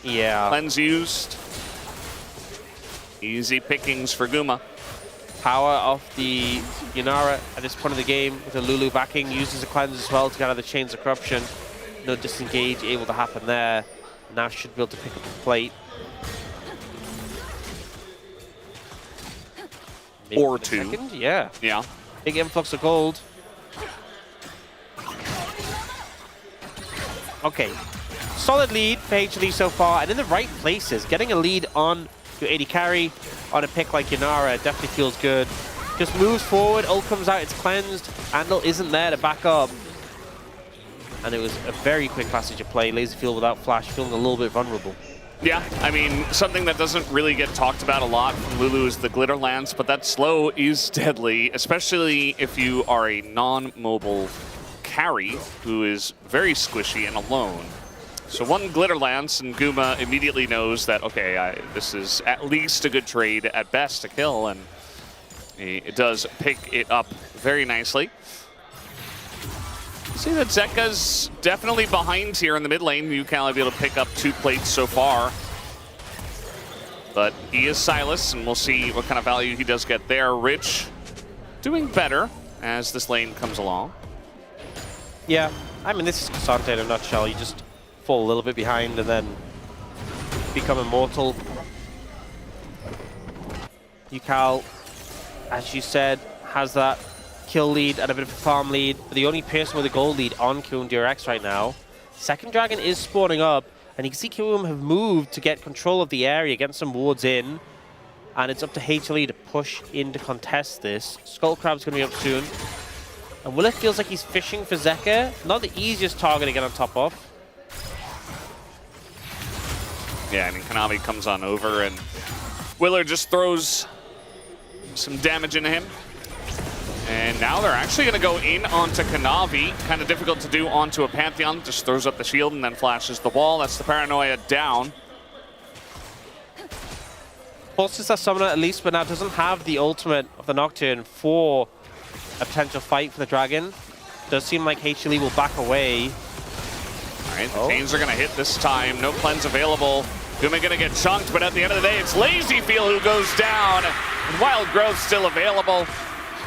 Yeah. Cleanse used. Easy pickings for Guma. Power of the Yunara at this point of the game with the Lulu backing, uses the cleanse as well to get out of the chains of corruption. No disengage able to happen there. Now should be able to pick up the plate. Maybe or two. Second? Yeah. Yeah. Big influx of gold. Okay. Solid lead for HLE so far, and in the right places. Getting a lead on your AD carry on a pick like Yunara definitely feels good. Just moves forward, ult comes out, it's cleansed. Andal isn't there to back up. And it was a very quick passage of play. LazyField without flash, feeling a little bit vulnerable. Yeah, I mean, something that doesn't really get talked about a lot from Lulu is the glitter lance, but that slow is deadly, especially if you are a non-mobile carry who is very squishy and alone. So one glitter lance, and Guma immediately knows that, okay, this is at least a good trade, at best a kill, and it does pick it up very nicely. See that Zeka's definitely behind here in the mid lane. UCal will be able to pick up 2 plates so far. But he is Silas, and we'll see what kind of value he does get there. Rich doing better as this lane comes along. Yeah, I mean, this is Cassante in a nutshell. You just fall a little bit behind and then become immortal. UCal, as you said, has that kill lead and a bit of a farm lead. But the only person with a gold lead on KMDX right now. Second dragon is spawning up, and you can see KM have moved to get control of the area, getting some wards in. And it's up to HLE to push in to contest this. Skullcrab's going to be up soon. And Willer feels like he's fishing for Zeka. Not the easiest target to get on top of. Yeah, I mean, Kanavi comes on over, and Willer just throws some damage into him. And now they're actually going to go in onto Kanavi. Kind of difficult to do onto a Pantheon. Just throws up the shield and then flashes the wall. That's the Paranoia down. Pulses that summoner at least, but now doesn't have the ultimate of the Nocturne for a potential fight for the Dragon. Does seem like HLE will back away. All right, the chains are going to hit this time. No cleanse available. Guma going to get chunked, but at the end of the day, it's LazyField who goes down. And Wild Growth still available.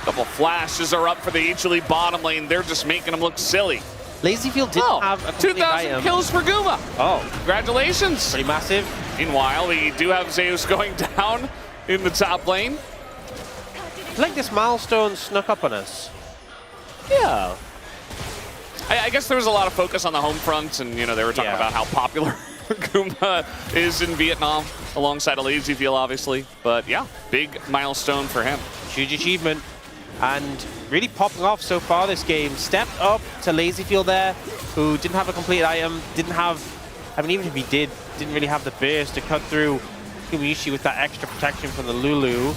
A couple flashes are up for the HLE bottom lane. They're just making them look silly. LazyField didn't have a 2,000 kills for Guma. Oh. Congratulations. Pretty massive. Meanwhile, we do have Zeus going down in the top lane. I feel like this milestone snuck up on us. Yeah. I guess there was a lot of focus on the home front, and, you know, they were talking about how popular Guma is in Vietnam, alongside a LazyField, obviously. But, yeah, big milestone for him. Huge achievement. And really popping off so far this game. Stepped up to LazyField there, who didn't have a complete item, didn't have, I mean, even if he did, didn't really have the burst to cut through Kumiishi with that extra protection from the Lulu.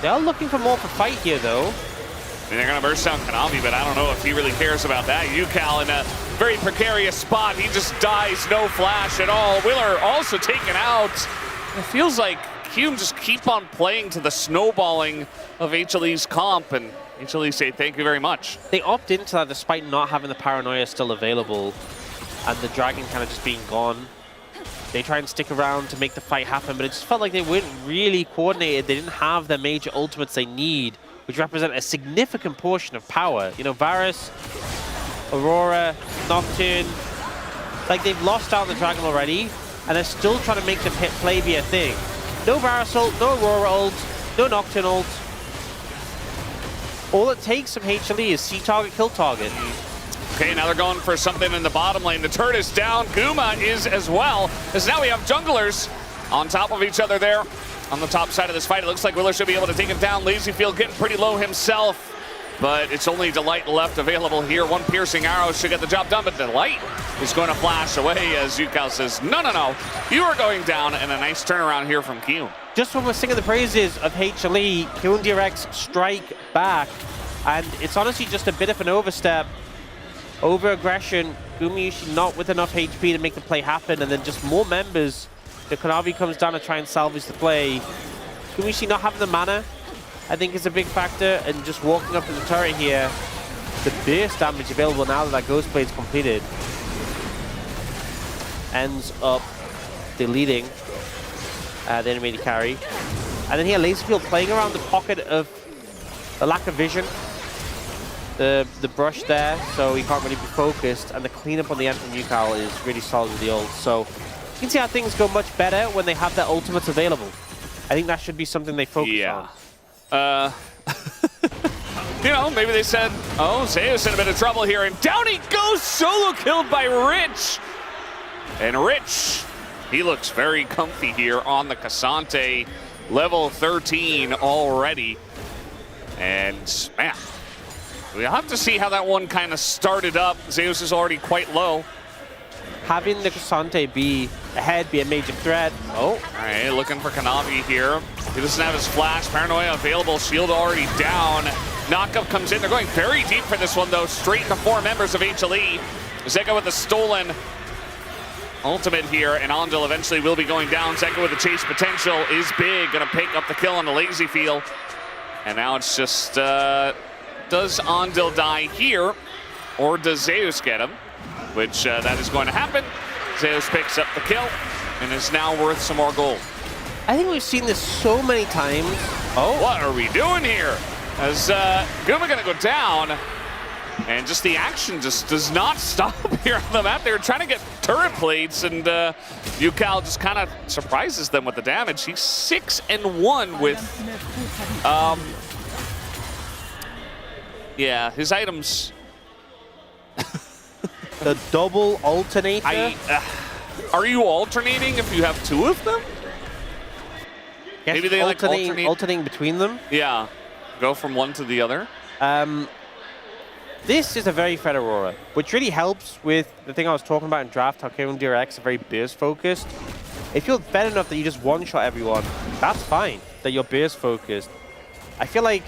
They are looking for more for fight here, though. I mean, they're going to burst down Kanavi, but I don't know if he really cares about that. UCal in a very precarious spot. He just dies, no flash at all. Willer also taken out. It feels like Hume just keep on playing to the snowballing of HLE's comp, and HLE say thank you very much. They opt into that despite not having the Paranoia still available, and the Dragon kind of just being gone. They try and stick around to make the fight happen, but it just felt like they weren't really coordinated. They didn't have the major ultimates they need, which represent a significant portion of power. You know, Varus, Aurora, Nocturne, like they've lost out on the Dragon already, and they're still trying to make the pit play be a thing. No Varus ult, no Aurora ult, no Nocturne ult. All it takes from HLE is see target, kill target. Okay, now they're going for something in the bottom lane. The turret is down. Guma is as well, as now we have junglers on top of each other there on the top side of this fight. It looks like Willer should be able to take him down. Lazyfield getting pretty low himself, but it's only Delight left available here. One piercing arrow should get the job done, but Delight is going to flash away as Yukal says, no, no, no, you are going down, and a nice turnaround here from Q. Just when we're singing the praises of HLE, KMDX strike back, and it's honestly just a bit of an overstep. Over-aggression, Gumayusi not with enough HP to make the play happen, and then just more members. The Kanavi comes down to try and salvage the play. Gumayusi not having the mana, I think, is a big factor, and just walking up to the turret here. The burst damage available now that Ghost Blade is completed ends up deleting the animated carry. And then here, Laserfield playing around the pocket of the lack of vision. The brush there, so he can't really be focused, and the cleanup on the end from Yukal is really solid with the ult. So you can see how things go much better when they have their ultimates available. I think that should be something they focus on. You know, maybe they said, oh, Zeus in a bit of trouble here, and down he goes, solo killed by Rich. And Rich, he looks very comfy here on the Cassante, level 13 already. And man, we'll have to see how that one kind of started up. Zeus is already quite low. Having the Cassante be ahead, be a major threat. Oh. All right, looking for Kanavi here. He doesn't have his flash. Paranoia available. Shield already down. Knockup comes in. They're going very deep for this one, though. Straight into 4 members of HLE. Zeka with the stolen ultimate here, and Andil eventually will be going down. Zeka with the chase potential is big. Going to pick up the kill on the Lazyfield. And now it's just, does Andil die here, or does Zeus get him? Which that is going to happen. Zeus picks up the kill and is now worth some more gold. I think we've seen this so many times. Oh, what are we doing here? As Guma gonna go down, and just the action just does not stop here on the map. They were trying to get turret plates, and Yukal just kind of surprises them with the damage. He's 6-1 with, yeah, his items. The double alternator. Are you alternating if you have 2 of them? Yes, maybe they alternating between them. Yeah, go from one to the other. This is a very fed Aurora, which really helps with the thing I was talking about in draft, how KMDX are very burst focused. If you're fed enough that you just one-shot everyone, that's fine, that you're burst focused. I feel like,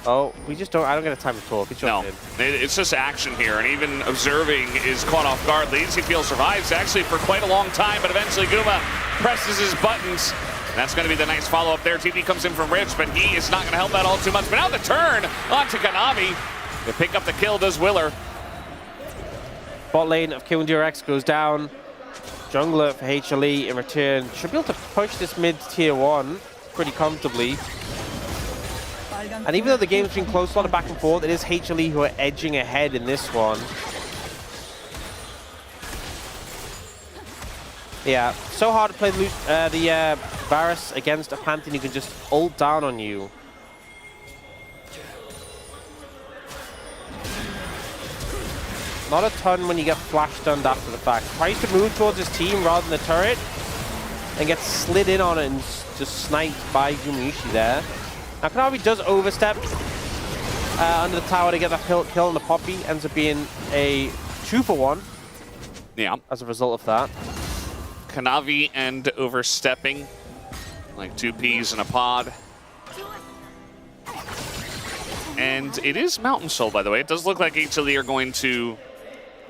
oh, I don't get a time to talk. It's just action here, and even observing is caught off guard. Lazyfield survives actually for quite a long time, but eventually Guma presses his buttons. And that's going to be the nice follow-up there. TP comes in from Rich, but he is not going to help that all too much. But now the turn onto Kanavi. To pick up the kill does Willer. Bot lane of KMDX goes down. Jungler for HLE in return should be able to push this mid tier 1 pretty comfortably. And even though the game's been close, a lot of back and forth, it is HLE who are edging ahead in this one. Yeah, so hard to play the Varus against a Pantheon who can just ult down on you. Not a ton when you get flash stunned after the fact. Tries to move towards his team rather than the turret, and gets slid in on it and just sniped by Gumayusi there. Now Kanavi does overstep under the tower to get that kill on the Poppy. Ends up being a 2-for-1. Yeah. As a result of that. Kanavi and overstepping, like 2 peas in a pod. And it is Mountain Soul, by the way. It does look like HLE are going to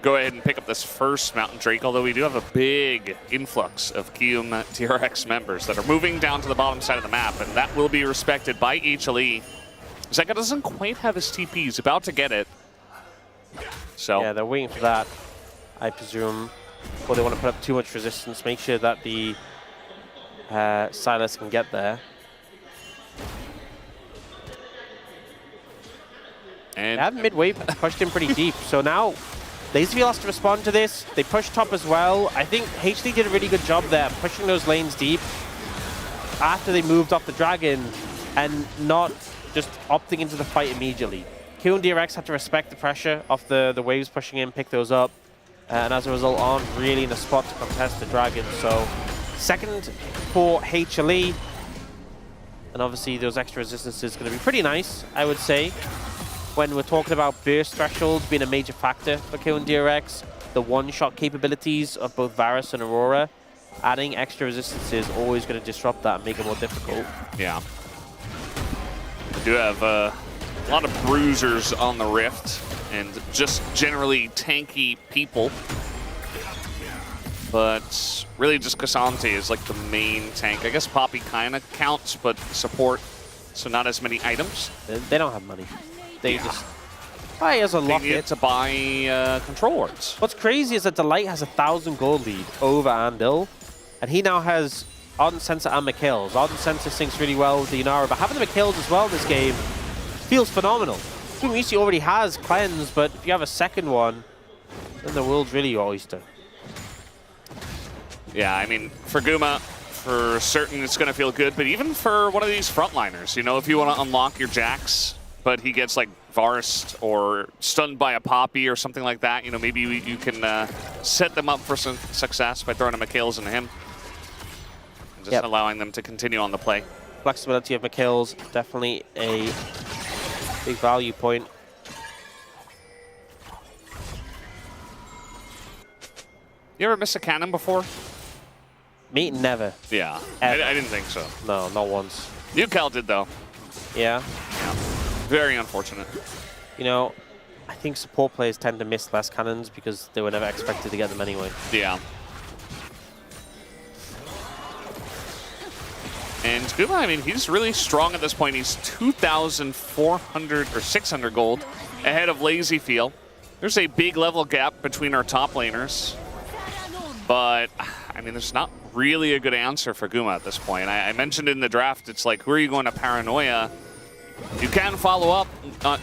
go ahead and pick up this first Mountain Drake, although we do have a big influx of KMDX members that are moving down to the bottom side of the map, and that will be respected by HLE. Zeka doesn't quite have his TP. He's about to get it. So yeah, they're waiting for that, I presume. Or they want to put up too much resistance, make sure that the Silas can get there. And they have midway pushed in pretty deep, so now Lazyfield has to respond to this. They push top as well. I think HLE did a really good job there, pushing those lanes deep after they moved off the dragon and not just opting into the fight immediately. KMDX had to respect the pressure of the waves pushing in, pick those up, and as a result aren't really in a spot to contest the dragon. So Second for HLE. And obviously those extra resistances are going to be pretty nice, I would say. When we're talking about burst thresholds being a major factor for KMDX, the one-shot capabilities of both Varus and Aurora, adding extra resistance is always going to disrupt that and make it more difficult. Yeah. We do have a lot of bruisers on the Rift and just generally tanky people. But really just Cassante is like the main tank. I guess Poppy kind of counts, but support, so not as many items. They don't have money. They just buy as a locket. They need to buy control wards. What's crazy is that Delight has 1,000 gold lead over Andil, and he now has Ardent Sensor and McHale's. Ardent Sensor syncs really well with the Inara, but having the McHale's as well this game feels phenomenal. Gumishi already has Cleanse, but if you have a second one, then the world's really your oyster. Yeah, I mean, for Guma, for certain it's going to feel good, but even for one of these frontliners, you know, if you want to unlock your Jax, but he gets like Varst or stunned by a Poppy or something like that, you know, maybe you can set them up for some success by throwing a McHale's into him. And just allowing them to continue on the play. Flexibility of McHale's, definitely a big value point. You ever miss a cannon before? Me, never. Yeah, I didn't think so. No, not once. UCal did, though. Yeah? Yeah. Very unfortunate. You know, I think support players tend to miss less cannons because they were never expected to get them anyway. Yeah. And Guma, I mean, he's really strong at this point. He's 2,400 or 600 gold ahead of Lazy Feel. There's a big level gap between our top laners. But, I mean, there's not really a good answer for Guma at this point. I mentioned in the draft, it's like, who are you going to Paranoia? You can follow up,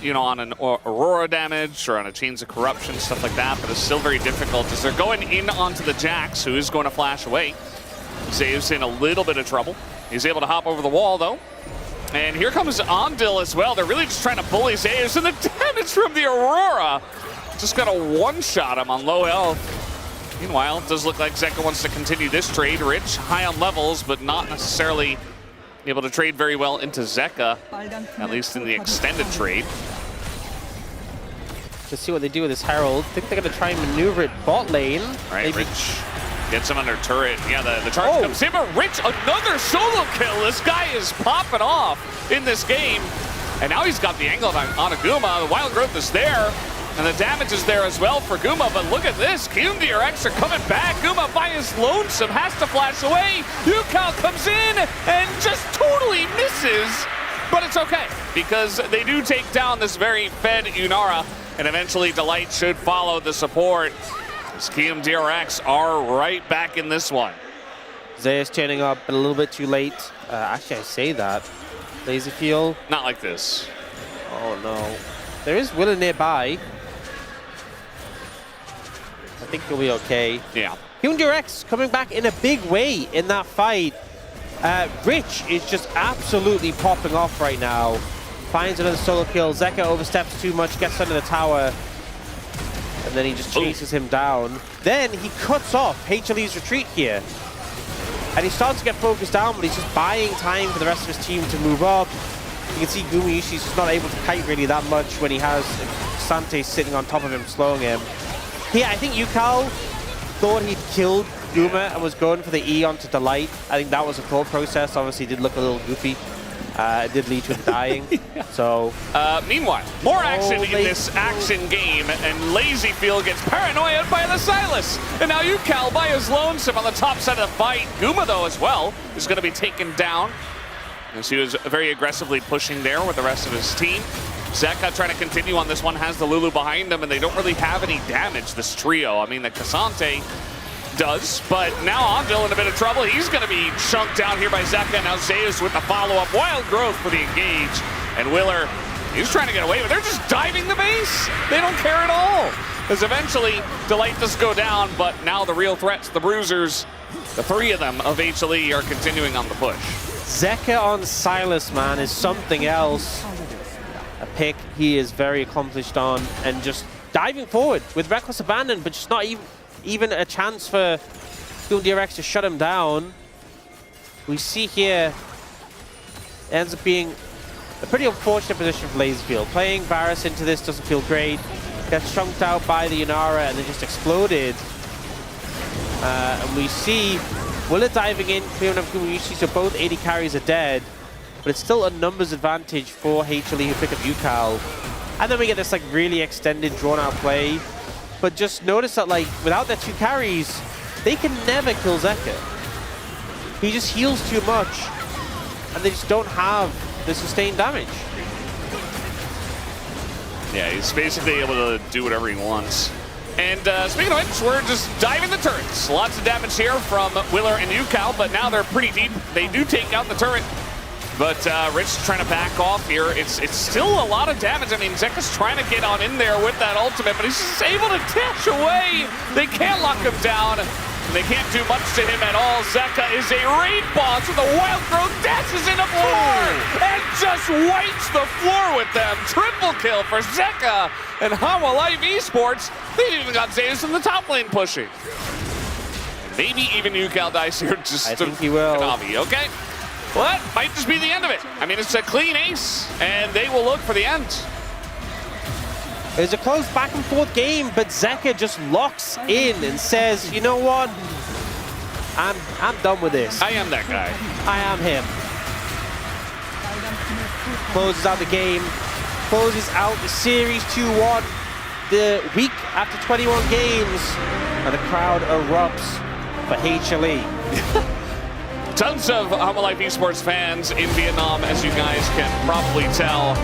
you know, on an Aurora damage or on a Chains of Corruption, stuff like that, but it's still very difficult as they're going in onto the Jax, who is going to flash away. Zeus in a little bit of trouble. He's able to hop over the wall, though. And here comes Andil as well. They're really just trying to bully Zeus, and the damage from the Aurora just got to one-shot him on low health. Meanwhile, it does look like Zeka wants to continue this trade. Rich, high on levels, but not necessarily able to trade very well into Zeka, at least in the extended trade. Let's see what they do with this Herald. I think they're going to try and maneuver it bot lane. All right, maybe. Rich gets him under turret. Yeah, the charge comes in, but Rich, another solo kill. This guy is popping off in this game. And now he's got the angle on Aguma. The Wild Growth is there. And the damage is there as well for Guma, but look at this. KMDX are coming back. Guma by his lonesome has to flash away. UCal comes in and just totally misses. But it's okay, because they do take down this very fed Unara, and eventually Delight should follow the support. As KMDX are right back in this one. Zeus turning up a little bit too late. Actually, I say that. Lazy Feel. Not like this. Oh, no. There is Willa nearby. I think he'll be okay. Yeah. meanwhile, more action in this action game, and Lazy Field gets paranoid by the Silas. And now UCal by his lonesome on the top side of the fight. Guma, though, as well, is going to be taken down, as he was very aggressively pushing there with the rest of his team. Zeka trying to continue on this one, has the Lulu behind him, and they don't really have any damage, this trio. I mean, the Cassante does, but now Andil in a bit of trouble. He's going to be chunked down here by Zeka. Now Zeus with the follow-up. Wild Growth for the engage. And Willer, he's trying to get away, but they're just diving the base. They don't care at all. Because eventually, Delight does go down, but now the real threats, the Bruisers, the three of them of HLE are continuing on the push. Zeka on Silas, man, is something else. A pick he is very accomplished on, and just diving forward with reckless abandon, but just not even a chance for KMDX to shut him down. we see here ends up being a pretty unfortunate position for Laserfield. Playing Varus into this doesn't feel great. Gets chunked out by the Inara and then just exploded. And we see Willa diving in, clearing up Gumayushi, so both 80 carries are dead. But it's still a numbers advantage for HLE who pick up Yukal. And then we get this like really extended, drawn-out play. But just notice that like without their 2 carries, they can never kill Zeka. He just heals too much, and they just don't have the sustained damage. Yeah, he's basically able to do whatever he wants. And speaking of which, we're just diving the turrets. Lots of damage here from Willer and Yukal, but now they're pretty deep. They do take out the turret. But Rich trying to back off here. It's still a lot of damage. I mean, Zeka's trying to get on in there with that ultimate, but he's just able to dash away. They can't lock him down. They can't do much to him at all. Zeka is a raid boss with a wild growth, dashes in the floor, and just wipes the floor with them. Triple kill for Zeka and Hama Life Esports. They even got Zeus in the top lane pushing. Maybe even Yukal dies here just I think he will. Kanavi, okay? Well, that might just be the end of it. I mean, it's a clean ace, and they will look for the end. It's a close back and forth game, but Zeka just locks in and says, you know what? I'm done with this. I am that guy. I am him. Closes out the game, closes out the series 2-1. The week after 21 games, and the crowd erupts for HLE. Tons of Hama Life Esports fans in Vietnam, as you guys can probably tell.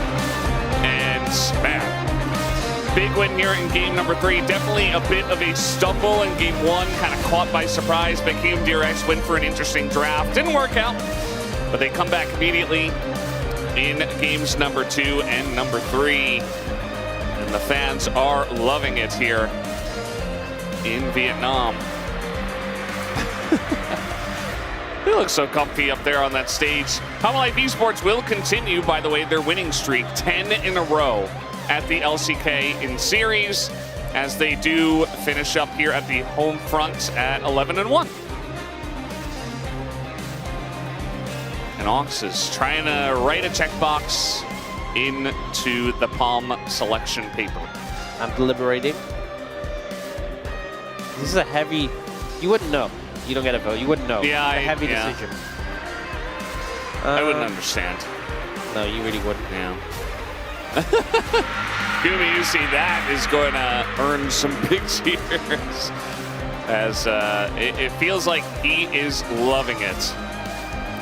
And man, big win here in game number 3. Definitely a bit of a stumble in game 1, kind of caught by surprise. But KMDX went for an interesting draft. Didn't work out, but they come back immediately in games number 2 and number 3. And the fans are loving it here in Vietnam. They look so comfy up there on that stage. Hama Life Esports will continue, by the way, their winning streak, 10 in a row at the LCK in series, as they do finish up here at the home front at 11-1. And Ox is trying to write a checkbox into the Palm selection paper. I'm deliberating. This is a heavy, you wouldn't know. You don't get a vote, you wouldn't know. Yeah, it's a heavy decision. I wouldn't understand. No, you really wouldn't. Yeah. Gumi, you see that is going to earn some big cheers, as it feels like he is loving it.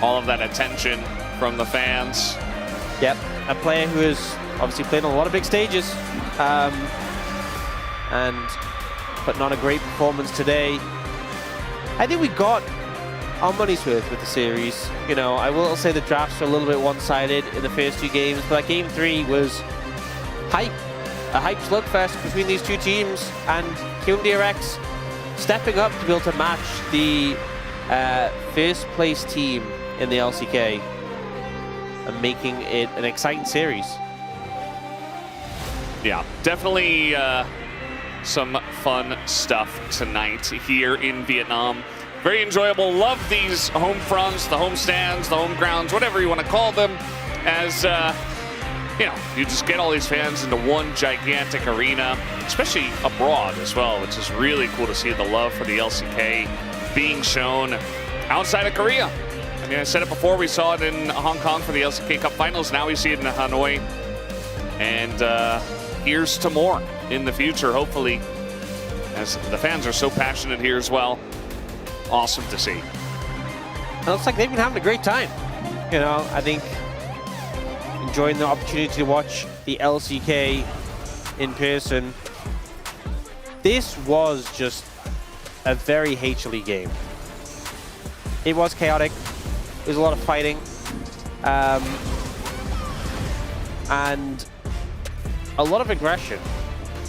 All of that attention from the fans. Yep, a player who has obviously played on a lot of big stages, and putting on a great performance today. I think we got our money's worth with the series. You know, I will say the drafts are a little bit one-sided in the first 2 games, but game 3 was hype. A hype slugfest between these 2 teams, and KMDX stepping up to be able to match the first place team in the LCK and making it an exciting series. Yeah, definitely some fun stuff tonight here in Vietnam. Very enjoyable. Love these home fronts, the home stands, the home grounds, whatever you want to call them, as you know, you just get all these fans into one gigantic arena, especially abroad as well, which is really cool to see the love for the LCK being shown outside of Korea. I mean, I said it before, we saw it in Hong Kong for the LCK Cup Finals. Now we see it in Hanoi. And here's to more in the future, hopefully, as the fans are so passionate here as well. Awesome to see. It looks like they've been having a great time. You know, I think enjoying the opportunity to watch the LCK in person. This was just a very HLE game. It was chaotic. There was a lot of fighting. And a lot of aggression.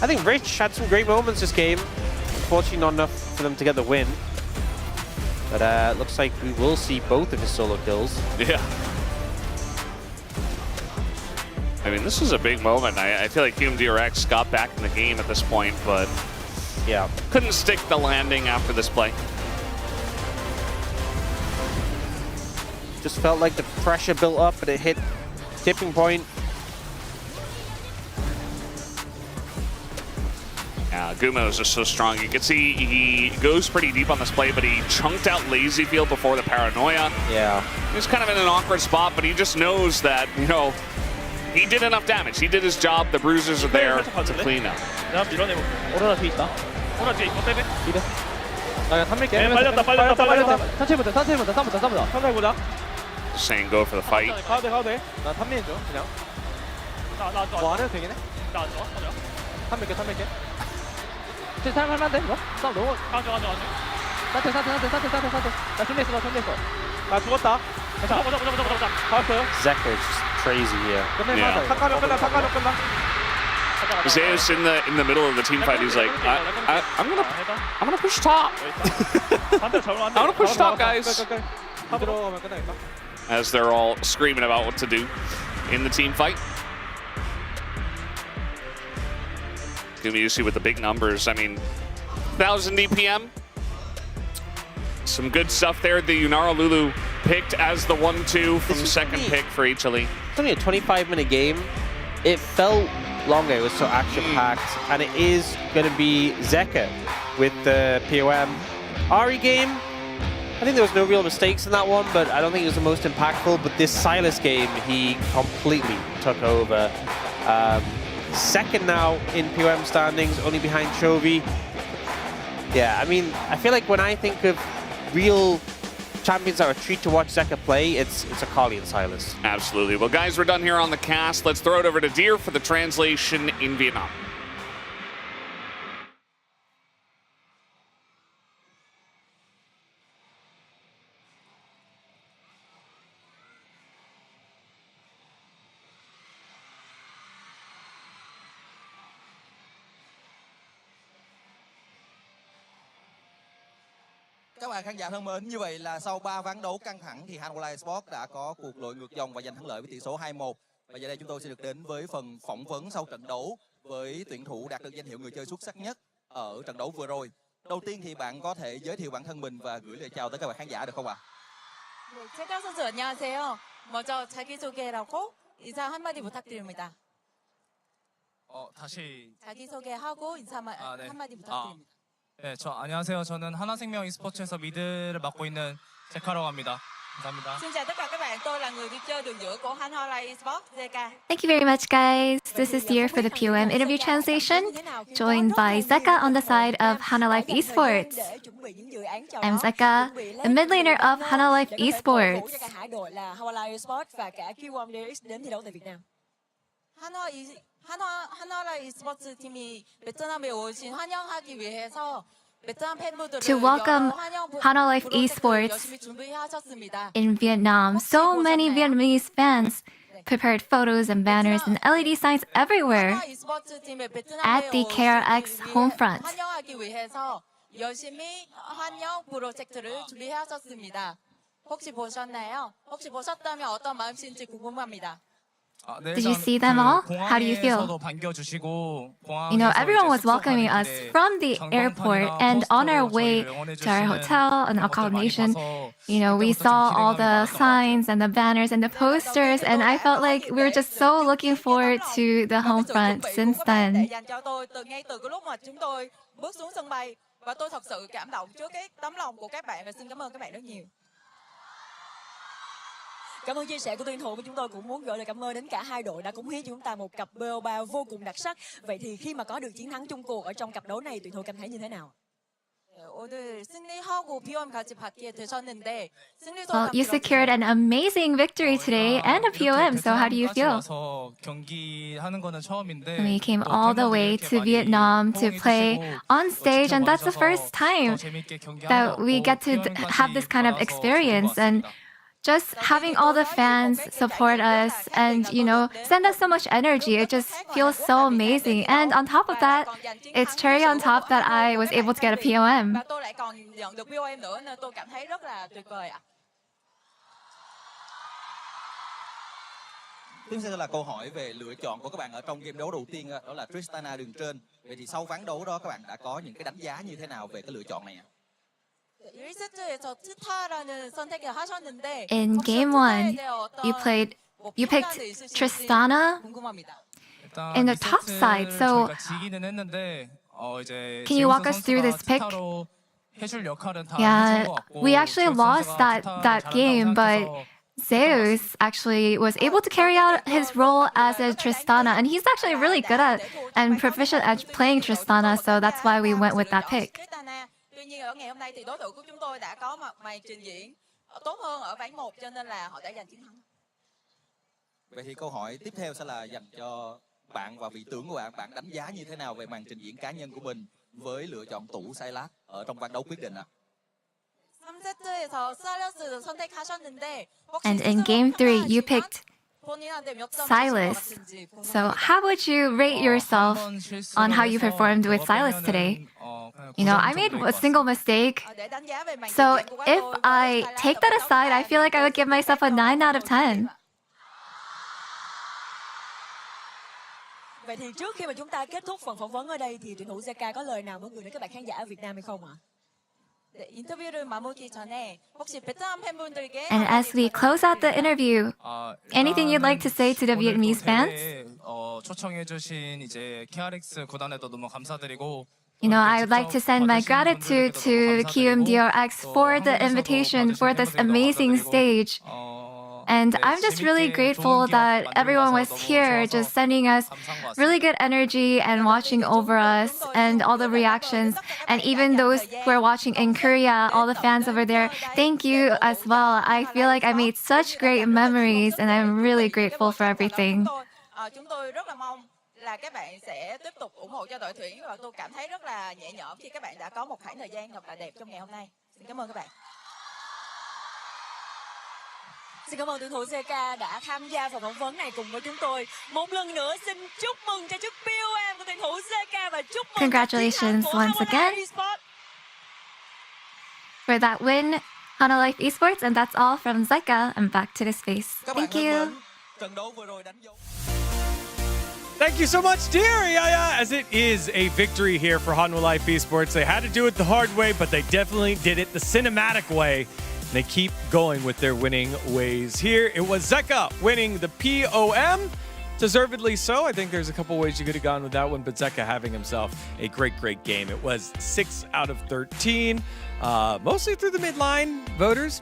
I think Rich had some great moments this game. Unfortunately, not enough for them to get the win. But looks like we will see both of his solo kills. Yeah. I mean, this was a big moment. I feel like KMDX got back in the game at this point, but yeah, couldn't stick the landing after this play. Just felt like the pressure built up and it hit tipping point. Yeah, Gumo is just so strong. You can see he goes pretty deep on this play, but he chunked out Lazy Field before the Paranoia. Yeah. He's kind of in an awkward spot, but he just knows that, you know, he did enough damage. He did his job. The bruisers are there to clean up. 오로라 뒤에 있다. 오로라 뒤에 있고 때문에. 미드. 나 그냥 3밀게. 빨렸다. 천천히 보자. Saying go for the fight. 가도 돼. 나 3밀 줘, 그냥. 뭐 안 해도 되긴 해. 나 안 좋아. 3밀게. 진짜 살만한데 이거? 싸움 너무. 가져. 사태. 나 준비했어. 나 죽었다. 자, 보자. 가왔어요. Zeka is just crazy here. Yeah. Zeus in the middle of the team fight. He's like, I'm gonna push top. I'm gonna push top, guys. As they're all screaming about what to do in the team fight. It's gonna be easy with the big numbers. I mean, 1,000 DPM. Some good stuff there. The Yunara Lulu picked as the 1-2 from second pick for HLE. It's only a 25-minute game. It felt longer. It was so action-packed. And it is going to be Zeka with the POM. Ari game, I think there was no real mistakes in that one, but I don't think it was the most impactful. But this Silas game, he completely took over. Second now in POM standings, only behind Chovy. Yeah, I mean, I feel like when I think of real champions that are a treat to watch Zeka play, it's Akali and Silas. Absolutely. Well, guys, we're done here on the cast. Let's throw it over to Deer for the translation in Vietnam. Các bạn khán giả thân mến, như vậy là sau 3 ván đấu căng thẳng thì Hanwha Sport đã có cuộc lội ngược dòng và giành thắng lợi với tỷ số 2-1. Và giờ đây chúng tôi sẽ được đến với phần phỏng vấn sau trận đấu với tuyển thủ đạt được danh hiệu người chơi xuất sắc nhất ở trận đấu vừa rồi. Đầu tiên thì bạn có thể giới thiệu bản thân mình và gửi lời chào tới các bạn khán giả được không ạ? 최강 선수 안녕하세요. 먼저 자기소개라고 인사 한마디 부탁드립니다. 다시 자기소개하고 인사 한마디 부탁드립니다. 네, 안녕하세요. 저는 하나생명 e스포츠에서 미드를 맡고 있는 제카라고 합니다. 감사합니다. Xin chào tất cả các bạn, tôi là người đi chơi đường giữa của Hanwha Esports JK. Thank you very much, guys. This is Deer for the POM interview translation, joined by Zeka on the side of Hana Life Esports. I'm Zeka, the mid laner of Hana Life Esports. Hanwha Esports và cả KMDX đến thi đấu tại Việt Nam. 한화라 e스포츠 팀이 베트남에 오신 환영하기 위해서 베트남 팬분들을 To welcome Hana Life Esports 열심히 준비하셨습니다. in Vietnam, so many Vietnamese fans prepared photos and banners and LED signs everywhere at the KRX home front. 환영하기 위해서 열심히 환영 프로젝트를 준비하셨습니다. 혹시 보셨나요? 혹시 보셨다면 어떤 마음인지 궁금합니다. Did you see them all? How do you feel? You know, everyone was welcoming us from the airport, and on our way to our hotel and accommodation, you know, we saw all the signs and the banners and the posters, and I felt like we were just so looking forward to the home front since then. Dành cho tôi ngay từ cái lúc mà chúng tôi bước xuống sân bay, và tôi thật sự cảm động trước cái tấm lòng của các bạn và xin cảm ơn các bạn rất nhiều. Cảm ơn chia sẻ của tuyển thủ, và chúng tôi cũng muốn gửi lời cảm ơn đến cả hai đội đã cống hiến cho chúng ta một cặp BO3 vô cùng đặc sắc. Vậy thì khi mà có được chiến thắng chung cuộc ở trong cặp đấu này, tuyển thủ cảm thấy như thế nào? 오늘 승리하고 POM 같이 받게 되셨는데 Well, you secured an amazing victory today and a POM, so how do you feel? We came all the way to Vietnam to play on stage, and that's the first time that we get to have this kind of experience. And just having all the fans support us and, you know, send us so much energy, it just feels so amazing. And on top of that, it's cherry on top that I was able to get a POM. và tôi lại còn nhận được POM nữa nên tôi cảm thấy rất là tuyệt vời ạ. Tiếp theo là câu hỏi về lựa chọn của các bạn ở trong game đấu đầu tiên, đó là Tristana đường trên. Vậy thì sau ván đấu đó các bạn đã có những cái đánh giá như thế nào về cái lựa chọn này ạ? 1세트에서 트타라는 선택을 하셨는데 In game 1, you picked Tristana in the top side. So 지기는 했는데 이제 can you walk us through this pick? 해줄 역할은 다 Yeah, 해준 것 같고 we actually lost that game, but Zeus actually was able to carry out his role as a Tristana, and he's actually really good at and proficient at playing Tristana, so that's why we went with that pick. Tuy nhiên ở ngày hôm nay thì đối thủ của chúng tôi đã có mặt mày trình diễn tốt hơn ở ván 1 cho nên là họ đã giành chiến thắng. Vậy thì câu hỏi tiếp theo sẽ là dành cho bạn và vị tướng của bạn. Bạn đánh giá như thế nào về màn trình diễn cá nhân của mình với lựa chọn tủ Silas ở trong ván đấu quyết định ạ? 3세트에서 사일러스를 선택하셨는데 And in game 3, you picked Silas. So how would you rate yourself on how you performed with Silas today? You know, I made a single mistake. So if I take that aside, I feel like I would give myself a 9 out of 10. Vậy thì trước khi mà chúng ta kết thúc phần phỏng vấn ở đây thì tuyển thủ Zeka có lời nào muốn gửi đến các bạn khán giả ở Việt Nam hay không ạ? 인터뷰를 마무리 전에 혹시 베트남 팬분들께 And as we close out the interview, anything you'd like to say to the Vietnamese fans? 초청해주신 이제 KRX 구단에도 너무 감사드리고. You know, I would like to send my gratitude to KMDX for the invitation for this amazing stage. And I'm just really grateful that everyone was here just sending us really good energy and watching over us and all the reactions. And even those who are watching in Korea, all the fans over there, thank you as well. I feel like I made such great memories and I'm really grateful for everything. Chúng tôi rất là mong là các bạn sẽ tiếp tục ủng hộ cho đội tuyển và tôi cảm thấy rất là nhẹ nhõm khi các bạn đã có một khoảng thời gian thật là đẹp trong ngày hôm nay. Xin cảm ơn các bạn. Xin cảm ơn tuyển thủ Zeka đã tham gia phần phỏng vấn này cùng với chúng tôi. Một lần nữa xin chúc mừng cho chiếc POM của tuyển thủ Zeka và chúc mừng Congratulations once again for that win, Hana Life Esports, and that's all from Zeka. And back to the space. Thank you. Thank you so much, dear Yaya, as it is a victory here for Hanwha Life Esports. They had to do it the hard way, but they definitely did it the cinematic way. They keep going with their winning ways here. It was Zeka winning the POM. Deservedly so. I think there's a couple ways you could have gone with that one, but Zeka having himself a great game. It was 6 out of 13. Mostly through the midline voters.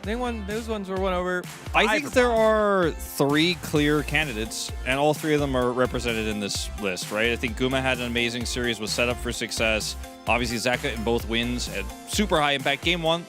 They won. Those ones were won over. I think there are 3 clear candidates, and all 3 of them are represented in this list, right? I think Guma had an amazing series, was set up for success. Obviously, Zeka in both wins had super high impact. Game 1,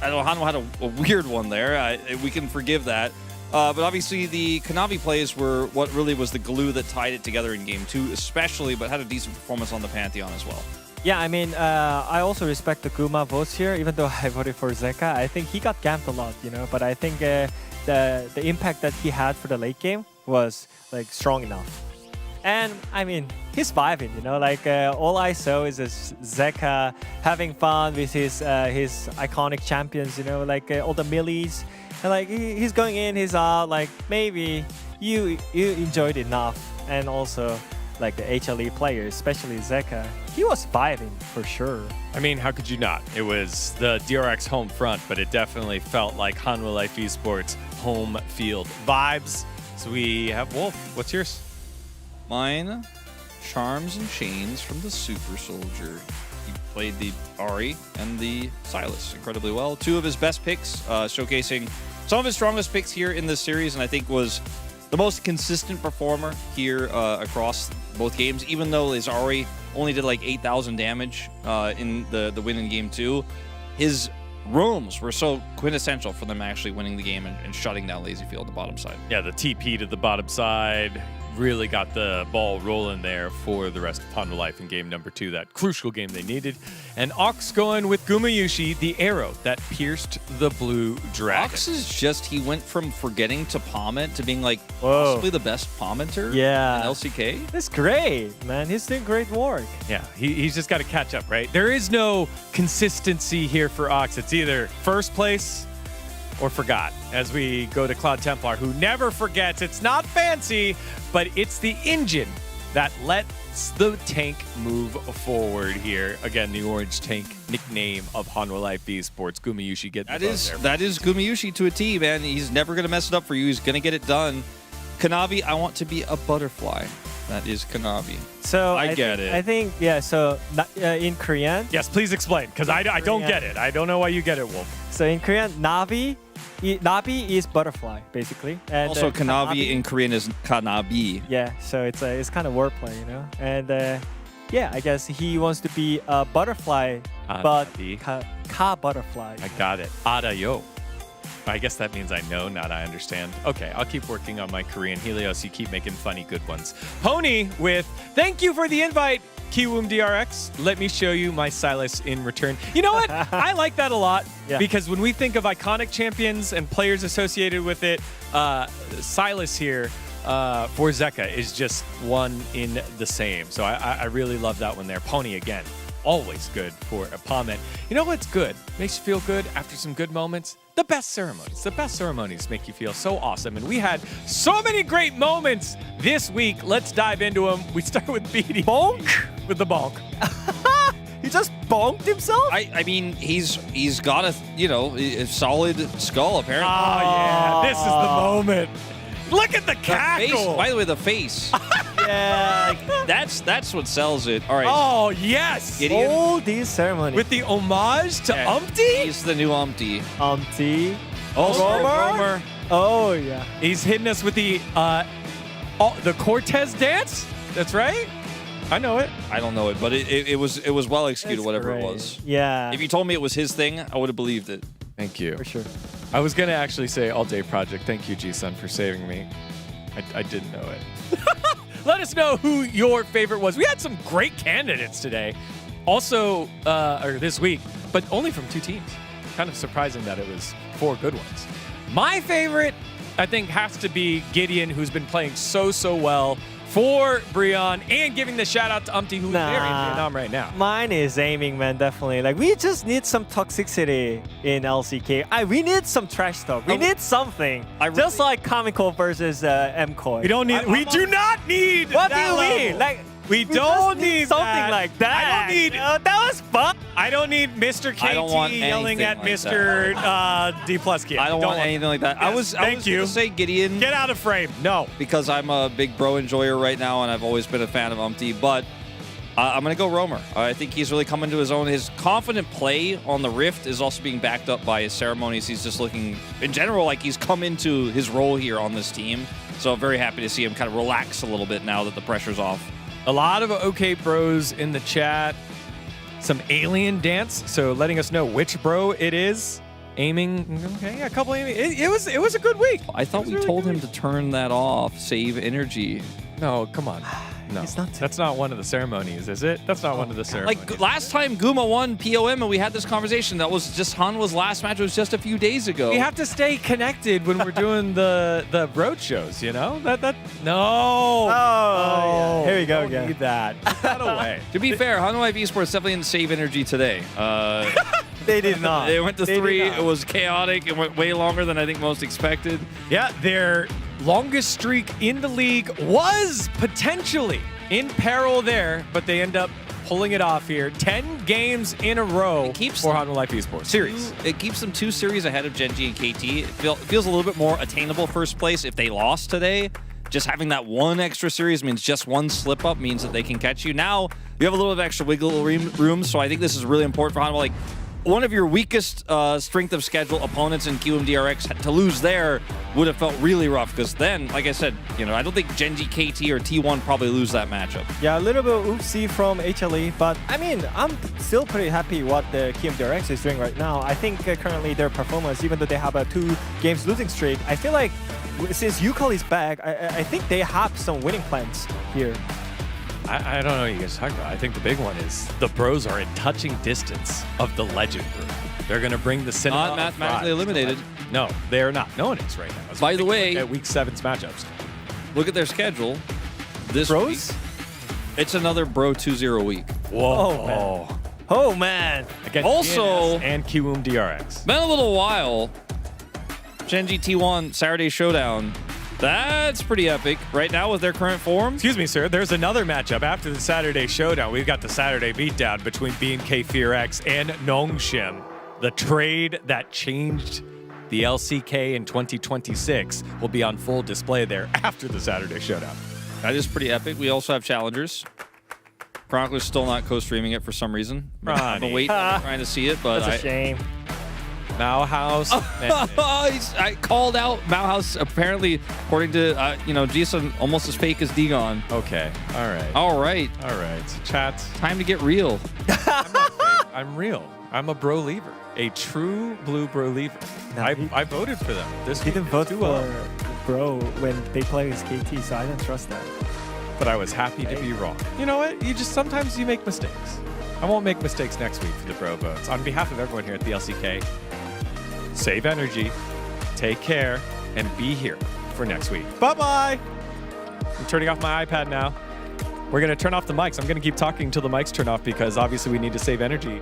I know Hanwha had a weird one there. We can forgive that. But obviously, the Kanavi plays were what really was the glue that tied it together in Game 2, especially, but had a decent performance on the Pantheon as well. Yeah, I mean, I also respect the Guma votes here, even though I voted for Zeka. I think he got gamped a lot, you know, but I think the impact that he had for the late game was like strong enough. And I mean, he's vibing, you know, like all I saw is Zeka having fun with his iconic champions, you know, like all the millies. And like he's going in, he's out, like maybe you enjoyed enough. And also like the HLE players, especially Zeka, he was vibing for sure. I mean, how could you not? It was the DRX home front, but it definitely felt like Hanwha Life Esports home field vibes. So we have Wolf. What's yours? Mine, Charms and Chains from the Super Soldier. He played the Ahri and the Silas incredibly well. 2 of his best picks, showcasing some of his strongest picks here in this series, and I think was the most consistent performer here across both games, even though his Ahri only did like 8,000 damage in the win in Game 2. His rooms were so quintessential for them actually winning the game and shutting down LazyField on the bottom side. Yeah, the TP to the bottom side really got the ball rolling there for the rest of Hanwha Life in game number 2, that crucial game they needed. And Ox going with Gumayushi, the arrow that pierced the blue dragon. Ox is just, he went from forgetting to palm it to being like possibly the best palmenter in LCK. That's great, man. He's doing great work. Yeah, he's just got to catch up, right? There is no consistency here for Ox. It's either first place or forgot, as we go to Cloud Templar, who never forgets. It's not fancy, but it's the engine that lets the tank move forward here. Again, the orange tank nickname of Hanwha Life Esports. Gumayushi, get that is Gumayushi to a T, man. He's never going to mess it up for you. He's going to get it done. Kanavi, I want to be a butterfly. That is Kanavi. So I get it. I think, yeah, so in Korean. Yes, please explain, because I don't get it. I don't know why you get it, Wolf. So in Korean, Navi is butterfly, basically. And also, Kanavi in Korean is Kanabi. Yeah, so it's kind of wordplay, you know? And yeah, I guess he wants to be a butterfly, but ka butterfly. I got it. Adayo. I guess that means I know, not I understand. Okay, I'll keep working on my Korean. Helios, you keep making funny good ones. Pony with, thank you for the invite, KMDX. Let me show you my Silas in return. You know what? I like that a lot because when we think of iconic champions and players associated with it, Silas here for Zeka is just one in the same. So I really love that one there. Pony again, always good for a comment. You know what's good? Makes you feel good after some good moments? The best ceremonies. The best ceremonies make you feel so awesome. And we had so many great moments this week. Let's dive into them. We start with BD. Bonk? With the bonk. He just bonked himself? I mean, he's got a solid skull, apparently. Oh, yeah. This is the moment. Look at the cackle. Face, by the way, the face. Yeah. That's what sells it. All right. Oh, yes. Gideon. All these ceremonies. With the homage to Umpty? He's the new Umpty. Umpty. Oh, Romer. Oh, yeah. He's hitting us with the Cortez dance. That's right. I know it. I don't know it, but it was well executed, It's whatever great. it was. Yeah. If you told me it was his thing, I would have believed it. Thank you. For sure. I was going to actually say All Day Project. Thank you, G-Sun, for saving me. I didn't know it. Let us know who your favorite was. We had some great candidates today. Also, or this week, but only from 2 teams. Kind of surprising that it was 4 good ones. My favorite, I think, has to be Gideon, who's been playing so well for Brion and giving the shout out to Umpty, who's there in Vietnam right now. Mine is aiming, man, definitely. Like, we just need some toxicity in LCK. We need some trash talk. We need something. Just like Comical versus MCoy. We don't need. We do not need. What that do you level. mean? Like, we don't need need something that. like that. I don't need. That was fun. I don't need Mr. I don't want KT yelling at anything Mr. D plus kid. I don't want anything like that. Yes, I was thank you. going to say Gideon. Get out of frame. No. Because I'm a big bro enjoyer right now, and I've always been a fan of Umpty, but I'm going to go Romer. I think he's really come into his own. His confident play on the Rift is also being backed up by his ceremonies. He's just looking, in general, like he's come into his role here on this team. So I'm very happy to see him kind of relax a little bit now that the pressure's off. A lot of OK bros in the chat. Some alien dance, so letting us know which bro it is. Aiming, okay, a couple aiming. It was a good week. I thought we told him to turn that off, save energy. No, come on. No, that's not one of the ceremonies, is it? That's not one of the ceremonies. Like last time Guma won POM and we had this conversation, that was just Hanwha's last match. It was just a few days ago. We have to stay connected when we're doing the road shows, you know? No. Oh, yeah. Here we go Don't again. need that. Put that away. To be fair, Hanwha Life Esports definitely didn't save energy today. They did not. They went to 3. It was chaotic. It went way longer than I think most expected. Yeah, their longest streak in the league was potentially in peril there, but they end up pulling it off here. 10 games in a row for Hanwha Life Esports. Series. It keeps them 2 series ahead of Genji and KT. It feels a little bit more attainable first place if they lost today. Just having that 1 extra series means just 1 slip up means that they can catch you. Now you have a little bit of extra wiggle room, so I think this is really important for Hanwha. Like, one of your weakest strength of schedule opponents in KMDX, to lose there would have felt really rough, because then, like I said, I don't think Genji, KT, or T1 probably lose that matchup. Yeah, a little bit oopsie from HLE, but I mean, I'm still pretty happy what the KMDX is doing right now. I think currently their performance, even though they have a 2 games losing streak, I feel like since Yukali is back, I think they have some winning plans here. I don't know what you guys are talking about. I think the big one is the bros are in touching distance of the legend group. They're going to bring the cinema. Not mathematically eliminated. No, they are not. No one is right now. By the way, at Week 7's matchups. Look at their schedule. This bros? week, it's another Bro 2-0 week. Whoa. Oh, man. Against Also, DNS and KMDX. Been a little while. Genji T1 Saturday Showdown. That's pretty epic. Right now with their current form. Excuse me, sir. There's another matchup after the Saturday Showdown. We've got the Saturday Beatdown between B&K KRX and Nongshim. The trade that changed the LCK in 2026 will be on full display there after the Saturday Showdown. That is pretty epic. We also have challengers. Chronicler's still not co-streaming it for some reason. I've been waiting, trying to see it, but That's a shame. Mauhaus. I called out Mauhaus. Apparently, according to Jason, almost as fake as Digon. Okay. All right. All right. All right. Chat. Time to get real. I'm not fake. I'm real. I'm a bro-lever. A true blue bro-lever. I voted for them. He didn't vote for bro when they play with KT, so I don't trust that. But I was happy to be wrong. You know what? Sometimes you make mistakes. I won't make mistakes next week for the bro votes. On behalf of everyone here at the LCK, save energy, take care, and be here for next week. Bye-bye! I'm turning off my iPad now. We're going to turn off the mics. I'm going to keep talking until the mics turn off because obviously we need to save energy.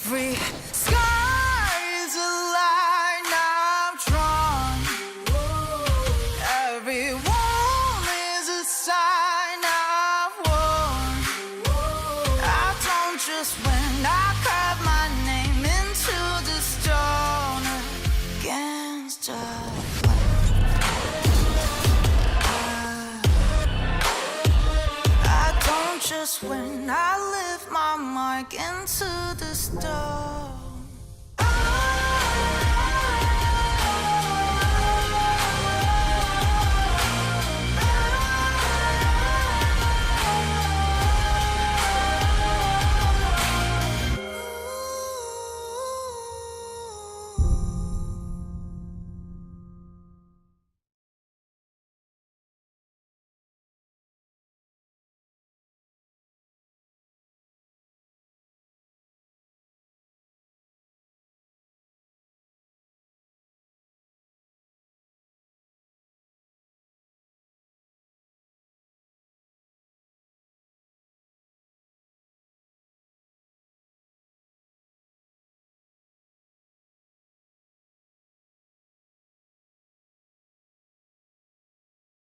Every sky's a line I've drawn. Every wall is a sign I've worn. I don't just win, I carve my name into the stone against a I don't just win, I live my mark into the stone.